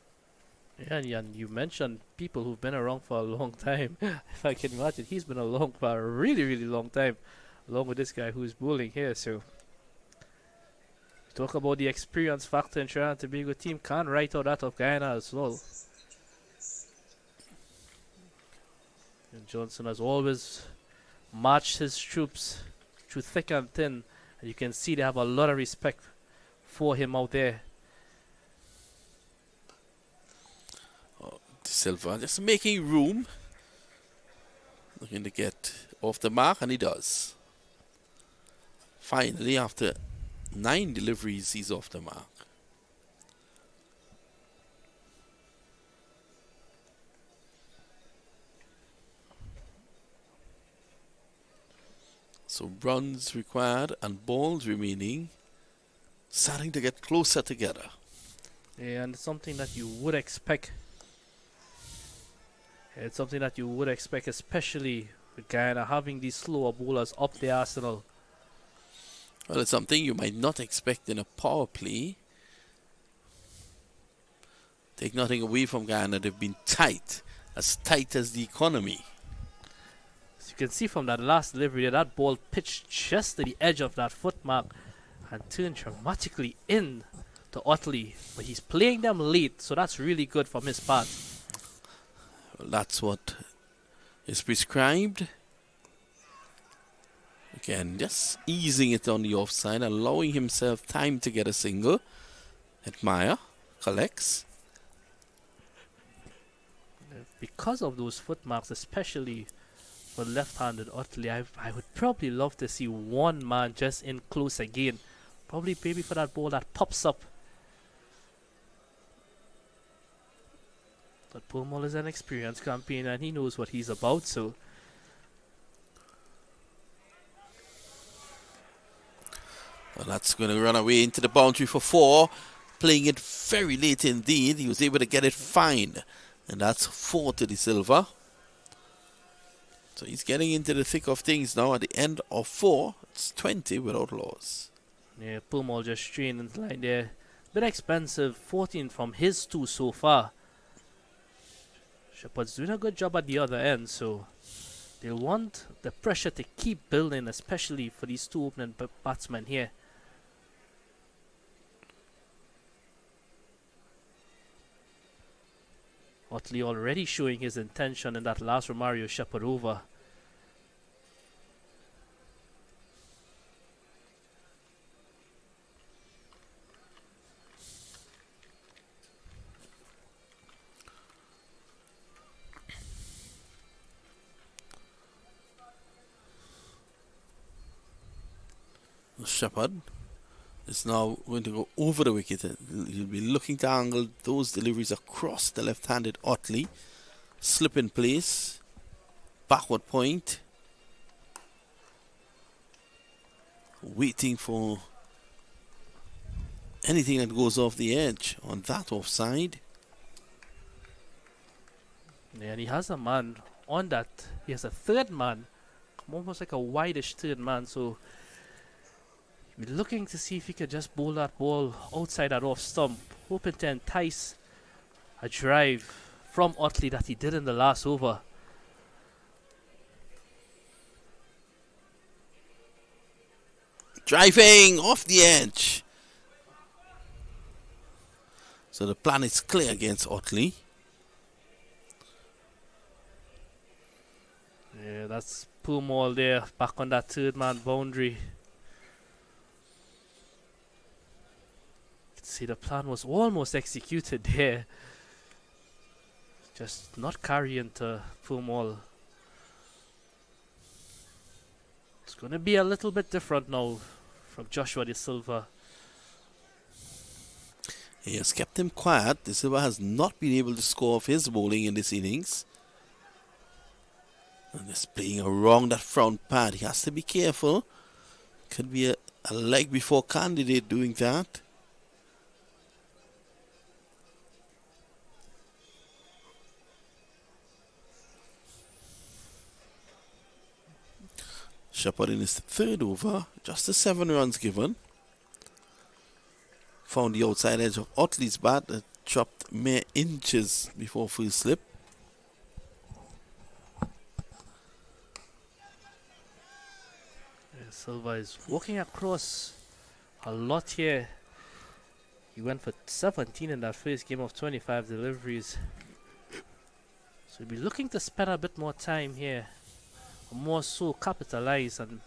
Yeah, and you mentioned people who've been around for a long time. If I can imagine, he's been around for a really, really long time, along with this guy who's bowling here. So, talk about the experience factor in Trinidad and Tobago team. Can't write out that of Guyana as well. And Johnson has always marched his troops through thick and thin, and you can see they have a lot of respect for him out there. Silva just making room, looking to get off the mark, and he does. Finally, after 9 deliveries, he's off the mark. So runs required and balls remaining, starting to get closer together. And it's something that you would expect. It's something that you would expect, especially with Guyana having these slower bowlers up the arsenal. Well, it's something you might not expect in a power play. Take nothing away from Guyana, they've been tight as the economy. As you can see from that last delivery there, that ball pitched just to the edge of that foot mark and turned dramatically in to Utley. But he's playing them late, so that's really good from his part. Well, that's what is prescribed. Again, just easing it on the offside, allowing himself time to get a single. Admire, collects. Because of those foot marks, especially for left-handed Utley, I would probably love to see one man just in close again. Probably maybe for that ball that pops up. But Pumol is an experienced campaigner and he knows what he's about, so well, that's going to run away into the boundary for 4. Playing it very late indeed. He was able to get it fine. And that's 4 to De Silva. So he's getting into the thick of things now. At the end of 4, it's 20 without loss. yeah, Pumol just straight into line there. Bit expensive, 14 from his 2 so far. Shepard's doing a good job at the other end, so they'll want the pressure to keep building, especially for these 2 opening batsmen here. Utley already showing his intention in that last Romario Shepard over. Shepard is now going to go over the wicket. He'll be looking to angle those deliveries across the left-handed Utley. Slip in place. Backward point. Waiting for anything that goes off the edge on that offside. Yeah, and he has a man on that. He has a third man. Almost like a wideish third man, so we're looking to see if he could just bowl that ball outside that off stump, hoping to entice a drive from Utley that he did in the last over. Driving off the edge. So the plan is clear against Utley. Yeah, that's Pumol there, back on that third man boundary. See, the plan was almost executed there. Just not carrying to Pumol. It's going to be a little bit different now from Joshua De Silva. He has kept him quiet. De Silva has not been able to score off his bowling in this innings. And just playing around that front pad. He has to be careful. Could be a leg before candidate doing that. Shepard in his 3rd over, just the 7 runs given. Found the outside edge of Utley's bat that dropped mere inches before full slip. Yeah, Silva is walking across a lot here. He went for 17 in that first game of 25 deliveries. So he'll be looking to spend a bit more time here. More so capitalize and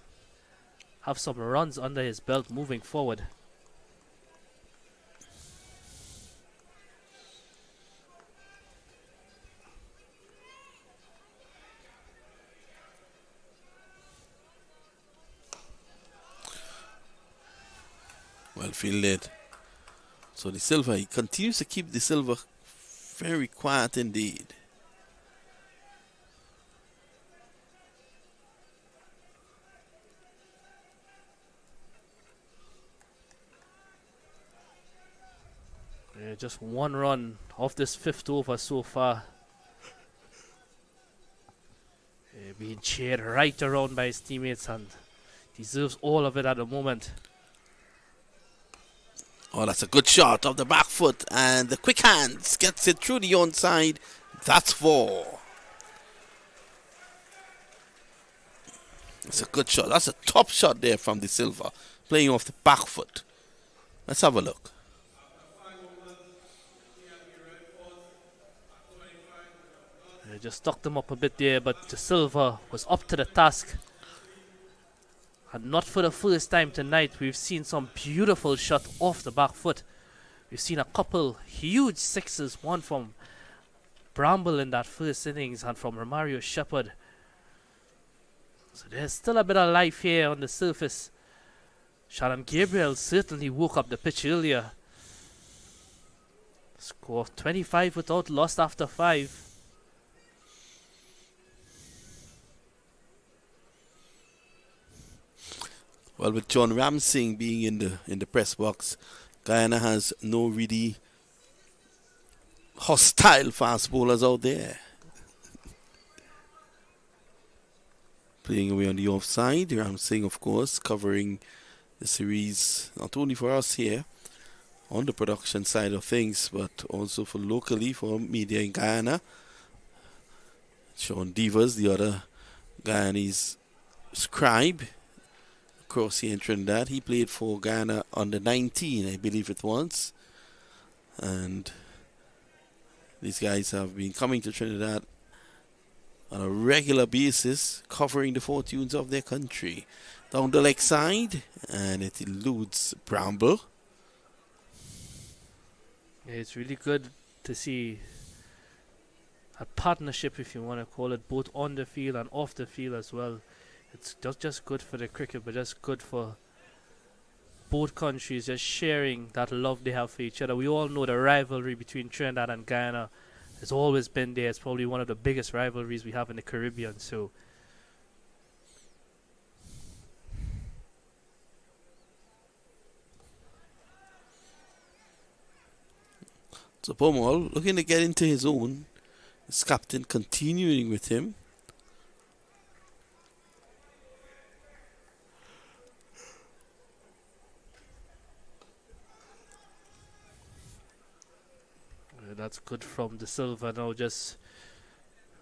have some runs under his belt moving forward. Well fielded. So De Silva, he continues to keep De Silva very quiet indeed. Just one run off this 5th over so far. Being cheered right around by his teammates and deserves all of it at the moment. Oh, that's a good shot of the back foot, and the quick hands gets it through the onside. That's 4. It's a good shot. That's a top shot there from De Silva, playing off the back foot. Let's have a look. Just stuck them up a bit there, but De Silva was up to the task. And not for the first time tonight, we've seen some beautiful shot off the back foot. We've seen a couple huge sixes, one from Bramble in that first innings and from Romario Shepherd. So there's still a bit of life here on the surface. Shannon Gabriel certainly woke up the pitch earlier. Score 25 without lost after 5. Well, with John Ramsing being in the press box, Guyana has no really hostile fast bowlers out there. Playing away on the offside, Ramsing, of course, covering the series not only for us here on the production side of things, but also for locally for media in Guyana. Sean Devers, the other Guyanese scribe across here in Trinidad, he played for Guyana under 19, I believe it was. And these guys have been coming to Trinidad on a regular basis, covering the fortunes of their country. Down the leg side, and it eludes Bramble. Yeah, it's really good to see a partnership, if you want to call it, both on the field and off the field as well. It's not just good for the cricket, but just good for both countries, just sharing that love they have for each other. We all know the rivalry between Trinidad and Guyana has always been there. It's probably one of the biggest rivalries we have in the Caribbean. So Pomal looking to get into his own. His captain continuing with him. that's good from De Silva now. Just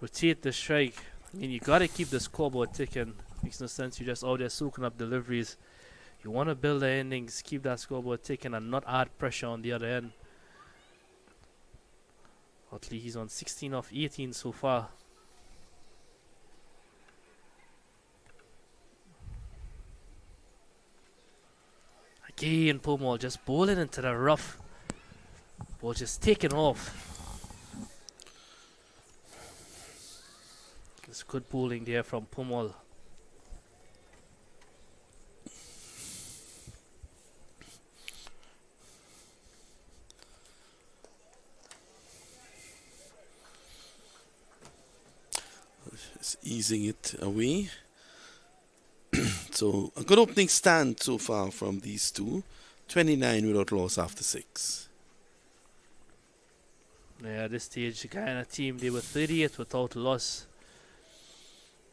rotate the strike. I mean, you got to keep the scoreboard ticking. Makes no sense. You're just out there soaking up deliveries. You want to build the innings, keep that scoreboard ticking, and not add pressure on the other end. Otley, he's on 16 of 18 so far. Again, Pomal just bowling into the rough. Ball just taking off. It's good bowling there from Pomal. Just easing it away. So a good opening stand so far from these two. 29 without loss after 6. Yeah, at this stage, the Guyana team, they were 38 without loss.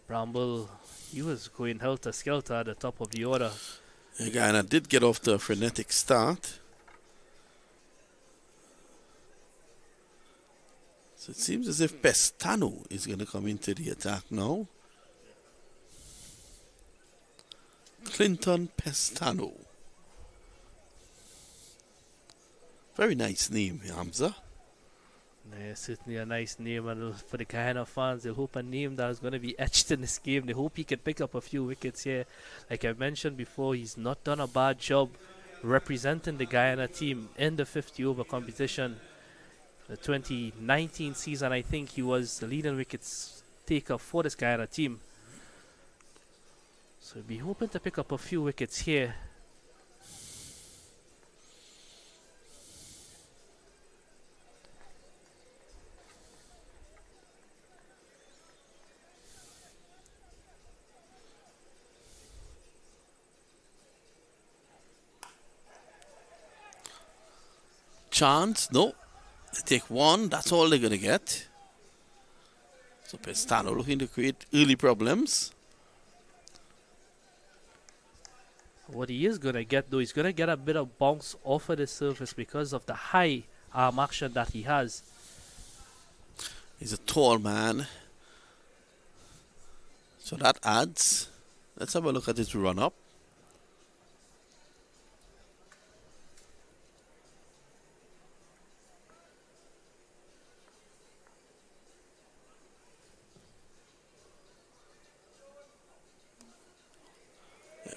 Bramble, he was going helter-skelter at the top of the order. Guyana did get off to a frenetic start. So it seems as if Pestano is going to come into the attack now. Clinton Pestano. Very nice name, Hamza. Yeah, certainly a nice name, and for the Guyana fans, they hope a name that is going to be etched in this game. They hope he can pick up a few wickets here. Like I mentioned before, he's not done a bad job representing the Guyana team in the 50 over competition. The 2019 season, I think he was the leading wickets taker for this Guyana team. So we'll be hoping to pick up a few wickets here. chance. No. They take one. That's all they're going to get. So Pestano looking to create early problems. What he is going to get, though, he's going to get a bit of bounce off of the surface because of the high arm action that he has. He's a tall man. So that adds. Let's have a look at his run-up.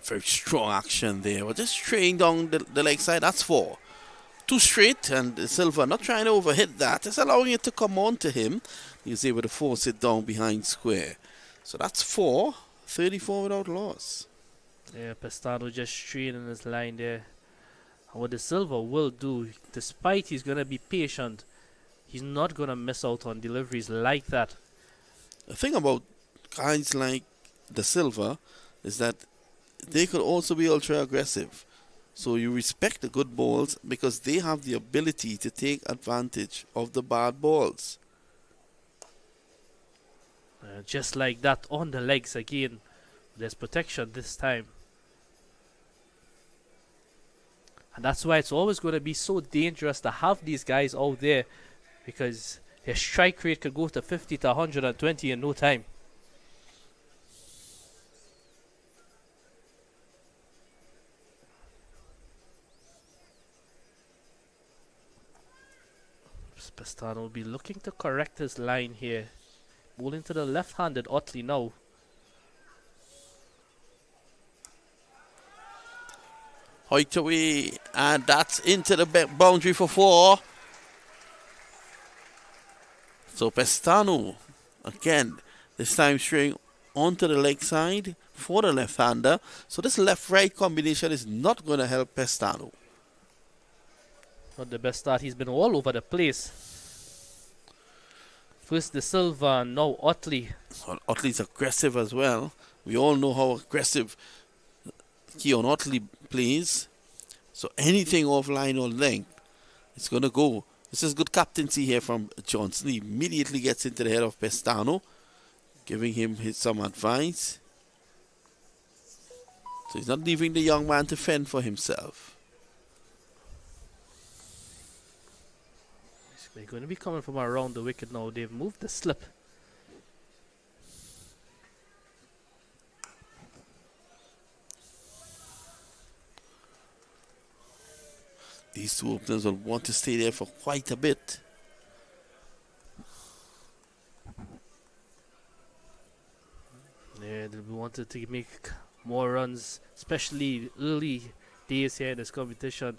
Very strong action there. We're just straying down the leg side. That's 4. 2 straight, and Silva not trying to overhit that. Just allowing it to come on to him. He was able to force it down behind square. So that's 4. 34 without loss. Yeah, Pestano just straining his line there. And what the Silva will do, despite he's going to be patient, he's not going to miss out on deliveries like that. The thing about guys like the Silva is that they could also be ultra aggressive. So you respect the good balls because they have the ability to take advantage of the bad balls. Just like that on the legs again. There's protection this time. And that's why it's always going to be so dangerous to have these guys out there, because their strike rate could go to 50 to 120 in no time. Pestano will be looking to correct his line here. Bowling to the left-handed Otley now. Hoiked away, and that's into the boundary for 4. So Pestano, again, this time straying onto the leg side for the left-hander. So this left-right combination is not going to help Pestano. Not the best start. He's been all over the place. First De Silva, now Otley. Well, Otley's aggressive as well. We all know how aggressive Keon Otley plays. So anything off line or length, it's going to go. This is good captaincy here from Johnson. He immediately gets into the head of Pestano, giving him some advice. So he's not leaving the young man to fend for himself. They're going to be coming from around the wicket now. They've moved the slip. These two openers will want to stay there for quite a bit. Yeah, they wanted to make more runs, especially early days here in this competition.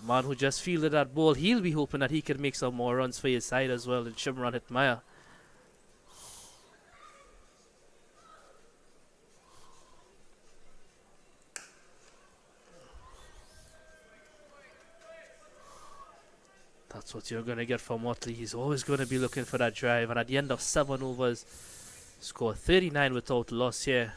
Man who just fielded that ball, he'll be hoping that he can make some more runs for his side as well in Shimron Hitmaya. That's what you're going to get from Otley. He's always going to be looking for that drive, and at the end of 7 overs, score 39 without loss here.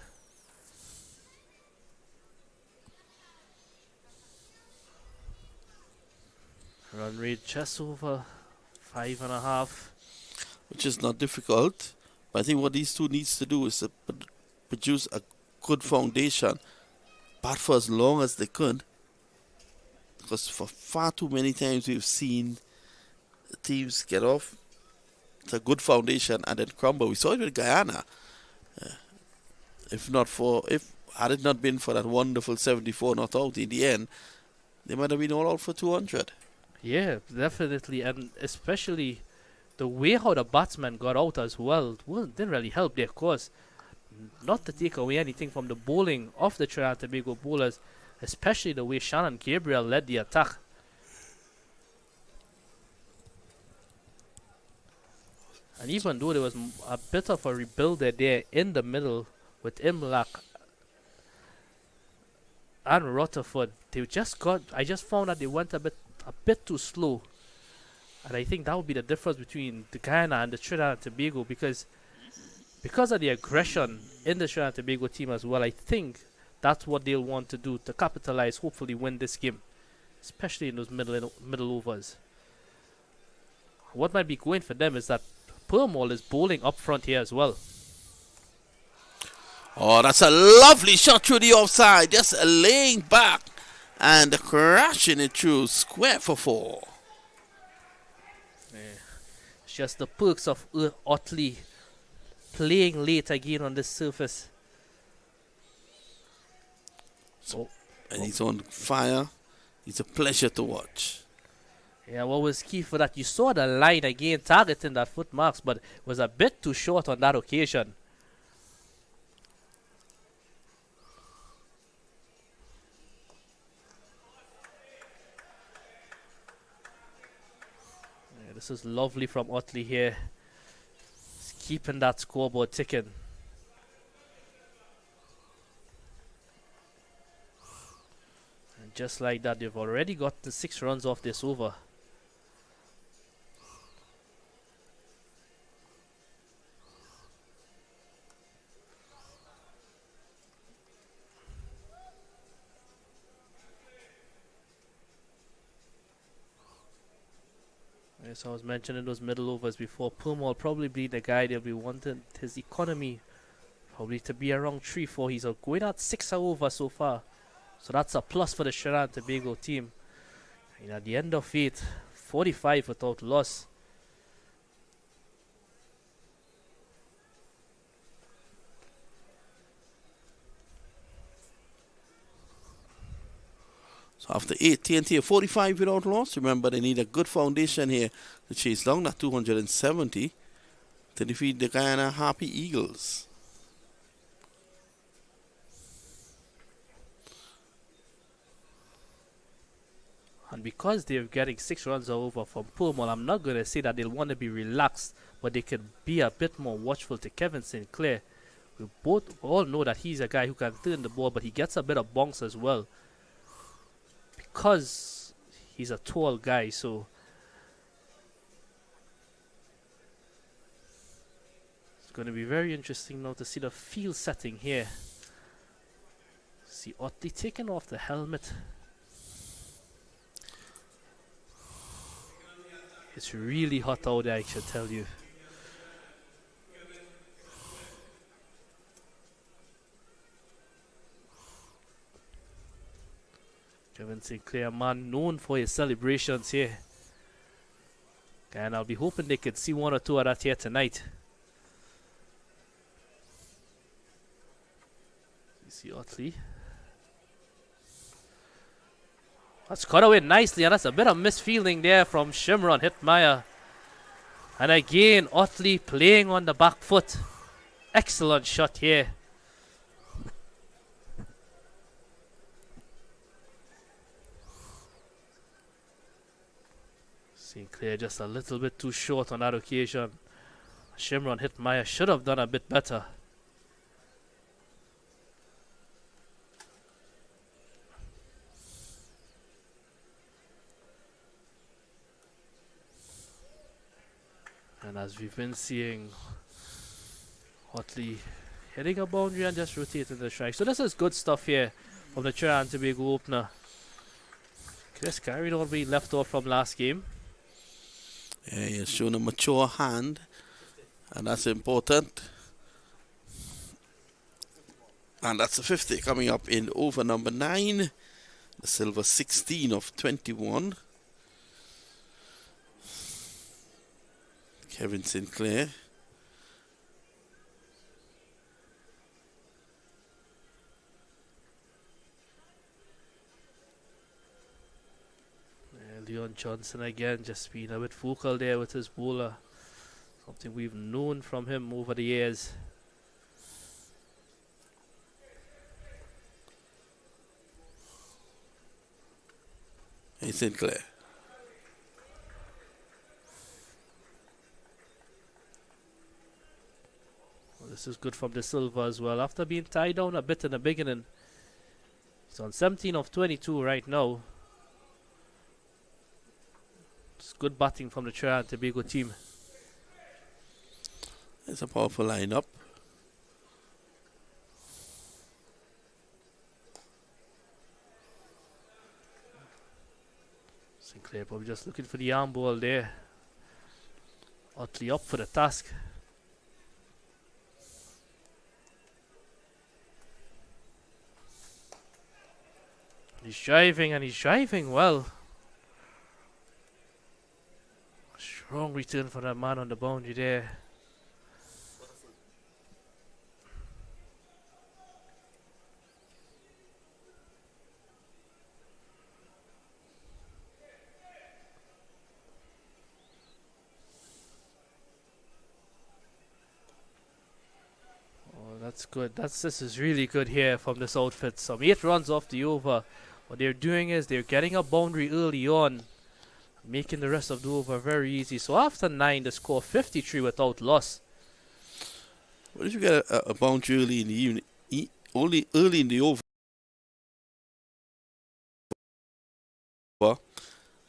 Run rate just over 5.5. Which is not difficult. But I think what these two needs to do is to produce a good foundation. Bat for as long as they could. Because for far too many times we've seen teams get off to a good foundation and then crumble. We saw it with Guyana. Had it not been for that wonderful 74 not out in the end, they might have been all out for 200. Yeah, definitely, and especially the way how the batsman got out as well didn't really help their cause. Not to take away anything from the bowling of the Trinidad Tobago bowlers, especially the way Shannon Gabriel led the attack. And even though there was a bit of a rebuilder there in the middle with Imlak and Rutherford, I just found that they went a bit too slow. And I think that would be the difference between the Guyana and the Trinidad and Tobago, because of the aggression in the Trinidad and Tobago team as well. I think that's what they'll want to do to capitalize, hopefully win this game, especially in those middle overs. What might be going for them is that Purmall is bowling up front here as well. Oh, that's a lovely shot through the offside. Just laying back and crashing it through. Square for 4. It's just the perks of Otley playing late again on this surface. And he's on fire. It's a pleasure to watch. Yeah, what was key for that? You saw the line again targeting that foot marks, but was a bit too short on that occasion. Yeah, this is lovely from Otley here. Just keeping that scoreboard ticking. And just like that, they've already got the 6 runs off this over. As I was mentioning those middle overs before, Purmall probably be the guy they'll be wanting his economy probably to be around 3-4. He's going at 6 over so far. So that's a plus for the Trinidad and Tobago team. And at the end of it, 45 without loss. So after 8 TNT, 45 without loss. Remember, they need a good foundation here to chase down that 270 to defeat the Guyana Harpy Eagles. And because they're getting 6 runs over from Purmall, I'm not going to say that they'll want to be relaxed, but they could be a bit more watchful to Kevin Sinclair. We all know that he's a guy who can turn the ball, but he gets a bit of bounce as well. Because he's a tall guy, so it's going to be very interesting now to see the field setting here. See Otley taking off the helmet. It's really hot out there, I should tell you. Kevin Sinclair, man known for his celebrations here. And I'll be hoping they could see 1 or 2 of that here tonight. You see Otley. That's cut away nicely, and that's a bit of misfielding there from Shimron Hitmeyer. And again, Otley playing on the back foot. Excellent shot here. Sinclair just a little bit too short on that occasion. Shimron Hitmeyer should have done a bit better. And as we've been seeing, Otley hitting a boundary and just rotating the strike. So this is good stuff here from the Trinidad and Tobago opener. Chris carried on being left off from last game. Yeah, he's shown a mature hand, and that's important. And that's a 50 coming up in over number 9, the silver 16 of 21. Kevin Sinclair. Leon Johnson again just being a bit vocal there with his bowler. Something we've known from him over the years. Hey, Sinclair. Well, this is good from the Silva as well. After being tied down a bit in the beginning, he's on 17 of 22 right now. It's good batting from the Trinidad and Tobago team. It's a powerful lineup. Sinclair probably just looking for the arm ball there. Otley up for the task. He's driving and he's driving well. Strong return for that man on the boundary there. That's good. This is really good here from this outfit. Some 8 runs off the over. What they're doing is they're getting a boundary early on, making the rest of the over very easy. So after 9, the score 53 without loss. What if you get a boundary early in the evening? Only early in the over.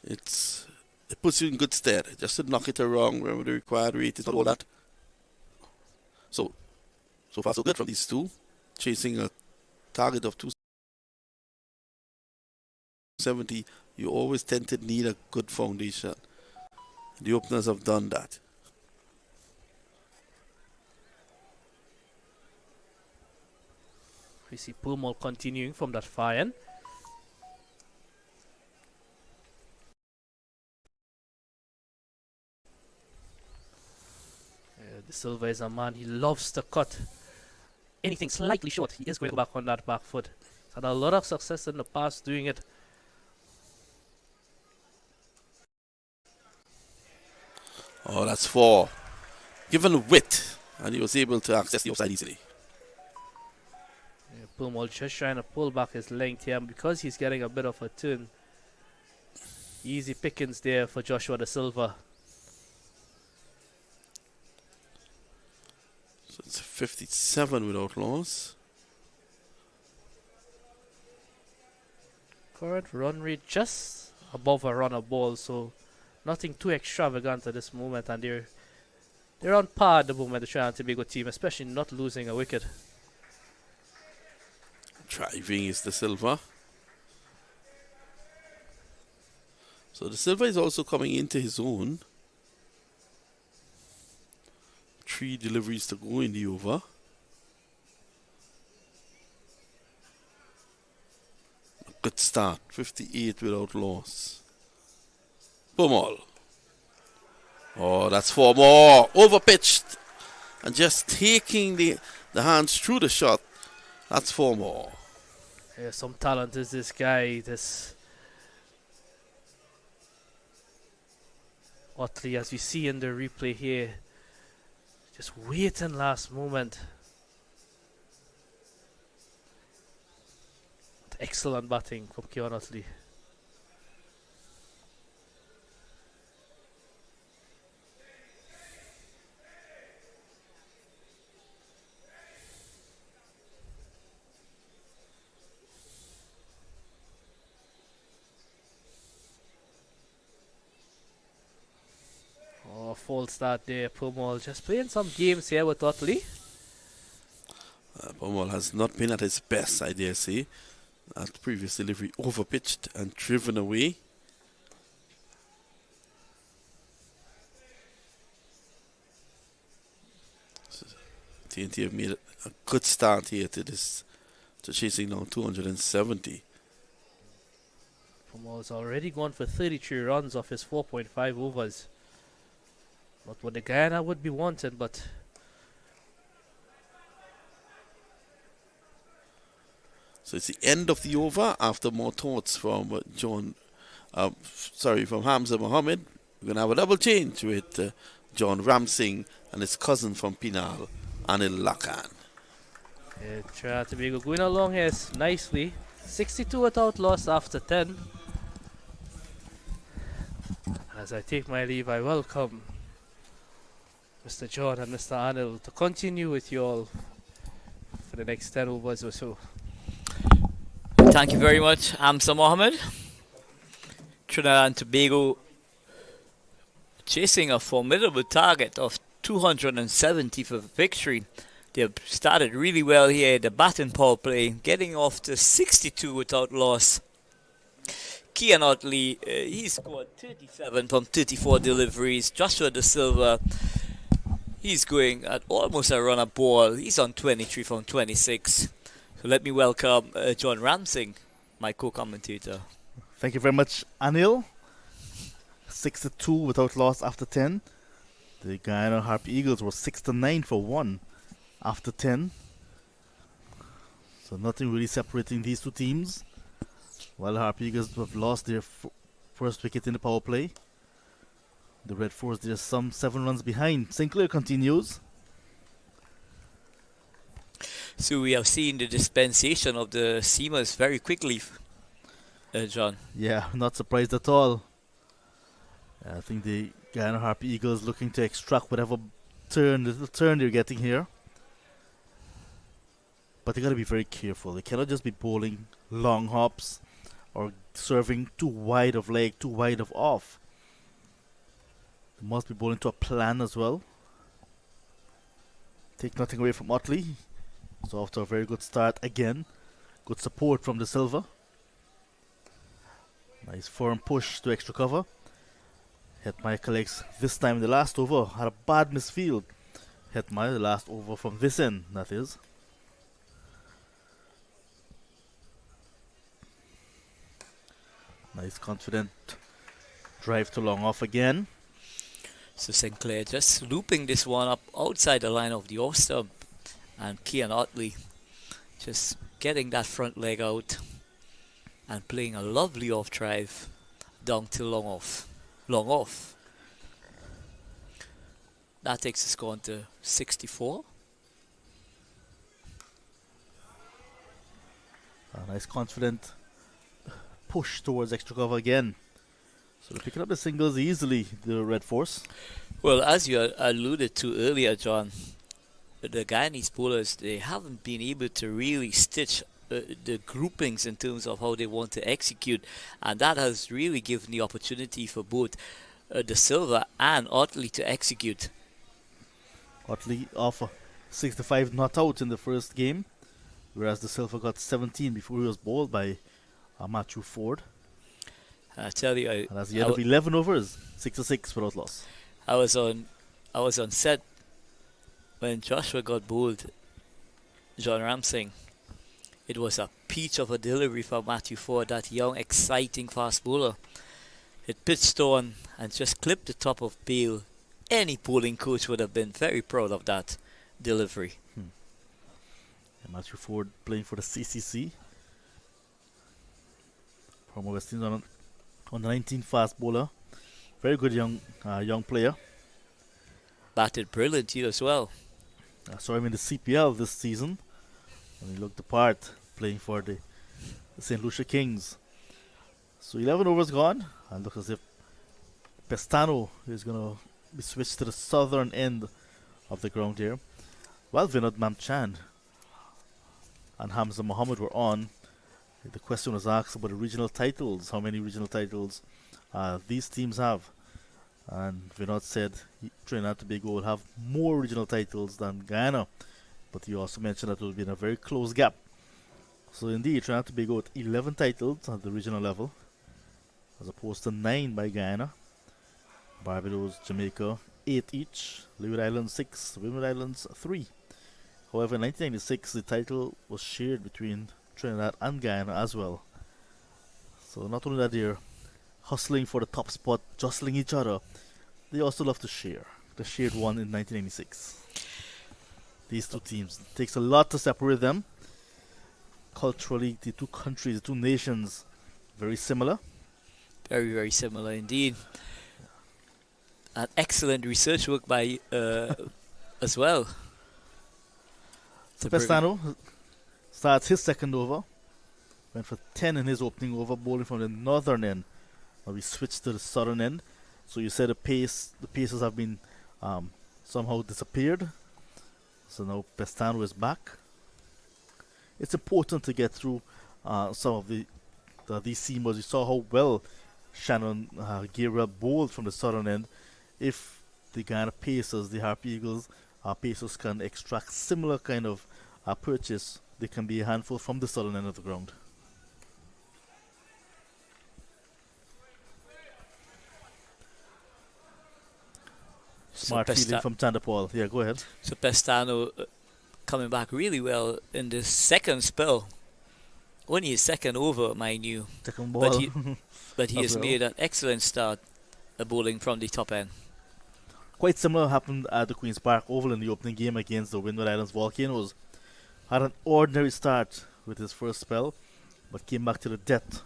It puts you in good stead. Just to knock it around, remember the required rate is not all that. So far so good from these two. Chasing a target of 270, you always tend to need a good foundation. The openers have done that. We see Pumol continuing from that far end. De Silva is a man, he loves to cut anything slightly short. He is going to go back on that back foot. He's had a lot of success in the past doing it. Oh, that's 4. Given width, and he was able to access the offside easily. Yeah, Pumol just trying to pull back his length here because he's getting a bit of a turn. Easy pickings there for Joshua De Silva. So it's 57 without loss. Current run rate just above a runner ball, so nothing too extravagant at this moment, and they're on par at the moment, the Trinidad Tobago team, especially not losing a wicket. Driving is De Silva. So De Silva is also coming into his own. 3 deliveries to go in the over. A good start, 58 without loss. Pumol. Oh, that's 4 more. Overpitched. And just taking the hands through the shot. That's 4 more. Yeah, some talent is this guy, this Otley, as we see in the replay here. Just waiting last moment. Excellent batting from Keon Otley. Oh, false start there, Pumol. Just playing some games here with Otley. Pumol has not been at his best, I dare say. That previous delivery overpitched and driven away. So TNT have made a good start here to chasing down 270. Pumol's already gone for 33 runs off his 4.5 overs. Not what the Guyana would be wanting, but so it's the end of the over after more thoughts from from Hamza Mohammed. We're going to have a double change with John Ramsing and his cousin from Penal, Anil Lakan. yeah, Trinidad Tobago going along here nicely. 62 without loss after 10. As I take my leave, I welcome Mr. John and Mr. Anil to continue with you all for the next 10 overs or so. Thank you very much, Hamza Mohammed. Trinidad and Tobago chasing a formidable target of 270 for victory. They've started really well here, the batting power play, getting off to 62 without loss. Kean Otley, he scored 37 from 34 deliveries. Joshua De Silva, he's going at almost a run a ball. He's on 23 from 26. So let me welcome John Ramsing, my co-commentator. Thank you very much, Anil. 62 without loss after 10. The Guyana Harpy Eagles were 6-9 for 1 after 10. So nothing really separating these two teams. While the Harpy Eagles have lost their first wicket in the power play. The Red Force, they're some 7 runs behind. Sinclair continues. So we have seen the dispensation of the seamers very quickly, John. Yeah, not surprised at all. I think the Guyana Harpy Eagles looking to extract whatever little turn they're getting here. But they got to be very careful. They cannot just be bowling long hops or serving too wide of leg, too wide of off. They must be bowling to a plan as well. Take nothing away from Otley. So off to a very good start again. Good support from De Silva. Nice firm push to extra cover. Hetmeyer collects this time in the last over. Had a bad misfield. Hetmeyer, the last over from this end, that is. Nice confident drive to long off again. So Sinclair just looping this one up outside the line of the off stump. And Kean Otley just getting that front leg out and playing a lovely off drive down to long off. Long off. That takes the score on to 64. A nice confident push towards extra cover again. So they're picking up the singles easily, the Red Force. Well, as you alluded to earlier, John, the Guyanese bowlers, they haven't been able to really stitch the groupings in terms of how they want to execute, and that has really given the opportunity for both De Silva and Otley to execute. Otley off a 65 not out in the first game, whereas De Silva got 17 before he was bowled by Matthew Ford. I tell you, And that's the end of 11 overs, 6-6 without loss. I was on set when Joshua got bowled, John Ramsing. It was a peach of a delivery for Matthew Ford, that young, exciting fast bowler. It pitched on and just clipped the top of bail. Any bowling coach would have been very proud of that delivery. And Matthew Ford playing for the CCC. From West Indies on the 19 fast bowler. Very good young player. Batted brilliantly as well. I saw him in the CPL this season. And he looked the part playing for the St. Lucia Kings. So 11 overs gone. And looks as if Pestano is going to be switched to the southern end of the ground here. While Vinod Mamchand and Hamza Mohammed were on, the question was asked about the regional titles. How many regional titles these teams have? And Vinod said Trinidad Tobago will have more regional titles than Guyana. But he also mentioned that it will be in a very close gap. So indeed, Trinidad Tobago with 11 titles at the regional level, as opposed to 9 by Guyana. Barbados, Jamaica, 8 each. Leeward Islands 6, Windward Islands 3. However, in 1996, the title was shared between Trinidad and Guyana as well. So not only that they're hustling for the top spot, jostling each other, they also love to share. They shared one in 1996. These two teams. It takes a lot to separate them. Culturally, the two countries, the two nations, very similar. Very, very similar indeed. And excellent research work by as well. Pestano starts his second over. Went for 10 in his opening over, bowling from the northern end. Now we switched to the southern end. So you said the paces have been somehow disappeared. So now Pestano is back. It's important to get through some of these seamers. You saw how well Shannon Gabriel bowled from the southern end. If the Guyana Pacers, the Harpy Eagles, Pacers can extract similar kind of purchase, they can be a handful from the southern end of the ground. Smart fielding from Tandapol. Yeah, go ahead. So Pestano coming back really well in the second spell. Only his second over, mind you. Second ball. But he As has well. made an excellent start bowling from the top end. Quite similar happened at the Queen's Park Oval in the opening game against the Windward Islands Volcanoes. Had an ordinary start with his first spell, but came back to the death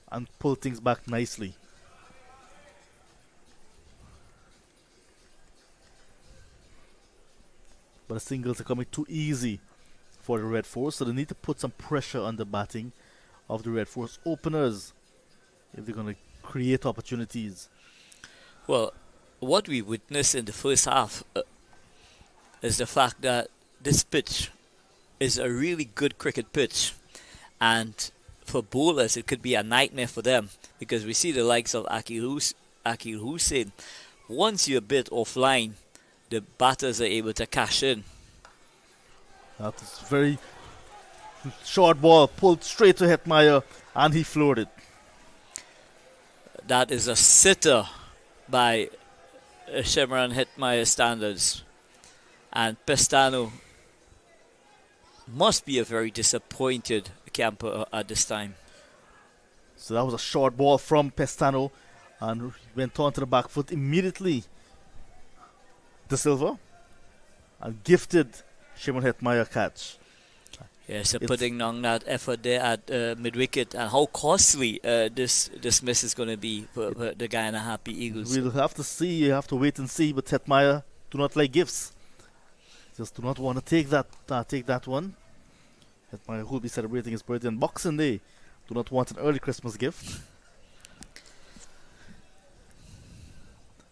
and pulled things back nicely. But the singles are coming too easy for the Red Force, so they need to put some pressure on the batting of the Red Force openers if they're going to create opportunities. Well, what we witnessed in the first half is the fact that this pitch is a really good cricket pitch, and for bowlers it could be a nightmare for them, because we see the likes of Akil Hussain. Once you're a bit offline, the batters are able to cash in. That is very short ball pulled straight to Hetmeyer, and he floored it. That is a sitter by Shemran Hetmeyer standards, and Pestano must be a very disappointed camper at this time. So that was a short ball from Pestano, and went on to the back foot immediately. De Silva and gifted Shimon Hetmeyer catch. Yes, so putting on that effort there at mid-wicket, and how costly this miss is going to be for the Guyana Harpy Eagles. We'll have to see, you have to wait and see, but Hetmeyer do not like gifts. Just do not want to take that one. Hetmeyer, who will be celebrating his birthday on Boxing Day, do not want an early Christmas gift.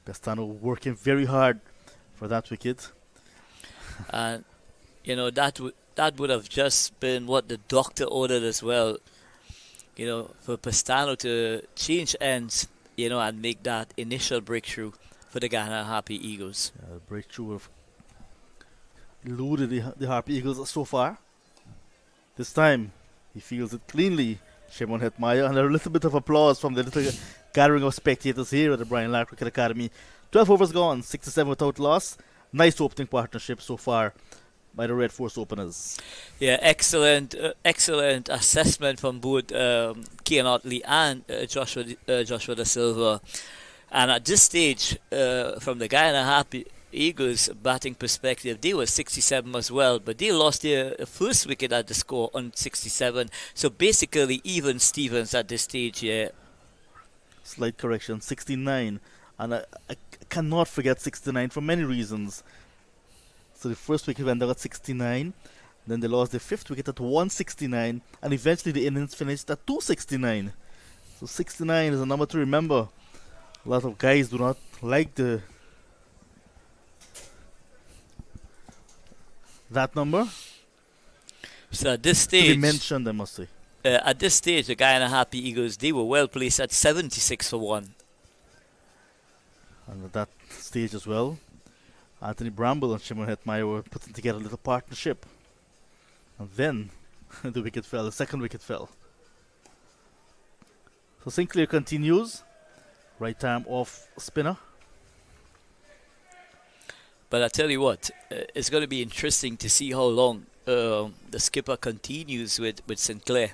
Pestano working very hard for that wicket. And you know, that would have just been what the doctor ordered as well. You know, for Pestano to change ends, you know, and make that initial breakthrough for the Guyana Harpy Eagles. The breakthrough have eluded the Harpy Eagles so far. This time, he fields it cleanly, Shimon Hetmeyer, and a little bit of applause from the little gathering of spectators here at the Brian Lara Cricket Academy. 12 overs gone, 67 without loss. Nice opening partnership so far by the Red Force openers. Yeah, excellent assessment from both Kian Otley and Joshua De Silva. And at this stage, from the Guyana Harpy Eagles batting perspective, they were 67 as well, but they lost their first wicket at the score on 67. So basically, even Stevens at this stage here. Slight correction, 69. And I cannot forget 69 for many reasons. So the first wicket went down at 69, then they lost their fifth wicket at 169, and eventually the innings finished at 269. So 69 is a number to remember. A lot of guys do not like that number. So at this To be stage, mentioned, I must say. at this stage, the Guyana Harpy Eagles, they were well placed at 76 for 1. And at that stage as well, Anthony Bramble and Shimon Hetmeyer were putting together a little partnership. And then the second wicket fell. So Sinclair continues. Right arm off spinner. But I tell you what, it's going to be interesting to see how long the skipper continues with Sinclair.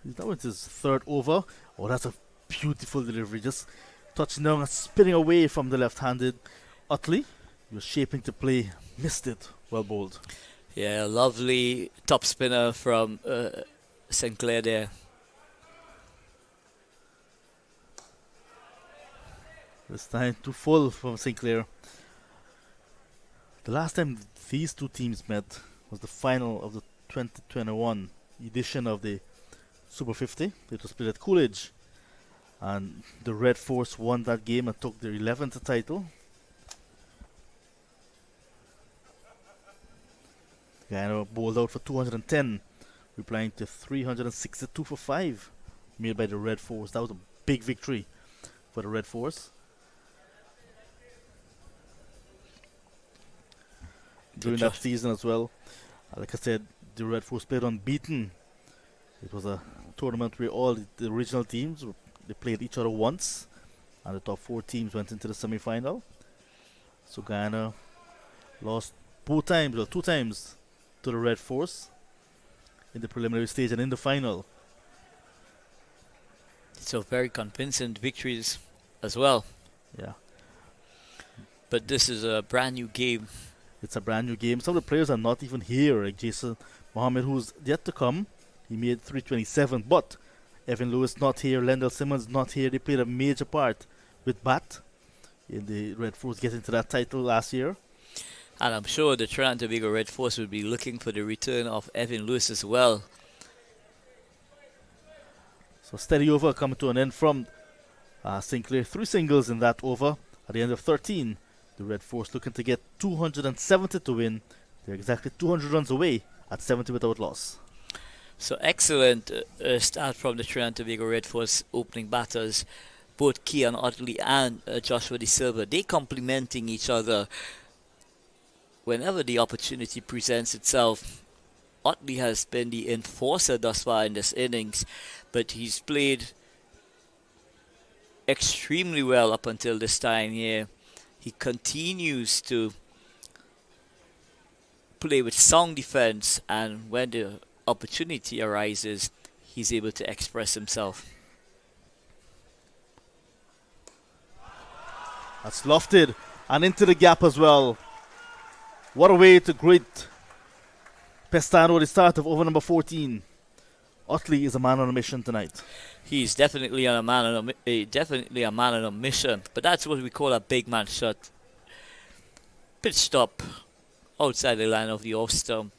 That was his third over. Oh, that's a beautiful delivery. Just touching down and spinning away from the left-handed Utley. He was shaping to play. Missed it. Well bowled. Yeah, lovely top spinner from Sinclair there. This time too full from Sinclair. The last time these two teams met was the final of the 2021 edition of the Super 50. It was played at Coolidge, and the Red Force won that game and took their 11th title. Guyana bowled out for 210, replying to 362 for 5 made by the Red Force. That was a big victory for the Red Force. During that season as well, like I said, the Red Force played unbeaten. It was a tournament where all the original teams they played each other once, and the top 4 teams went into the semi-final. So Guyana lost both times, or two times, to the Red Force in the preliminary stage and in the final. So very convincing victories as well. Yeah, But this is a brand new game. it's a brand new game. Some of the players are not even here, like Jason Mohammed, who's yet to come. He made 327, but Evan Lewis not here, Lendell Simmons not here. They played a major part with Bat in the Red Force getting to that title last year. And I'm sure the Trinidad Tobago Red Force will be looking for the return of Evan Lewis as well. So steady over coming to an end from Sinclair. 3 singles in that over. At the end of 13, the Red Force looking to get 270 to win. They're exactly 200 runs away at 70 without loss. So excellent start from the Trinidad Tobago Red Force opening batters. Both Keon Otley and Joshua De Silva, they complementing each other whenever the opportunity presents itself. Otley has been the enforcer thus far in this innings, but he's played extremely well up until this time here. He continues to play with sound defense, and when the opportunity arises, he's able to express himself. That's lofted and into the gap as well. What a way to greet Pestano, the start of over number 14. Otley is a man on a mission tonight. He's definitely a man on a mission, but that's what we call a big man shot. Pitched up outside the line of the off stump,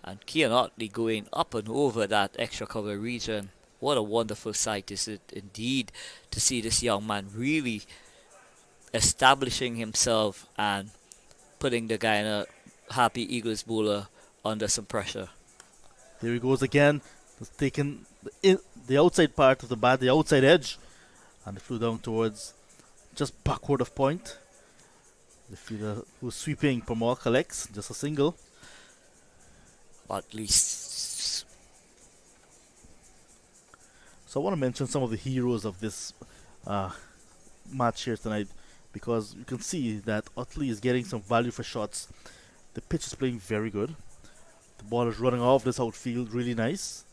and Keon Otley going up and over that extra cover region. What a wonderful sight is it indeed to see this young man really establishing himself and putting the Guyana Harpy Eagles bowler under some pressure. There he goes again. Just taking the outside part of the bat, the outside edge, and it flew down towards just backward of point. The fielder who's sweeping Pamor collects just a single. At least. So I want to mention some of the heroes of this match here tonight, because you can see that Otley is getting some value for shots. The pitch is playing very good. The ball is running off this outfield really nice.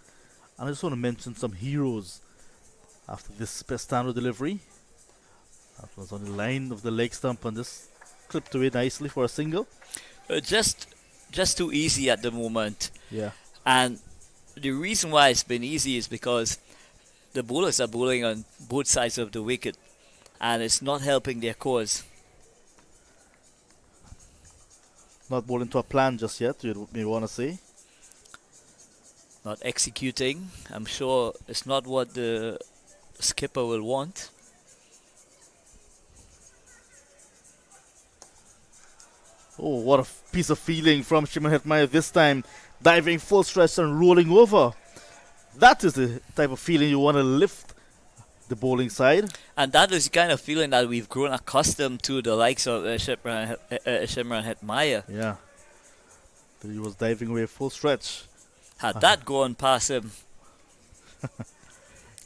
And I just want to mention some heroes after this Pestano delivery. That was on the line of the leg stump and this clipped away nicely for a single. Just too easy at the moment. Yeah. And the reason why it's been easy is because the bowlers are bowling on both sides of the wicket, and it's not helping their cause. Not bowling to a plan just yet, you may want to say. Not executing. I'm sure it's not what the skipper will want. Oh, what a piece of feeling from Shimon Hetmaya this time. Diving full stretch and rolling over. That is the type of feeling you want to lift the bowling side. And that is the kind of feeling that we've grown accustomed to, the likes of Shimron Hetmaya. Yeah. He was diving away full stretch. Had that gone past him.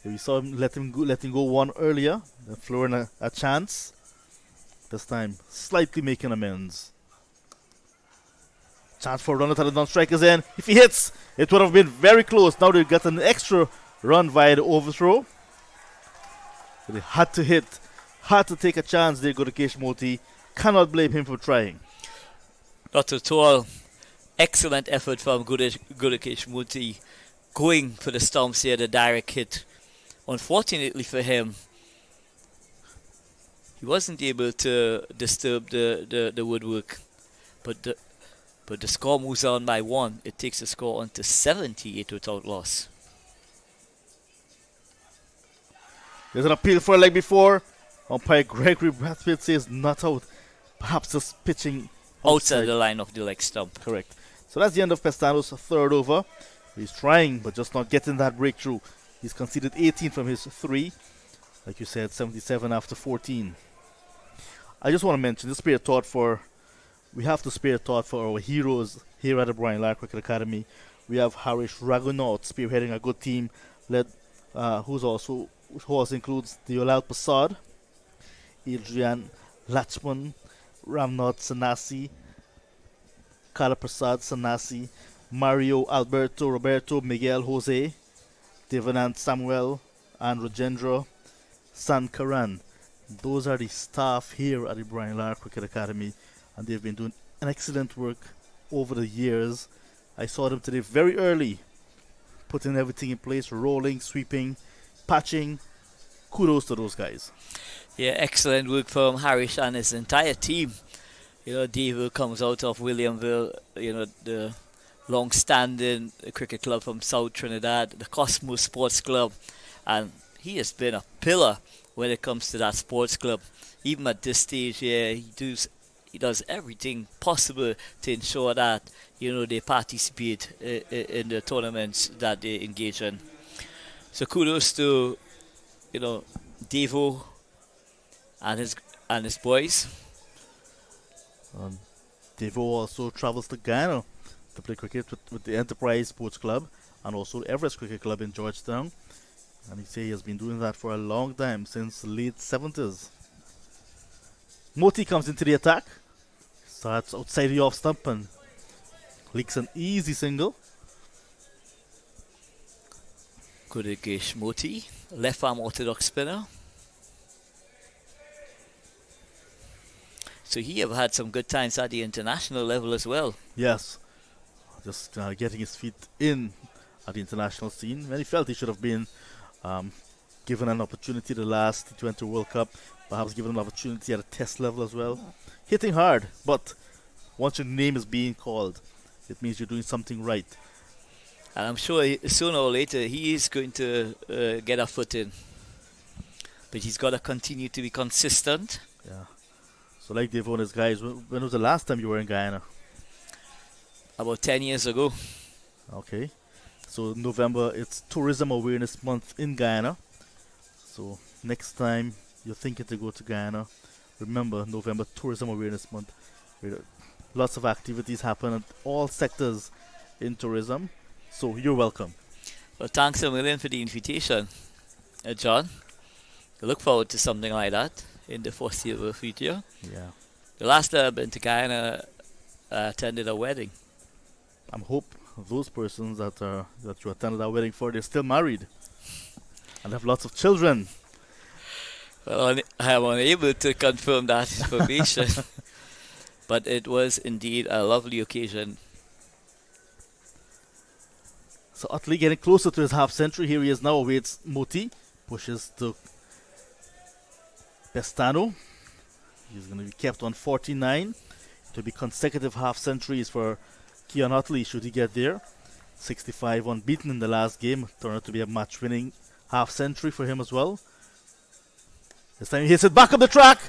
We saw him letting go one earlier, then flooring a chance. This time, slightly making amends. Chance for a run at the non-strikers end. If he hits, it would have been very close. Now they've got an extra run via the overthrow. But they had to hit, had to take a chance there, Gudakesh Moti. Cannot blame him for trying. Not at all. Excellent effort from Gudakesh Moti, going for the stumps here, the direct hit. Unfortunately for him, he wasn't able to disturb the woodwork. But the score moves on by 1. It takes the score on to 78 without loss. There's an appeal for a leg before. Umpire Gregory Brathwaite says not out. Perhaps just pitching Outside the line of the leg stump. Correct. So that's the end of Pestano's third over. He's trying, but just not getting that breakthrough. He's conceded 18 from his 3. Like you said, 77 after 14. I just want to mention, we have to spare thought for our heroes here at the Brian Lara Cricket Academy. We have Harish Raghunath spearheading a good team, who also includes Deolal Prasad, Adrian Lachman, Ramnath Sanasi, Kalaprasad Sanasi, Mario Alberto Roberto Miguel Jose, Devanand Samuel, and Rajendra Sankaran. Those are the staff here at the Brian Lara Cricket Academy, and they've been doing an excellent work over the years. I saw them today very early, putting everything in place, rolling, sweeping, patching. Kudos to those guys. Yeah, excellent work from Harish and his entire team. Dave comes out of Williamville, the long-standing cricket club from South Trinidad, the Cosmos Sports Club, and he has been a pillar when it comes to that sports club. Even at this stage here, he does everything possible to ensure that they participate in the tournaments that they engage in. So kudos to Devo and his boys. Devo also travels to Guyana to play cricket with the Enterprise Sports Club and also the Everest Cricket Club in Georgetown. And he has been doing that for a long time, since the late 70s. Moti comes into the attack, starts outside the off stump and leaks an easy single. Kudigesh Moti, left arm orthodox spinner. So he have had some good times at the international level as well. Yes, just getting his feet in at the international scene. When he felt he should have been given an opportunity the last T20 World Cup, perhaps given an opportunity at a test level as well. Hitting hard, but once your name is being called, it means you're doing something right. And I'm sure sooner or later he is going to get a foot in. But he's got to continue to be consistent. Yeah. So like Dave and his guys, when was the last time you were in Guyana? About 10 years ago. Okay. So November, it's Tourism Awareness Month in Guyana. So next time you're thinking to go to Guyana, remember November Tourism Awareness Month. Lots of activities happen at all sectors in tourism. So you're welcome. Well, thanks a million for the invitation, John. I look forward to something like that in the foreseeable future. Yeah. The last time I've been to Guyana, I attended a wedding. I hope those persons that you attended that wedding for, they're still married and have lots of children. Well, I am unable to confirm that information, but it was indeed a lovely occasion. So Utley getting closer to his half century. Here he is now, awaits Moti, pushes to Pestano. He's going to be kept on 49. To be consecutive half centuries for Keon Utley should he get there. 65 unbeaten in the last game. Turned out to be a match winning half century for him as well. This time he hits it back up the track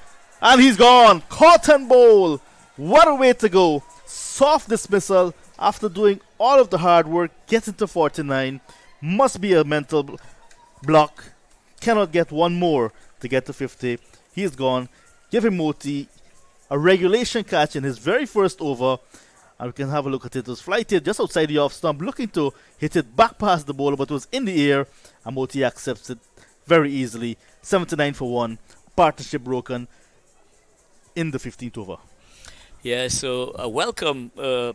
and he's gone. Caught and bowl. What a way to go. Soft dismissal after doing all of the hard work. Getting to 49. Must be a mental block. Cannot get one more to get to 50. He's gone. Give him Moti a regulation catch in his very first over. And we can have a look at it. It was flighted just outside the off stump, looking to hit it back past the bowler, but it was in the air. And Moti accepts it very easily. 79 for 1. Partnership broken in the 15th over. Yeah, so a welcome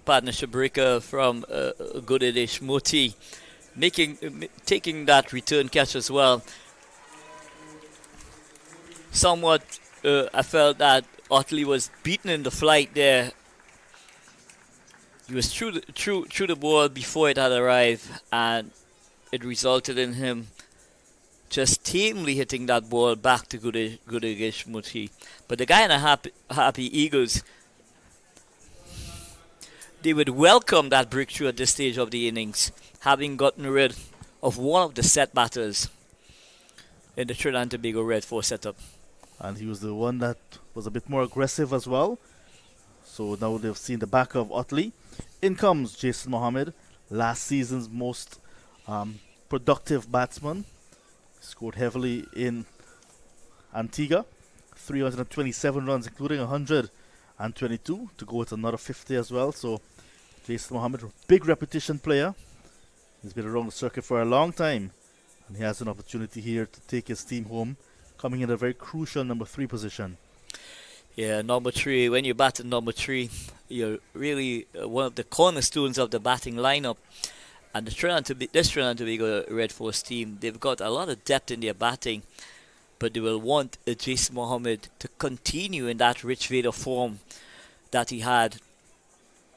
partnership breaker from Godidish Moti, taking that return catch as well. Somewhat, I felt that Utley was beaten in the flight there. He was through the ball before it had arrived, and it resulted in him just tamely hitting that ball back to Godidish Moti. But the Guyana Harpy Eagles, they would welcome that breakthrough at this stage of the innings, having gotten rid of one of the set batters in the Trinidad and Tobago Red 4 setup. And he was the one that was a bit more aggressive as well. So now they've seen the back of Utley. In comes Jason Mohammed, last season's most productive batsman. Scored heavily in Antigua. 327 runs, including 122 to go with another 50 as well. So Jason Mohammed, big repetition player. He's been around the circuit for a long time. And he has an opportunity here to take his team home, coming in a very crucial number 3 position. Yeah, number three. When you bat at number three, you're really one of the cornerstones of the batting lineup. And this Trinidad and Tobago Red Force team, they've got a lot of depth in their batting, but they will want Jason Mohammed to continue in that rich vein of form that he had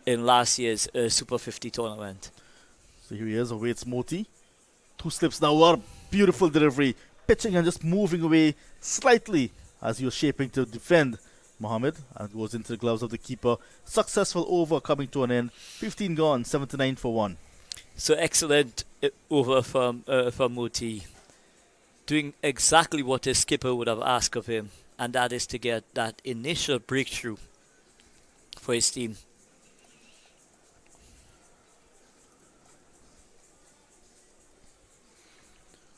in last year's Super 50 tournament. So here he is, awaits Moti. 2 slips now, what a beautiful delivery. Pitching and just moving away slightly as he was shaping to defend Mohammed, and goes into the gloves of the keeper. Successful over coming to an end. 15 gone, 79 for 1. So excellent over from Moti, doing exactly what his skipper would have asked of him, and that is to get that initial breakthrough for his team.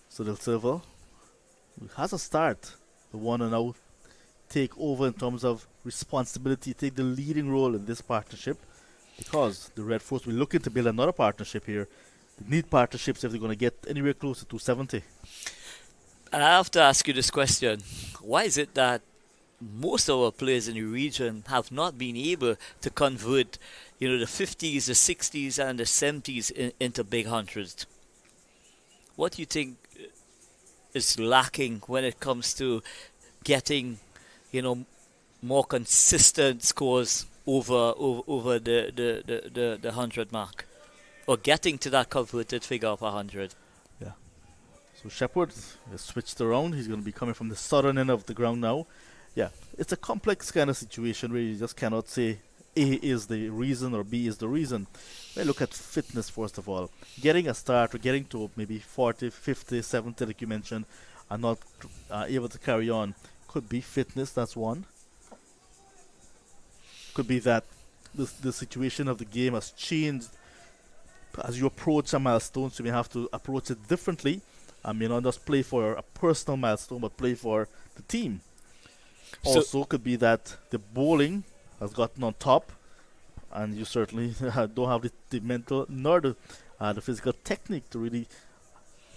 So Del Silva has a start. The one to now take over in terms of responsibility, take the leading role in this partnership, because the Red Force will be looking to build another partnership here. They need partnerships if they're going to get anywhere close to 270. And I have to ask you this question. Why is it that most of our players in the region have not been able to convert, the 50s, the 60s and the 70s into big hundreds? What do you think is lacking when it comes to getting, more consistent scores over the 100 mark, or getting to that converted figure of 100? Yeah. So Shepherd has switched around. He's going to be coming from the southern end of the ground now. Yeah, it's a complex kind of situation where you just cannot say A is the reason or B is the reason. Well, look at fitness first of all. Getting a start or getting to maybe 40, 50, 70 like you mentioned, and not able to carry on. Could be fitness, that's one. Could be that the situation of the game has changed as you approach a milestone, so you may have to approach it differently. I may not just play for a personal milestone, but play for the team. So Also, could be that the bowling has gotten on top, and you certainly don't have the mental nor the physical technique to really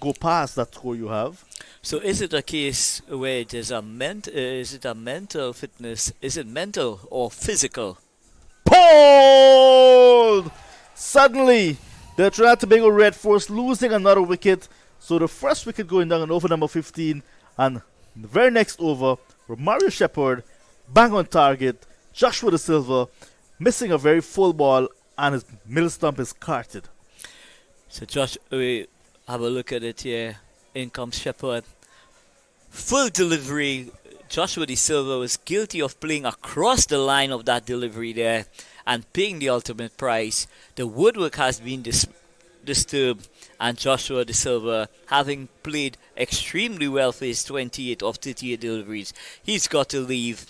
go past that score you have. So is it a case where it is is it a mental fitness? Is it mental or physical? Pulled! Suddenly, the Trinidad Tobago Red Force losing another wicket. So the first wicket going down on over number 15, and the very next over, Romario Shepherd, bang on target. Joshua De Silva missing a very full ball, and his middle stump is carted. So Josh, we have a look at it here. In comes Shepherd. Full delivery. Joshua De Silva was guilty of playing across the line of that delivery there and paying the ultimate price. The woodwork has been disturbed, and Joshua De Silva, having played extremely well for his 28 of 38 deliveries, he's got to leave.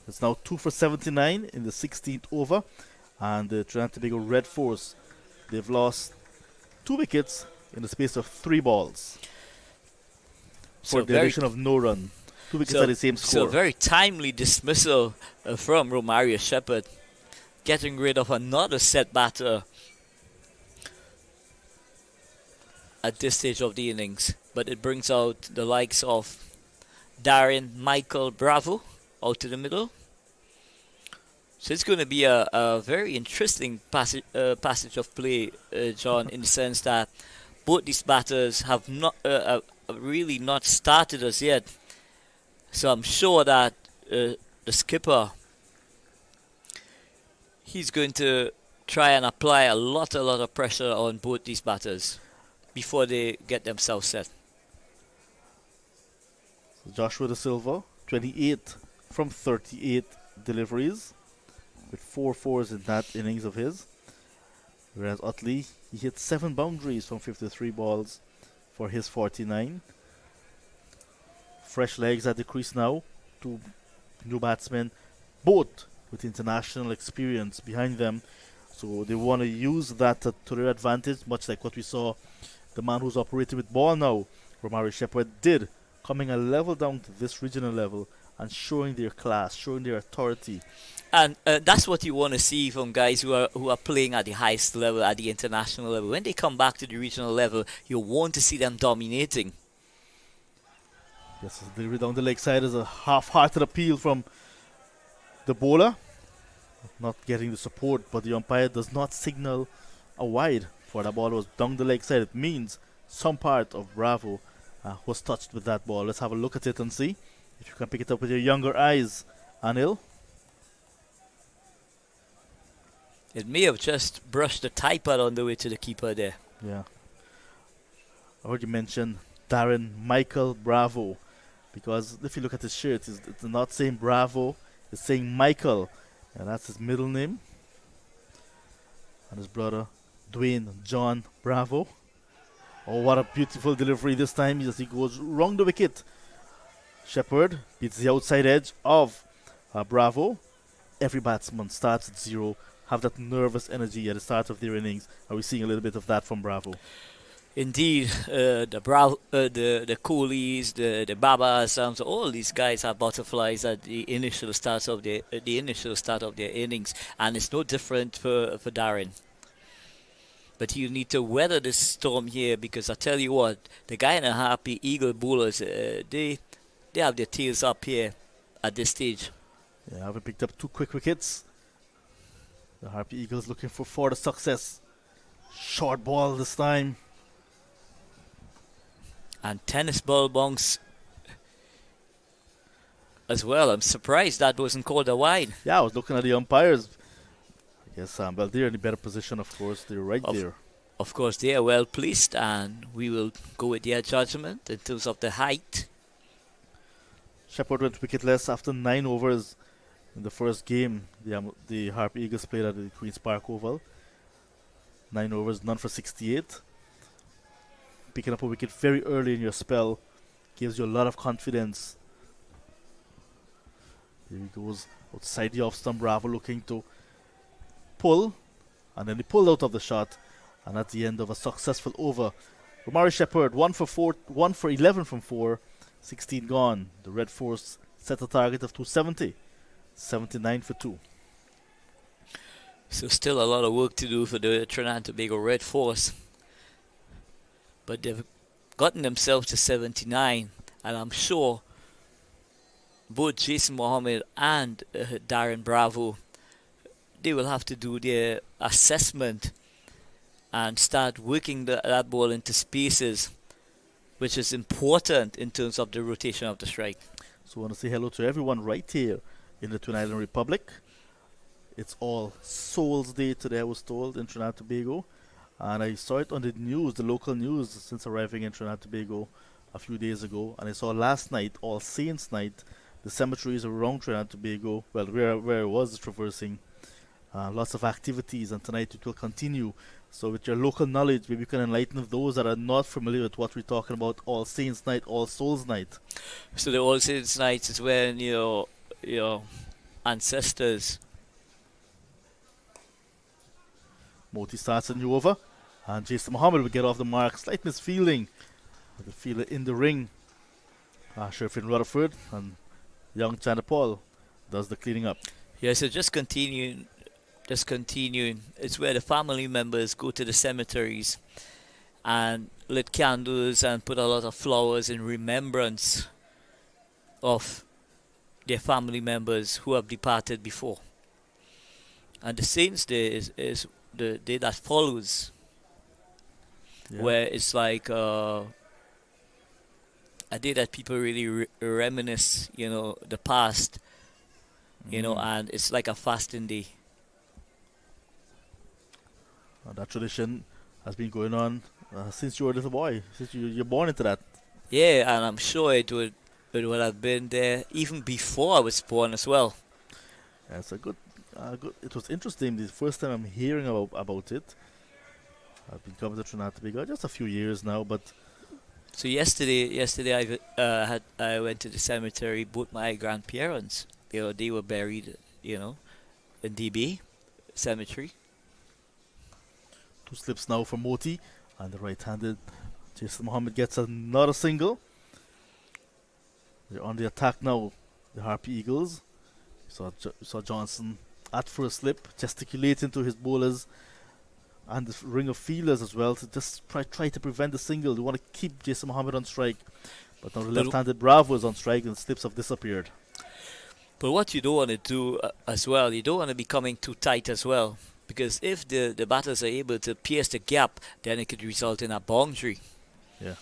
It's now 2 for 79 in the 16th over, and the Trinidad Tobago Red Force, they've lost 2 wickets in the space of 3 balls for the addition of no run. 2 wickets at the same score. So very timely dismissal from Romario Shepherd, getting rid of another set batter at this stage of the innings. But it brings out the likes of Darren Michael Bravo out to the middle. So it's going to be a very interesting passage of play, John, in the sense that both these batters have not really not started as yet. So I'm sure that the skipper, he's going to try and apply a lot of pressure on both these batters before they get themselves set. So Joshua De Silva, 28 from 38 deliveries, with 4 fours in that innings of his. Whereas Utley, he hit 7 boundaries from 53 balls for his 49. Fresh legs at the crease now. 2 new batsmen, both with international experience behind them. So they want to use that to their advantage, much like what we saw the man who's operating with ball now, Romario Shepherd, did, coming a level down to this regional level and showing their class, showing their authority. And that's what you want to see from guys who are playing at the highest level, at the international level. When they come back to the regional level, you want to see them dominating. Yes, the delivery down the leg side is a half-hearted appeal from the bowler. Not getting the support, but the umpire does not signal a wide for the ball was down the leg side. It means some part of Bravo was touched with that ball. Let's have a look at it and see if you can pick it up with your younger eyes, Anil. It may have just brushed the tie pad on the way to the keeper there. Yeah. I heard you mention Darren Michael Bravo, because if you look at his shirt, it's not saying Bravo, it's saying Michael, and that's his middle name. And his brother, Dwayne John Bravo. Oh, what a beautiful delivery this time as he goes round the wicket. Shepherd beats the outside edge of Bravo. Every batsman starts at 0, have that nervous energy at the start of their innings. Are we seeing a little bit of that from Bravo? Indeed, the Coolies, the Babas, all these guys have butterflies at the initial start of their innings, and it's no different for Darren. But you need to weather this storm here, because I tell you what, the Guyana Harpy Eagle bowlers, they have their tails up here at this stage. Yeah, having picked up 2 quick wickets. The Harpy Eagles looking for further success. Short ball this time. And tennis ball bunks as well. I'm surprised that wasn't called a wide. Yeah, I was looking at the umpires. I guess, well, they're in a better position, of course. They're right there. Of course, they are well placed, and we will go with their judgment in terms of the height. Shepherd went wicketless after 9 overs in the first game. The Harpy Eagles played at the Queen's Park Oval. 9 overs, none for 68. Picking up a wicket very early in your spell gives you a lot of confidence. Here he goes outside the off stump. Bravo looking to pull, and then he pulled out of the shot, and at the end of a successful over, Romari Shepherd 1 for 11 from 4, 16 gone. The Red Force set a target of 270, 79 for 2. So still a lot of work to do for the Trinidad Tobago Red Force. But they've gotten themselves to 79, and I'm sure both Jason Mohammed and Darren Bravo, they will have to do their assessment and start working that ball into spaces, which is important in terms of the rotation of the strike. So I want to say hello to everyone right here in the Twin Island Republic. It's All Souls Day today, I was told, in Trinidad Tobago. And I saw it on the news, the local news, since arriving in Trinidad Tobago a few days ago. And I saw last night, All Saints Night, the cemeteries around Trinidad Tobago, well, where I was traversing, lots of activities, and tonight it will continue. So with your local knowledge, maybe you can enlighten those that are not familiar with what we're talking about, All Saints Night, All Souls Night. So the All Saints Night is when your ancestors... Moti starts a new over, and Jason Mohammed will get off the mark. Slight misfielding. The fielder in the ring. Sherfin Rutherford and young Chanda Paul does the cleaning up. Yeah, so just continuing. It's where the family members go to the cemeteries and lit candles and put a lot of flowers in remembrance of their family members who have departed before. And the Saints Day is the day that follows, where it's like a day that people really reminisce, the past, and it's like a fasting day. That tradition has been going on since you were a little boy, since you're born into that. Yeah, and I'm sure it would have been there even before I was born as well. Yeah, it's a good. It was interesting. The first time I'm hearing about it. I've been coming to Trinidad Tobago just a few years now, but. So yesterday I went to the cemetery. Both my grandparents, they were buried, in DB cemetery. 2 slips now for Moti, and the right-handed Jason Mohammed gets another single. They're on the attack now, the Harpy Eagles. You saw Johnson at first slip, gesticulating to his bowlers and the ring of fielders as well to just try to prevent the single. They want to keep Jason Mohammed on strike. But now the But- left-handed Bravo is on strike and slips have disappeared. But what you don't want to do as well, you don't want to be coming too tight as well. Because if the batters are able to pierce the gap, then it could result in a boundary. Yeah.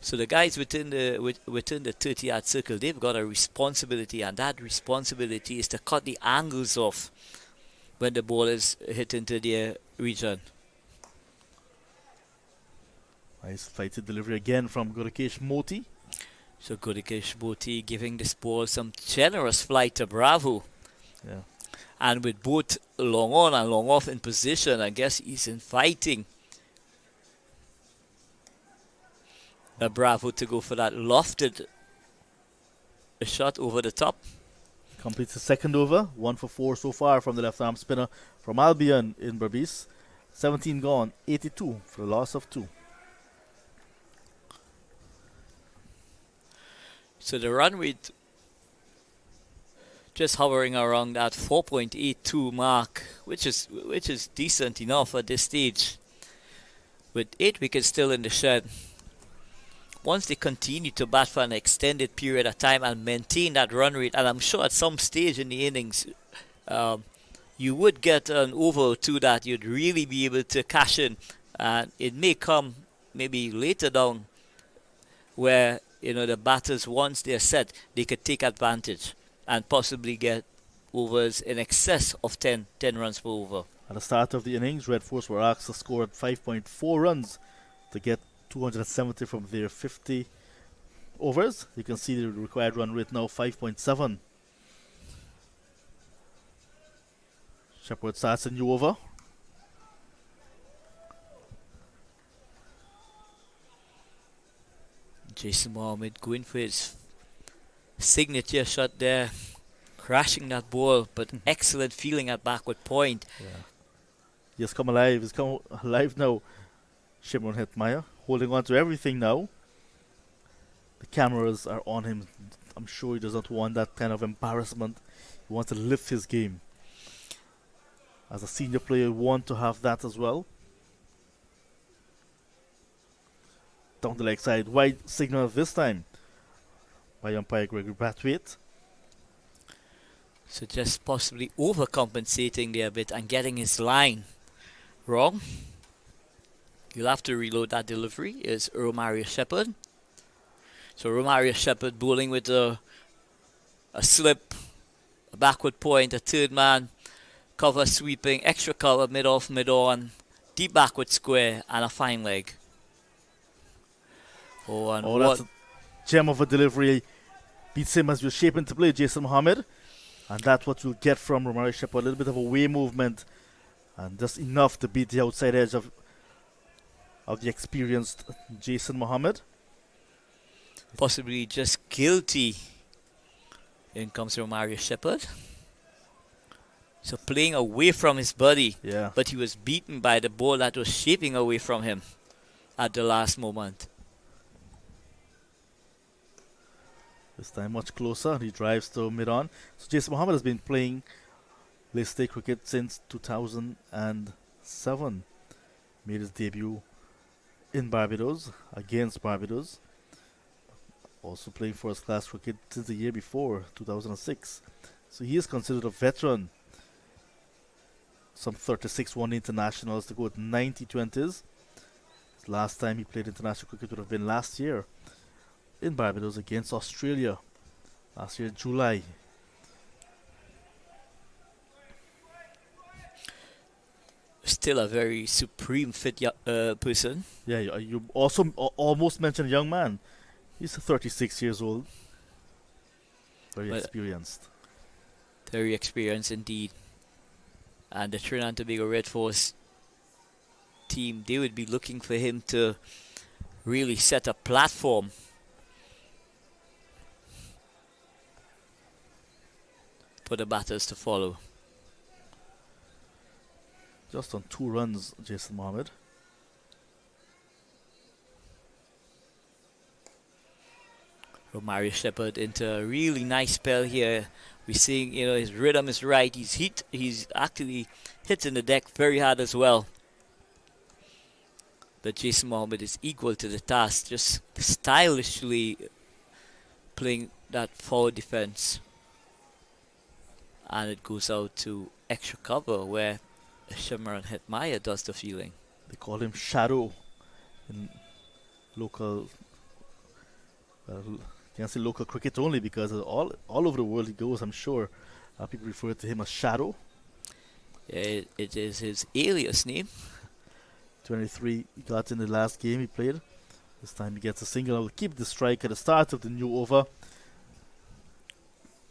So the guys within the 30-yard circle, they've got a responsibility, and that responsibility is to cut the angles off when the ball is hit into their region. Nice flighted delivery again from Gurukesh Moti. So Gurukesh Moti giving this ball some generous flight to Bravo. Yeah. And with both long on and long off in position, I guess he's inviting Bravo to go for that lofted shot over the top. Completes the second over. 1 for 4 so far from the left-arm spinner from Albion in Berbice. 17 gone, 82 for the loss of 2. So the run rate just hovering around that 4.82 mark, which is decent enough at this stage. With 8 wickets still in the shed. Once they continue to bat for an extended period of time and maintain that run rate, and I'm sure at some stage in the innings, you would get an over or two that you'd really be able to cash in. And it may come maybe later down where the batters, once they're set, they could take advantage and possibly get overs in excess of 10 runs per over. At the start of the innings, Red Force were asked to score at 5.4 runs to get 270 from their 50 overs. You can see the required run rate now 5.7. Shepherd starts a new over. Jason Mohammed going for his signature shot there, crashing that ball, but excellent feeling at backward point. Yeah. He has come alive. He's come alive now. Shimron Hetmeyer holding on to everything now. The cameras are on him. I'm sure he does not want that kind of embarrassment. He wants to lift his game. As a senior player, you want to have that as well. Down the leg side, wide signal this time by umpire Gregory Brathwaite. So just possibly overcompensating there a bit and getting his line wrong. You'll have to reload that delivery. Is Romario Shepherd. So Romario Shepherd bowling with a slip, a backward point, a third man, cover sweeping, extra cover, mid-off, mid-on, deep backward square, and a fine leg. Oh, and that's a gem of a delivery. Beats him as you're shaping to play, Jason Mohammed. And that's what you'll get from Romario Shepherd. A little bit of a way movement. And just enough to beat the outside edge of the experienced Jason Mohammed. Possibly just guilty. In comes Romario Shepherd. So playing away from his body. Yeah. But he was beaten by the ball that was shaping away from him at the last moment. This time much closer. He drives to mid-on. So Jason Mohammed has been playing List A cricket since 2007. Made his debut in Barbados, against Barbados. Also playing first-class cricket since the year before, 2006. So he is considered a veteran. Some 36 one internationals to go with 90 20s. Last time he played international cricket would have been last year in Barbados against Australia. Last year, July. Still a very supreme fit person. Yeah, you also almost mentioned a young man. He's 36 years old. Very experienced. Very experienced indeed. And the Trinidad and Tobago Red Force team, they would be looking for him to really set a platform for the batters to follow. Just on 2 runs, Jason Mohammed. Romario Shepherd into a really nice spell here. We're seeing, his rhythm is right. He's actually hitting the deck very hard as well. that Jason Mohammed is equal to the task, just stylishly playing that forward defense. And it goes out to extra cover where Shimron Hetmaya does the fielding. They call him Shadow in local, you can't say local cricket only, because all over the world he goes, I'm sure. People refer to him as Shadow. It is his alias name. 23 he got in the last game he played. This time he gets a single. I will keep the strike at the start of the new over.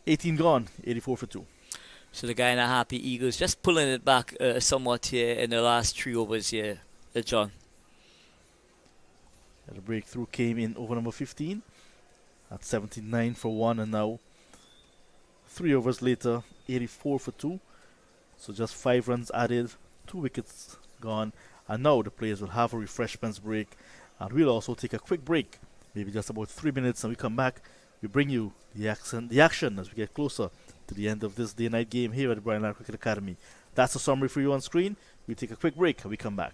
18 gone, 84 for 2. So the Guyana Harpy Eagles just pulling it back somewhat here in the last 3 overs here, John. The breakthrough came in over number 15 at 79 for 1, and now 3 overs later, 84 for 2. So just 5 runs added, 2 wickets gone, and now the players will have a refreshments break, and we'll also take a quick break, maybe just about 3 minutes, and we come back. We bring you the action as we get closer to the end of this day-night game here at the Brian Lara Cricket Academy. That's the summary for you on screen. We take a quick break and we come back.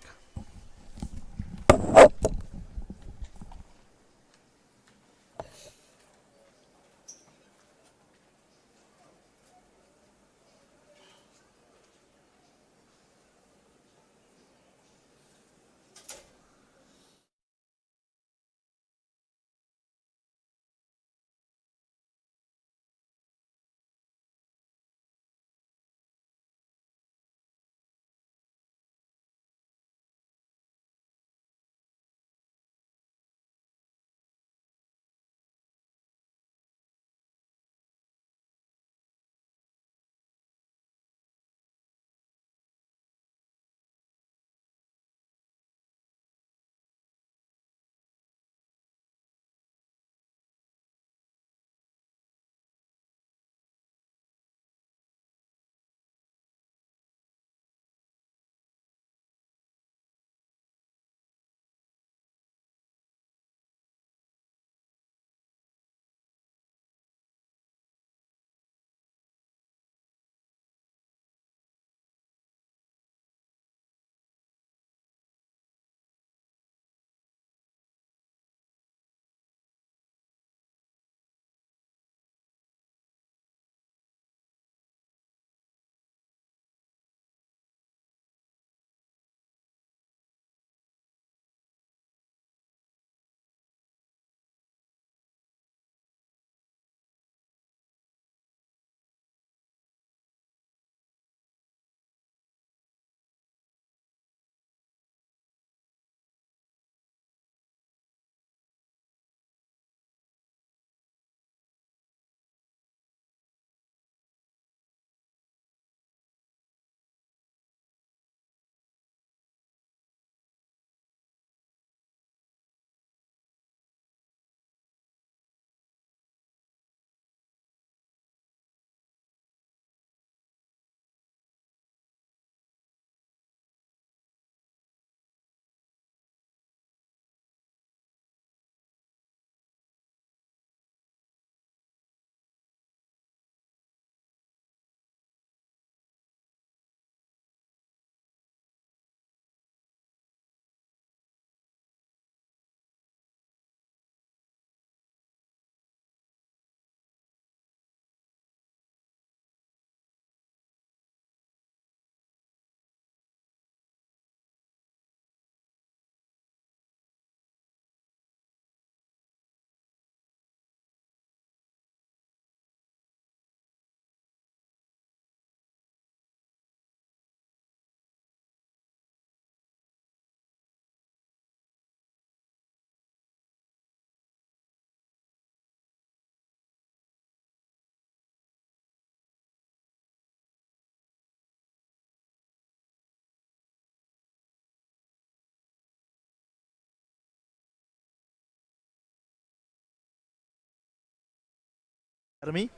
Academy.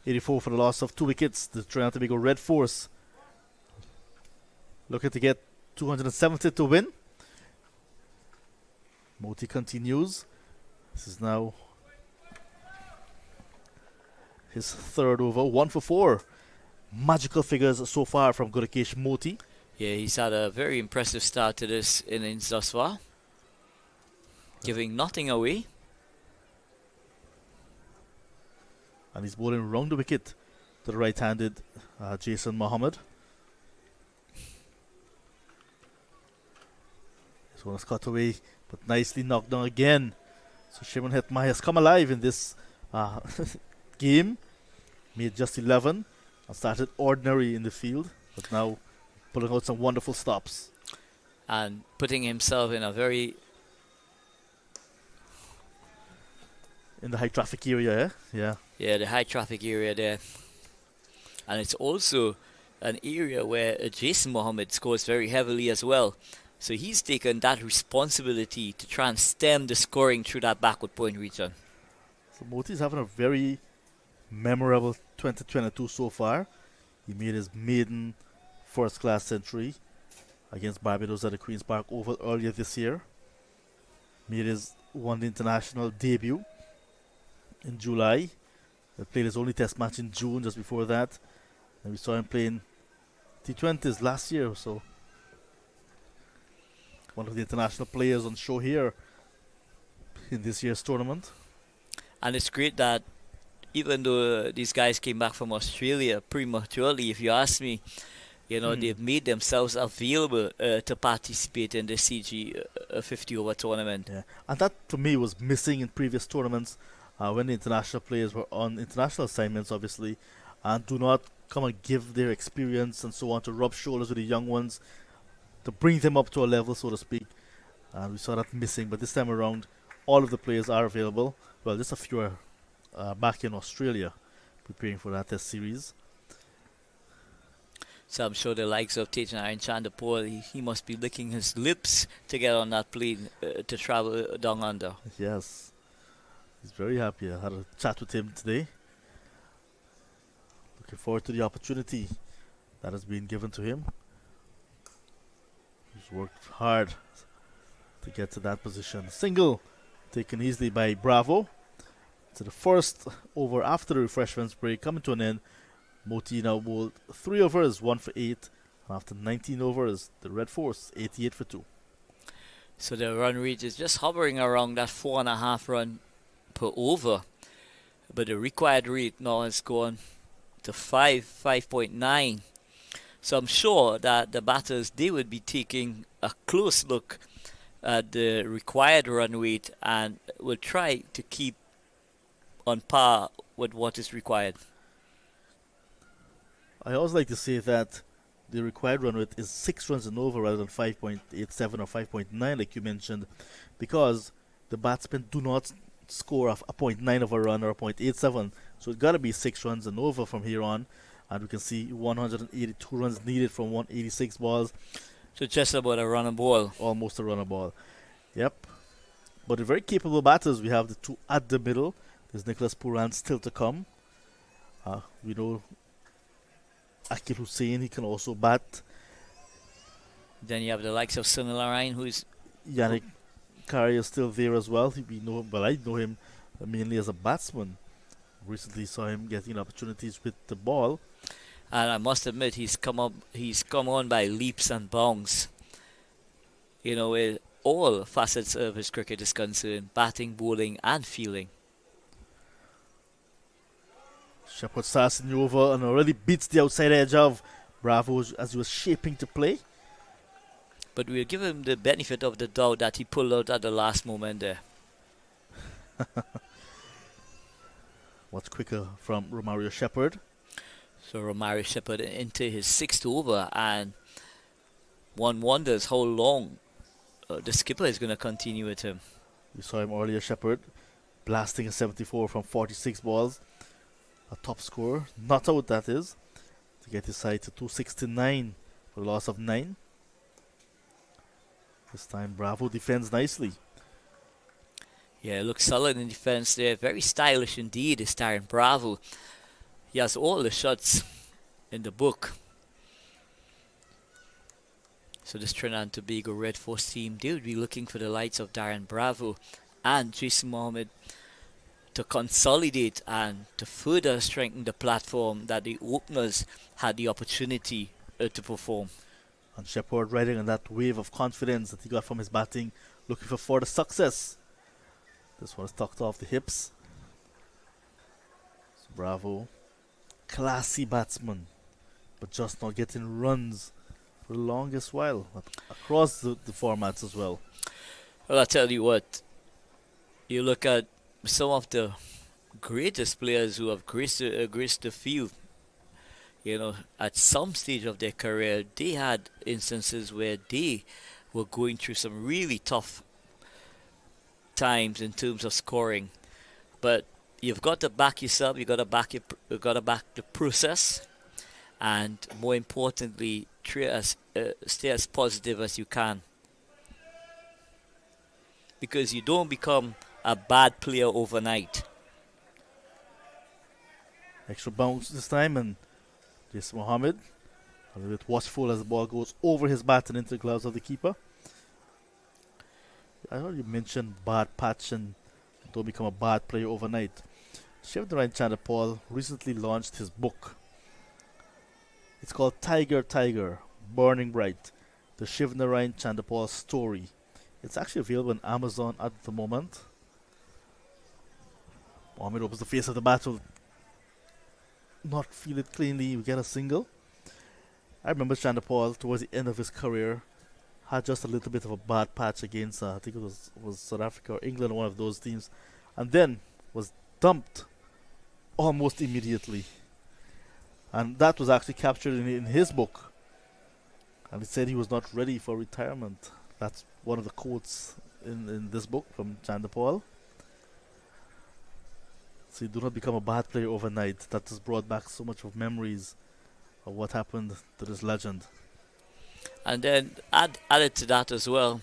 84 for the loss of 2 wickets. The Trinidad Tobago Red Force looking to get 270 to win. Moti continues. This is now his 3rd over, 1 for 4. Magical figures so far from Gurukesh Moti. Yeah, he's had a very impressive start to this innings thus far, giving nothing away. And he's bowling round the wicket to the right-handed Jason Mohammed. This one is cut away, but nicely knocked down again. So Shimon Hetma has come alive in this game. Made just 11 and started ordinary in the field, but now pulling out some wonderful stops. And putting himself in a very... In the high traffic area, eh? Yeah. Yeah, the high traffic area there. And it's also an area where Jason Mohammed scores very heavily as well. So he's taken that responsibility to try and stem the scoring through that backward point region. So Moti's having a very memorable 2022 so far. He made his maiden first-class century against Barbados at the Queen's Park Oval earlier this year. Made his one-day international debut in July. He played his only test match in June just before that. And we saw him playing T20s last year or so. One of the international players on show here in this year's tournament. And it's great that even though these guys came back from Australia prematurely, if you ask me, they've made themselves available to participate in the CG 50-over tournament. Yeah. And that, for me, was missing in previous tournaments when the international players were on international assignments, obviously, and do not come and give their experience and so on to rub shoulders with the young ones, to bring them up to a level, so to speak. And we saw that missing, but this time around, all of the players are available. Well, just a few are back in Australia, preparing for that test series. So I'm sure the likes of Tejan Chandapur, he must be licking his lips to get on that plane to travel down under. Yes, he's very happy. I had a chat with him today. Looking forward to the opportunity that has been given to him. He's worked hard to get to that position. Single taken easily by Bravo. So the first over after the refreshments break coming to an end. Moti now bowled 3 overs, 1 for 8. And after 19 overs, the Red Force 88 for 2. So the run rate is just hovering around that 4.5 run per over. But the required rate now has gone to 5.9. So I'm sure that the batters, they would be taking a close look at the required run rate and will try to keep on par with what is required. I always like to say that the required run rate is 6 runs and over rather than 5.87 or 5.9 like you mentioned, because the batsmen do not score a 0.9 of a run or a 0.87, so it's got to be 6 runs and over from here on. And we can see 182 runs needed from 186 balls. So just about a run a ball. Almost a run a ball. Yep. But the very capable batters, we have the 2 at the middle. There's Nicholas Puran still to come. We know Akil Hussain, he can also bat. Then you have the likes of Sunil Narayan, who's... Yannick Curry is still there as well. I know him mainly as a batsman. Recently saw him getting opportunities with the ball. And I must admit, he's come on by leaps and bounds. With all facets of his cricket is concerned, batting, bowling and fielding. Shepherd starts in the over and already beats the outside edge of Bravo as he was shaping to play. But we'll give him the benefit of the doubt that he pulled out at the last moment there. What's quicker from Romario Shepherd? So Romario Shepherd into his 6th over, and one wonders how long the skipper is going to continue with him. We saw him earlier, Shepherd, blasting a 74 from 46 balls. A top score, not out that is, to get his side to 269 for a loss of 9. This time Bravo defends nicely. Yeah, looks solid in defence there. Very stylish indeed is Darren Bravo. He has all the shots in the book. So this Trinidad and Tobago Red Force team, they would be looking for the likes of Darren Bravo and Jason Mohammed to consolidate and to further strengthen the platform that the openers had the opportunity to perform. And Shepherd riding on that wave of confidence that he got from his batting, looking for further success. This one is tucked off the hips. So Bravo, classy batsman, but just not getting runs for the longest while across the formats as well. Well, I tell you what, you look at some of the greatest players who have graced the field. You know, at some stage of their career, they had instances where they were going through some really tough times in terms of scoring. But you've got to back yourself. You got to back the process, and more importantly, stay as positive as you can. Because you don't become a bad player overnight. Extra bounce this time, and Jason Mohammed a little bit watchful as the ball goes over his bat and into the gloves of the keeper. I already mentioned bad patch and don't become a bad player overnight. Shivnarine Chanderpaul recently launched his book. It's called Tiger Tiger, Burning Bright, the Shivnarine Chanderpaul story. It's actually available on Amazon at the moment. Mohammed opens the face of the battle. Not feel it cleanly, we get a single. I remember Chanderpaul towards the end of his career had just a little bit of a bad patch against I think it was South Africa or England, one of those teams, and then was dumped almost immediately. And that was actually captured in his book. And he said he was not ready for retirement. That's one of the quotes in this book from Chanderpaul. So you do not become a bad player overnight. That has brought back so much of memories of what happened to this legend. And then added to that as well,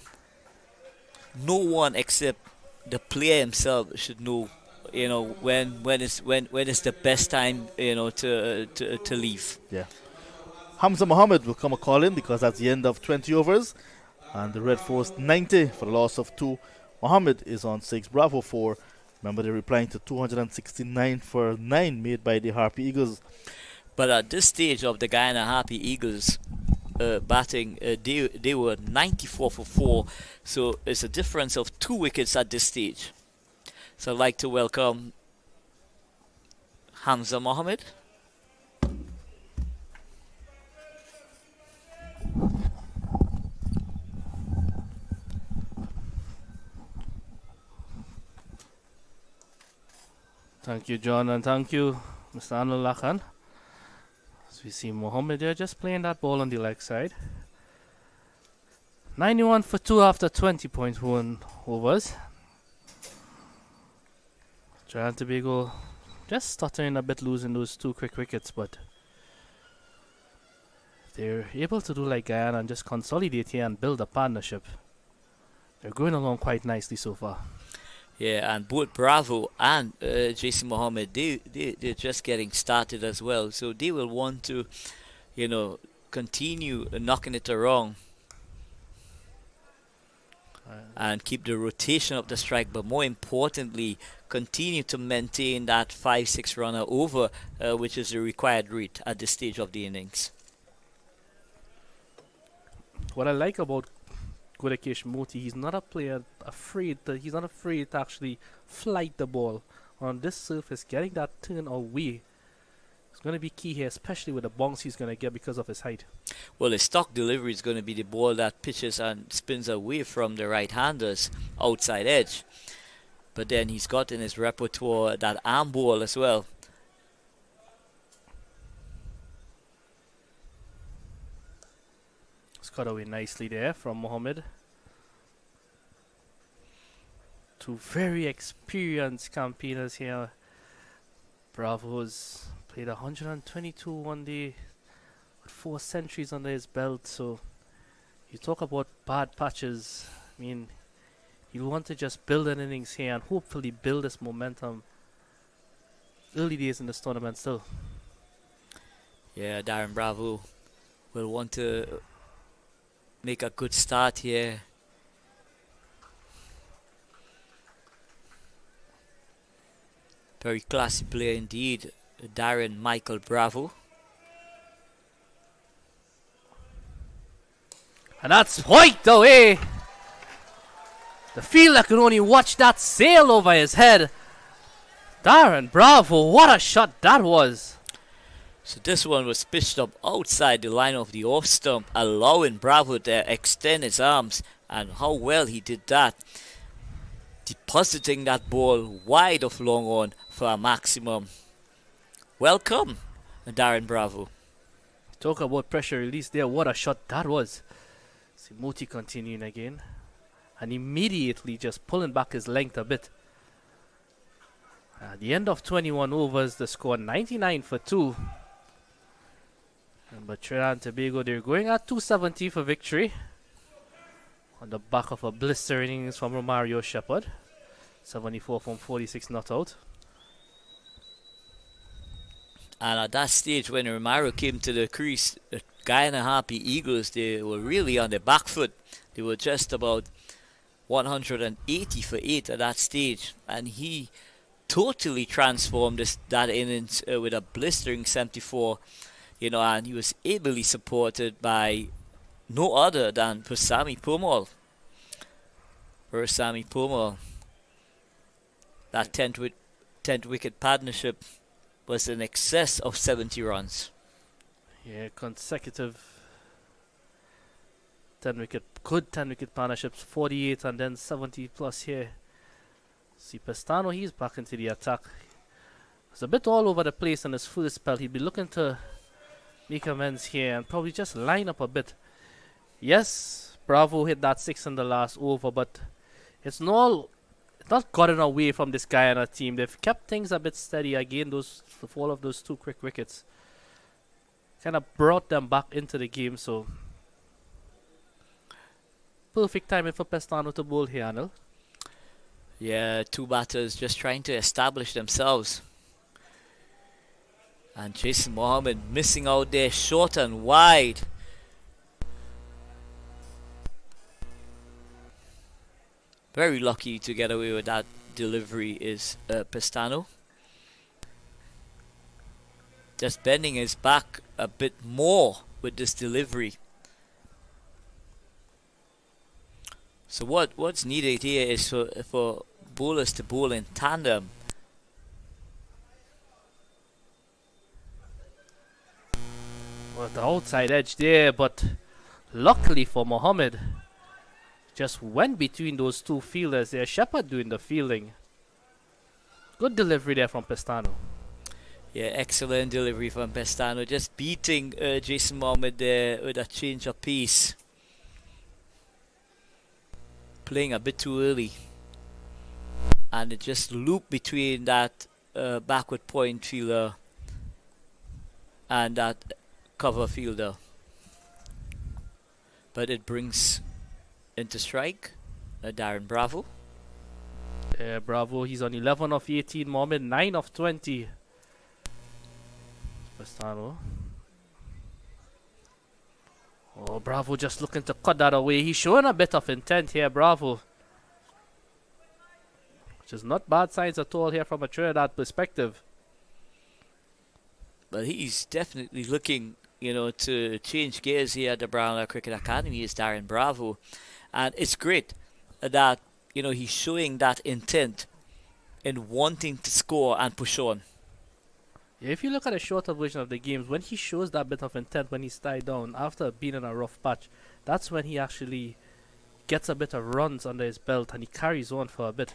no one except the player himself should know, you know, when is the best time, you know, to leave. Yeah. Hamza Mohammed will come a call in because that's the end of 20 overs, and the Red forced 90 for the loss of 2. Mohammed is on 6, Bravo 4. Remember, they're replying to 269 for 9 made by the Harpy Eagles. But at this stage of the Guyana Harpy Eagles batting, they were 94 for 4, so it's a difference of 2 wickets at this stage. So I'd like to welcome Hamza Mohammed. Thank you, John, and thank you, Mr. Anil Lakhan. As we see Mohammed there just playing that ball on the leg side. 91 for 2 after 20.1 overs. Trinidad Tobago just stuttering a bit, losing those 2 quick wickets, but they're able to do like Guyana and just consolidate here and build a partnership. They're going along quite nicely so far. Yeah, and both Bravo and Jason Mohammed, they're just getting started as well. So they will want to, you know, continue knocking it around and keep the rotation of the strike, but more importantly, continue to maintain that 5-6 runner over, which is the required rate at this stage of the innings. What I like about Gudakesh Moti, he's not afraid to actually flight the ball on this surface. Getting that turn away is going to be key here, especially with the bounce he's going to get because of his height. Well, his stock delivery is going to be the ball that pitches and spins away from the right-handers outside edge. But then he's got in his repertoire that arm ball as well. Cut away nicely there from Mohammed. 2 very experienced campaigners here. Bravo's played 122 one day with 4 centuries under his belt. So you talk about bad patches. I mean, you want to just build an innings here and hopefully build this momentum. Early days in this tournament still. Yeah, Darren Bravo will want to make a good start here. Very classy player indeed, Darren Michael Bravo. And that's white away. The fielder could only watch that sail over his head. Darren Bravo, what a shot that was. So this one was pitched up outside the line of the off stump, allowing Bravo to extend his arms, and how well he did that. Depositing that ball wide of long on for a maximum. Welcome, Darren Bravo. Talk about pressure release there. What a shot that was. See Moti continuing again. And immediately just pulling back his length a bit. At the end of 21 overs, the score 99 for 2. But Trinidad and Tobago, they're going at 270 for victory. On the back of a blistering innings from Romario Shepherd. 74 from 46 not out. And at that stage, when Romario came to the crease, the Guyana Harpy Eagles, they were really on the back foot. They were just about 180 for 8 at that stage. And he totally transformed that innings with a blistering 74. And he was ably supported by no other than Persami Pomal. That 10th wicket partnership was in excess of 70 runs. Yeah, consecutive 10 wicket partnerships, 48 and then 70 plus here. See Pestano, he's back into the attack. It's a bit all over the place in his first spell. He'd be looking to make amends here and probably just line up a bit. Yes, Bravo hit that 6 in the last over, but it's not gotten away from this Guyana team. They've kept things a bit steady again. The fall of those 2 quick wickets kind of brought them back into the game. So perfect timing for Pestano to bowl here, Anil. Yeah, 2 batters just trying to establish themselves. And Jason Mohammed missing out there short and wide. Very lucky to get away with that delivery is Pestano. Just bending his back a bit more with this delivery. So what's needed here is for bowlers to bowl in tandem. Well, the outside edge there, but luckily for Mohammed, just went between those 2 fielders there. Shepherd doing the fielding. Good delivery there from Pestano. Yeah, excellent delivery from Pestano. Just beating Jason Mohammed there with a change of pace. Playing a bit too early. And it just looped between that backward point fielder and that cover fielder. But it brings into strike Darren Bravo. Yeah, Bravo, he's on 11 of 18. Mohammed 9 of 20. Pestano. Oh, Bravo just looking to cut that away. He's showing a bit of intent here, Bravo. Which is not bad signs at all here from a Trinidad perspective. But he's definitely looking, to change gears here at the Brownlow Cricket Academy is Darren Bravo. And it's great that, he's showing that intent in wanting to score and push on. Yeah, if you look at a shorter version of the games, when he shows that bit of intent when he's tied down after being in a rough patch, that's when he actually gets a bit of runs under his belt and he carries on for a bit.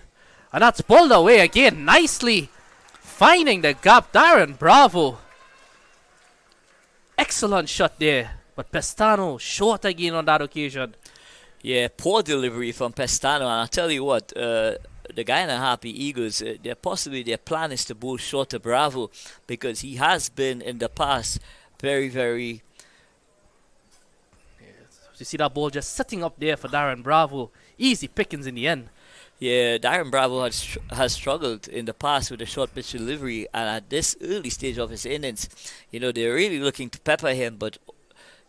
And that's pulled away again, nicely finding the gap. Darren Bravo. Excellent shot there, but Pestano short again on that occasion. Yeah, poor delivery from Pestano, and I'll tell you what, the Guyana Harpy Eagles, their plan is to bowl short to Bravo, because he has been in the past very, very... You see that ball just sitting up there for Darren Bravo. Easy pickings in the end. Yeah, Darren Bravo has struggled in the past with a short pitch delivery, and at this early stage of his innings, they're really looking to pepper him, but,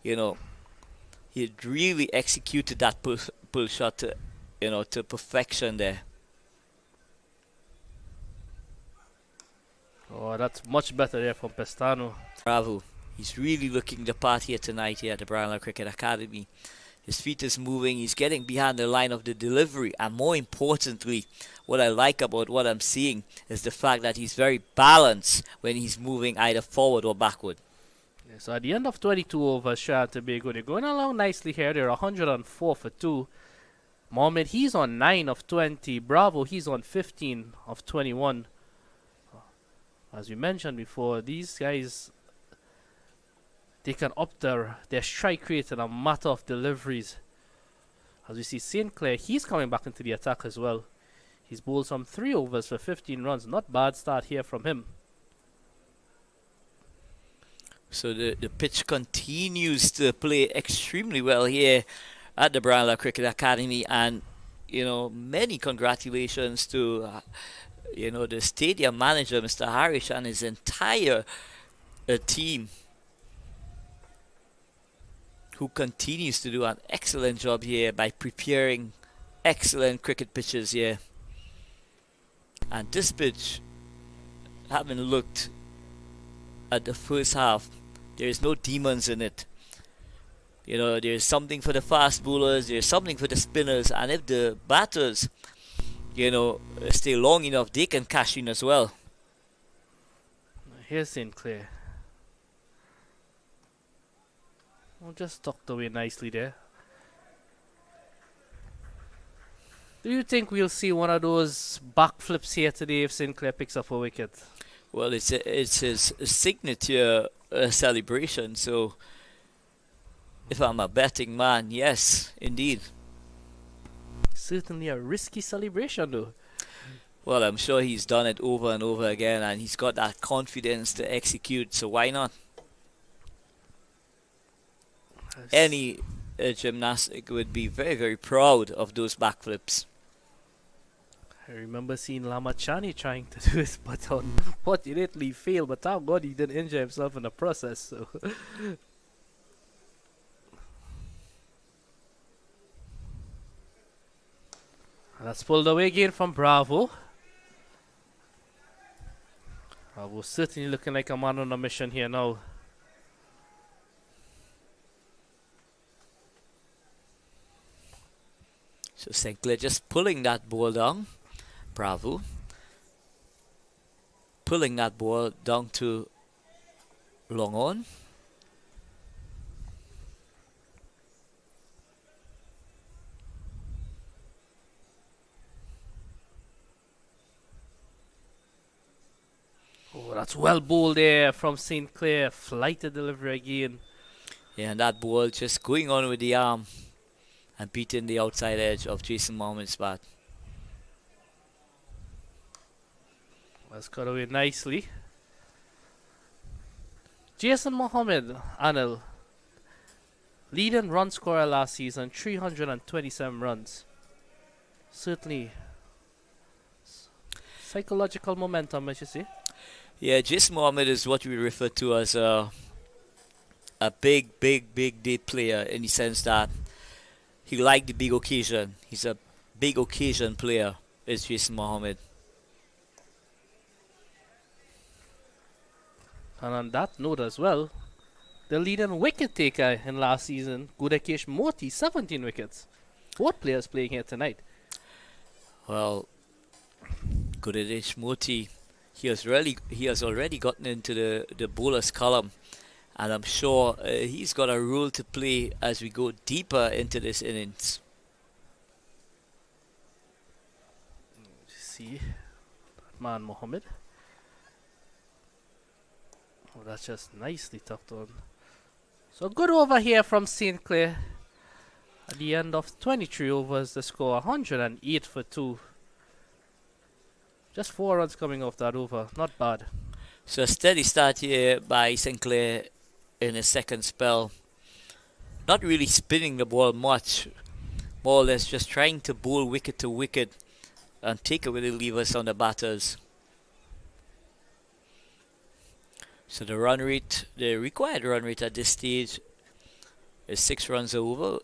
he really executed that pull shot to perfection there. Oh, that's much better there from Pestano. Bravo. He's really looking the part here tonight here at the Brownlow Cricket Academy. His feet is moving. He's getting behind the line of the delivery. And more importantly, what I like about what I'm seeing is the fact that he's very balanced when he's moving either forward or backward. Yeah, so at the end of 22 overs, Trinidad and Tobago, they're going along nicely here. They're 104 for 2. Mohammed, he's on 9 of 20. Bravo, he's on 15 of 21. As we mentioned before, these guys, they can up their strike rate in a matter of deliveries. As we see St. Clair, he's coming back into the attack as well. He's bowled some 3 overs for 15 runs. Not bad start here from him. So the pitch continues to play extremely well here at the Brownlow Cricket Academy, and many congratulations to the stadium manager, Mr. Harish, and his entire team, who continues to do an excellent job here by preparing excellent cricket pitches here. And this pitch, having looked at the first half, there is no demons in it. There's something for the fast bowlers, there's something for the spinners, and if the batters, stay long enough, they can cash in as well. Here's St. Clair. Well, just tucked away nicely there. Do you think we'll see one of those backflips here today if St. Clair picks up a wicket? Well, it's his signature celebration, so if I'm a betting man, yes, indeed. Certainly a risky celebration, though. Well, I'm sure he's done it over and over again, and he's got that confidence to execute, so why not? Any gymnastic would be very, very proud of those backflips. I remember seeing Lamachani trying to do it, but unfortunately failed. But thank God he didn't injure himself in the process. So. And that's pulled away again from Bravo. Bravo certainly looking like a man on a mission here now. So St. Clair just pulling that ball down. Bravo. Pulling that ball down to long on. Oh, that's well bowled there from St. Clair. Flighted delivery again. Yeah, and that ball just going on with the arm and beating the outside edge of Jason Mohammed's bat. That's cut away nicely. Jason Mohammed, Anil, leading run scorer last season, 327 runs. Certainly psychological momentum, as you see. Yeah, Jason Mohammed is what we refer to as a big day player, in the sense that he liked the big occasion. He's a big occasion player, is Jason Mohammed. And on that note as well, the leading wicket taker in last season, Gudakesh Moti, 17 wickets. 4 players playing here tonight. Well, Gudakesh Moti, he has already gotten into the bowlers column, and I'm sure he's got a role to play as we go deeper into this innings. See, that man Mohammed. Oh, that's just nicely tucked on. So good over here from St. Clair. At the end of 23 overs, the score 108 for 2. Just 4 runs coming off that over. Not bad. So a steady start here by St. Clair in his second spell. Not really spinning the ball much. More or less just trying to bowl wicket to wicket and take away the levers on the batters. So the run rate, the required run rate at this stage is 6 runs over.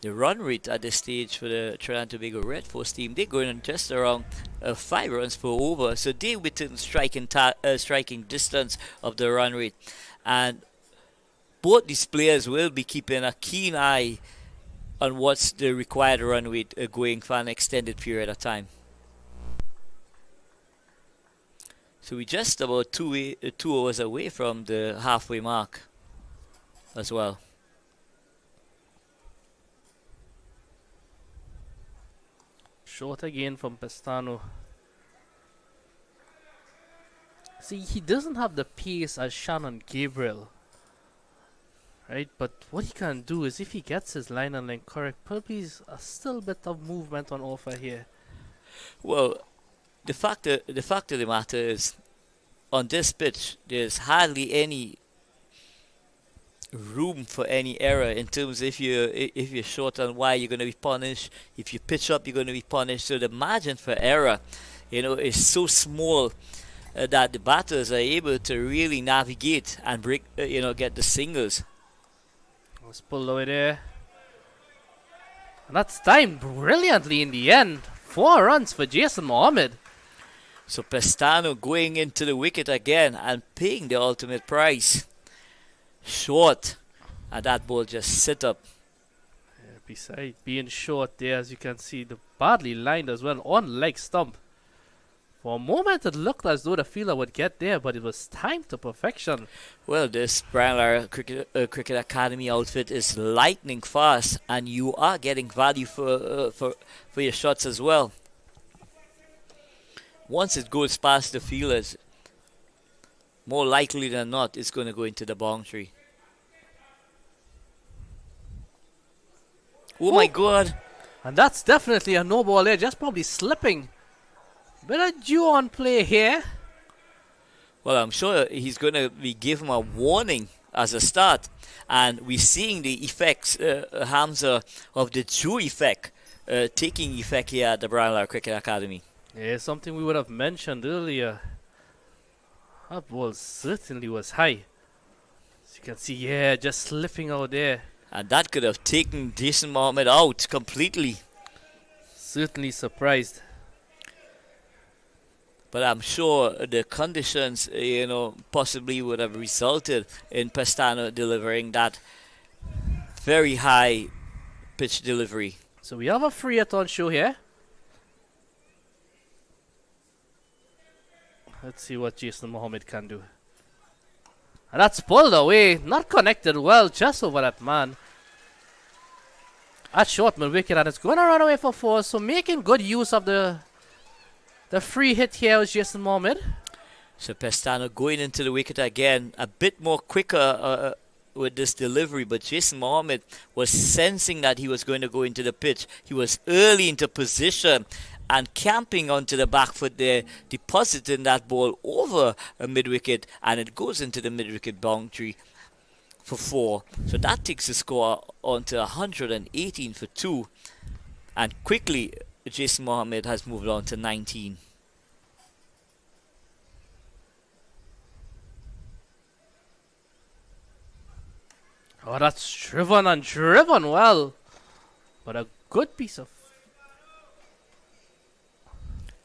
The run rate at this stage for the Trinidad and Tobago Red Force team, they're going on just around 5 runs per over. So they're within striking distance of the run rate. And both these players will be keeping a keen eye on what's the required run rate going for an extended period of time. So we're just about 2 hours away from the halfway mark as well. Short again from Pestano. See, he doesn't have the pace as Shannon Gabriel. Right, but what he can do is if he gets his line and length correct, probably a still bit of movement on offer here. Well, the fact of the matter is, on this pitch, there's hardly any room for any error in terms of if you're short and wide, you're going to be punished. If you pitch up, you're going to be punished. So the margin for error, is so small that the batters are able to really navigate and break, get the singles. Let's pull away there. And that's timed brilliantly in the end. 4 runs for Jason Mohammed. So Pestano going into the wicket again and paying the ultimate price. Short. And that ball just sit up. Yeah, beside being short there, as you can see, the badly lined as well on leg stump. For a moment it looked as though the fielder would get there, but it was timed to perfection. Well, this Brian Lara Cricket Academy outfit is lightning fast, and you are getting value for your shots as well. Once it goes past the fielders, more likely than not, it's going to go into the boundary. Oh my God! And that's definitely a no ball there, just probably slipping. Bit of dew on play here. Well, I'm sure he's going to be given a warning as a start. And we're seeing the effects, Hamza, of the dew effect taking effect here at the Brian Lara Cricket Academy. Yeah, something we would have mentioned earlier. That ball certainly was high. As you can see, yeah, just slipping out there. And that could have taken Jason Mohammed out completely. Certainly surprised. But I'm sure the conditions, possibly would have resulted in Pestano delivering that very high pitch delivery. So we have a free hit on show here. Let's see what Jason Mohammed can do. And that's pulled away, not connected well, just over that man. At short mid wicket, and it's going to run away for 4. So making good use of the free hit here was Jason Mohammed. So Pestano going into the wicket again, a bit more quicker with this delivery, but Jason Mohammed was sensing that he was going to go into the pitch. He was early into position and camping onto the back foot there, depositing that ball over a mid-wicket, and it goes into the mid-wicket boundary for 4. So that takes the score on to 118 for 2. And quickly, Jason Mohammed has moved on to 19. Oh, that's driven and driven well. But a good piece of...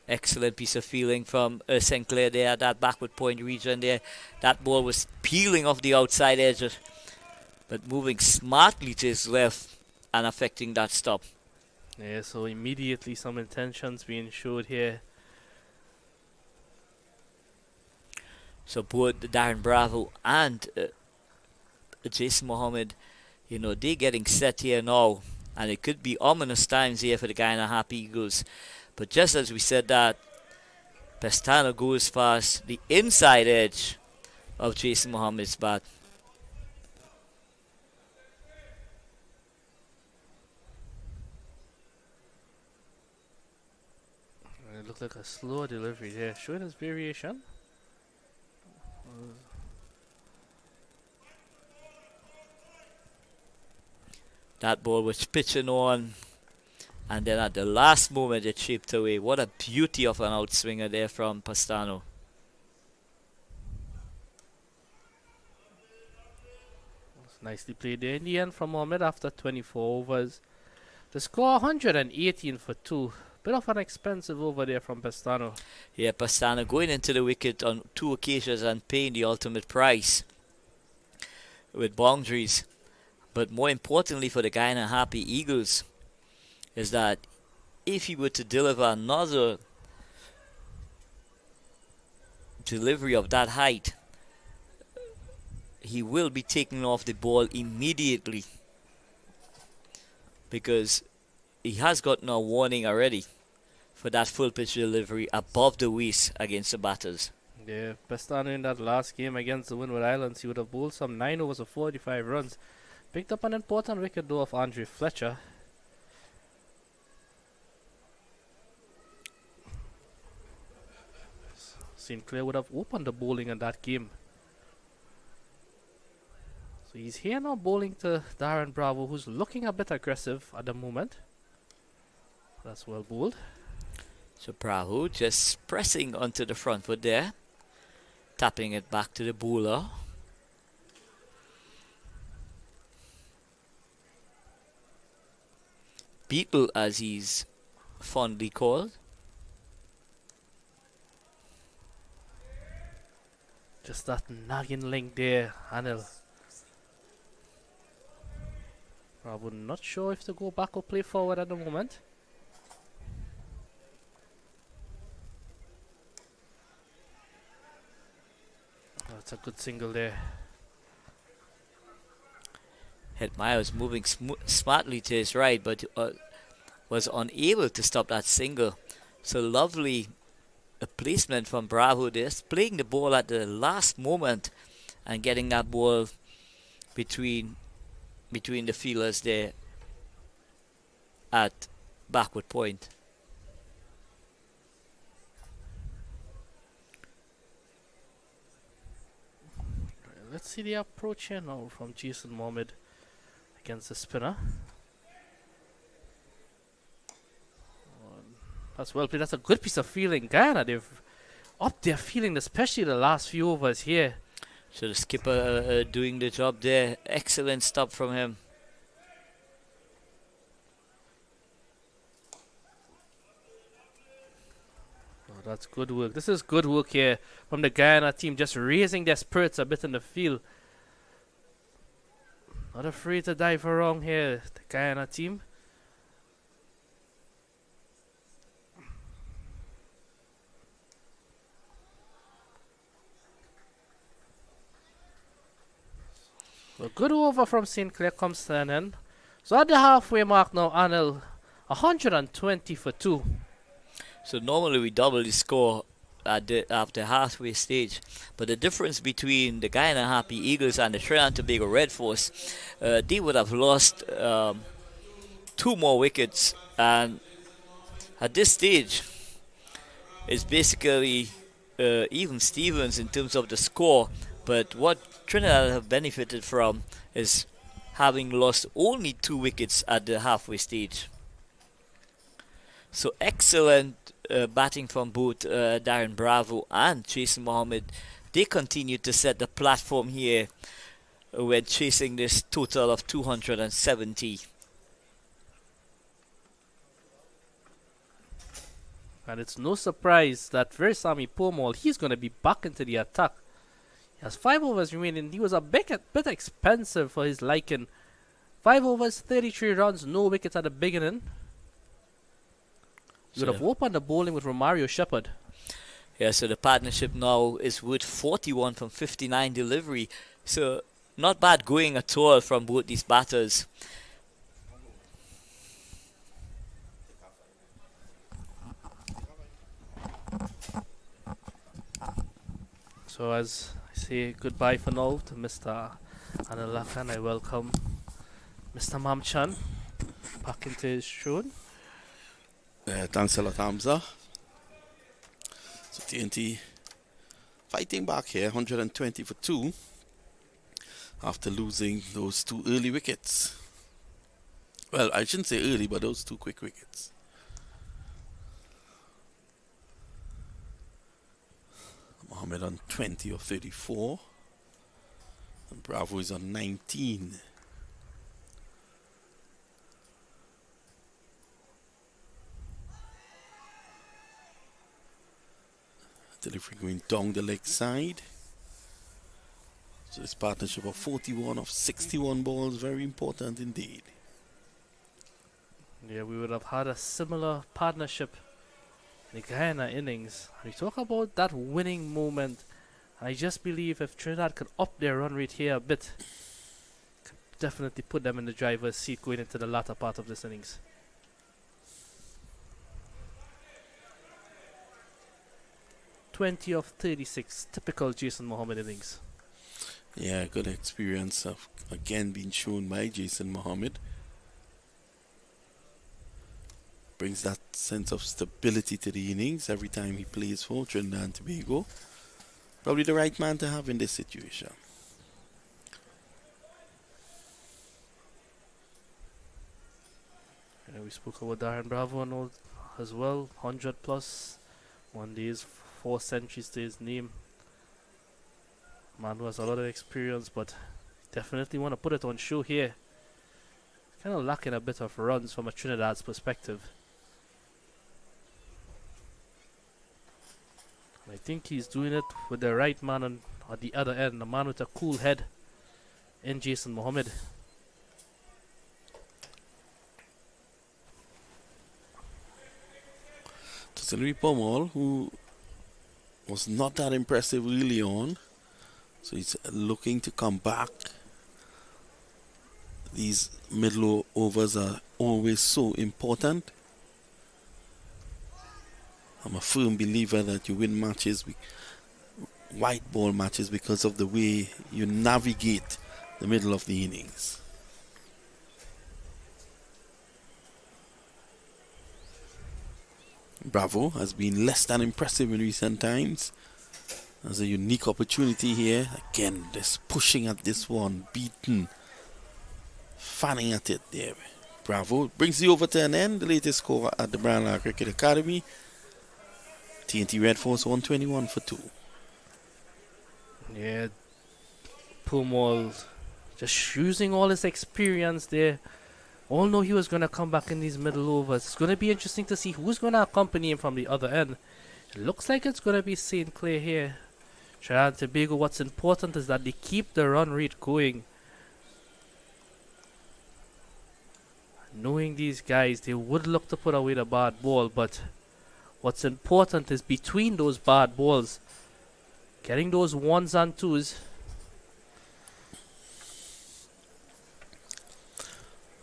Excellent piece of feeling from St. Clair there at that backward point region there. That ball was peeling off the outside edge, but moving smartly to his left and affecting that stop. Yeah, so immediately some intentions being showed here. So both Darren Bravo and Jason Mohammed, they're getting set here now, and it could be ominous times here for the Guyana Harpy Eagles. But just as we said that, Pestano goes past the inside edge of Jason Mohammed's bat. It looked like a slow delivery there. Showing his variation. That ball was pitching on, and then at the last moment it chipped away. What a beauty of an outswinger there from Pestano. Nicely played there in the end from Mohammed after 24 overs. The score 118 for 2. Bit of an expensive over there from Pestano. Yeah, Pestano going into the wicket on 2 occasions and paying the ultimate price. with boundaries. But more importantly for the Guyana Harpy Eagles is that if he were to deliver another delivery of that height, he will be taking off the ball immediately, because he has gotten a warning already for that full pitch delivery above the waist against the batters. Yeah, Pestano in that last game against the Windward Islands, he would have bowled some 9 overs of 45 runs. Picked up an important wicket though of Andre Fletcher. Sinclair would have opened the bowling in that game. So he's here now bowling to Darren Bravo, who's looking a bit aggressive at the moment. That's well bowled. So Bravo just pressing onto the front foot there, tapping it back to the bowler. Beetle, as he's fondly called. Just that nagging link there, Anil. Bravo not sure if to go back or play forward at the moment. That's a good single there. Hetmeyer was moving smartly to his right, but was unable to stop that single. So lovely a placement from Bravo, just playing the ball at the last moment and getting that ball between the fielders there at backward point. Let's see the approach here now from Jason Mohammed against the spinner. That's well played. That's a good piece of fielding. Guyana, they've upped their fielding, especially the last few overs here. So the skipper doing the job there. Excellent stop from him. Oh, that's good work. This is good work here from the Guyana team, just raising their spirits a bit in the field. Not afraid to dive wrong here, the Guyana team. A good over from St. Clair comes to an end. So at the halfway mark now, Anil, 120 for 2. So normally we double the score after halfway stage, but the difference between the Guyana Harpy Eagles and the Trinidad Tobago Red Force, they would have lost 2 more wickets, and at this stage it's basically even Stevens in terms of the score. But what Trinidad have benefited from is having lost only 2 wickets at the halfway stage. So excellent batting from both Darren Bravo and Jason Mohammed. They continue to set the platform here when chasing this total of 270. And it's no surprise that Versami Pomal, he's going to be back into the attack. He has 5 overs remaining. He was a bit expensive for his liking. 5 overs, 33 runs, no wickets at the beginning. He would have opened the bowling with Romario Shepherd. Yeah, so the partnership now is with 41 from 59 delivery. So not bad going at all from both these batters. So as I say goodbye for now to Mr. Analakan, I welcome Mr. Mamchan back into his throne. Thanks a lot, Hamza. So TNT fighting back here, 120 for 2 after losing those 2 early wickets. Well, I shouldn't say early, but those 2 quick wickets. Mohammed on 20 of 34. And Bravo is on 19. Delivery going down the leg side. So this partnership of 41 of 61 balls, very important indeed. Yeah, we would have had a similar partnership in the Guyana innings. We talk about that winning moment. I just believe if Trinidad could up their run rate here a bit, could definitely put them in the driver's seat going into the latter part of this innings. (20 of 36), typical Jason Mohammed innings. Yeah, good experience of again being shown by Jason Mohammed. Brings that sense of stability to the innings every time he plays for Trinidad and Tobago. Probably the right man to have in this situation. We spoke about Darren Bravo and all as well. 100 plus, 1 days, 4 centuries to his name. Man who has a lot of experience, but definitely want to put it on show here. Kind of lacking a bit of runs from a Trinidad's perspective. I think he's doing it with the right man on the other end, a man with a cool head in Jason Mohammed. Totally Pomal, who was not that impressive early on, so he's looking to come back. These middle overs are always so important. I'm a firm believer that you win matches, white ball matches, because of the way you navigate the middle of the innings. Bravo has been less than impressive in recent times. There's a unique opportunity here. Again, just pushing at this one, beaten, fanning at it there. Bravo brings the over to an end. The latest score at the Brown Cricket Academy. TNT Red Force 121 for 2. Yeah, Pumol just using all his experience there. All know he was going to come back in these middle overs. It's going to be interesting to see who's going to accompany him from the other end. It looks like it's going to be St. Clair here. Trinidad and Tobago, what's important is that they keep the run rate going. Knowing these guys, they would look to put away the bad ball, but what's important is between those bad balls, getting those ones and twos.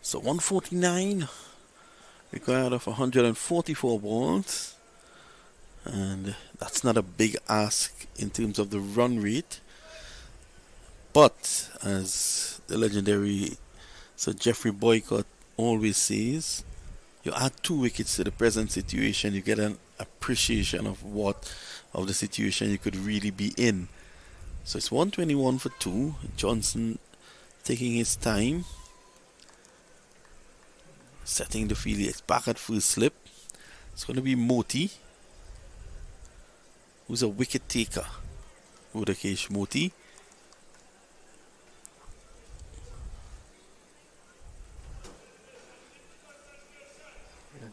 So 149 required of 144 balls, and that's not a big ask in terms of the run rate, but as the legendary Sir Geoffrey Boycott always says, you add 2 wickets to the present situation, you get an appreciation of the situation you could really be in. So it's 121 for 2. Johnson taking his time, setting the field. It's back at first slip. It's going to be Moti, who's a wicket taker. Udakesh Moti.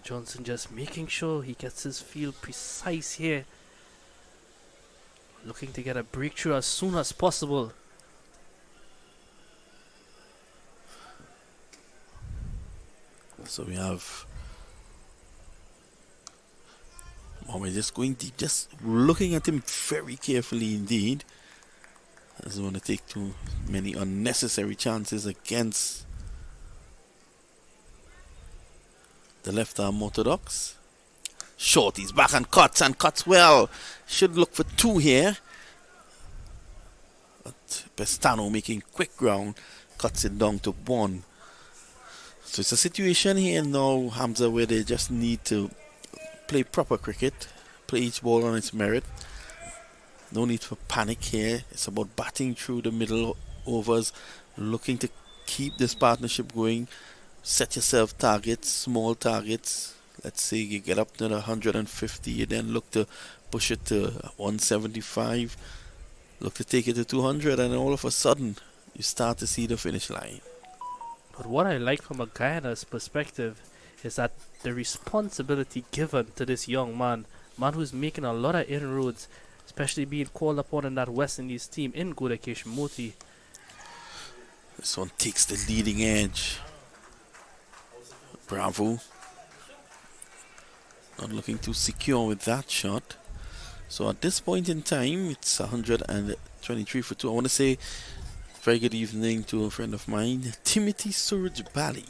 Johnson just making sure he gets his field precise here. Looking to get a breakthrough as soon as possible. So we have Mohammed just going deep, just looking at him very carefully indeed. Doesn't want to take too many unnecessary chances against the left arm orthodox. Short, he's back and cuts well. Should look for 2 here. But Pestano making quick ground, cuts it down to 1. So it's a situation here now, Hamza, where they just need to play proper cricket, play each ball on its merit. No need for panic here. It's about batting through the middle overs, looking to keep this partnership going. Set yourself targets, small targets. Let's say you get up to the 150, you then look to push it to 175, look to take it to 200, and all of a sudden you start to see the finish line. But what I like from a Guyana's perspective is that the responsibility given to this young man who's making a lot of inroads, especially being called upon in that West Indies team in Gudakesh Moti. This one takes the leading edge. Bravo. Not looking too secure with that shot. So at this point in time, it's 123 for 2. I want to say very good evening to a friend of mine, Timothy Surajbali,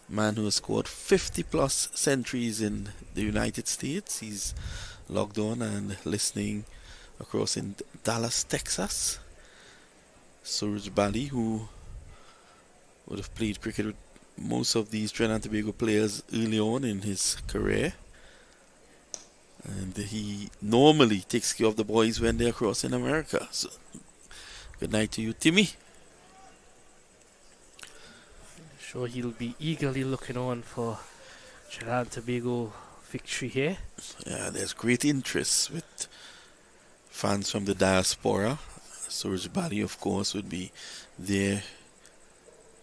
man who has scored 50 plus centuries in the United States. He's logged on and listening across in Dallas, Texas. Surajbali, who would have played cricket with most of these Trinidad and Tobago players early on in his career. And he normally takes care of the boys when they're across in America. So, good night to you, Timmy. Sure, he'll be eagerly looking on for Trinidad and Tobago victory here. Yeah, there's great interest with fans from the diaspora. Surajbali, of course, would be there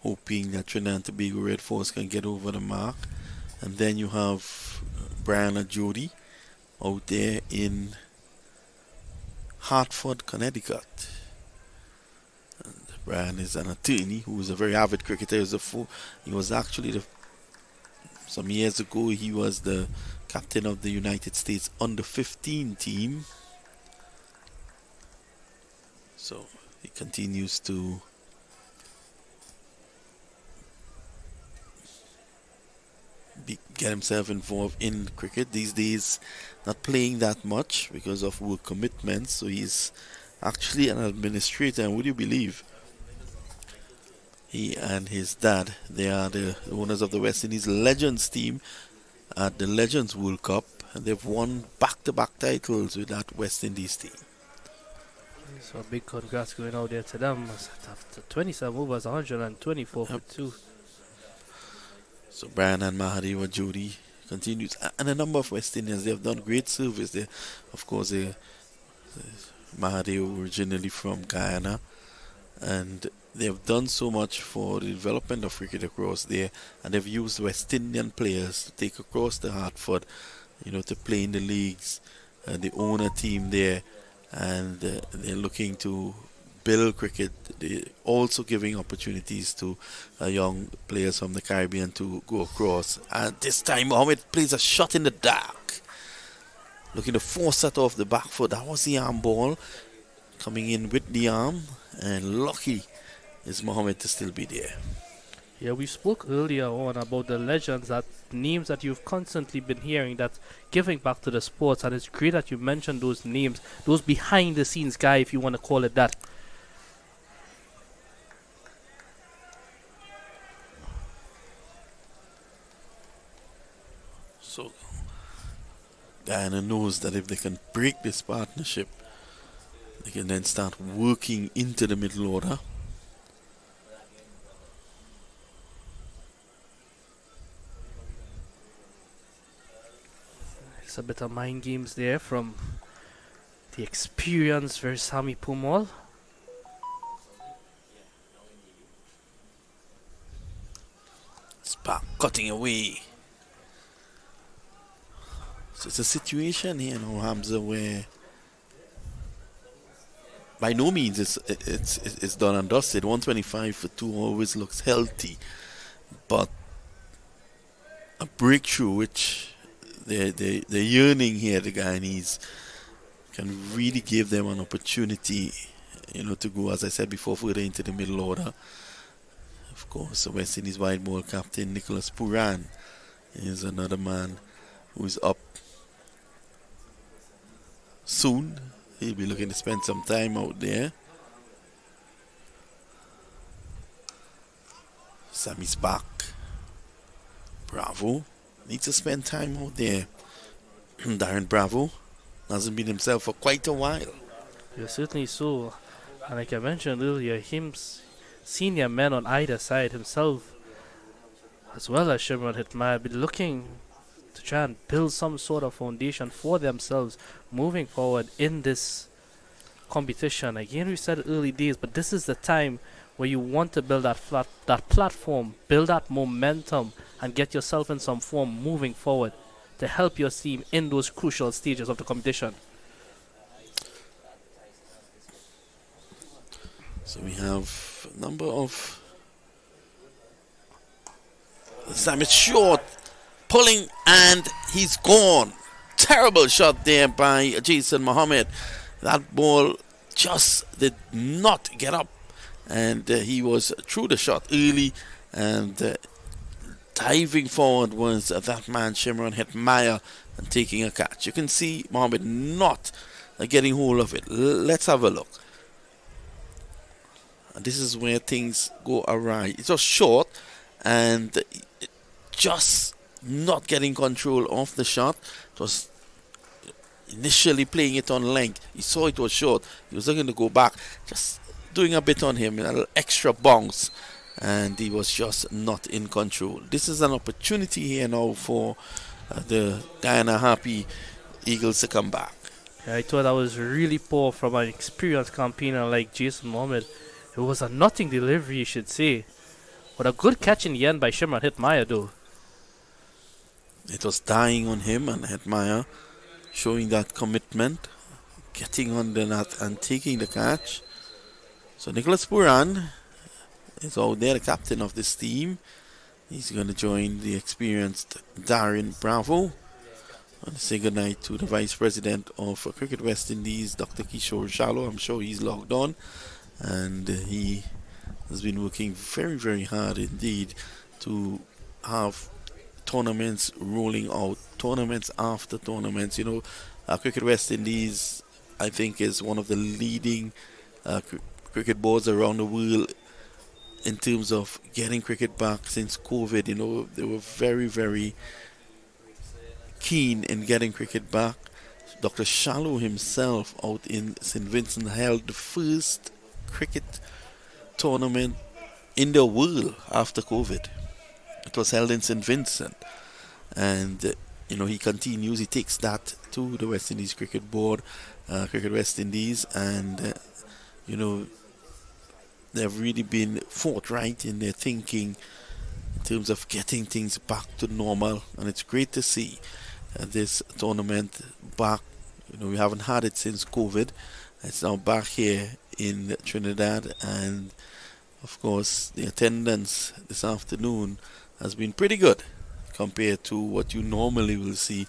hoping that Trinidad and Tobago Red Force can get over the mark. And then you have Brian and Jody out there in Hartford, Connecticut. And Brian is an attorney who is a very avid cricketer. He was actually, some years ago, he was the captain of the United States under-15 team. So he continues to get himself involved in cricket. These days, not playing that much because of work commitments. So he's actually an administrator. And would you believe, he and his dad, they are the owners of the West Indies Legends team at the Legends World Cup. And they've won back-to-back titles with that West Indies team. So a big congrats going out there to them. After 27 overs, 124 for 2. So Brian and Mahadeva Jody continues, and a number of West Indians. They have done great service there. Of course, Mahadeva originally from Guyana, and they have done so much for the development of cricket across there, and they've used West Indian players to take across the Hartford, to play in the leagues. They own a team there, and they're looking to build cricket. They're also giving opportunities to young players from the Caribbean to go across. And this time Mohammed plays a shot in the dark, looking to force that off the back foot. That was the arm ball coming in with the arm, and lucky is Mohammed to still be there. Yeah, we spoke earlier on about the legends, that names that you've constantly been hearing that's giving back to the sports, and it's great that you mentioned those names, those behind the scenes guy, if you want to call it that. So Guyana knows that if they can break this partnership, they can then start working into the middle order. It's a bit of mind games there from the experienced Versami Pumal. Spark cutting away. So it's a situation here now, Hamza, where by no means it's done and dusted. 125 for 2 always looks healthy, but a breakthrough which they're yearning here, the Guyanese, can really give them an opportunity, to go, as I said before, further into the middle order. Of course, the West Indies wide ball captain Nicholas Puran is another man who is up soon. He'll be looking to spend some time out there. Sammy's back. Bravo. Needs to spend time out there. Darren Bravo hasn't been himself for quite a while. Yeah, certainly so. And like I mentioned earlier, senior men on either side, himself as well as Shimron Hitmaya, be looking to try and build some sort of foundation for themselves moving forward in this competition. Again, we said early days, but this is the time where you want to build that platform, build that momentum, and get yourself in some form moving forward to help your team in those crucial stages of the competition. So we have a number of This time it's short, pulling, and he's gone. Terrible shot there by Jason Mohammed. That ball just did not get up, and he was through the shot early, and diving forward was that man Shimron Hetmaya and taking a catch. You can see Mohammed not getting hold of it. Let's have a look. And this is where things go awry. It was short and just not getting control of the shot. It was initially playing it on length. He saw it was short. He was looking to go back, just doing a bit on him, a little extra bounce, and he was just not in control. This is an opportunity here now for the Guyana Harpy Eagles to come back. Yeah, I thought that was really poor from an experienced campaigner like Jason Mohammed. It was a nothing delivery, you should say. But a good catch in the end by Shimron Hetmaya, though. It was dying on him, and Hetmaya showing that commitment, getting on the net and taking the catch. So Nicholas Puran is out there, the captain of this team. He's going to join the experienced Darren Bravo. And say goodnight to the Vice President of Cricket West Indies, Dr. Kishore Shallow. I'm sure he's logged on. And he has been working very, very hard indeed to have tournaments rolling out, tournaments after tournaments. You know, Cricket West Indies, I think, is one of the leading cricket boards around the world in terms of getting cricket back since COVID. You know, they were very, very keen in getting cricket back. Dr. Shallow himself out in St. Vincent held the first cricket tournament in the world after COVID. It was held in St. Vincent, and you know, he continues, he takes that to the West Indies Cricket Board, Cricket West Indies, and you know, they've really been forthright in their thinking in terms of getting things back to normal, and it's great to see this tournament back. You know, we haven't had it since COVID. It's now back here in Trinidad, and of course the attendance this afternoon has been pretty good compared to what you normally will see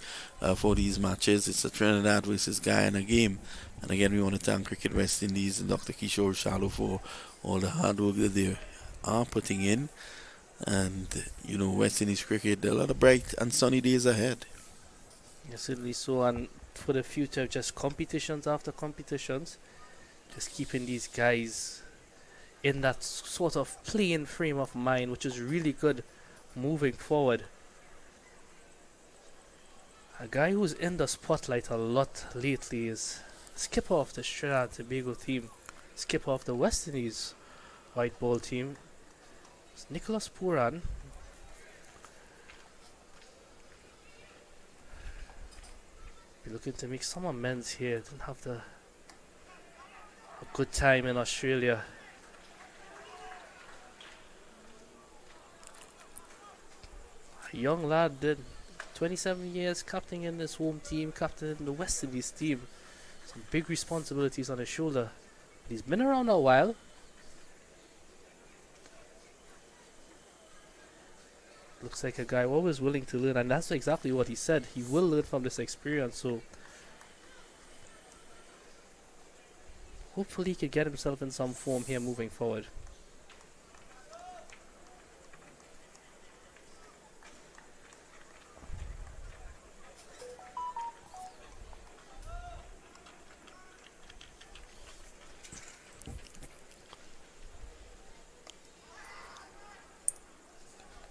for these matches. It's a Trinidad versus Guyana game, and again we want to thank Cricket West Indies and Dr. Kishore Shallow for all the hard work that they are putting in. And you know, West Indies cricket, a lot of bright and sunny days ahead. Yes, certainly so. And for the future, just competitions after competitions, just keeping these guys in that sort of playing frame of mind, which is really good moving forward. A guy who's in the spotlight a lot lately is skipper of the Trinidad Tobago team, skipper of the West Indies white ball team. It's Nicholas Puran. Be looking to make some amends here. Didn't have a good time in Australia. A young lad, did 27 years captaining in this home team, captaining the West Indies team. Some big responsibilities on his shoulder. But he's been around a while. Looks like a guy always willing to learn, and that's exactly what he said. He will learn from this experience, so hopefully he could get himself in some form here moving forward.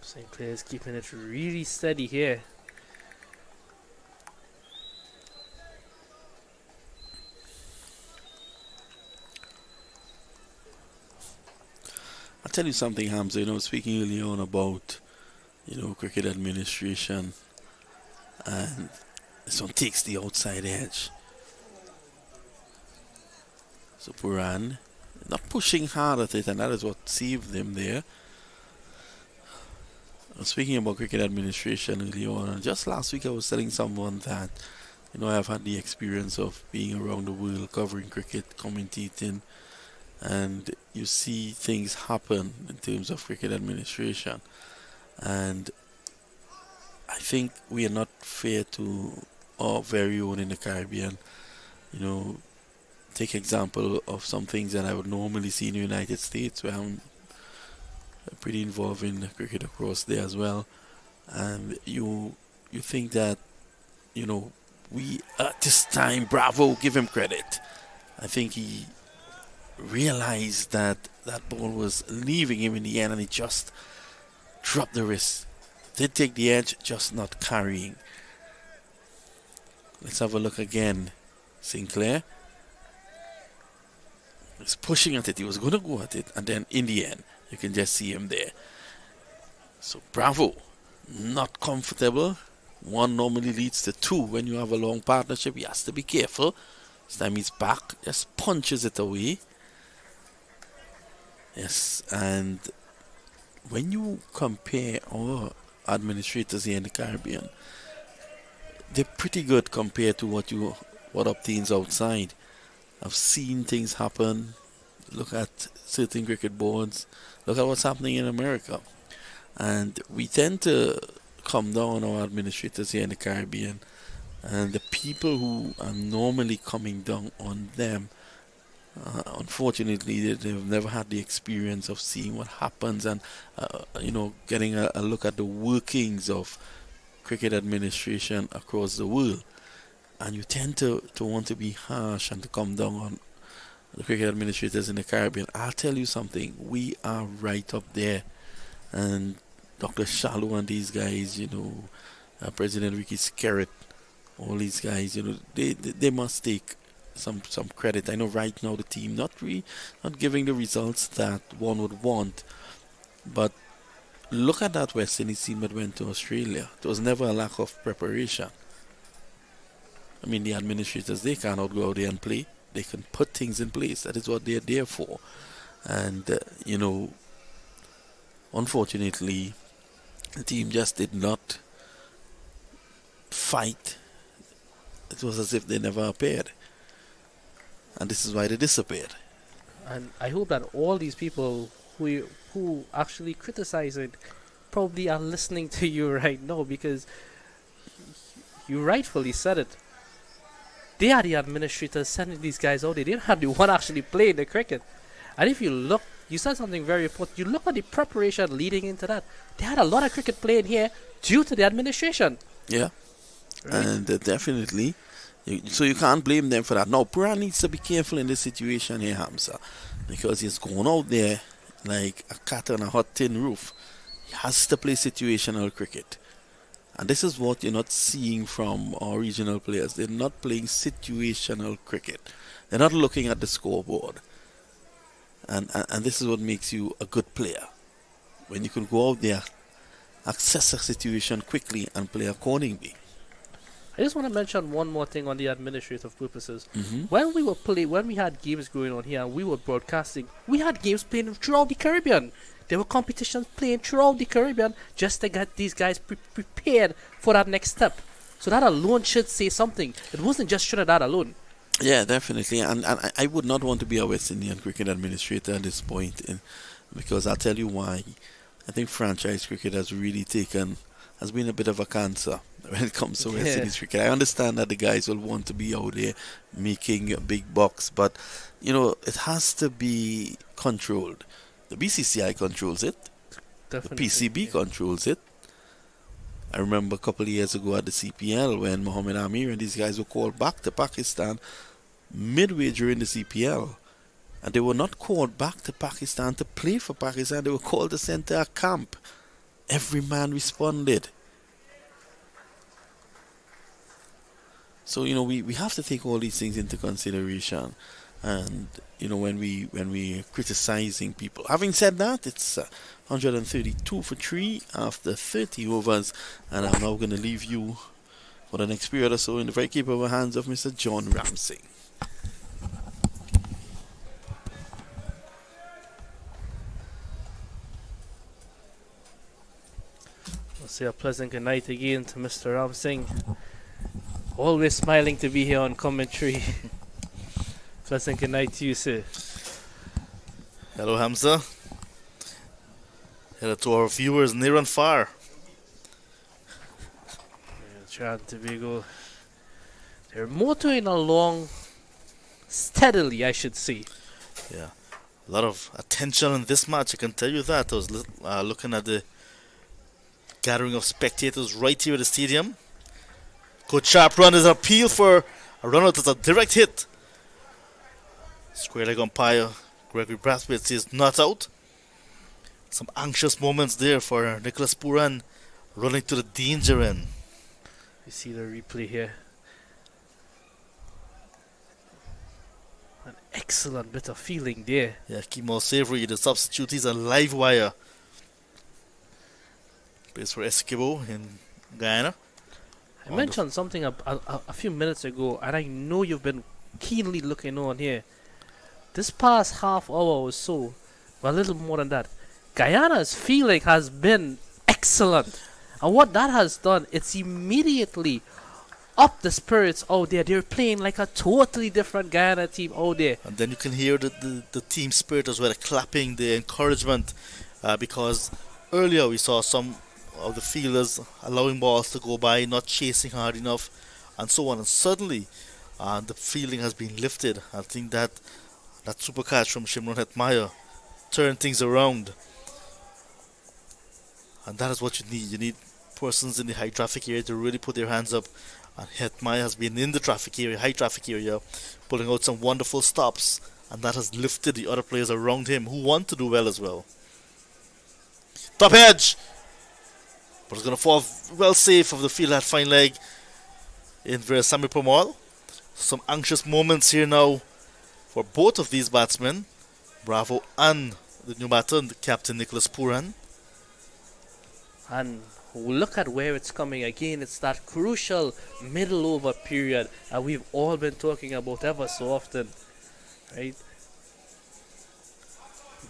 St. Clair's keeping it really steady here. I'll tell you something, Hamza. You know, speaking earlier on about, you know, cricket administration, and this one takes the outside edge. So Puran not pushing hard at it, and that is what saved them there. Speaking about cricket administration earlier on, and just last week I was telling someone that, you know, I've had the experience of being around the world covering cricket, commentating, and you see things happen in terms of cricket administration. And I think we are not fair to our very own in the Caribbean. You know, take example of some things that I would normally see in the United States, where I'm pretty involved in cricket across there as well. And you think that, you know, we at this time, Bravo, give him credit. I think he realized that that ball was leaving him in the end, and he just dropped the wrist. Did take the edge, just not carrying. Let's have a look again. Sinclair was pushing at it. He was going to go at it, and then in the end, you can just see him there. So Bravo, not comfortable. One normally leads to two. When you have a long partnership, he has to be careful. This time he's back, just punches it away. Yes, and when you compare our administrators here in the Caribbean, they're pretty good compared to what obtains outside. I've seen things happen. Look at certain cricket boards. Look at what's happening in America. And we tend to come down our administrators here in the Caribbean, and the people who are normally coming down on them, unfortunately, they've never had the experience of seeing what happens and, getting a look at the workings of cricket administration across the world. And you tend to want to be harsh and to come down on the cricket administrators in the Caribbean. I'll tell you something, we are right up there. And Dr. Shallow and these guys, President Ricky Skerritt, all these guys, they must take some credit. I know right now the team not giving the results that one would want, but look at that West Indies team that went to Australia. There was never a lack of preparation. I mean, the administrators, they cannot go out there and play. They can put things in place. That is what they're there for. And, unfortunately, the team just did not fight. It was as if they never appeared. And this is why they disappeared. And I hope that all these people who actually criticize it probably are listening to you right now, because you rightfully said it. They are the administrators sending these guys out there. They don't have the one actually playing the cricket. And if you look, you said something very important. You look at the preparation leading into that. They had a lot of cricket playing here due to the administration. Yeah. Right? And definitely. So you can't blame them for that. Now, Pura needs to be careful in this situation here, Hamza, because he's going out there like a cat on a hot tin roof. He has to play situational cricket. And this is what you're not seeing from our regional players. They're not playing situational cricket. They're not looking at the scoreboard. And this is what makes you a good player. When you can go out there, access a situation quickly and play accordingly. I just want to mention one more thing on the administrative purposes. Mm-hmm. When we had games going on here and we were broadcasting, we had games playing throughout the Caribbean. There were competitions playing throughout the Caribbean just to get these guys prepared for that next step. So that alone should say something. It wasn't just Trinidad alone. Yeah, definitely. And I would not want to be a West Indian cricket administrator at this point, because I'll tell you why. I think franchise cricket has been a bit of a cancer when it comes to West Indies cricket. I understand that the guys will want to be out there making big bucks, but it has to be controlled. The BCCI controls it. Definitely. The PCB controls it. I remember a couple of years ago at the CPL when Mohammed Amir and these guys were called back to Pakistan midway during the CPL. And they were not called back to Pakistan to play for Pakistan. They were called to center a camp. Every man responded. So, we have to take all these things into consideration. And, when we criticizing people. Having said that, it's 132 for 3 after 30 overs. And I'm now going to leave you for the next period or so in the very capable hands of Mr. John Ramsey. I'll say a pleasant good night again to Mr. Ram Singh. Always smiling to be here on commentary. Pleasant good night to you, sir. Hello, Hamza. Headed to our viewers near and far. Trinidad Tobago, they're motoring along steadily, I should say. Yeah, a lot of attention in this match, I can tell you that. I was looking at the gathering of spectators right here at the stadium. Good sharp run is an appeal for a run out. It's a direct hit. Square leg umpire Gregory Brathwaite says not out. Some anxious moments there for Nicholas Puran running to the danger end. You see the replay here. An excellent bit of feeling there. Yeah, Kemal Savory, the substitute, he's a live wire. Plays for Esquibo in Guyana. I mentioned something a few minutes ago, and I know you've been keenly looking on here. This past half hour or so, well, a little more than that, Guyana's feeling has been excellent. And what that has done, it's immediately up the spirits out there. They're playing like a totally different Guyana team out there. And then you can hear the team spirit as well, the clapping, the encouragement, because earlier we saw some of the fielders allowing balls to go by, not chasing hard enough, and so on. And suddenly, the feeling has been lifted. I think that super catch from Shimron Hetmyer turned things around. And that is what you need. You need persons in the high traffic area to really put their hands up. And Hetmyer has been in the traffic area, high traffic area, pulling out some wonderful stops. And that has lifted the other players around him who want to do well as well. Top edge! But it's going to fall well safe of the field, that fine leg in Versami Pomal. Some anxious moments here now for both of these batsmen, Bravo and the new batter, Captain Nicholas Puran. And look at where it's coming again. It's that crucial middle over period that we've all been talking about ever so often, right?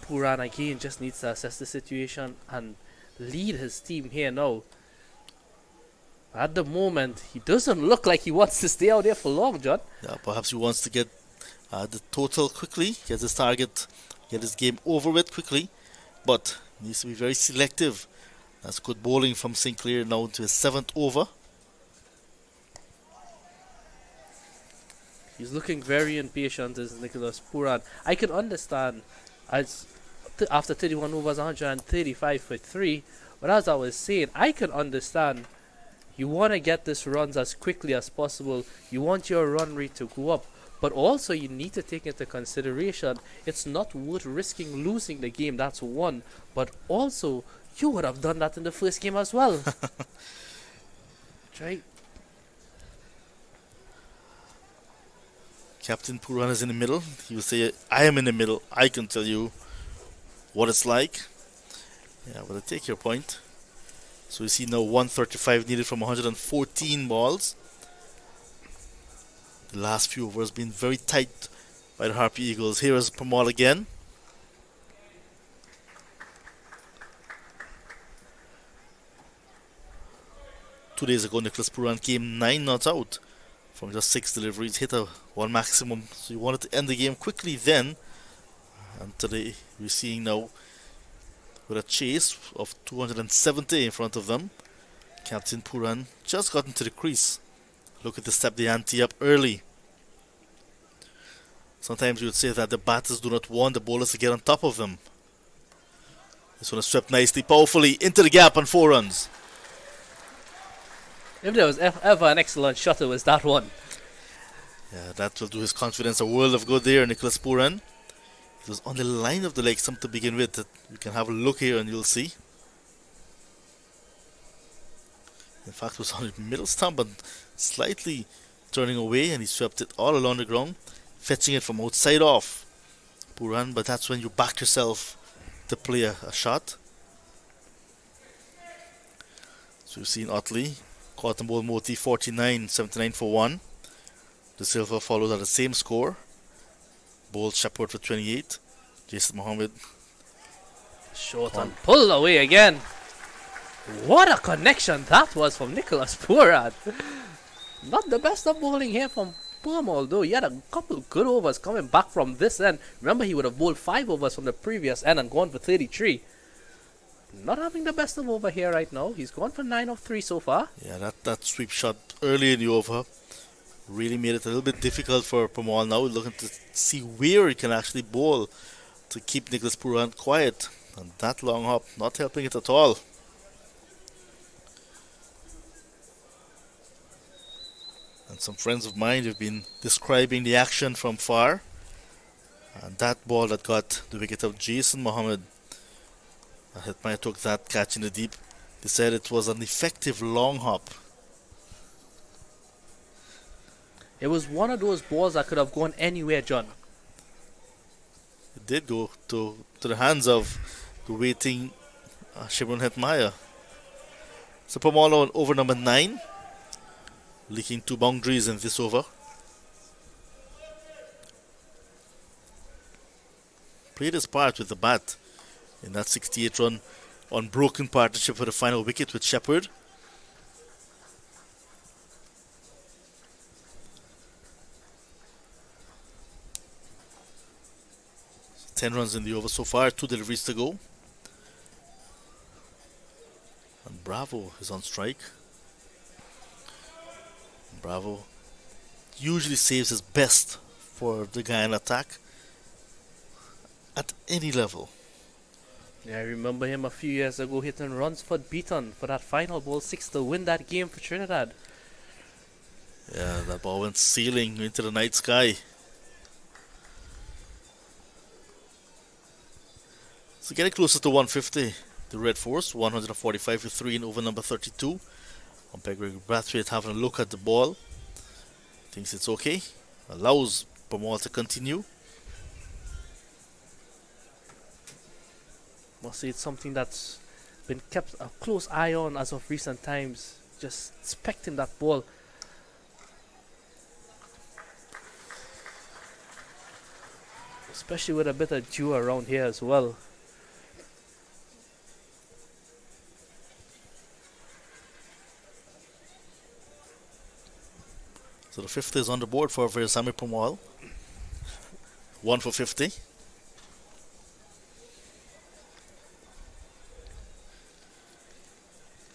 Puran again just needs to assess the situation and lead his team here now. At the moment, he doesn't look like he wants to stay out there for long, John. Yeah, perhaps he wants to get the total quickly, get his target, get his game over with quickly, but needs to be very selective. That's good bowling from Sinclair now to his 7th over. He's looking very impatient, as Nicholas Puran. I can understand as after 31 overs, 135 for 3. But as I was saying, I can understand you want to get this runs as quickly as possible. You want your run rate to go up. But also you need to take into consideration it's not worth risking losing the game. That's one. But also you would have done that in the first game as well. Right? Captain Puran is in the middle. He will say, I am in the middle. I can tell you what it's like. Yeah, but I take your point. So you see now 135 needed from 114 balls. The last few overs been very tight by the Harpy Eagles. Here is Pamal again. Two days ago, Nicholas Puran came 9 not out from just 6 deliveries, hit a 1 maximum. So you wanted to end the game quickly then. And today we're seeing now with a chase of 270 in front of them. Captain Puran just got into the crease. Look at the step the ante up early. Sometimes you would say that the batters do not want the bowlers to get on top of them. This one is swept nicely, powerfully into the gap on 4 runs. If there was ever an excellent shot, it was that one. Yeah, that will do his confidence a world of good there, Nicholas Puran. It was on the line of the leg stump to begin with. You can have a look here and you'll see. In fact, it was on the middle stump and slightly turning away, and he swept it all along the ground, fetching it from outside off Puran. But that's when you back yourself to play a shot. So you've seen Otley, caught and ball Moti 49, 79 for 1. De Silva followed at the same score. Bowled Shepard for 28. Jason Mohammed Short and pulled away again. What a connection that was from Nicholas Puran. Not the best of bowling here from Pum, although he had a couple good overs coming back from this end. Remember, he would have bowled 5 overs from the previous end and gone for 33. not having the best of over here right now. He's gone for 9 of 3 so far. Yeah, that sweep shot early in the over really made it a little bit difficult for Pamal now, looking to see where he can actually bowl to keep Nicholas Pooran quiet. And that long hop not helping it at all. And some friends of mine have been describing the action from far. And that ball that got the wicket of Jason Mohammed, Hetmaya took that catch in the deep. They said it was an effective long hop. It was one of those balls that could have gone anywhere, John. It did go to the hands of the waiting Shimron Hetmaya. So Pomalo on over number 9, leaking 2 boundaries in this over. Played his part with the bat in that 68-run unbroken partnership for the final wicket with Shepherd. So 10 runs in the over so far, 2 deliveries to go. And Bravo is on strike. Bravo usually saves his best for the Guyana attack at any level. Yeah, I remember him a few years ago hitting runs for Beaton for that final ball 6 to win that game for Trinidad. Yeah, that ball went sailing into the night sky. So getting closer to 150. The Red Force, 145 for 3 in over number 32. Umpire Greg Brathwaite having a look at the ball. Thinks it's okay. Allows Pamal to continue. Must say it's something that's been kept a close eye on as of recent times. Just inspecting that ball. Especially with a bit of dew around here as well. So the 50 is on the board for Versami Pamal. 1 for 50.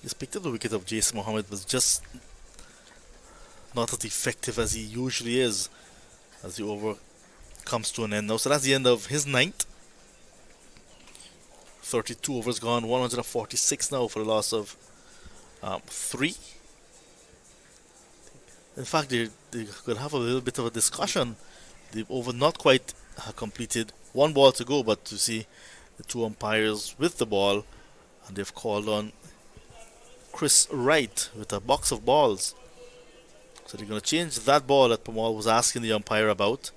He's picked up the wicket of Jason Mohammed, but just not as effective as he usually is as the over comes to an end now. So that's the end of his 9th. 32 overs gone, 146 now for the loss of 3. In fact, they could have a little bit of a discussion. The over not quite completed. 1 ball to go, but to see the 2 umpires with the ball, and they've called on Chris Wright with a box of balls. So they're going to change that ball that Pamal was asking the umpire about.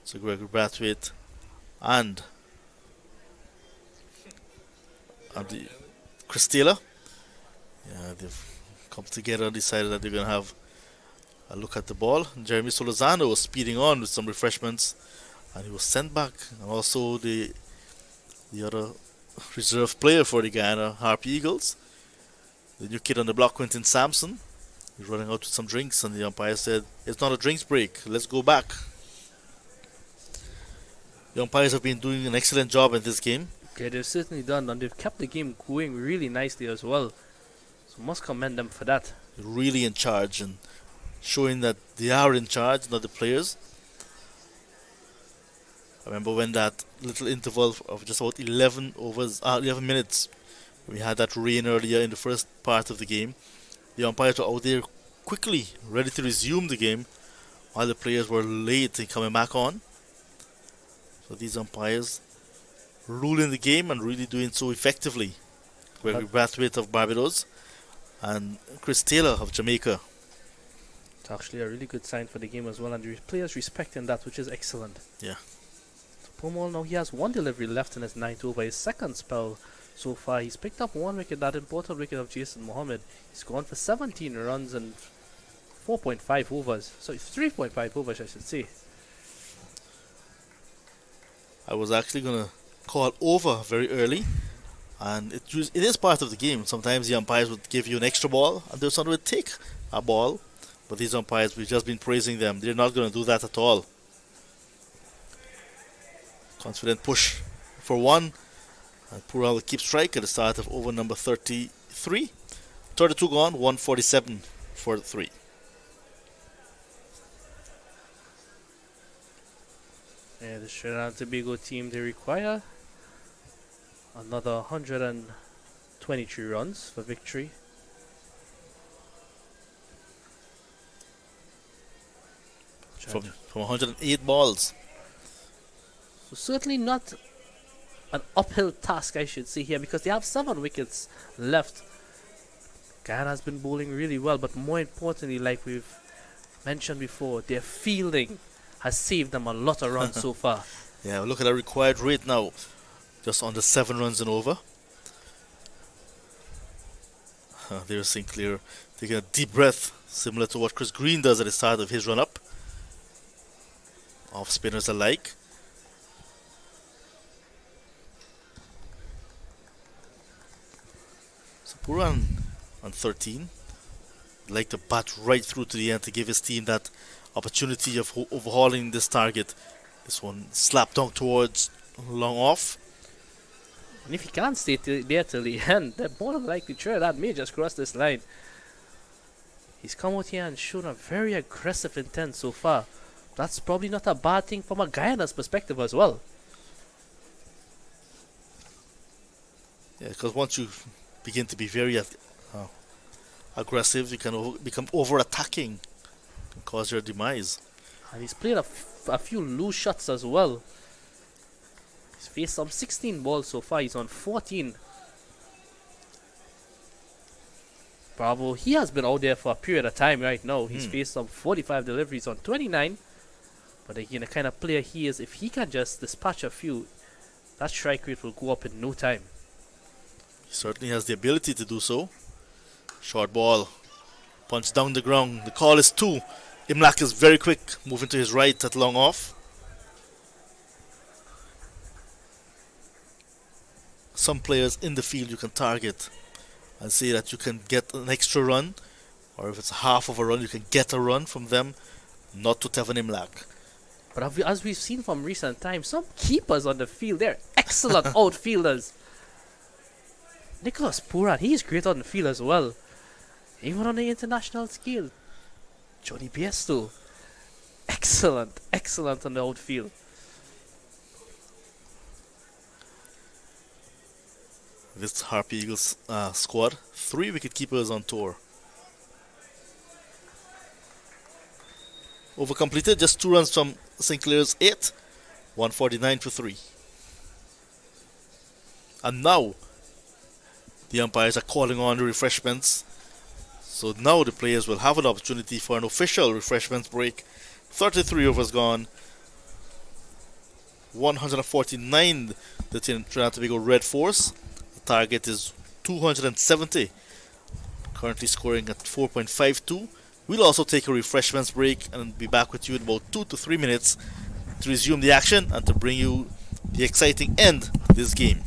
So Gregory Brathwaite and the Chris Taylor, yeah, they've come together and decided that they're going to have a look at the ball. Jeremy Solozano was speeding on with some refreshments, and he was sent back. And also the other reserve player for the Guyana Harpy Eagles, the new kid on the block, Quentin Sampson. He's running out with some drinks, and the umpire said, "It's not a drinks break, let's go back." The umpires have been doing an excellent job in this game. Okay, they've certainly done, and they've kept the game going really nicely as well. So must commend them for that. They're really in charge and showing that they are in charge, not the players. I remember when that little interval of just about 11 minutes, we had that rain earlier in the first part of the game. The umpires were out there quickly, ready to resume the game, while the players were late in coming back on. So these umpires ruling the game and really doing so effectively. Gregory Brathwaite of Barbados and Chris Taylor of Jamaica. It's actually a really good sign for the game as well, and the players respecting that, which is excellent. Yeah. So Pamal now he has 1 delivery left in his 9th over, his 2nd spell so far. He's picked up 1 wicket, that important wicket of Jason Mohammed. He's gone for 17 runs and 4.5 overs. So 3.5 overs, I should say. I was actually going to call over very early, and it is part of the game. Sometimes the umpires would give you an extra ball, and there's someone would take a ball. But these umpires, we've just been praising them. They're not going to do that at all. Confident push for 1, And Pural keeps strike at the start of over number 33. 32 gone, 147 for 3. Yeah, the Trinidad Tobago team, they require another 123 runs for victory. From 108 balls. So certainly not an uphill task, I should say here, because they have 7 wickets left. Guyana has been bowling really well, but more importantly, like we've mentioned before, their fielding has saved them a lot of runs so far. Yeah, look at the required rate now. Just under 7 runs and over. There's Sinclair taking a deep breath, similar to what Chris Green does at the start of his run-up. Off spinners alike. So Puran on 13. Like to bat right through to the end to give his team that opportunity of overhauling this target. This one slapped down towards long off. And if he can't stay there till the end, then more than likely Trinidad may just cross this line. He's come out here and shown a very aggressive intent so far. That's probably not a bad thing from a Guyana's perspective as well. Yeah, because once you begin to be very aggressive, you can become over-attacking and cause your demise. And he's played a few loose shots as well. He's faced some 16 balls so far. He's on 14. Bravo. He has been out there for a period of time right now. He's faced some 45 deliveries on 29. But again, the kind of player he is, if he can just dispatch a few, that strike rate will go up in no time. He certainly has the ability to do so. Short ball. Punch down the ground. The call is 2. Imlak is very quick, moving to his right at long off. Some players in the field you can target and say that you can get an extra run, or if it's half of a run, you can get a run from them, not to Tevin Imlak. But as we've seen from recent times, some keepers on the field, they're excellent outfielders. Nicholas Puran, he's great on the field as well. Even on the international scale. Johnny Biesto, excellent on the outfield. This Harpy Eagles squad, 3 wicket keepers on tour. Over completed, just 2 runs from Sinclair's 8, 149 for 3. And now, the umpires are calling on the refreshments. So now the players will have an opportunity for an official refreshments break. 33 overs gone. 149 the Trinidad Tobago Red Force. The target is 270. Currently scoring at 4.52. We'll also take a refreshments break and be back with you in about 2 to 3 minutes to resume the action and to bring you the exciting end to this game.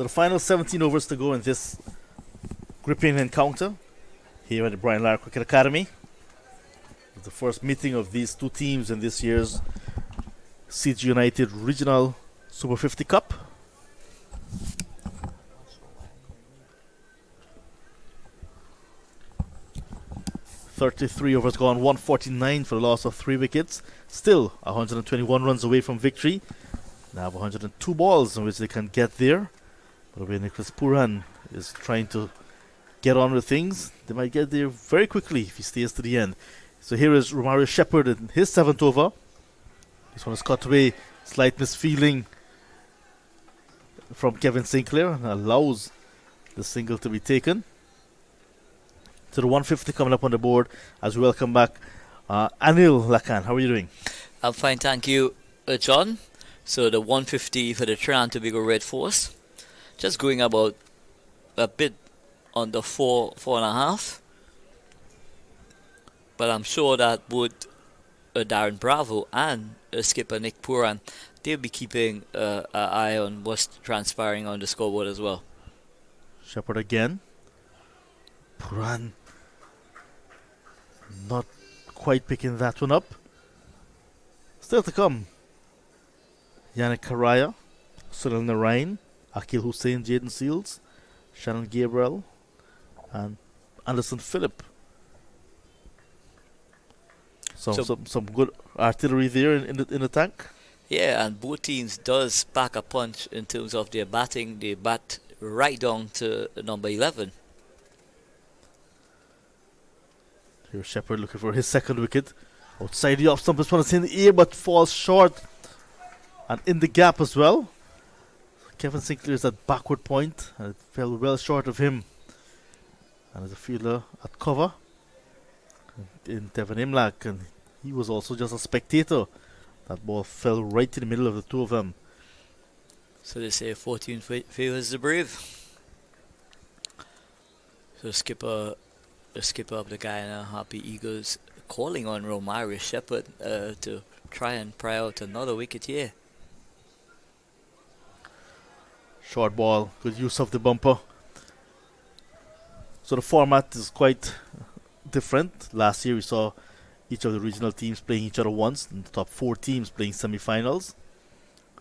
So the final 17 overs to go in this gripping encounter here at the Brian Lara Cricket Academy. It's the first meeting of these two teams in this year's CG United Regional Super 50 Cup. .33 overs gone, 149 for the loss of 3 wickets. Still 121 runs away from victory. They have 102 balls in which they can get there. But the way Nicholas Pooran is trying to get on with things, they might get there very quickly if he stays to the end. So here is Romario Shepherd in his 7th over. This one is cut away. Slight misfeeling from Kevin Sinclair and allows the single to be taken. So the 150 coming up on the board as we welcome back Anil Lakan. How are you doing? I'm fine, thank you, John. So the 150 for the Trinidad Tobago Red Force, just going about a bit under 4.5. But I'm sure that both Darren Bravo and skipper Nick Pooran, they'll be keeping an eye on what's transpiring on the scoreboard as well. Shepherd again. Pooran not quite picking that one up. Still to come, Yannick Karaya, Sunil Narain, Akil Hussain, Jaden Seals, Shannon Gabriel, and Anderson Phillip. Some good artillery there in the tank. Yeah, and both teams does pack a punch in terms of their batting. They bat right down to number 11. Here's Shepherd looking for his 2nd wicket. Outside the off stump, this one is in the air but falls short. And in the gap as well. Kevin Sinclair is at backward point and it fell well short of him. And there's a fielder at cover in Devon Imlach, and he was also just a spectator. That ball fell right in the middle of the two of them. So they say 14 favours the brave. So the skipper of the Guyana Harpy Eagles calling on Romario Shepherd to try and pry out another wicket here. Short ball, good use of the bumper. So the format is quite different. Last year we saw each of the regional teams playing each other once, and the top 4 teams playing semi-finals.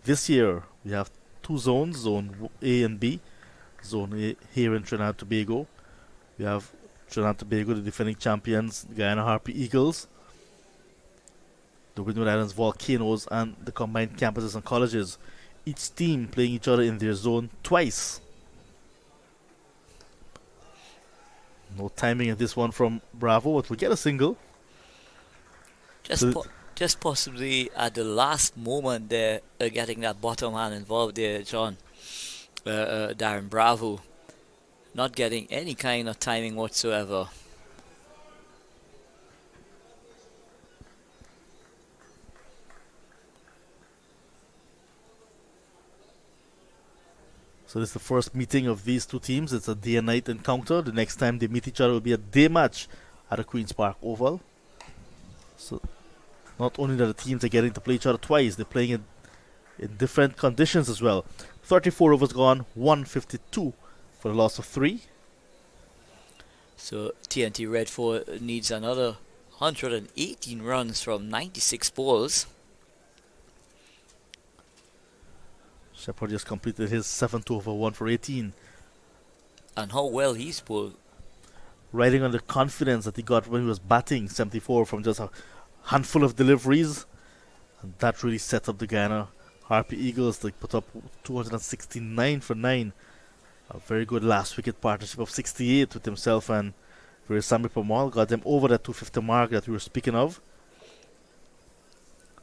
This year we have 2 zones, Zone A and B. Zone A here in Trinidad Tobago. We have Trinidad Tobago, the defending champions, Guyana Harpy Eagles, the Windward Islands Volcanoes, and the combined campuses and colleges. Each team playing each other in their zone twice. No timing in this one from Bravo, but we get a single. Just possibly at the last moment there, getting that bottom hand involved there, John. Darren Bravo not getting any kind of timing whatsoever. So this is the first meeting of these two teams. It's a day and night encounter. The next time they meet each other will be a day match at the Queen's Park Oval. So not only that the teams are getting to play each other twice, they're playing in different conditions as well. 34 overs gone, 152 for the loss of 3. So TNT Red 4 needs another 118 runs from 96 balls. Shepherd just completed his 7th over, 1 for 18. And how well he's bowled. Riding on the confidence that he got when he was batting 74 from just a handful of deliveries. And that really set up the Guyana Harpy Eagles. They put up 269 for 9. A very good last wicket partnership of 68 with himself and Virasamy Pamal. Got them over that 250 mark that we were speaking of.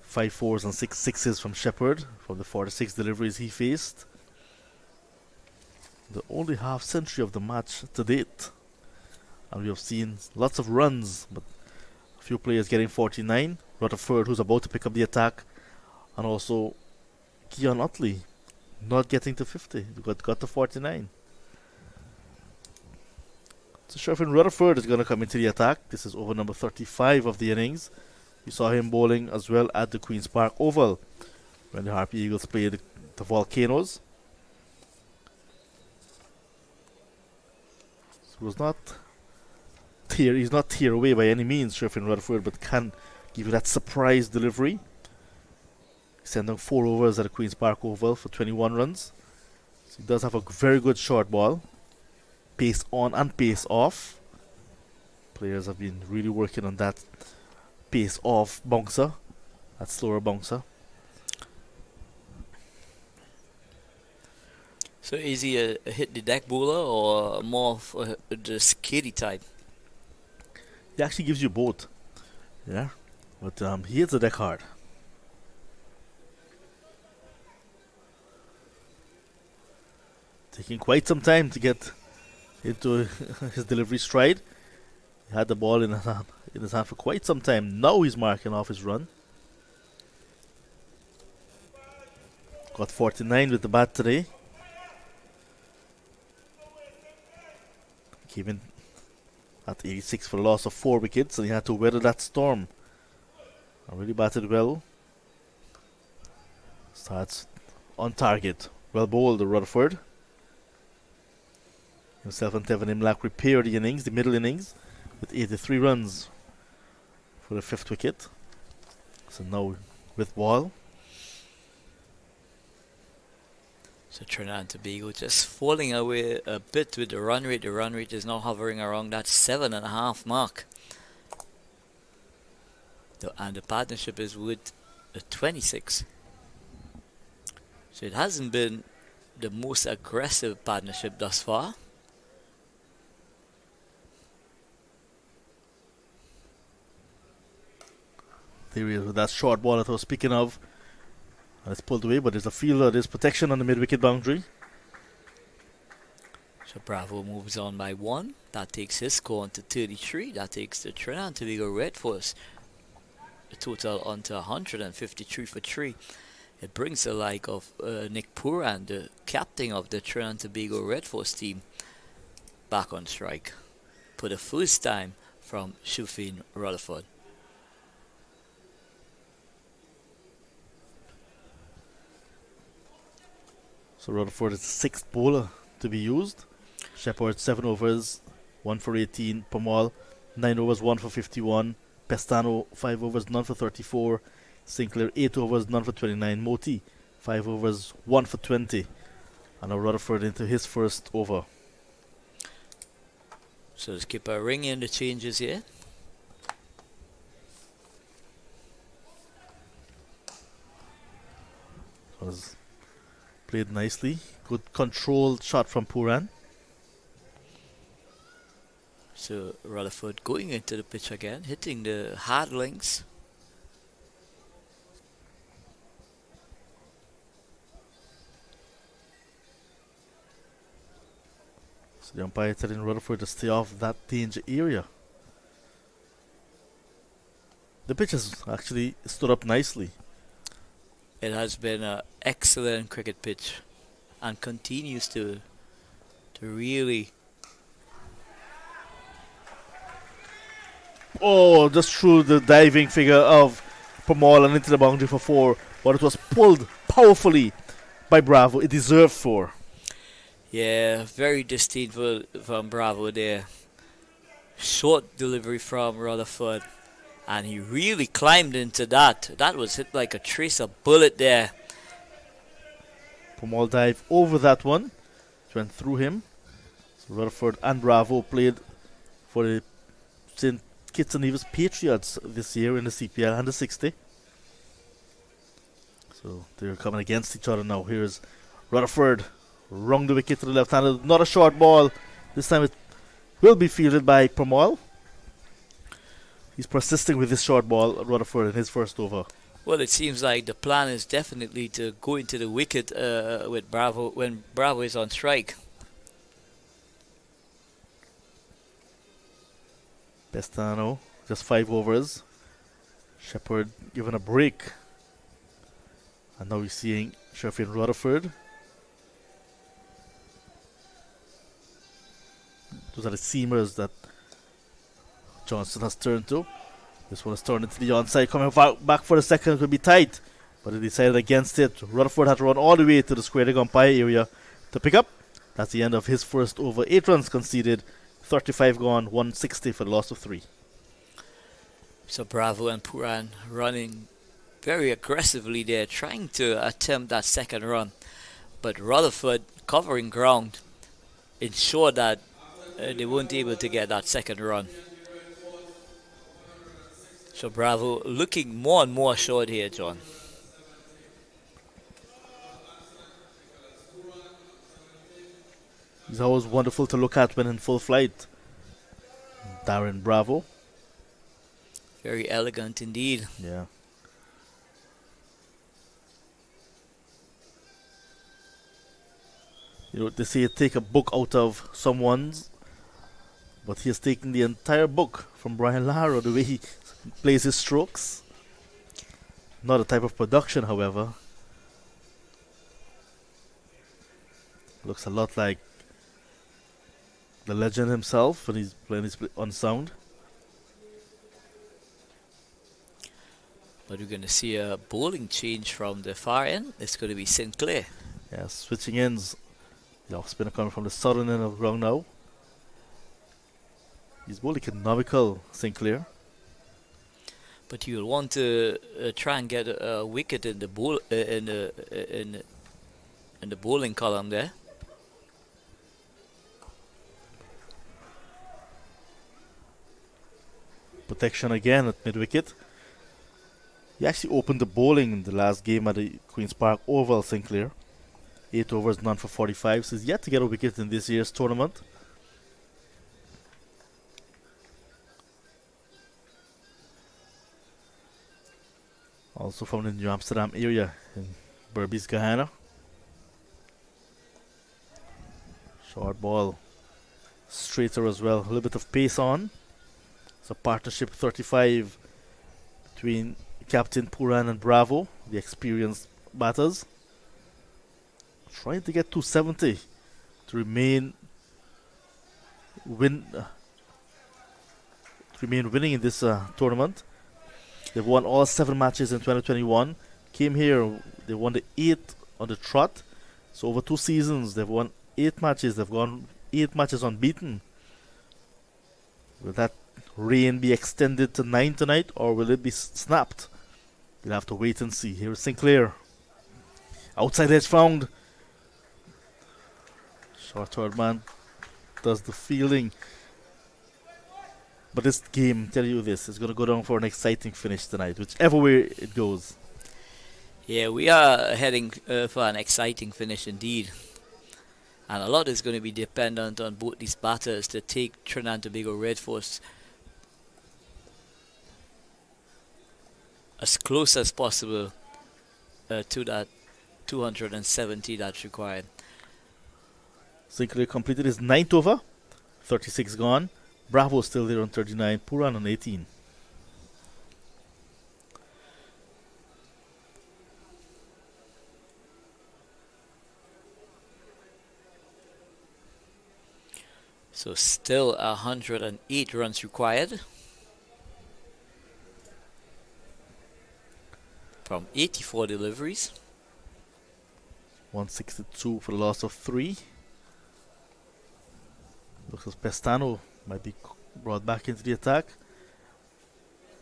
5 fours and 6 sixes from Shepherd from the 46 deliveries he faced. The only half century of the match to date. And we have seen lots of runs, but a few players getting 49. Rutherford, who's about to pick up the attack, and also Keon Utley not getting to 50. Got to 49. So Sherfin Rutherford is going to come into the attack. This is over number 35 of the innings. You saw him bowling as well at the Queen's Park Oval when the Harpy Eagles played the Volcanoes. So it was not he's not tear away by any means, Sheriff Rutherford, but can give you that surprise delivery. Sending 4 overs at the Queen's Park Oval for 21 runs. So he does have a very good short ball. Pace on and pace off. Players have been really working on that pace off bouncer, that slower bouncer. So is he a hit the deck bowler or more of the skitty type? He actually gives you both. Yeah. But he hits the deck hard. Taking quite some time to get into his delivery stride. He had the ball in his hand for quite some time. Now he's marking off his run. Got 49 with the bat today. Came in at 86 for a loss of 4 wickets, and he had to weather that storm. Really batted well. Starts on target. Well bowled, Rutherford. Himself and Tevin Imlach repair the innings, the middle innings, with 83 runs for the 5th wicket. So now with ball. So Trinidad and Tobago just falling away a bit with the run rate. The run rate is now hovering around that 7.5 mark. And the partnership is with a 26. So it hasn't been the most aggressive partnership thus far. There he is with that short ball that I was speaking of. And it's pulled away, but there's a fielder, there's protection on the mid-wicket boundary. So Bravo moves on by 1. That takes his score on to 33. That takes the Trinidad and Tobago Red Force the total on to 153 for 3. It brings the like of Nick Puran, the captain of the Trinidad and Tobago Red Force team, back on strike for the first time from Shufin Rutherford. So Rutherford is the 6th bowler to be used. Shepherd 7 overs, 1 for 18. Pamal 9 overs, 1 for 51. Pestano 5 overs, none for 34. Sinclair 8 overs, none for 29. Moti 5 overs, 1 for 20. And now Rutherford into his first over. So let's keep a ring in the changes here. Was played nicely. Good controlled shot from Puran. So Rutherford going into the pitch again, hitting the hard links. So the umpire telling Rutherford to stay off that danger area. The pitch has actually stood up nicely. It has been an excellent cricket pitch and continues to really... Oh, just through the diving figure of Pamal and into the boundary for 4. But it was pulled powerfully by Bravo. It deserved 4. Yeah, very disdainful from Bravo there. Short delivery from Rutherford. And he really climbed into that. That was hit like a tracer bullet there. Pamal dive over that one. It went through him. So Rutherford and Bravo played for the St. Kitts and Nevis Patriots this year in the CPL under 60. So they're coming against each other now. Here's Rutherford. Wrong the wicket to the left-handed. Not a short ball. This time it will be fielded by Pamal. He's persisting with his short ball, Rutherford, in his first over. Well, it seems like the plan is definitely to go into the wicket with Bravo when Bravo is on strike. Pestano, just 5 overs. Shepherd given a break. And now we're seeing Sheffield Rutherford. Those are the seamers that Johnson has turned to. This one is turned into the onside. Coming back for the second, it will be tight. But he decided against it. Rutherford had to run all the way to the square leg umpire area to pick up. That's the end of his first over. 8 runs conceded, 35 gone, 160 for the loss of 3. So Bravo and Puran running very aggressively there, trying to attempt that second run. But Rutherford covering ground ensured that they weren't able to get that second run. So Bravo looking more and more assured here, John. He's always wonderful to look at when in full flight. Darren Bravo. Very elegant indeed. Yeah. You know, they say take a book out of someone's, but he has taken the entire book from Brian Lara, the way he plays his strokes. Not a type of production, however. Looks a lot like the legend himself when he's playing his on sound. But we're going to see a bowling change from the far end. It's going to be Sinclair. Yeah, switching ends. The off spinner coming from the southern end of the ground now. He's bowling economical, Sinclair. But you'll want to try and get a wicket in the bowl in the bowling column there. Protection again at mid wicket. He actually opened the bowling in the last game at the Queen's Park Oval, Sinclair. 8 overs, none for 45. So he's yet to get a wicket in this year's tournament. Also from the New Amsterdam area in Berbice, Guyana. Short ball. Straighter as well. A little bit of pace on. It's a partnership 35 between Captain Puran and Bravo, the experienced batters. Trying to get 270 to remain winning in this tournament. They've won all 7 matches in 2021. Came here, they won the 8th on the trot. So over 2 seasons, they've won 8 matches. They've gone 8 matches unbeaten. Will that reign be extended to 9 tonight, or will it be snapped? We'll have to wait and see. Here is Sinclair. Outside edge found. Short third man does the fielding. But this game, tell you this, is going to go down for an exciting finish tonight, whichever way it goes. Yeah, we are heading for an exciting finish indeed. And a lot is going to be dependent on both these batters to take Trinidad and Tobago Red Force as close as possible to that 270 that's required. Sinclair completed his 9th over, 36 gone. Bravo still there on 39, Puran on 18. So still 108 runs required from 84 deliveries. 162 for the loss of 3. Looks as Pestano might be brought back into the attack.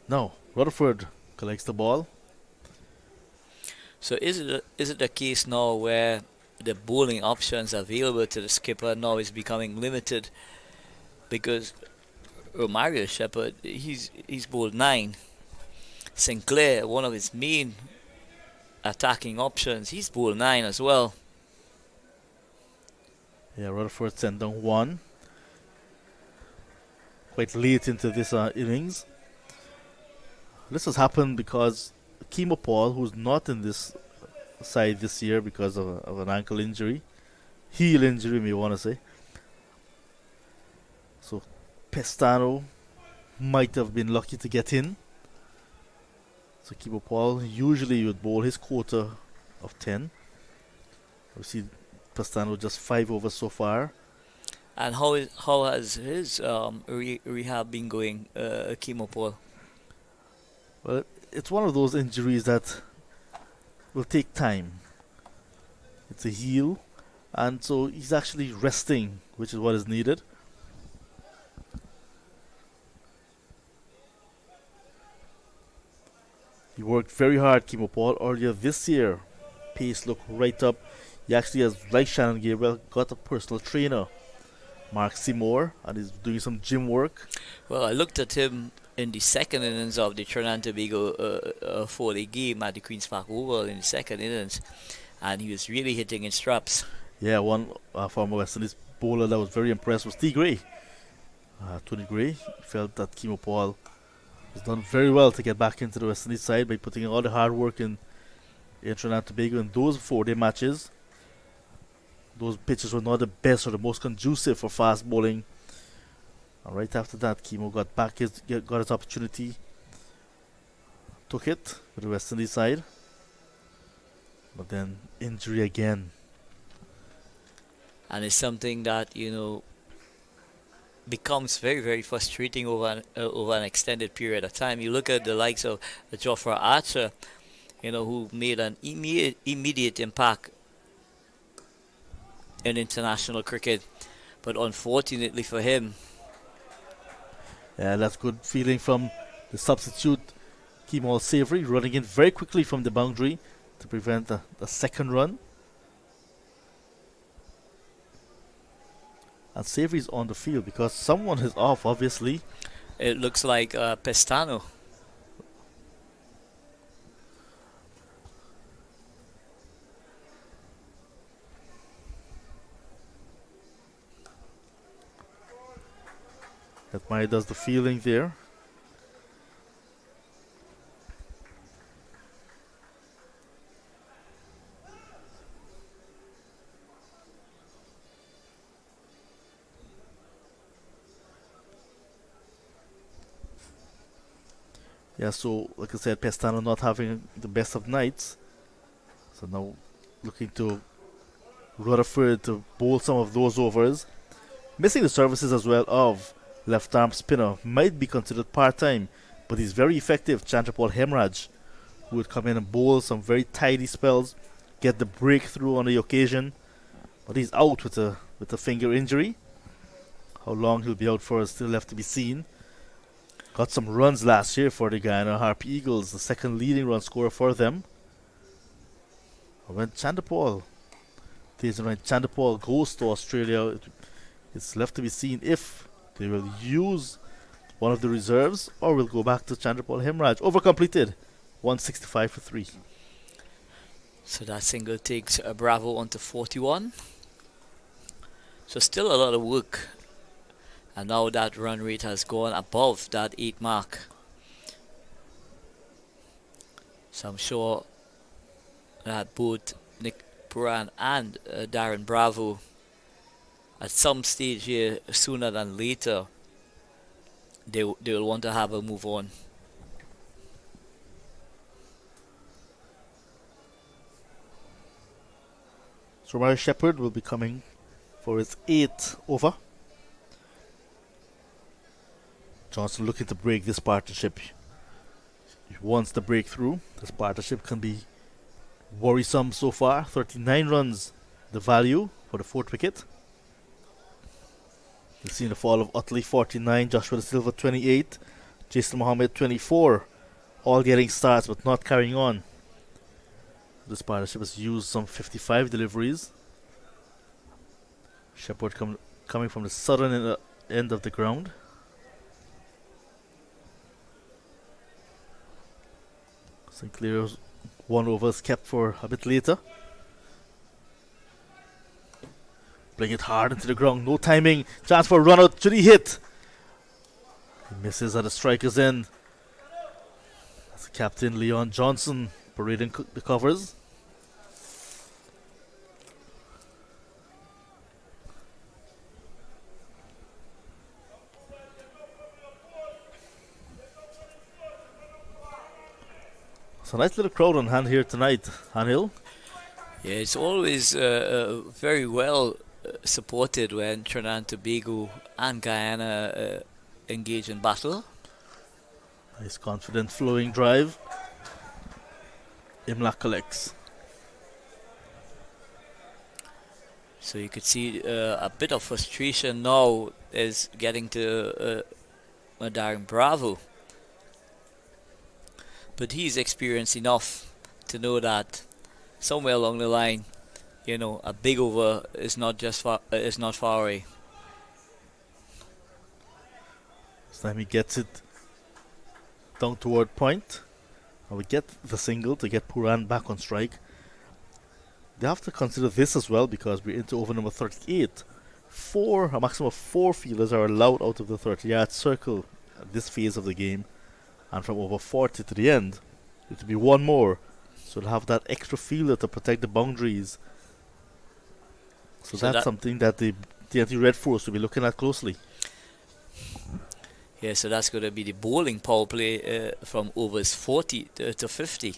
No, Rutherford collects the ball. So is it a case now where the bowling options available to the skipper now is becoming limited, because Mario Shepherd, he's bowled 9. Sinclair, one of his main attacking options, he's bowled 9 as well. Yeah, Rutherford sent down 1 quite late into this innings. This has happened because Kimo Paul, who's not in this side this year because of an ankle injury, heel injury, may want to say. So Pestano might have been lucky to get in. So Kimo Paul usually would bowl his quota of 10. We see Pestano just 5 overs so far. And how has his rehab been going, Kimo Paul? Well, it's one of those injuries that will take time. It's a heel, and so he's actually resting, which is what is needed. worked very hard, Kimo Paul, earlier this year. Pace looked right up. He actually has, like Shannon Gabriel, got a personal trainer, Mark Seymour, and he's doing some gym work. Well, I looked at him in the second innings of the Trinidad and Tobago 4-day game at the Queen's Park Oval in the second innings, and he was really hitting in straps. Yeah, one former West Indies bowler that was very impressed was T. Gray. Tony Gray felt that Kimo Paul has done very well to get back into the West Indies side by putting all the hard work in Trinidad and Tobago in those 4-day matches. Those pitches were not the best or the most conducive for fast bowling. And right after that, Kimo got his opportunity, took it with the West Indies side, but then injury again. And it's something that becomes very, very frustrating over an extended period of time. You look at the likes of Jofra Archer, who made an immediate impact in international cricket, but unfortunately for him, yeah, that's good feeling from the substitute Kemal Savory, running in very quickly from the boundary to prevent the second run. And Savory's on the field because someone is off, obviously. it looks like Pestano. That Maya does the fielding there. Yeah, so like I said, Pestano not having the best of nights. So now looking to Rutherford to bowl some of those overs. Missing the services as well of left arm spinner. Might be considered part-time, but he's very effective. Chandrapal Hemraj, who would come in and bowl some very tidy spells, get the breakthrough on the occasion. But he's out with a finger injury. How long he'll be out for is still left to be seen. Got some runs last year for the Guyana Harpy Eagles, the second leading run scorer for them. When Chandrapal goes to Australia, it's left to be seen if they will use one of the reserves or will go back to Chandrapal Hemraj. Over completed, 165 for 3. So that single takes Bravo onto 41. So still a lot of work. And now that run rate has gone above that 8 mark. So I'm sure that both Nick Puran and Darren Bravo at some stage here, sooner than later, they will want to have a move on. So Mario Shepherd will be coming for his 8th over. Johnson looking to break this partnership. He wants the breakthrough. This partnership can be worrisome so far. 39 runs, the value for the 4th wicket. You've seen the fall of Utley 49, Joshua Da Silva 28, Jason Mohammed 24. All getting starts but not carrying on. This partnership has used some 55 deliveries. Shepherd coming from the southern end of the ground. Sinclair's 1 over is kept for a bit later. Bring it hard into the ground. No timing. Chance for a run out. Should he hit? He misses at the striker's end. That's Captain Leon Johnson parading the covers. It's a nice little crowd on hand here tonight, Anil. Yeah, it's always very well supported when Trinidad and Tobago and Guyana engage in battle. Nice confident flowing drive. Imlak collects. So you could see a bit of frustration now is getting to Darren Bravo. But he's experienced enough to know that somewhere along the line, a big over is not far away. This time he gets it down toward point. And we get the single to get Puran back on strike. They have to consider this as well because we're into over number 38. A maximum of 4 fielders are allowed out of the 30-yard circle at this phase of the game. And from over 40 to the end, it will be one more. So they'll have that extra fielder to protect the boundaries. So that's something that the TNT Red Force will be looking at closely. Yeah, so that's going to be the bowling power play from overs 40 to 50.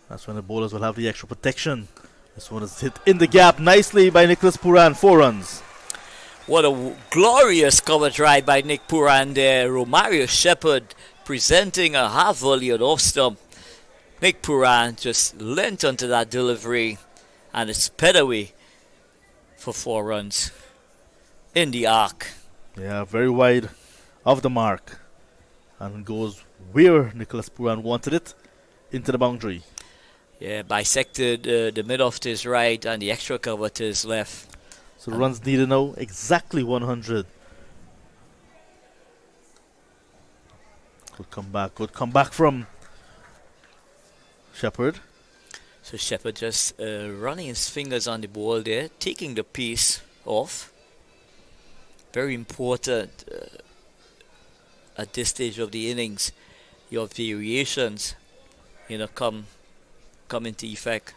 That's when the bowlers will have the extra protection. This one is hit in the gap nicely by Nicholas Puran, 4 runs. What a glorious cover drive by Nick Puran there. Romario Shepherd presenting a half volley on off stump. Nick Puran just leant onto that delivery and it sped away for 4 runs in the arc. Yeah, very wide of the mark. And goes where Nicholas Puran wanted it, into the boundary. Yeah, bisected the mid off to his right and the extra cover to his left. So the runs needed now exactly 100. Good comeback from Shepherd. So Shepherd just running his fingers on the ball there, taking the piece off. Very important at this stage of the innings. Your variations, come into effect.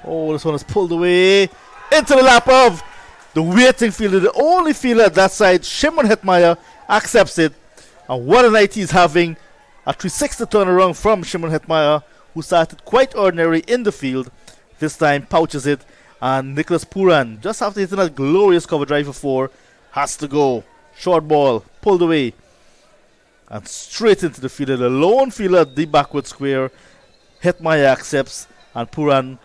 Oh, this one is pulled away into the lap of the waiting fielder, the only fielder at that side. Shimon Hetmeyer accepts it. And what a night he's having. A 360 turnaround from Shimon Hetmeyer, who started quite ordinary in the field. This time pouches it. And Nicholas Puran, just after hitting that glorious cover drive for 4, has to go. Short ball, pulled away. And straight into the fielder. The lone fielder at the backward square. Hetmeyer accepts. And Puran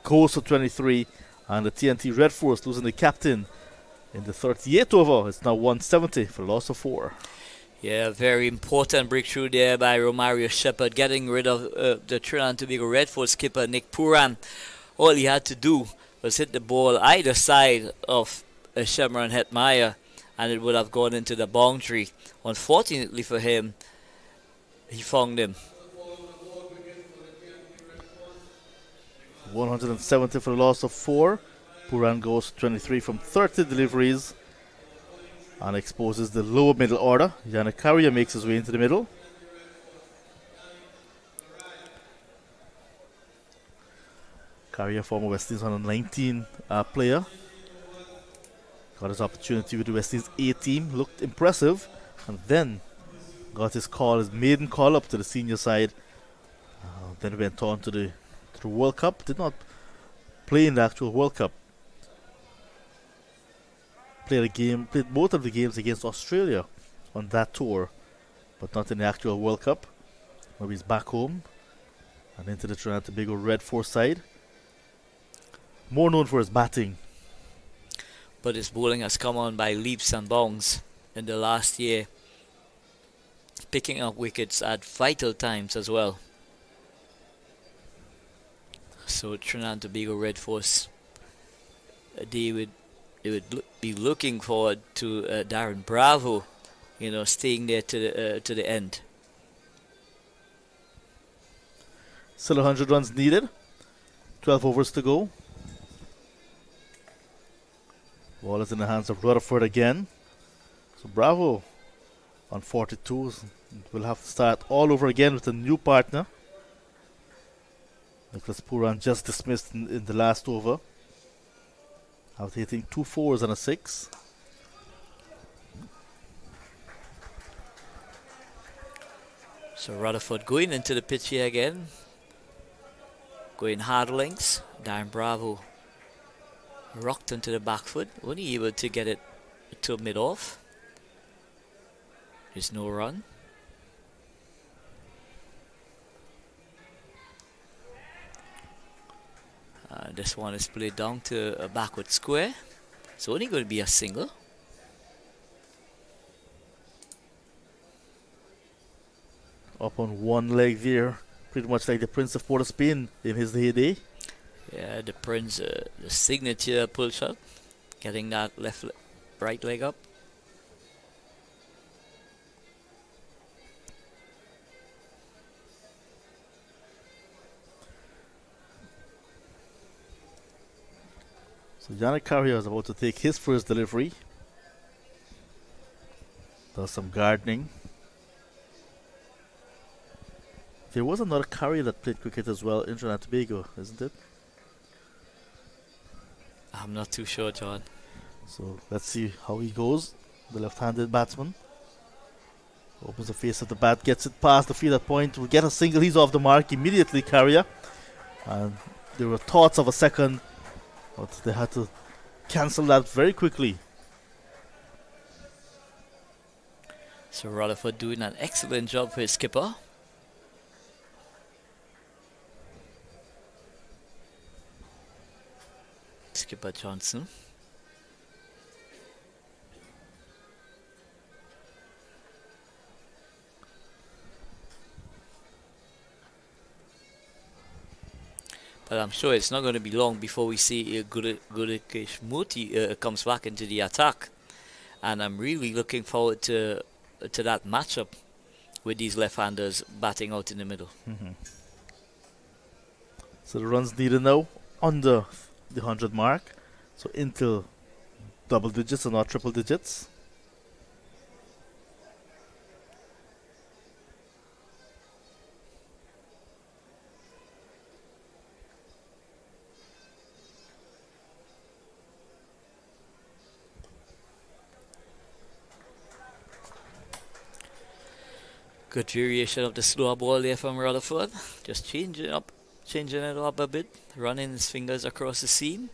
goes for 23. And the TNT Red Force losing the captain in the 38th over. It's now 170 for a loss of 4. Yeah, very important breakthrough there by Romario Shepherd, getting rid of the Trinidad and Tobago Red Force skipper Nick Puran. All he had to do was hit the ball either side of Shimon Hetmeyer and it would have gone into the boundary. Unfortunately for him, he found him. 170 for the loss of 4. Puran goes 23 from 30 deliveries and exposes the lower middle order. Yanakaria makes his way into the middle. Carrier, former West Indies 119 player. Got his opportunity with the West Indies A team. Looked impressive. And then got his maiden call up to the senior side. Then went on to the World Cup. Did not play in the actual World Cup. Played both of the games against Australia on that tour, but not in the actual World Cup. Now he's back home and into the Trinidad Tobago Red Force side. More known for his batting. But his bowling has come on by leaps and bounds in the last year, picking up wickets at vital times as well. So Trinidad and Tobago Red Force, they would be looking forward to Darren Bravo, staying there to the end. Still 100 runs needed. 12 overs to go. Ball is in the hands of Rutherford again. So Bravo on 42 will have to start all over again with a new partner. Nicholas Puran just dismissed in the last over, after hitting 2 4s and a 6. So Rutherford going into the pitch here again. Going hard links. Darren Bravo rocked into the back foot. Only able to get it to mid-off. There's no run. This one is played down to a backward square. It's only going to be a single. Up on one leg there, pretty much like the Prince of Port of Spain in his heyday. Yeah, the Prince, the signature pull shot, getting that right leg up. So Yannick Carrier is about to take his first delivery. Does some gardening. There was another Carrier that played cricket as well in Trinidad Tobago, isn't it? I'm not too sure, John. So let's see how he goes. The left-handed batsman opens the face of the bat, gets it past the field at point, will get a single. He's off the mark immediately, Carrier. And there were thoughts of a second, but they had to cancel that very quickly. So Rutherford doing an excellent job for his skipper. Skipper Johnson. But I'm sure it's not going to be long before we see Gurikesh Murthy comes back into the attack. And I'm really looking forward to that matchup with these left-handers batting out in the middle. So the runs needed now under the 100 mark. So into double digits and not triple digits. Good variation of the slower ball there from Rutherford. Just changing it up a bit, running his fingers across the seam.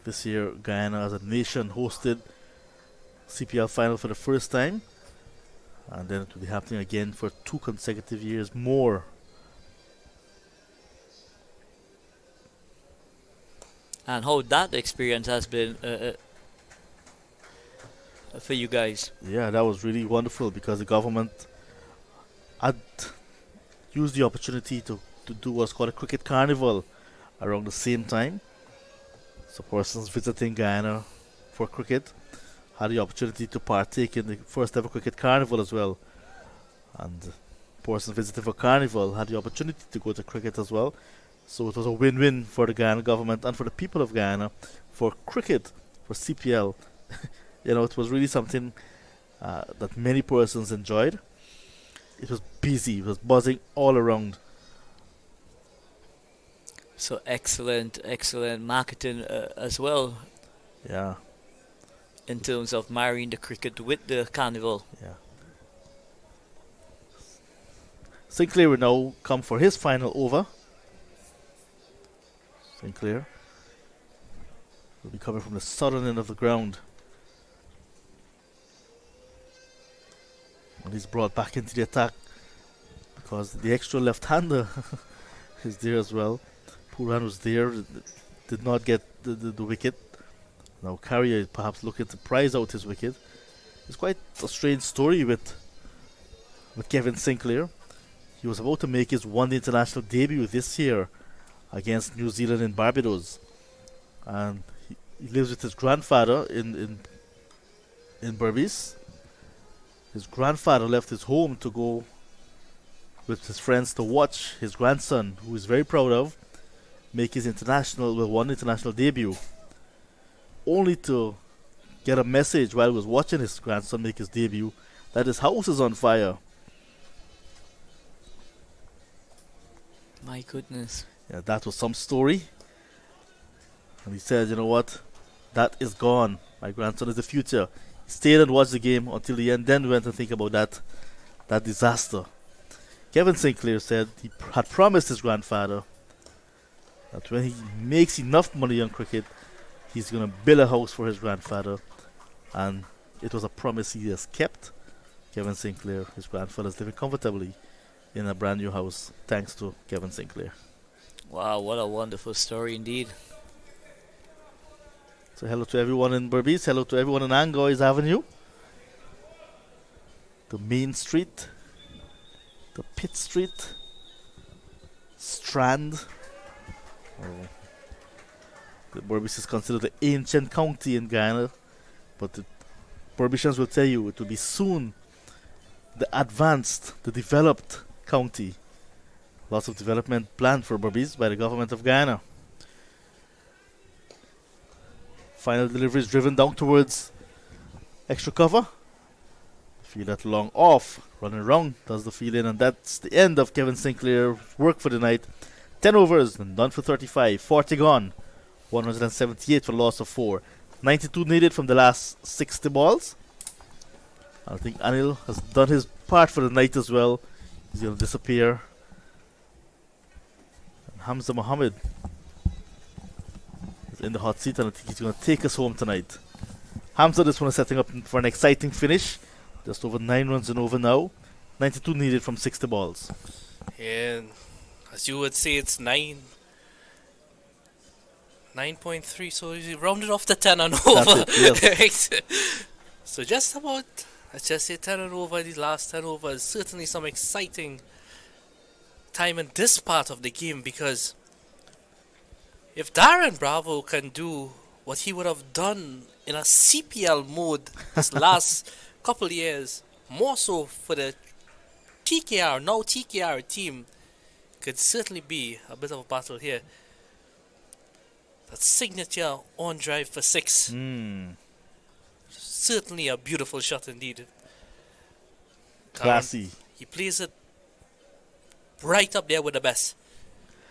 This year, Guyana as a nation hosted CPL final for the first time. And then it will be happening again for 2 consecutive years more. And how that experience has been for you guys. Yeah, that was really wonderful because the government had used the opportunity to do what's called a cricket carnival around the same time. So persons visiting Guyana for cricket had the opportunity to partake in the first ever cricket carnival as well. And persons visiting for carnival had the opportunity to go to cricket as well. So it was a win-win for the Guyana government and for the people of Guyana for cricket, for CPL. You know, it was really something that many persons enjoyed. It was busy, it was buzzing all around. So excellent marketing as well. Yeah. In terms of marrying the cricket with the carnival. Yeah. Sinclair will now come for his final over. Sinclair will be coming from the southern end of the ground. And he's brought back into the attack because the extra left-hander is there as well. Pooran was there, did not get the wicket. Now Carrier is perhaps looking to prize out his wicket. It's quite a strange story with Kevin Sinclair. He was about to make his one-day international debut this year against New Zealand in Barbados. And he lives with his grandfather in Berbice. His grandfather left his home to go with his friends to watch his grandson, who he's very proud of, make his one international debut, only to get a message while he was watching his grandson make his debut that his house is on fire. My goodness. Yeah, that was some story. And he said, you know what, that is gone. My grandson is the future. He stayed and watched the game until the end, then went and think about that disaster. Kevin Sinclair said he had promised his grandfather that when he makes enough money on cricket, he's going to build a house for his grandfather. And it was a promise he has kept. Kevin Sinclair, his grandfather, is living comfortably in a brand new house thanks to Kevin Sinclair. Wow, what a wonderful story indeed. So hello to everyone in Berbice, hello to everyone in Angois Avenue, the Main Street, the Pitt Street, Strand. Oh. The Berbice is considered the ancient county in Guyana, but the Berbicians will tell you it will be soon the advanced, the developed county. Lots of development planned for Berbice by the government of Guyana. Final delivery is driven down towards extra cover. Feel that long off, running around, does the field in, and that's the end of Kevin Sinclair's work for the night. 10 overs and done for 35, 40 gone, 178 for loss of 4. 92 needed from the last 60 balls. I think Anil has done his part for the night as well. He's going to disappear. And Hamza Mohammed is in the hot seat, and I think he's going to take us home tonight. Hamza, this one is setting up for an exciting finish. Just over 9 runs and over now. 92 needed from 60 balls. And as you would say, it's 9.3, so you rounded off the 10 and over. That's it, yes. So just about, let's just say 10 and over, these last 10 overs. Certainly some exciting time in this part of the game, because if Darren Bravo can do what he would have done in a CPL mode this last couple of years, more so for the TKR, now TKR team, could certainly be a bit of a battle here. That signature on drive for 6. Certainly a beautiful shot indeed. Classy. He plays it right up there with the best.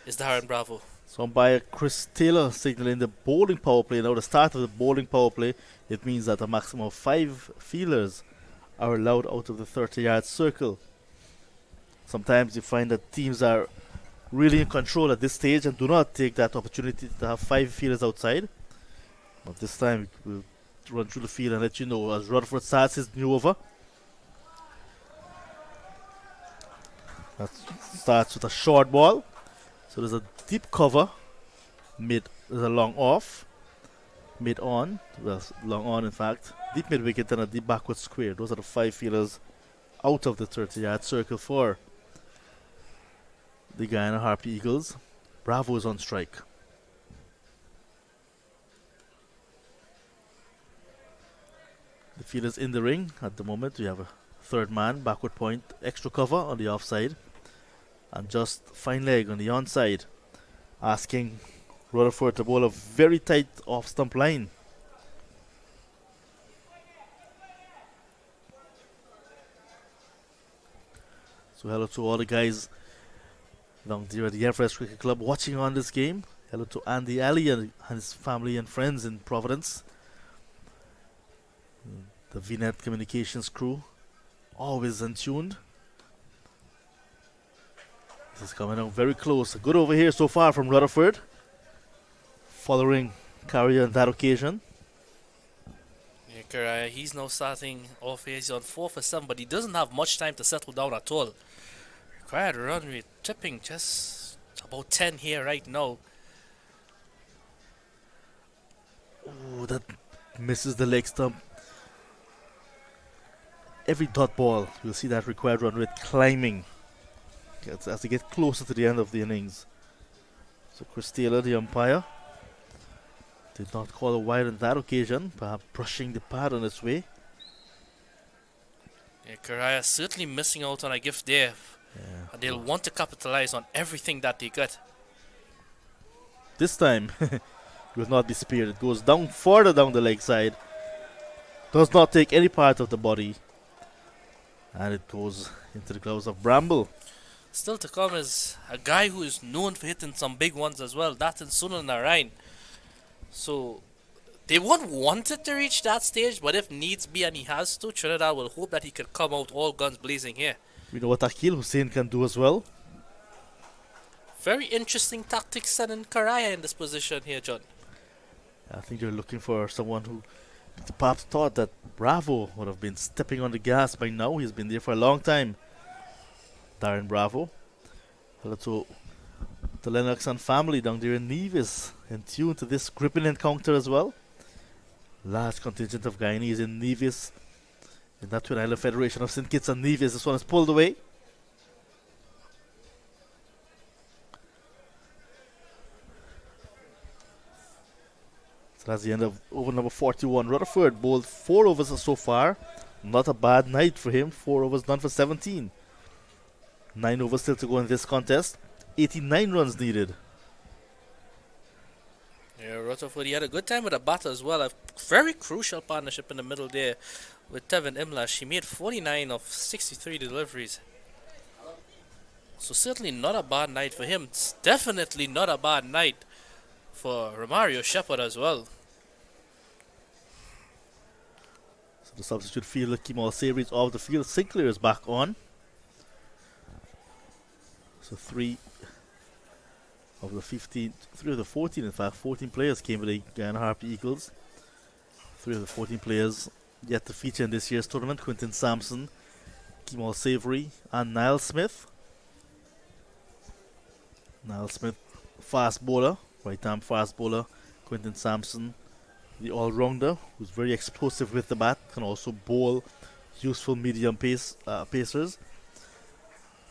Is Darren Bravo. So by Chris Taylor signaling the bowling power play. Now the start of the bowling power play, it means that a maximum of 5 fielders are allowed out of the 30-yard circle. Sometimes you find that teams are really in control at this stage and do not take that opportunity to have 5 fielders outside. But this time we'll run through the field and let you know as Rutherford starts his new over. That starts with a short ball. So there's a deep cover, there's a long off, mid on, well, long on in fact, deep mid wicket and a deep backward square. Those are the 5 fielders out of the 30-yard circle for the Guyana Harpy Eagles. Bravo is on strike. The fielders in the ring at the moment. We have a third man, backward point, extra cover on the offside, and just fine leg on the onside, asking Rutherford to bowl a very tight off stump line. So hello to all the guys down there at the Everest Cricket Club watching on this game. Hello to Andy Alley and his family and friends in Providence. The VNet Communications crew, always in tuned. This is coming out very close. A good over here so far from Rutherford, following carrier on that occasion. Yeah, he's now starting off here. He's on 4 for 7, but he doesn't have much time to settle down at all. Required run rate tipping just about 10 here right now. Oh, that misses the leg stump. Every dot ball, you'll see that required run rate climbing as they get closer to the end of the innings. So Chris Taylor, the umpire, did not call a wide on that occasion, perhaps brushing the pad on its way. Yeah, Karaya certainly missing out on a gift there. Yeah. And they'll want to capitalize on everything that they got. This time, it will not be speared. It goes down further down the leg side, does not take any part of the body, and it goes into the gloves of Bramble. Still to come is a guy who is known for hitting some big ones as well. That and Sunil Narayan. So they won't want it to reach that stage, but if needs be and he has to, Trinidad will hope that he can come out all guns blazing here. We know what Akil Hussain can do as well. Very interesting tactics set in Karaya in this position here, John. I think they're looking for someone who perhaps thought that Bravo would have been stepping on the gas by now. He's been there for a long time. Darren Bravo. Hello to the Lennox and family down there in Nevis, in tune to this gripping encounter as well. Large contingent of Guyanese in Nevis, in that Twin Island Federation of St. Kitts and Nevis. This one is pulled away. So that's the end of over number 41. Rutherford bowled 4 overs so far. Not a bad night for him. 4 overs done for 17. 9 overs still to go in this contest. 89 runs needed. Yeah, Rutherford, he had a good time with the batter as well. A very crucial partnership in the middle there with Tevin Imlash. He made 49 of 63 deliveries. So certainly not a bad night for him. It's definitely not a bad night for Romario Shepherd as well. So the substitute fielder, Kemal Savory, is off the field. Sinclair is back on. So 3 of the 14 in fact, 14 players came with the Guyana Harpy Eagles. 3 of the 14 players yet to feature in this year's tournament: Quinton Sampson, Kemal Savory, and Niall Smith. Niall Smith, fast bowler, right-arm fast bowler. Quinton Sampson, the all-rounder, who's very explosive with the bat, can also bowl useful medium pacers.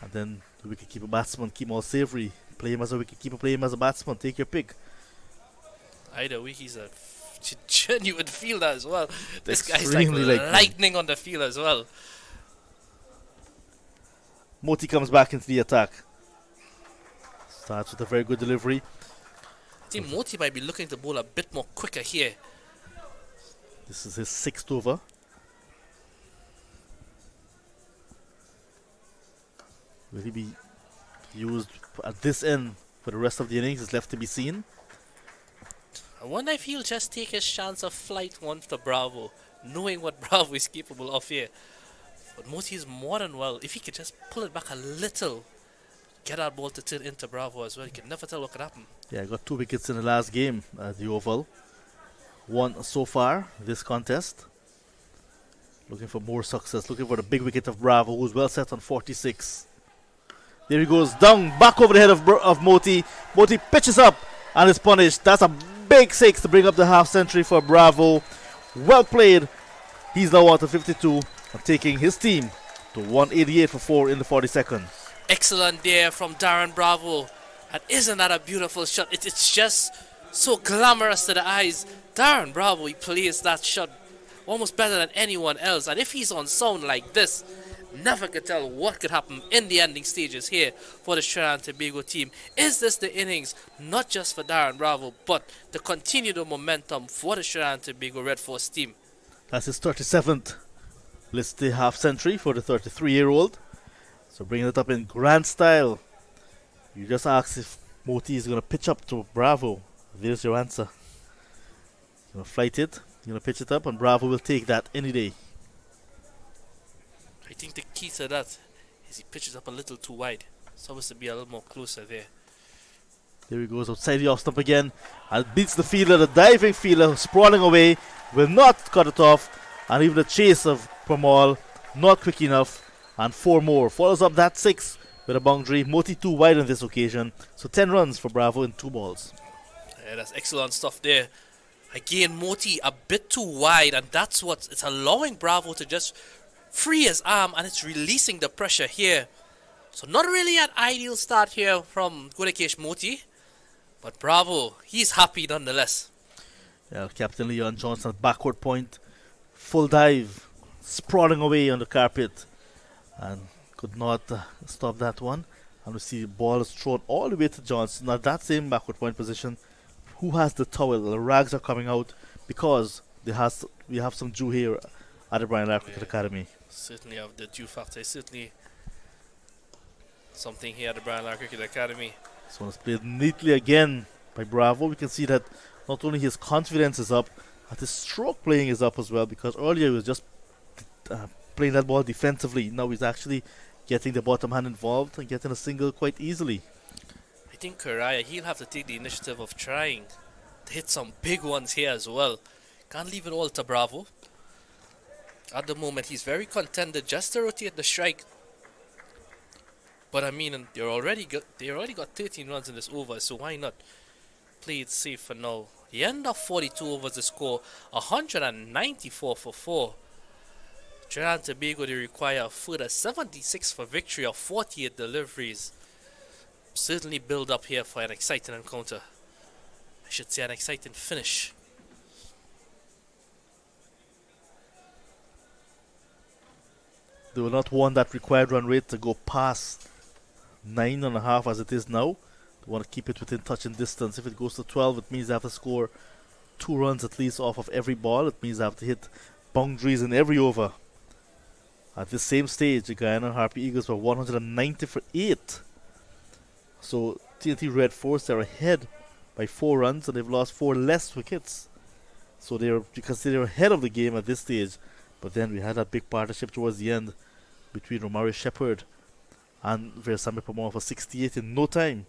And then the wicketkeeper batsman, Kemal Savory. Play him as a wicketkeeper, play him as a batsman. Take your pick. Either way, he's a genuine fielder as well. This guy's Extremely like lightning. lightning on the field as well. Moti comes back into the attack. Starts with a very good delivery. I think Moti might be looking to bowl a bit more quicker here. This is his 6th over. Will he be used at this end for the rest of the innings? Is left to be seen. I wonder if he'll just take his chance of flight once to Bravo, knowing what Bravo is capable of here. But Moti is more than well. If he could just pull it back a little, get that ball to turn into Bravo as well, you can never tell what could happen. Yeah, got 2 wickets in the last game at the Oval. 1 so far this contest. Looking for more success, looking for the big wicket of Bravo, who's well set on 46. There he goes, down, back over the head of Moti. Moti pitches up and is punished. That's a big 6 to bring up the half century for Bravo. Well played. He's now on to 52 and taking his team to 188 for 4 in the 42nd. Excellent there from Darren Bravo. And isn't that a beautiful shot? It's just so glamorous to the eyes. Darren Bravo, he plays that shot almost better than anyone else. And if he's on sound like this, never could tell what could happen in the ending stages here for the Trinidad and Tobago team. Is this the innings, not just for Darren Bravo, but to continue the momentum for the Trinidad and Tobago Red Force team? That's his 37th listed half century for the 33-year-old. So bringing it up in grand style. You just asked if Moti is going to pitch up to Bravo. There's your answer. You're going to flight it, you're going to pitch it up, and Bravo will take that any day. I think the key to that is he pitches up a little too wide. Supposed to be a little more closer there. There he goes outside the off stump again and beats the fielder. The diving fielder sprawling away will not cut it off, and even the chase of Pramal not quick enough. And 4 more. Follows up that 6 with a boundary. Moti too wide on this occasion. So 10 runs for Bravo in 2 balls. Yeah, that's excellent stuff there. Again, Moti a bit too wide, and that's what it's allowing Bravo to just free his arm, and it's releasing the pressure here. So not really an ideal start here from Gudakesh Moti, but Bravo, he's happy nonetheless. Yeah, Captain Leon Johnson at backward point. Full dive. Sprawling away on the carpet. And could not stop that one. And we see the ball is thrown all the way to Johnson. Now that same backward point position. Who has the towel? The rags are coming out because we have some Jew here at the Brian Lara Cricket Academy. Certainly have the due factor. Certainly something here at the Brian Lara Cricket Academy. This one is played neatly again by Bravo. We can see that not only his confidence is up, but his stroke playing is up as well, because earlier he was just playing that ball defensively. Now he's actually getting the bottom hand involved and getting a single quite easily. I think Karaya, he'll have to take the initiative of trying to hit some big ones here as well. Can't leave it all to Bravo. At the moment, he's very contented just to rotate the strike. But I mean, they already got 13 runs in this over, so why not play it safe for now? The end of 42 overs, the score 194 for 4. Trinidad and Tobago, they require a further 76 for victory of 48 deliveries. Certainly build up here for an exciting encounter. I should say an exciting finish. They will not want that required run rate to go past 9.5 as it is now. They want to keep it within touching distance. If it goes to 12, it means they have to score 2 runs at least off of every ball. It means they have to hit boundaries in every over. At this same stage, the Guyana Harpy Eagles were 190 for 8. So TNT Red Force, they're ahead by 4 runs and they've lost 4 less wickets. So you can say they're ahead of the game at this stage. But then we had that big partnership towards the end between Romari Shepherd and Versame Pamon for 68 in no time.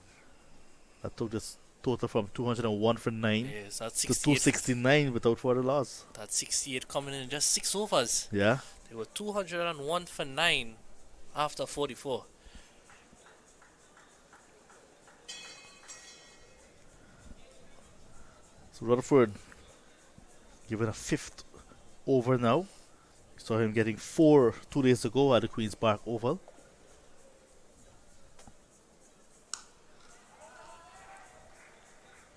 That took this total from 201 for 9 Yes, that's to 68. 269 without further loss. That's 68 coming in just 6 overs. Yeah. They were 201 for 9 after 44. So Rutherford given a 5th over now. Saw him getting 4 2 days ago at the Queen's Park Oval.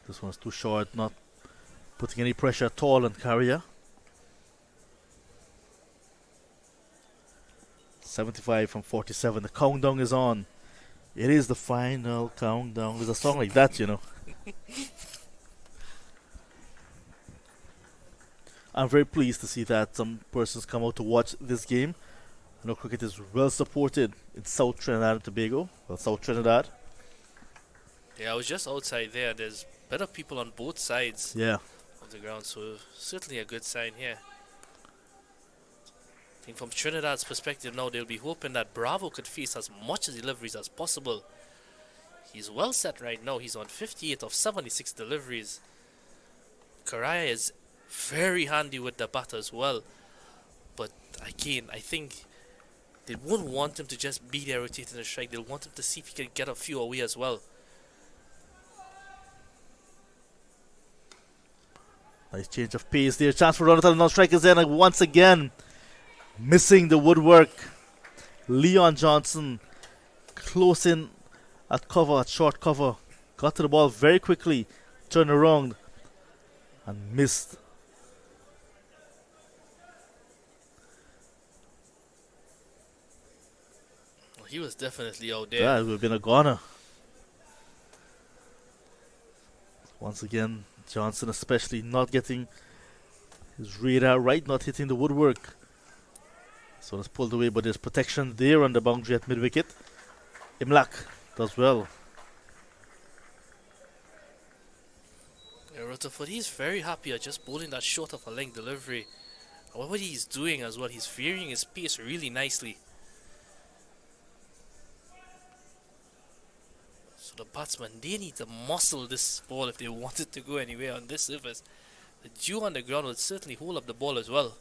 This one's too short, not putting any pressure at all on Carrier. 75 from 47. The countdown is on. It is the final countdown. There's a song like that, you know. I'm very pleased to see that some persons come out to watch this game. I know cricket is well supported in South Trinidad and Tobago. Well, South Trinidad. Yeah, I was just outside there. There's better people on both sides Yeah. of the ground, so certainly a good sign here. I think from Trinidad's perspective now, they'll be hoping that Bravo could face as much deliveries as possible. He's well set right now. He's on 58 of 76 deliveries. Karaya is very handy with the bat as well. But again, I think they wouldn't want him to just be there rotating the strike. They'll want him to see if he can get a few away as well. Nice change of pace there. Chance for Ronald. Now strikers in once again. Missing the woodwork. Leon Johnson close in at cover, at short cover. Got to the ball very quickly. Turned around and missed. Well, he was definitely out there. Yeah, it would have been a goner. Once again, Johnson especially not getting his radar right, not hitting the woodwork. So it's pulled away, but there's protection there on the boundary at mid-wicket. Imlak does well. Yeah, Rutherford, he's very happy at just bowling that short of a length delivery. And what he's doing as well, he's varying his pace really nicely. So the batsmen, they need to muscle this ball if they want it to go anywhere on this surface. The dew on the ground will certainly hold up the ball as well.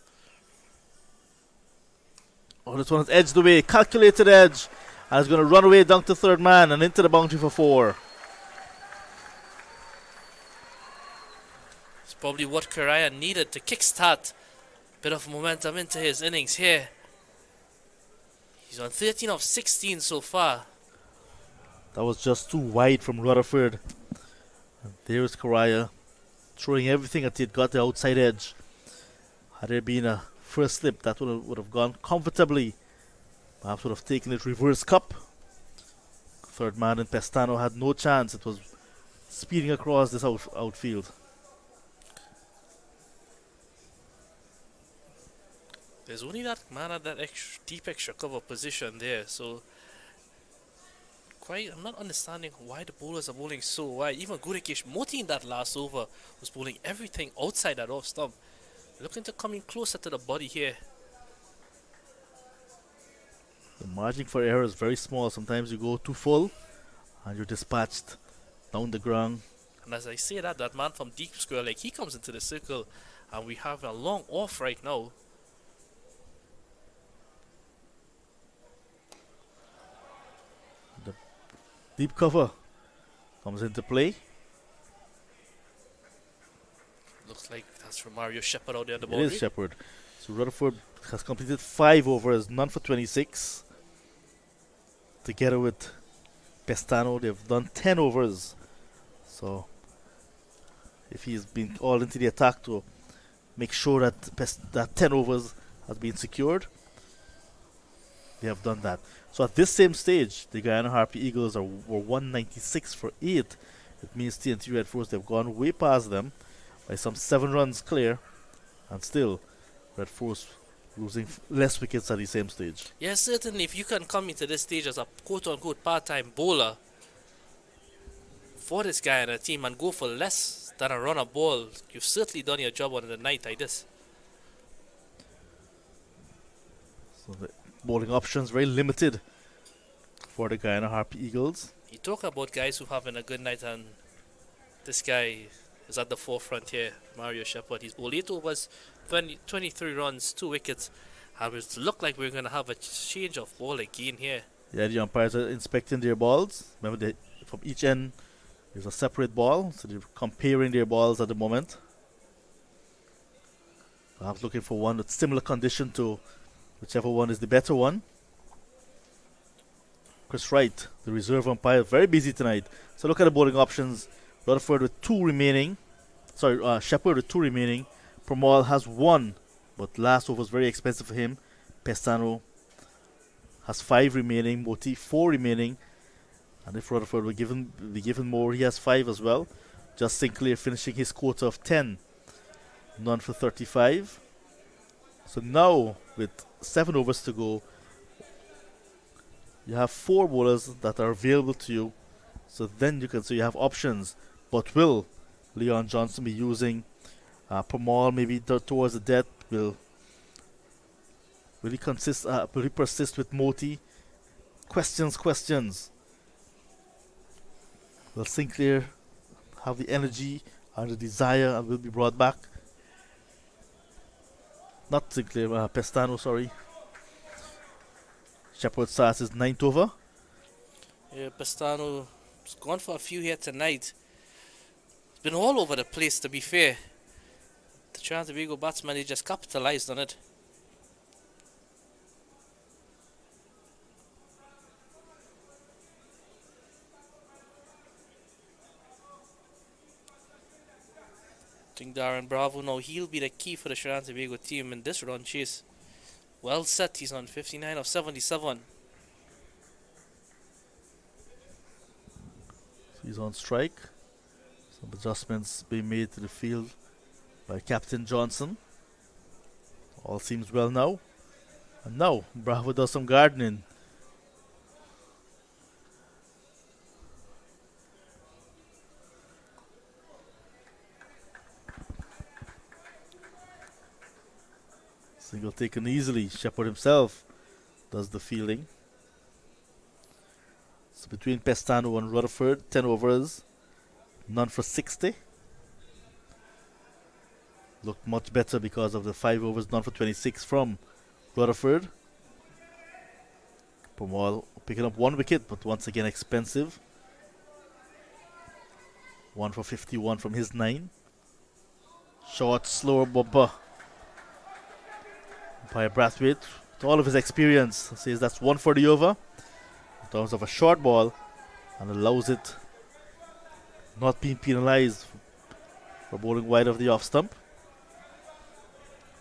Oh, this one is edged away, calculated edge. And it's going to run away down to third man and into the boundary for 4. It's probably what Karaya needed to kickstart a bit of momentum into his innings here. He's on 13 of 16 so far. That was just too wide from Rutherford. And there's Karaya throwing everything at it, got the outside edge. Had there been a first slip, that would have gone comfortably. Perhaps would have taken it reverse cup. Third man in Pestano had no chance. It was speeding across this outfield. There's only that man at that deep extra cover position there, so I'm not understanding why the bowlers are bowling so wide. Even Gurekesh Moti in that last over was bowling everything outside that off stump. Looking to come in closer to the body here. The margin for error is very small. Sometimes you go too full and you're dispatched down the ground. And as I say that man from deep square leg, he comes into the circle and we have a long off right now. Deep cover comes into play. Looks like that's from Mario Shepard out there on the It boundary. is Shepherd. So Rutherford has completed 5 overs, none for 26. Together with Pestano, they've done 10 overs. So if he's been all into the attack to make sure that that 10 overs has been secured, they have done that. So at this same stage, the Guyana Harpy Eagles were 196 for 8. It means TNT Red Force, they've gone way past them by some 7 runs clear, and still Red Force losing less wickets at the same stage. Yes, certainly. If you can come into this stage as a quote-unquote part-time bowler for this guy on a team and go for less than a run a ball, you've certainly done your job on the night like this. So the bowling options very limited for the Guyana Harpy Eagles. You talk about guys who having a good night, and this guy is at the forefront here, Mario Shepard. He's bowled 8 overs, 23 runs, 2 wickets, and it looked like we're going to have a change of ball again here. Yeah, the umpires are inspecting their balls. Remember, from each end there's a separate ball, so they're comparing their balls at the moment. Perhaps looking for one with similar condition to whichever one is the better one. Chris Wright, the reserve umpire, very busy tonight. So look at the bowling options. Rutherford with 2 remaining. Shepard with 2 remaining. Pramal has 1, but last over was very expensive for him. Pestano has 5 remaining. Moti 4 remaining. And if Rutherford be given more, he has 5 as well. Just Sinclair finishing his quota of 10. None for 35. So now, with 7 overs to go, you have 4 bowlers that are available to you. So then you can say you have options. But will Leon Johnson be using Pramal maybe towards the death? Will he persist with Moti? Questions. Will Sinclair have the energy and the desire and will be brought back? Not Sinclair, Pestano, sorry. Shepard starts his 9th over. Yeah, Pestano's gone for a few here tonight. It's been all over the place, to be fair. The Trinidad Tobago batsman, he just capitalized on it. I think Darren Bravo now, he'll be the key for the Trinidad Tobago team in this run chase. Well set, he's on 59 of 77. He's on strike. Some adjustments being made to the field by Captain Johnson. All seems well now. And now Bravo does some gardening. Single taken easily. Shepard himself does the fielding. So between Pestano and Rutherford, 10 overs, none for 60. Looked much better because of the 5 overs, none for 26 from Rutherford. Pramal picking up 1 wicket, but once again expensive. 1 for 51 from his 9. Short, slower bumper. Umpire Brathwaite, with all of his experience, says that's 1 for the over in terms of a short ball, and allows it not being penalized for bowling wide of the off stump.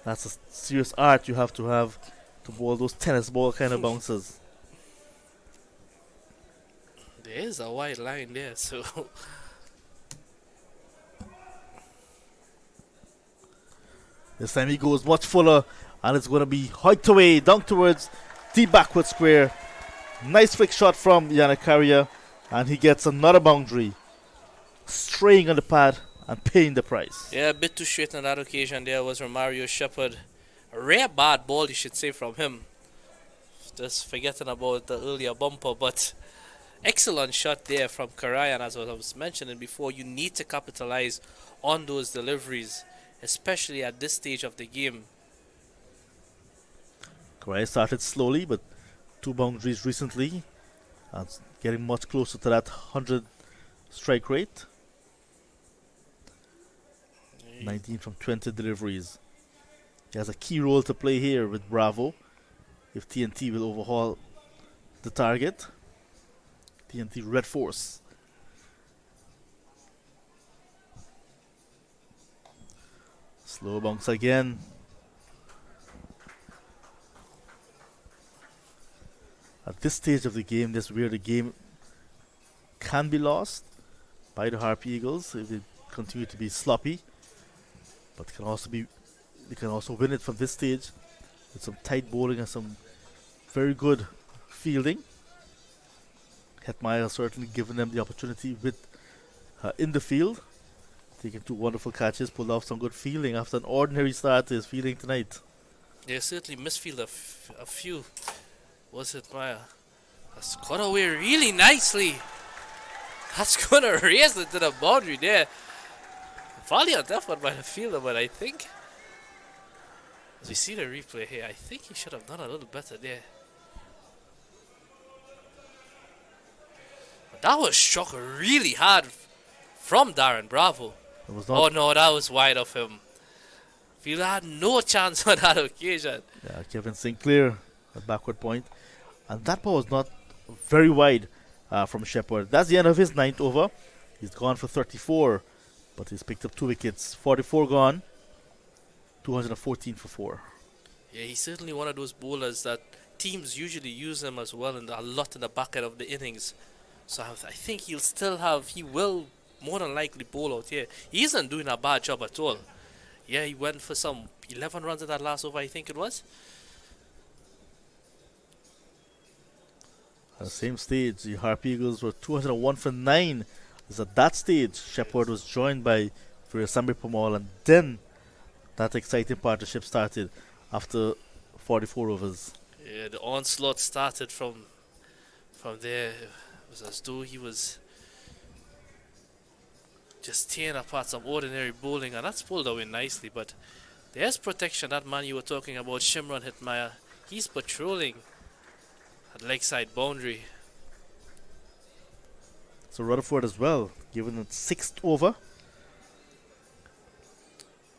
That's a serious art you have to bowl those tennis ball kind of bounces. There is a wide line there, so This time he goes much fuller, and it's going to be hiked away down towards the backward square. Nice flick shot from Yanakaria, and he gets another boundary, straying on the pad and paying the price. yeah, a bit too straight on that occasion there was from Mario Shepard. A rare bad ball, you should say, from him. Just forgetting about the earlier bumper, but excellent shot there from Karayan. As I was mentioning before, you need to capitalize on those deliveries, especially at this stage of the game. Karayan started slowly, but 2 boundaries recently, and getting much closer to that 100 strike rate. 19 from 20 deliveries. He has a key role to play here with Bravo if TNT will overhaul the target. TNT Red Force. Slow bounce again. At this stage of the game, this is where the game can be lost by the Harpy Eagles if they continue to be sloppy. But they can also win it from this stage with some tight bowling and some very good fielding. Hetmeyer has certainly given them the opportunity with in the field. Taking 2 wonderful catches, pulled off some good fielding after an ordinary start to his fielding tonight. They certainly misfield a few. Was it Maya? That's got away really nicely. That's gonna raise it to the boundary there. Volley on that one by the fielder, but I think as we see the replay here, I think he should have done a little better there. But that was struck really hard from Darren Bravo. It was Oh not, no, that was wide of him. Fielder had no chance on that occasion. yeah, Kevin Sinclair at backward point. And that ball was not very wide from Shepherd. That's the end of his 9th over. He's gone for 34, but he's picked up 2 wickets. 44 gone, 214 for 4. Yeah, he's certainly one of those bowlers that teams usually use him as well, and a lot in the back end of the innings. So I think he will more than likely bowl out here. He isn't doing a bad job at all. Yeah, he went for some 11 runs in that last over, I think it was. At the same stage, the Harpy Eagles were 201 for 9. It's at that stage, Shepherd was joined by Virasambi Pamal, and then that exciting partnership started after 44 overs. Yeah, the onslaught started from there. It was as though he was just tearing apart some ordinary bowling, and that's pulled away nicely. But there's protection. That man you were talking about, Shimron Hetmeyer, he's patrolling at lakeside boundary. So Rutherford as well, given the 6th over.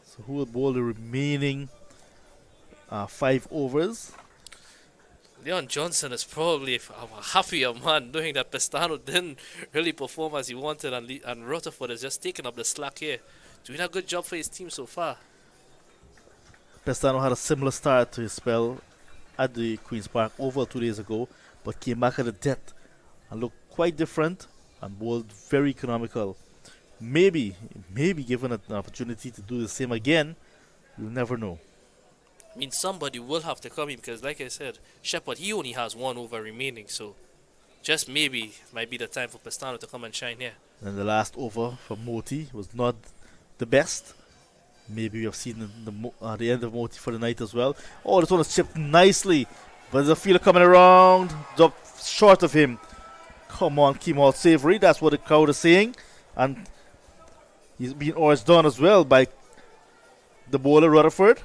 So who will bowl the remaining 5 overs? Leon Johnson is probably a happier man, knowing that Pestano didn't really perform as he wanted, and Rutherford has just taken up the slack here. Doing a good job for his team so far. Pestano had a similar start to his spell at the Queen's Park Oval 2 days ago, but came back at the death and looked quite different and bowled very economical. Maybe given an opportunity to do the same again, you'll never know. I mean, somebody will have to come in because, like I said, Shepherd, he only has 1 over remaining, so just maybe it might be the time for Pestano to come and shine here. And the last over for Moti was not the best. Maybe we have seen the end of Moti for the night as well. Oh, this one is chipped nicely, but there's a fielder coming around, up short of him. Come on, Kemal Savory, that's what the crowd is saying. And he's being urged on as well by the bowler Rutherford.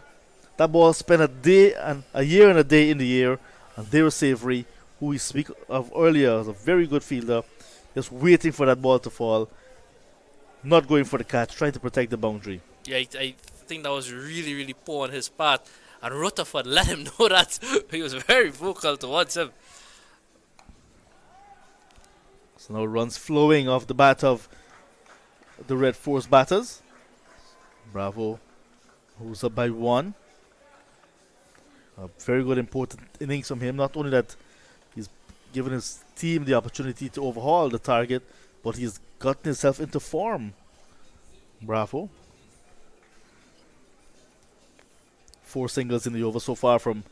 That ball spent a year and a day in the air, and there was Savory, who we speak of earlier as a very good fielder, just waiting for that ball to fall, not going for the catch, trying to protect the boundary. Yeah, I think that was really, really poor on his part, and Rutherford let him know that. He was very vocal towards him. So now runs flowing off the bat of the Red Force batters. Bravo, who's up by 1. A very good important innings from him. Not only that he's given his team the opportunity to overhaul the target, but he's gotten himself into form. Bravo. 4 singles in the over so far from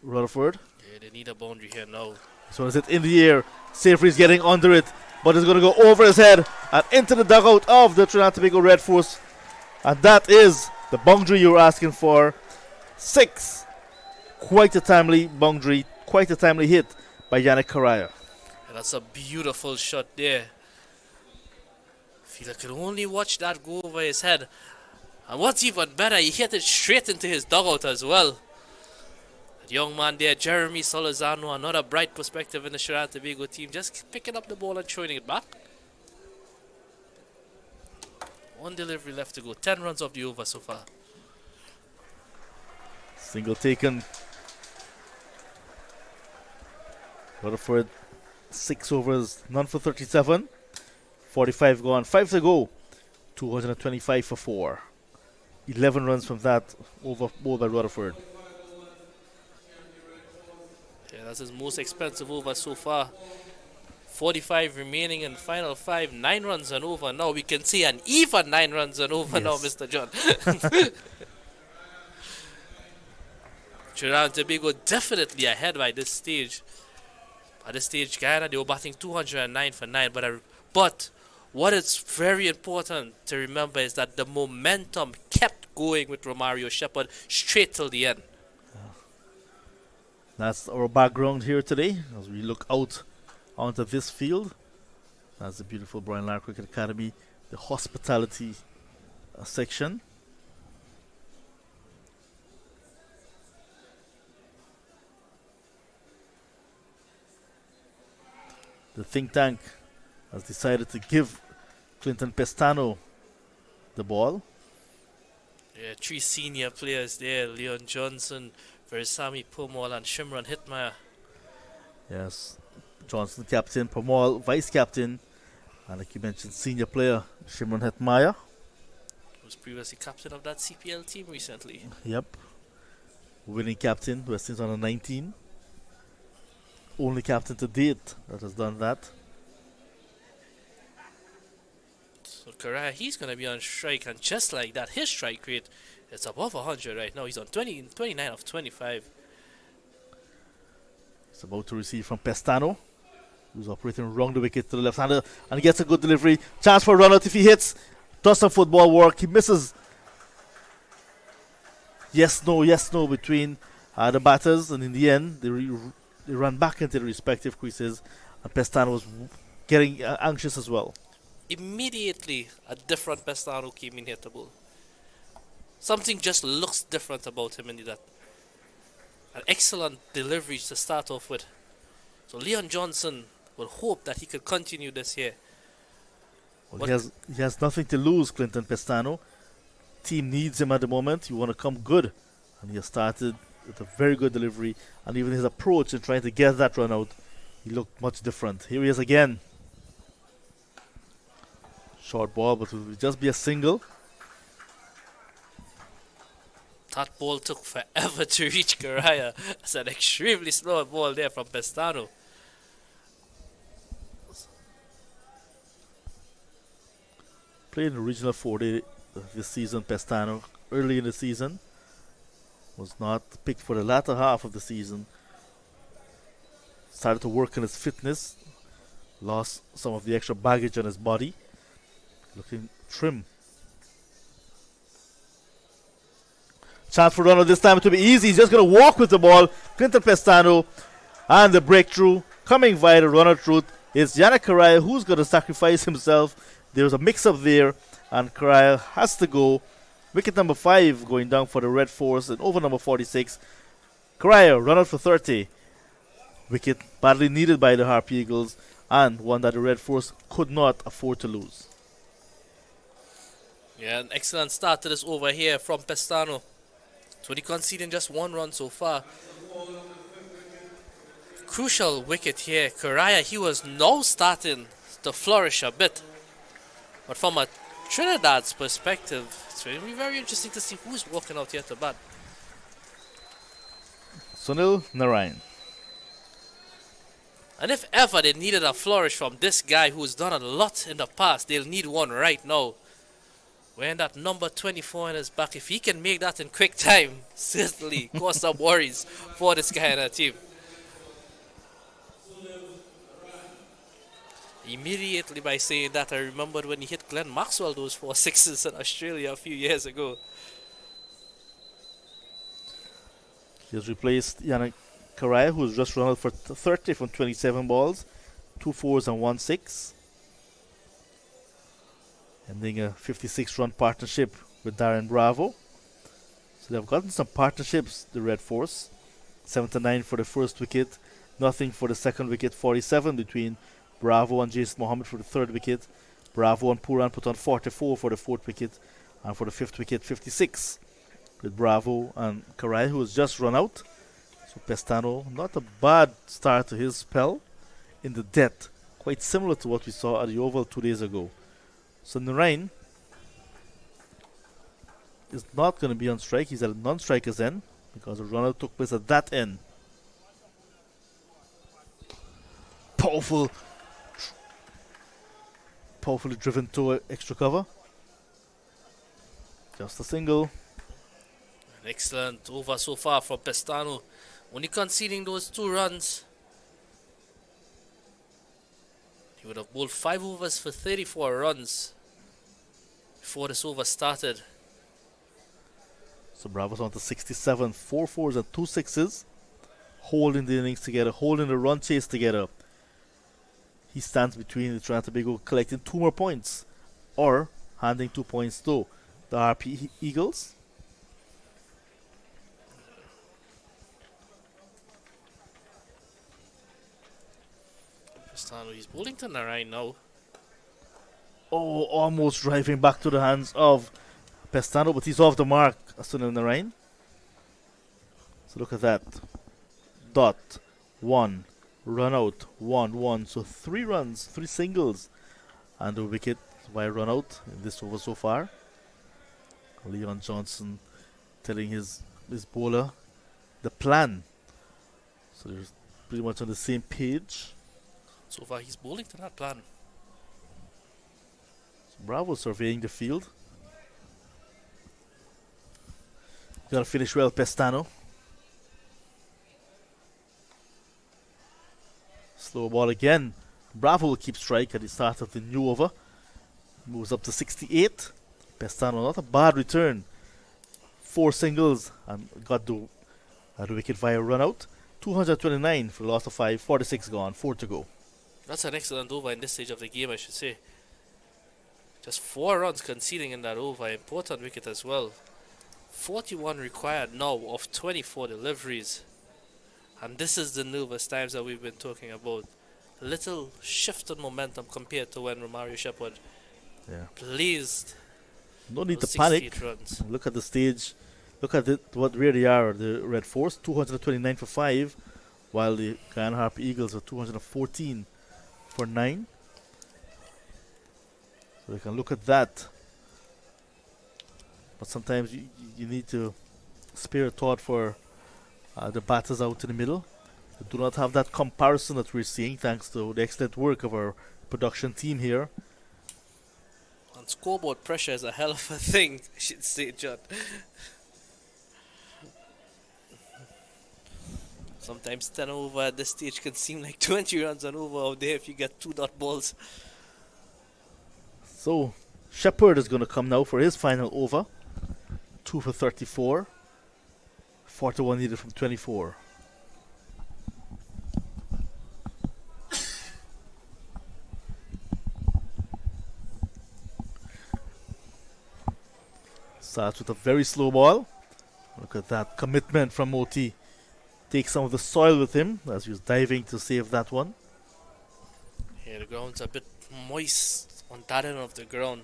Rutherford. Yeah, they need a boundary here now. So is it in the air? Savory's getting under it, but it's going to go over his head and into the dugout of the Trinidad Tobago Red Force. And that is the boundary you're asking for. 6. Quite a timely boundary, quite a timely hit by Yannick Karaya. And that's a beautiful shot there. Fielder could only watch that go over his head. And what's even better, he hit it straight into his dugout as well. Young man there, Jeremy Solozano, another bright perspective in the Trinidad Tobago team, just picking up the ball and throwing it back. One delivery left to go. 10 runs off the over so far. Single taken. Rutherford 6 overs, none for 37. 45 gone, 5 to go. 225 for 4. 11 runs from that over ball by Rutherford. Yeah, that's his most expensive over so far. 45 remaining in the final 5. 9 runs and over. Now we can see an even 9 runs and over now, Mr. John. Trinidad and Tobago definitely ahead by this stage. At this stage, Guyana, they were batting 209 for 9. But what is very important to remember is that the momentum kept going with Romario Shepherd straight till the end. That's our background here today as we look out onto this field. That's the beautiful Brian Lara Cricket Academy, the hospitality section. The think tank has decided to give Clinton Pestano the ball. Yeah, 3 senior players there, Leon Johnson, Versami Pomal and Shimron Hitmire. Yes, Johnson captain, Pamal vice captain, and like you mentioned, senior player Shimron Hetmaya. Was previously captain of that CPL team recently. Yep. Winning captain, West Indies under 19. Only captain to date that has done that. So Karaya, he's going to be on strike, and just like that, his strike rate is above 100 right now. He's on 29 of 25. He's about to receive from Pestano, who's operating wrong the wicket to the left-hander, and he gets a good delivery. Chance for a run-out if he hits. Does some football work. He misses. Yes, no between the batters, and in the end, they ran back into the respective creases, and Pestano was getting anxious as well. Immediately, a different Pestano came in hittable. Something just looks different about him in that. An excellent delivery to start off with. So Leon Johnson will hope that he could continue this here. Well, he has nothing to lose, Clinton Pestano. Team needs him at the moment. You want to come good, and he has started with a very good delivery, and even his approach in trying to get that run out, he looked much different. Here he is again. Short ball, but it will just be a single. That ball took forever to reach Karaya. It's an extremely slow ball there from Pestano. Played in the regional 40 this season, Pestano, early in the season. Was not picked for the latter half of the season. Started to work on his fitness. Lost some of the extra baggage on his body. Looking trim. Chance for runner this time to be easy. He's just going to walk with the ball. Clinton Pestano, and the breakthrough coming via the runner route is Yannick Karaya, who's going to sacrifice himself. There's a mix-up there, and Karaya has to go. Wicket number 5 going down for the Red Force, and over number 46. Karaya, run out for 30. Wicket badly needed by the Harpy Eagles, and one that the Red Force could not afford to lose. Yeah, an excellent start to this over here from Pestano. So he conceding just 1 run so far. Crucial wicket here. Karaya, he was now starting to flourish a bit. But from a Trinidad's perspective, it's going to be very interesting to see who's walking out here to bat. Sunil Narayan. And if ever they needed a flourish from this guy who's done a lot in the past, they'll need one right now. Wearing that number 24 in his back, if he can make that in quick time, certainly cause some worries for this guy in our team. Immediately by saying that, I remembered when he hit Glenn Maxwell those 4 sixes in Australia a few years ago. He has replaced Yannick Karaya, who's just run out for 30 from 27 balls, 2 4s and 1 6. Ending a 56-run partnership with Darren Bravo. So they've gotten some partnerships, the Red Force. 79 for the first wicket. Nothing for the second wicket. 47 between Bravo and Jason Mohammed for the third wicket. Bravo and Puran put on 44 for the fourth wicket. And for the fifth wicket, 56 with Bravo and Karai, who has just run out. So Pestano, not a bad start to his spell in the death. Quite similar to what we saw at the Oval 2 days ago. So Narain is not going to be on strike. He's at a non-striker's end because the run-out took place at that end. Powerfully driven to extra cover. Just a single. An excellent over so far from Pestano. Only conceding those 2 runs. He would have bowled 5 overs for 34 runs before this over started. So Bravo's on to 67, 4 fours and 2 sixes, holding the innings together, holding the run chase together. He stands between the Trinidad Tobago collecting 2 more points or handing 2 points to the Harpy Eagles. Pestano, he's bowling to Narain now. Oh, almost driving back to the hands of Pestano, but he's off the mark as soon as Narain. So look at that. Dot, 1, run out, 1, 1. So 3 runs, 3 singles, and the wicket by run out in this over so far. Leon Johnson telling his bowler the plan. So they're pretty much on the same page. So far, he's bowling to that plan. So Bravo surveying the field. Gonna finish well, Pestano. Slow ball again. Bravo will keep strike at the start of the new over. Moves up to 68. Pestano, not a bad return. 4 singles and got the wicket via run out. 229 for the loss of 5. 46 gone. 4 to go. That's an excellent over in this stage of the game, I should say. Just 4 runs conceding in that over. Important wicket as well. 41 required now of 24 deliveries. And this is the nervous times that we've been talking about. A little shift in momentum compared to when Romario Shepherd pleased. No need to panic. Runs. Look at the stage. Look at where they are. The Red Force, 229 for 5, while the Guyana Harpy Eagles are 214 for 9. So we can look at that. But sometimes you need to spare a thought for the batters out in the middle. We do not have that comparison that we're seeing thanks to the excellent work of our production team here. And scoreboard pressure is a hell of a thing, I should say, John. Sometimes 10 over at this stage can seem like 20 runs and over out there if you get 2 dot balls. So Shepherd is going to come now for his final over. 2 for 34. 41 needed from 24. Starts with a very slow ball. Look at that commitment from Moti. Take some of the soil with him as he was diving to save that one. Yeah, the ground's a bit moist on that end of the ground.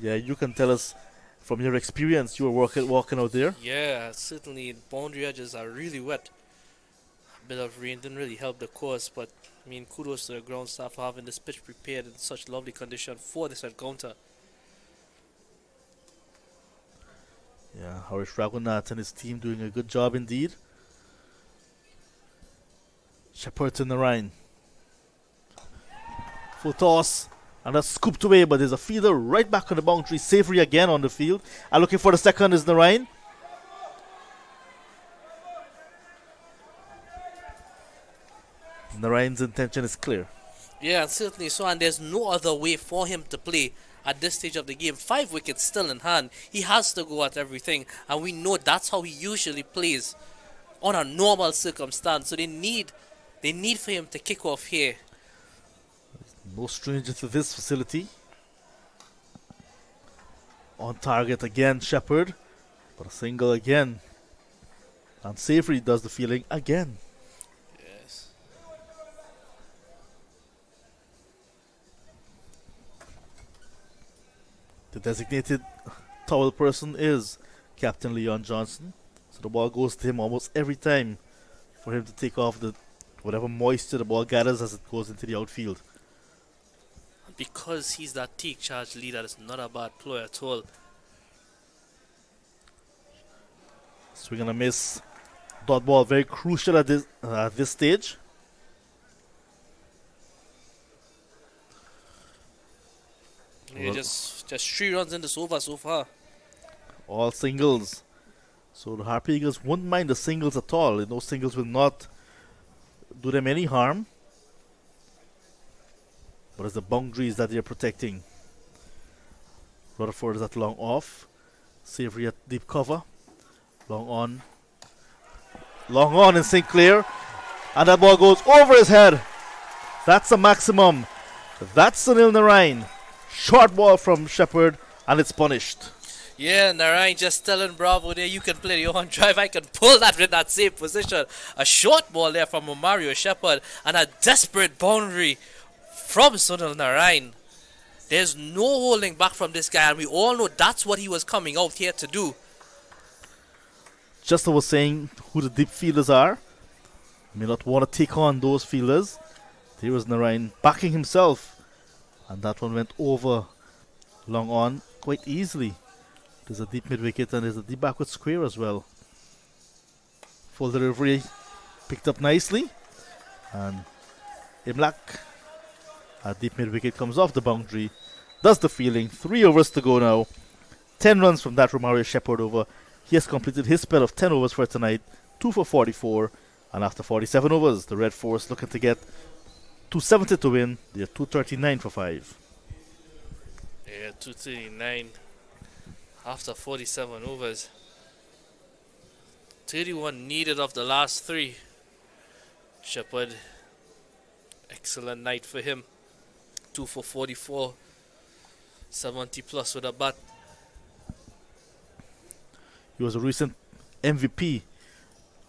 Yeah, you can tell us from your experience. You were walking out there. Yeah, certainly boundary edges are really wet. A bit of rain didn't really help the cause, but I mean, kudos to the ground staff for having this pitch prepared in such lovely condition for this encounter. Yeah, Harish Raghunath and his team doing a good job indeed. Shepherd to Narain. Full toss. And that's scooped away, but there's a fielder right back on the boundary. Savory again on the field. And looking for the second is Narain. Narain's intention is clear. Yeah, certainly so, and there's no other way for him to play at this stage of the game. 5 wickets still in hand. He has to go at everything, and we know that's how he usually plays on a normal circumstance. So they need for him to kick off here. No stranger to this facility. On target again, Shepherd. But a single again. And Savory does the fielding again. Yes. The designated towel person is Captain Leon Johnson. So the ball goes to him almost every time for him to take off the whatever moisture the ball gathers as it goes into the outfield. Because he's that take charge leader, it's not a bad ploy at all. Swing and a miss. Dot ball very crucial at this stage. Yeah, just 3 runs in this over so far. All singles. So the Harpy Eagles won't mind the singles at all. Those singles will not do them any harm. But it's the boundaries that they're protecting. Rutherford is at long off. Savory at deep cover. Long on. Long on in Sinclair. And that ball goes over his head. That's a maximum. That's Sunil Narayan. Short ball from Shepard, and it's punished. Yeah, Narayan just telling Bravo there, you can play your own drive. I can pull that in that same position. A short ball there from Mario Shepard and a desperate boundary from Sunil Narayan. There's no holding back from this guy, and we all know that's what he was coming out here to do. Just as I was saying who the deep fielders are, may not want to take on those fielders. There was Narayan backing himself, and that one went over long on quite easily. There's a deep mid wicket and there's a deep backward square as well. Full delivery picked up nicely, and Imlak at deep mid wicket comes off the boundary, does the fielding. 3 overs to go now. 10 runs from that Romario Shepard over. He has completed his spell of 10 overs for tonight, 2 for 44, and after 47 overs, the Red Force looking to get 270 to win. They're 239 for 5. Yeah, 239 after 47 overs. 31 needed of the last 3. Shepard, excellent night for him. 2 for 44, 70 plus with a bat. He was a recent MVP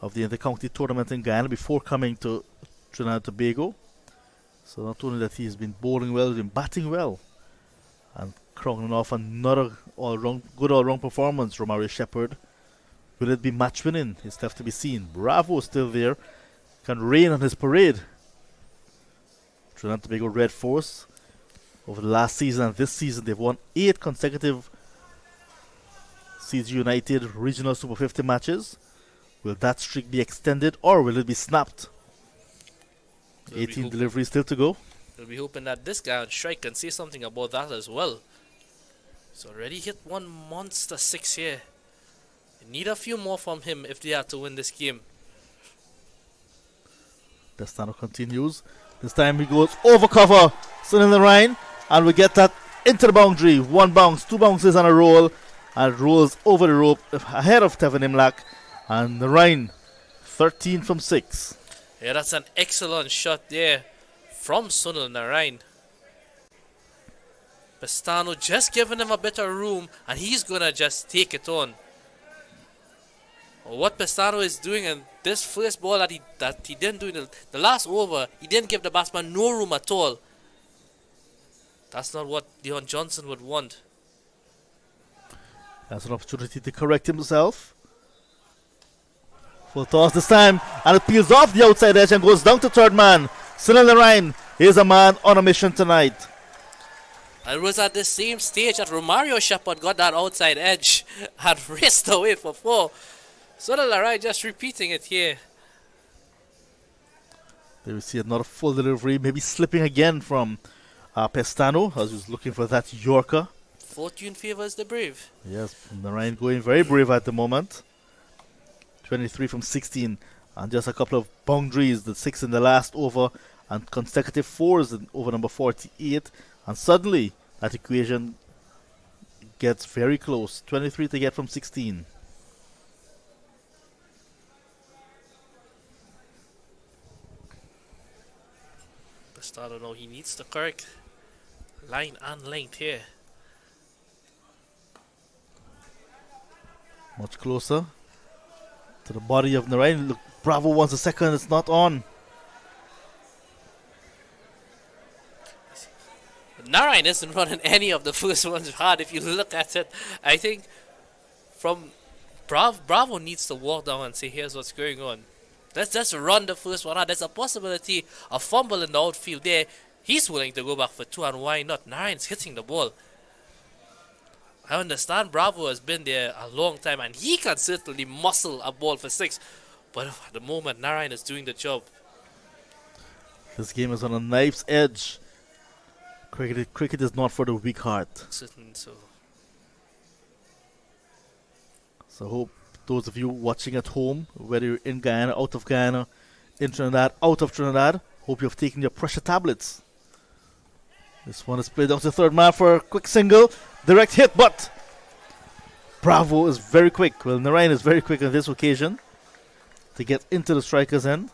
of the inter-county tournament in Guyana before coming to Trinidad and Tobago. So not only that he has been bowling well, he's been batting well. And crowning off another good all-round performance, Romario Shepard. Will it be match-winning? It's left to be seen. Bravo still there. Can rain on his parade. Trinidad and Tobago Red Force. Over the last season and this season, they've won 8 consecutive CG United Regional Super 50 matches. Will that streak be extended or will it be snapped? 18 deliveries still to go. We'll be hoping that this guy on strike can say something about that as well. He's already hit one monster 6 here. They need a few more from him if they are to win this game. Destano continues. This time he goes over cover. Sunil Narayan. And we get that into the boundary. 1 bounce, 2 bounces on a roll. And rolls over the rope ahead of Tevin Imlak. And Narayan, 13 from 6. Yeah, that's an excellent shot there from Sunil Narayan. Pestano just giving him a bit of room, and he's going to just take it on. What Pestano is doing in this first ball that he didn't do in the last over, he didn't give the batsman no room at all. That's not what Leon Johnson would want. Has an opportunity to correct himself. Full toss this time, and it peels off the outside edge and goes down to third man. Sunil Narayan is a man on a mission tonight. And it was at the same stage that Romario Shepard got that outside edge and raced away for 4. Sunil Narayan just repeating it here. There we see another full delivery, maybe slipping again from Pestano as he was looking for that Yorker. Fortune favors the brave. Yes, Narayan going very brave at the moment. 23 from 16 and just a couple of boundaries, the 6 in the last over and consecutive 4s in over number 48, and suddenly that equation gets very close. 23 to get from 16. Pestano, no, he needs the correct line and length here. Much closer. To the body of Narayan. Look, Bravo wants a second. It's not on. Narayan isn't running any of the first ones hard if you look at it. I think from Bravo needs to walk down and say, here's what's going on. Let's just run the first one out. There's a possibility of fumble in the outfield there. He's willing to go back for 2, and why not? Narayan's hitting the ball. I understand Bravo has been there a long time and he can certainly muscle a ball for 6. But at the moment, Narayan is doing the job. This game is on a knife's edge. Cricket is not for the weak heart. Certainly so. So hope those of you watching at home, whether you're in Guyana, out of Guyana, in Trinidad, out of Trinidad, hope you have taken your pressure tablets. This one is played out to the third man for a quick single. Direct hit, but Bravo is very quick. Well, Narayan is very quick on this occasion to get into the striker's end.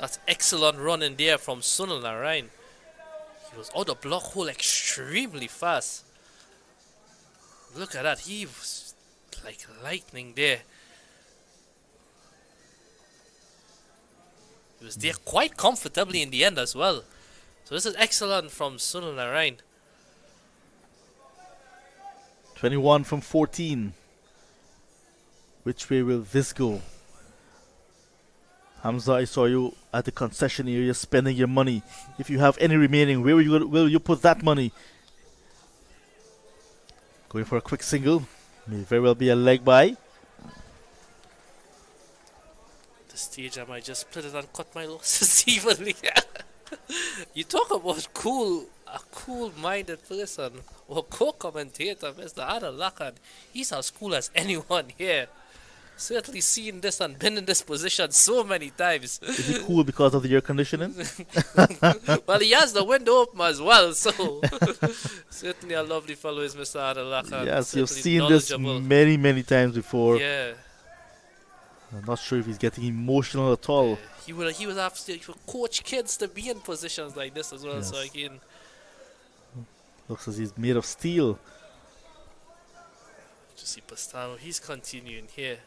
That's excellent run in there from Sunil Narayan. He was out of block hole extremely fast. Look at that. He was like lightning there. He was there quite comfortably in the end as well. So this is excellent from Sunil Narayan. 21 from 14. Which way will this go? Hamza, I saw you at the concession area spending your money. If you have any remaining, where will you put that money? Going for a quick single. May very well be a leg by. This stage I might just split it and cut my losses evenly. You talk about a cool-minded person or co-commentator, Mr. Adel Lakan. He's as cool as anyone here. Certainly seen this and been in this position so many times. Is he cool because of the air conditioning? Well, he has the window open as well, so certainly a lovely fellow is Mr. Adel Lakan. Yes, you've seen this many, many times before. Yeah. I'm not sure if he's getting emotional at all. He would have to coach kids to be in positions like this as well. Yes. So again, looks as he's made of steel. just see Pastano. He's continuing here.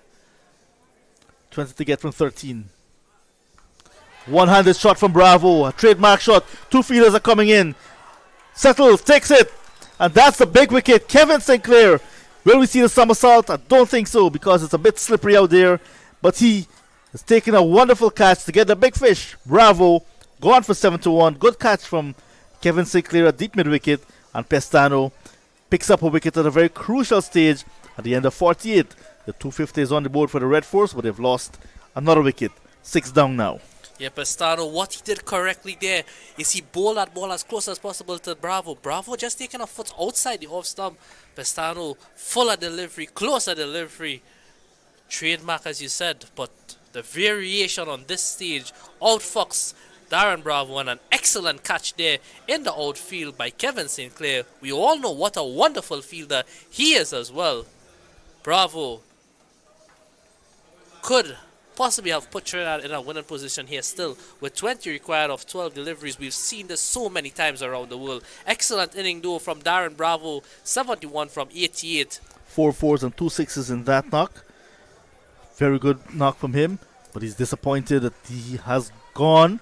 20 to get from 13. One-handed shot from Bravo. A trademark shot. Two fielders are coming in. Settles, takes it. And that's the big wicket. Kevin Sinclair. Will we see the somersault? I don't think so because it's a bit slippery out there. But he has taken a wonderful catch to get the big fish. Bravo. Gone for 7-1. Good catch from Kevin Sinclair at deep mid-wicket. And Pestano picks up a wicket at a very crucial stage at the end of 48. The 250 is on the board for the Red Force, but they've lost another wicket. 6 down now. Yeah, Pestano, what he did correctly there is he bowled that ball as close as possible to Bravo. Bravo just taking a foot outside the off stump. Pestano, fuller delivery, closer delivery. Trademark, as you said, but the variation on this stage outfoxed Darren Bravo, and an excellent catch there in the outfield by Kevin Sinclair. We all know what a wonderful fielder he is as well. Bravo could possibly have put Trinidad in a winning position here still. With 20 required of 12 deliveries, we've seen this so many times around the world. Excellent inning though from Darren Bravo, 71 from 88. 4 fours and 2 sixes in that knock. Very good knock from him, but he's disappointed that he has gone.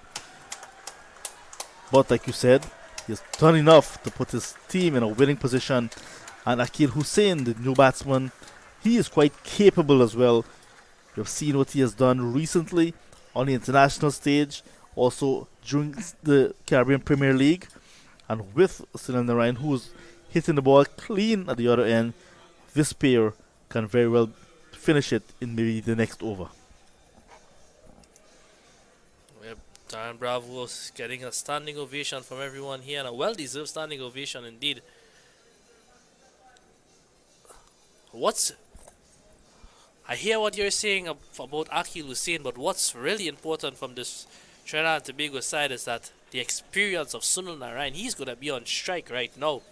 But like you said, he's done enough to put his team in a winning position. And Akil Hussain, the new batsman, he is quite capable as well. You've seen what he has done recently on the international stage, also during the Caribbean Premier League, and with Sunil Narayan, who's hitting the ball clean at the other end. This pair can very well finish it in maybe the next over. Yep, Darren Bravo is getting a standing ovation from everyone here, and a well-deserved standing ovation indeed. I hear what you're saying about Akil Hussain, but what's really important from this Trinidad and Tobago side is that the experience of Sunil Narayan, he's going to be on strike right now.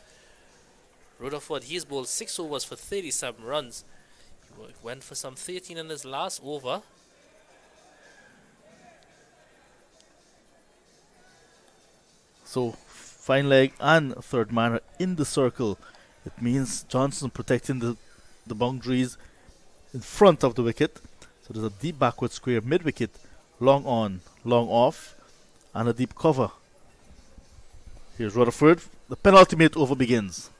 Rutherford, he's bowled 6 overs for 37 runs. He went for some 13 in his last over. So, fine leg and third man are in the circle. It means Johnson protecting the boundaries in front of the wicket. So there's a deep backward square mid-wicket, long on, long off, and a deep cover. Here's Rutherford. The penultimate over begins.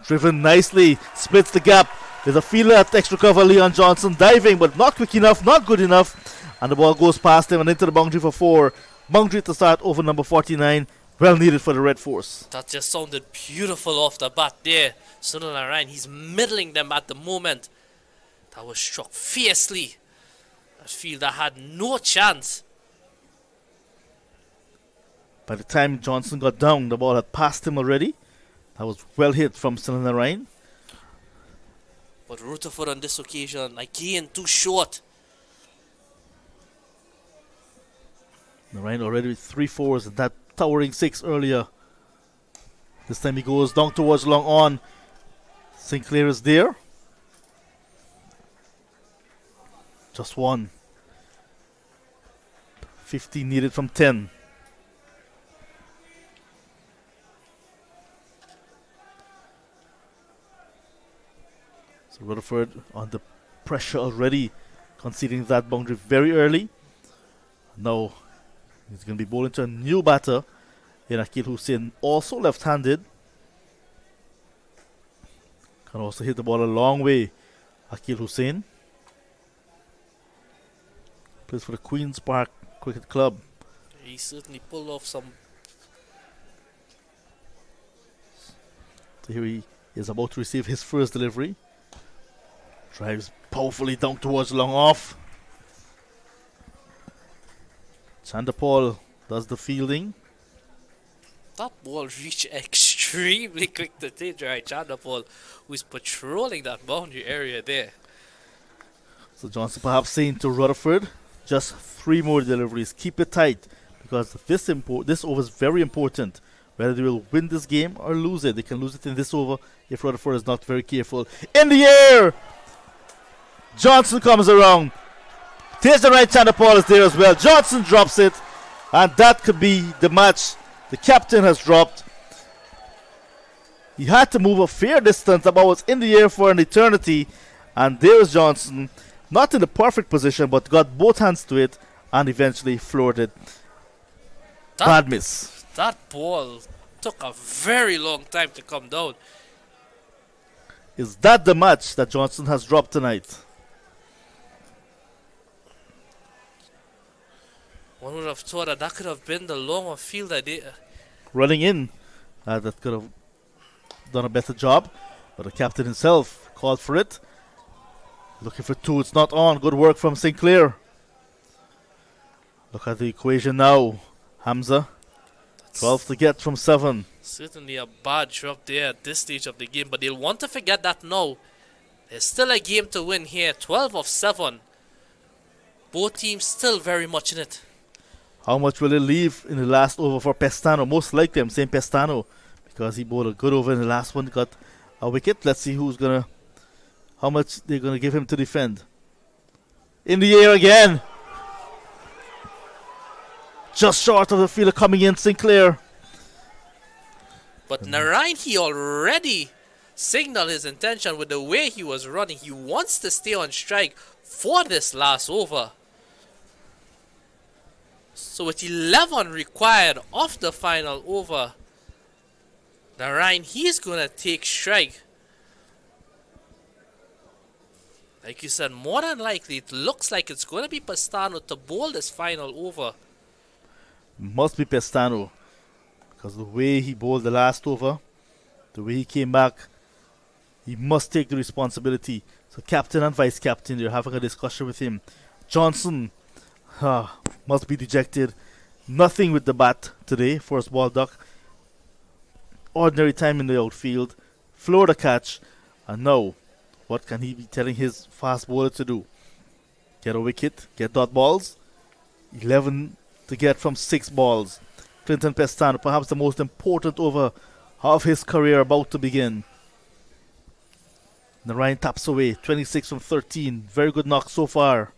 Driven nicely, splits the gap. There's a fielder at extra cover, Leon Johnson diving, but not quick enough, not good enough. And the ball goes past him and into the boundary for 4. Boundary to start over number 49. Well needed for the Red Force. That just sounded beautiful off the bat there. Sunil Narayan, he's middling them at the moment. That was struck fiercely. That fielder had no chance. By the time Johnson got down, the ball had passed him already. That was well hit from Sunil Narayan. But Rutherford on this occasion, again, too short. Narayan already with 3 fours and that towering 6 earlier. This time he goes down towards long on. Sinclair is there. Just 1. 15 needed from 10. So Rutherford on the pressure already, conceding that boundary very early. Now he's going to be bowling to a new batter in Akil Hussain, also left-handed. Can also hit the ball a long way. Akil Hussain plays for the Queen's Park Cricket Club. He certainly pulled off some. So here he is about to receive his first delivery. Drives powerfully down towards long off. Chandapal does the fielding. That ball reached extremely quick to Tejai Chandapal, who is patrolling that boundary area there. So Johnson perhaps saying to Rutherford, just 3 more deliveries. Keep it tight because this over is very important. Whether they will win this game or lose it. They can lose it in this over if Rutherford is not very careful. In the air! Johnson comes around. There's the right Chandapal is there as well. Johnson drops it. And that could be the match. The captain has dropped. He had to move a fair distance. The ball was in the air for an eternity. And there's Johnson. Not in the perfect position, but got both hands to it and eventually floored it. Bad miss. That ball took a very long time to come down. Is that the match that Johnson has dropped tonight? One would have thought that could have been the longer field idea. Running in, that could have done a better job, but the captain himself called for it. Looking for 2, it's not on. Good work from Sinclair. Look at the equation now. Hamza, 12 to get from 7. Certainly a bad drop there at this stage of the game, but they'll want to forget that now. There's still a game to win here. 12 of 7. Both teams still very much in it. How much will it leave in the last over for Pestano? Most likely I'm saying Pestano because he bowled a good over in the last one. Got a wicket. Let's see how much they're gonna give him to defend. In the air again. Just short of the fielder coming in, Sinclair. But Narayan, he already signaled his intention with the way he was running. He wants to stay on strike for this last over. So with 11 required of the final over, Narayan, he's going to take strike. Like you said, more than likely, it looks like it's going to be Pestano to bowl this final over. Must be Pestano. Because the way he bowled the last over, the way he came back, he must take the responsibility. So captain and vice captain, they're having a discussion with him. Johnson must be dejected. Nothing with the bat today. First ball duck. Ordinary time in the outfield. Floor the catch. And now, what can he be telling his fast bowler to do? Get a wicket. Get dot balls. 11 to get from 6 balls. Clinton Pestano, perhaps the most important over of his career, about to begin. Narayan taps away. 26 from 13. Very good knock so far.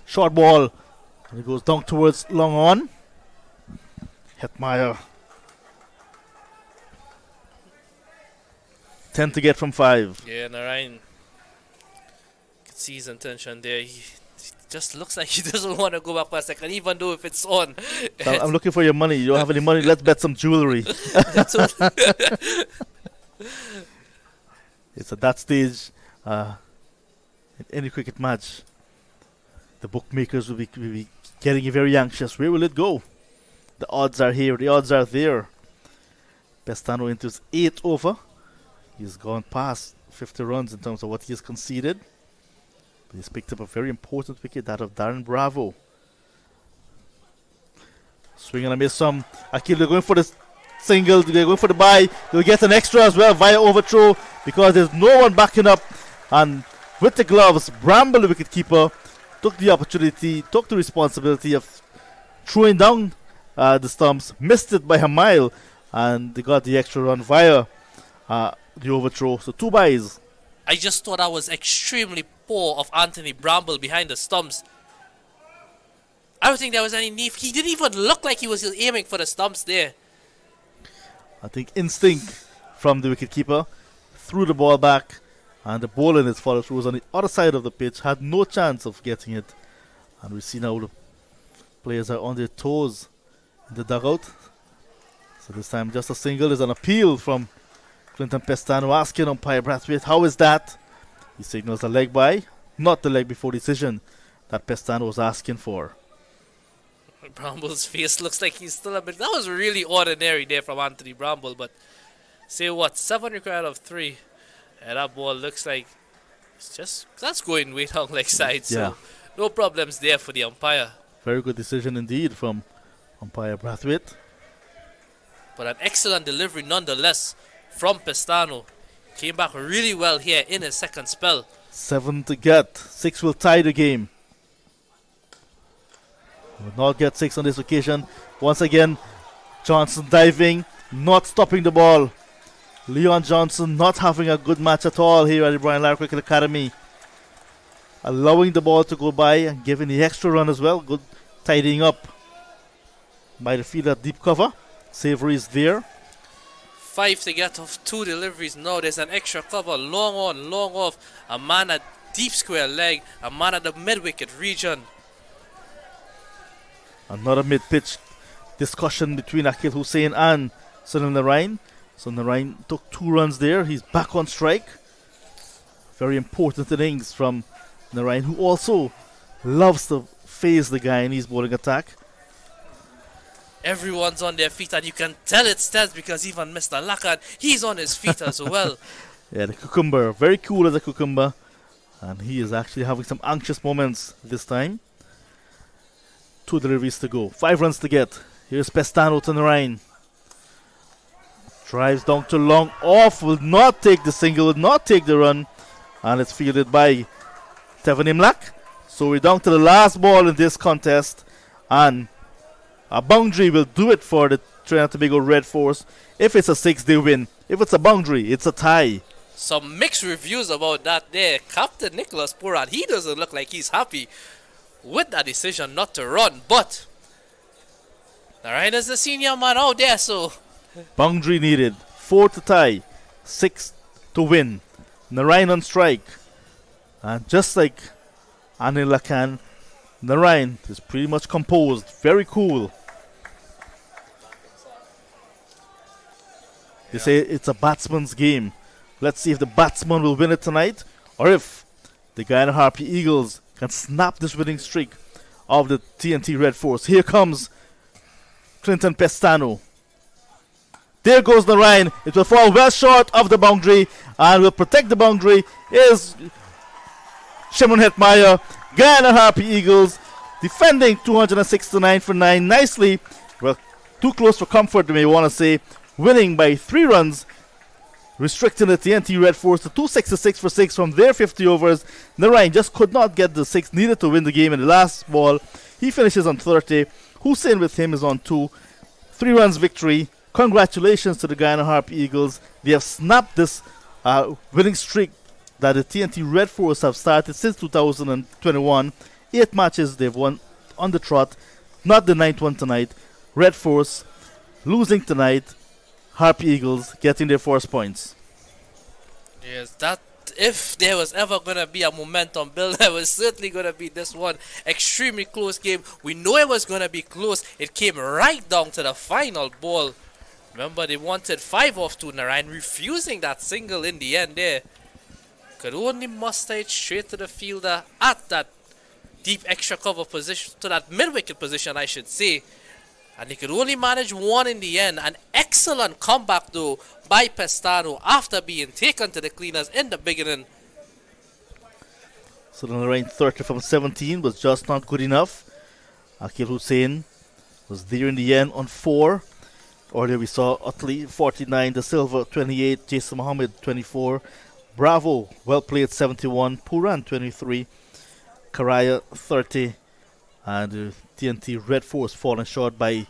Short ball. And it goes down towards long on. Hetmeyer. 10 to get from 5. Yeah, Narayan sees intention there. He just looks like he doesn't want to go back for a second, even though if it's on. So I'm looking for your money. You don't have any money? Let's bet some jewelry. It's at that stage in any cricket match, the bookmakers will be getting very anxious. Where will it go? The odds are here. The odds are there. Pestano into his 8th over. He's gone past 50 runs in terms of what he has conceded. But he's picked up a very important wicket, that of Darren Bravo. Swing and a miss from Akil. They're going for the single. They're going for the bye. They'll get an extra as well via overthrow because there's no one backing up. And with the gloves, Bramble, the wicketkeeper, took the opportunity, took the responsibility of throwing down the stumps, missed it by a mile, and they got the extra run via the overthrow. So 2 byes. I just thought that was extremely poor of Anthony Bramble behind the stumps. I don't think there was any need. He didn't even look like he was aiming for the stumps there. I think instinct from the wicketkeeper, threw the ball back, and the ball in his follow through was on the other side of the pitch, had no chance of getting it. And we see now the players are on their toes in the dugout. So this time just a single is an appeal from Clinton Pestano asking umpire Brathwaite, how is that? He signals a leg by, not the leg before decision that Pestano was asking for. Bramble's face looks like he's still a bit. That was really ordinary there from Anthony Bramble, but say what, 7 required of 3, and that ball looks like it's just that's going way down leg side. Yeah. So no problems there for the umpire. Very good decision indeed from umpire Brathwaite. But an excellent delivery nonetheless from Pestano. Came back really well here in his second spell. 7 to get. 6 will tie the game. Will not get 6 on this occasion. Once again, Johnson diving, not stopping the ball. Leon Johnson not having a good match at all here at the Brian Lara Cricket Academy. Allowing the ball to go by and giving the extra run as well. Good tidying up by the fielder deep cover. Savory is there. 5 to get of 2 deliveries now. There's an extra cover. Long on, long off. A man at deep square leg. A man at the mid-wicket region. Another mid-pitch discussion between Akil Hussain and Sunil Narain. So Narain took 2 runs there. He's back on strike. Very important innings from Narain, who also loves to face the Guyanese bowling attack. Everyone's on their feet, and you can tell it's tense because even Mr. Lakan, he's on his feet as well. Yeah, the cucumber, very cool as a cucumber. And he is actually having some anxious moments this time. 2 deliveries to go. 5 runs to get. Here's Pestano to Narain. Drives down to long off. Will not take the single. Will not take the run. And it's fielded by Tevin Imlak. So we're down to the last ball in this contest. And a boundary will do it for the Trinidad Tobago Red Force. If it's a 6, they win. If it's a boundary, it's a tie. Some mixed reviews about that there. Captain Nicholas Puran, he doesn't look like he's happy with that decision not to run. But Naraina's the senior man out there, so boundary needed. 4 to tie. 6 to win. Narain on strike. And just like Anil Lakan, Narain is pretty much composed. Very cool. They say it's a batsman's game. Let's see if the batsman will win it tonight, or if the Guyana Harpy Eagles can snap this winning streak of the TNT Red Force. Here comes Clinton Pestano. There goes Narain. It will fall well short of the boundary, and will protect the boundary is Shimon Hetmeyer. Guyana Harpy Eagles defending 269 for 9 nicely. Well, too close for comfort, you may want to say. Winning by 3 runs, restricting the TNT Red Force to 266 for 6 from their 50 overs. Narain just could not get the 6 needed to win the game in the last ball. He finishes on 30. Hussain with him is on 2. 3 runs victory. Congratulations to the Guyana Harpy Eagles. They have snapped this winning streak that the TNT Red Force have started since 2021. 8 matches they've won on the trot. Not the 9th one tonight. Red Force losing tonight. Harpy Eagles getting their first points. yes, that if there was ever going to be a momentum build, it was certainly going to be this one. Extremely close game. We know it was going to be close. It came right down to the final ball. Remember, they wanted 5 off 2, Narayan refusing that single in the end there. Could only muster it straight to the fielder at that deep extra cover position, to that mid-wicket position, I should say. And they could only manage 1 in the end. An excellent comeback, though, by Pestano after being taken to the cleaners in the beginning. So the range 30 from 17 was just not good enough. Akil Hussain was there in the end on 4. Earlier we saw Utley 49, De Silva 28, Jason Mohammed 24, Bravo well played 71, Puran 23, Karaya 30, and TNT Red Force falling short by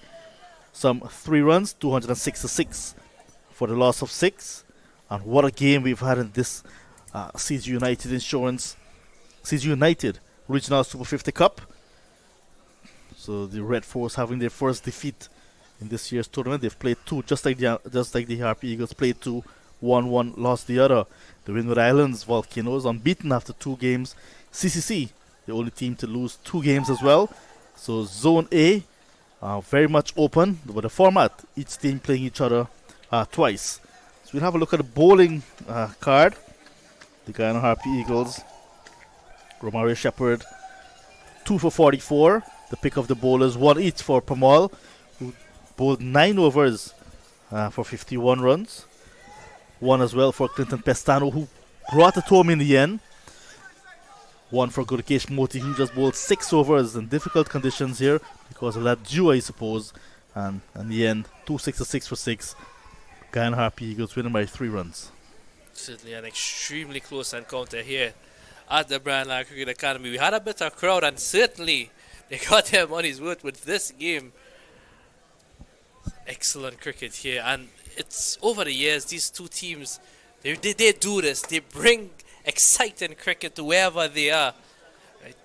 some 3 runs, 266 for the loss of 6. And what a game we've had in this CG United Regional Super 50 Cup. So the Red Force having their first defeat in this year's tournament. They've played 2, just like the Harpy Eagles played 2, won 1, lost the other. The Windward Islands Volcanoes unbeaten after 2 games. CCC, the only team to lose 2 games as well. So Zone A, very much open with the format, each team playing each other twice. So we'll have a look at the bowling card. The Guyana Harpy Eagles, Romario Shepherd, 2 for 44. The pick of the bowlers, 1 each for Pamal, who bowled 9 overs for 51 runs. 1 as well for Clinton Pestano, who brought it home in the end. 1 for Gurukesh Moti, who just bowled 6 overs in difficult conditions here because of that dew, I suppose. And in the end, 266 for 6. Guyana Harpy Eagles winning by 3 runs. Certainly an extremely close encounter here at the Brian Lara Cricket Academy. We had a better crowd, and certainly they got their money's worth with this game. Excellent cricket here, and it's over the years, these 2 teams, they do this. They bring exciting cricket to wherever they are.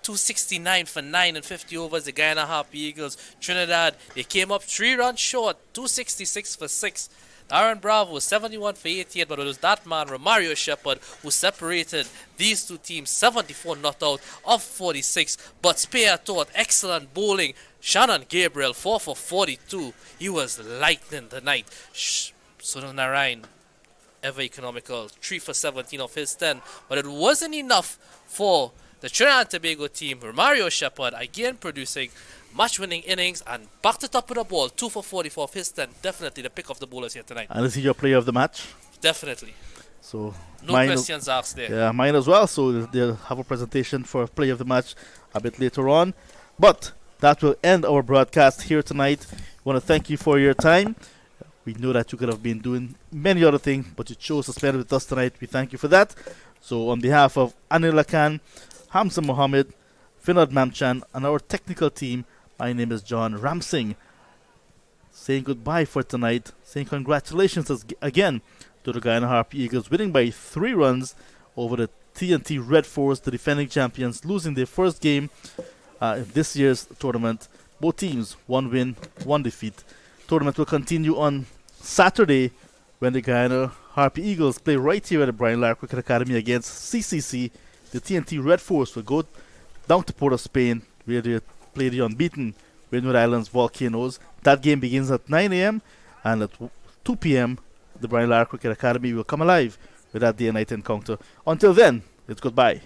269 for 9 and 50 overs, the Guyana Harpy Eagles. Trinidad, they came up 3 runs short, 266 for 6. Aaron Bravo, 71 for 88, but it was that man, Romario Shepherd, who separated these 2 teams, 74 not out of 46. But Spear Thought, excellent bowling. Shannon Gabriel, 4 for 42. He was lightning tonight. Sunil Narayan, ever economical, 3 for 17 of his 10. But it wasn't enough for the Trinidad and Tobago team. Romario Shepherd, again producing match-winning innings and backed it up with a ball, 2 for 44 of his 10. Definitely the pick of the bowlers here tonight. And is he your player of the match? Definitely. So no questions asked there. Yeah, mine as well. So they'll have a presentation for player of the match a bit later on. But that will end our broadcast here tonight. I want to thank you for your time. We know that you could have been doing many other things, but you chose to spend it with us tonight. We thank you for that. So on behalf of Anil Lakan, Hamza Mohammed, Finad Mamchan, and our technical team, my name is John Ramsing. Saying goodbye for tonight. Saying congratulations again to the Guyana Harpy Eagles, winning by 3 runs over the TNT Red Force, the defending champions, losing their first game in this year's tournament. Both teams, 1 win, 1 defeat. Tournament will continue on Saturday when the Guyana Harpy Eagles play right here at the Brian Lara Cricket Academy against CCC. The TNT Red Force will go down to Port of Spain where they play the unbeaten Windward Islands Volcanoes. That game begins at 9 a.m. and at 2 p.m. the Brian Lara Cricket Academy will come alive with that day and night encounter. Until then, it's goodbye.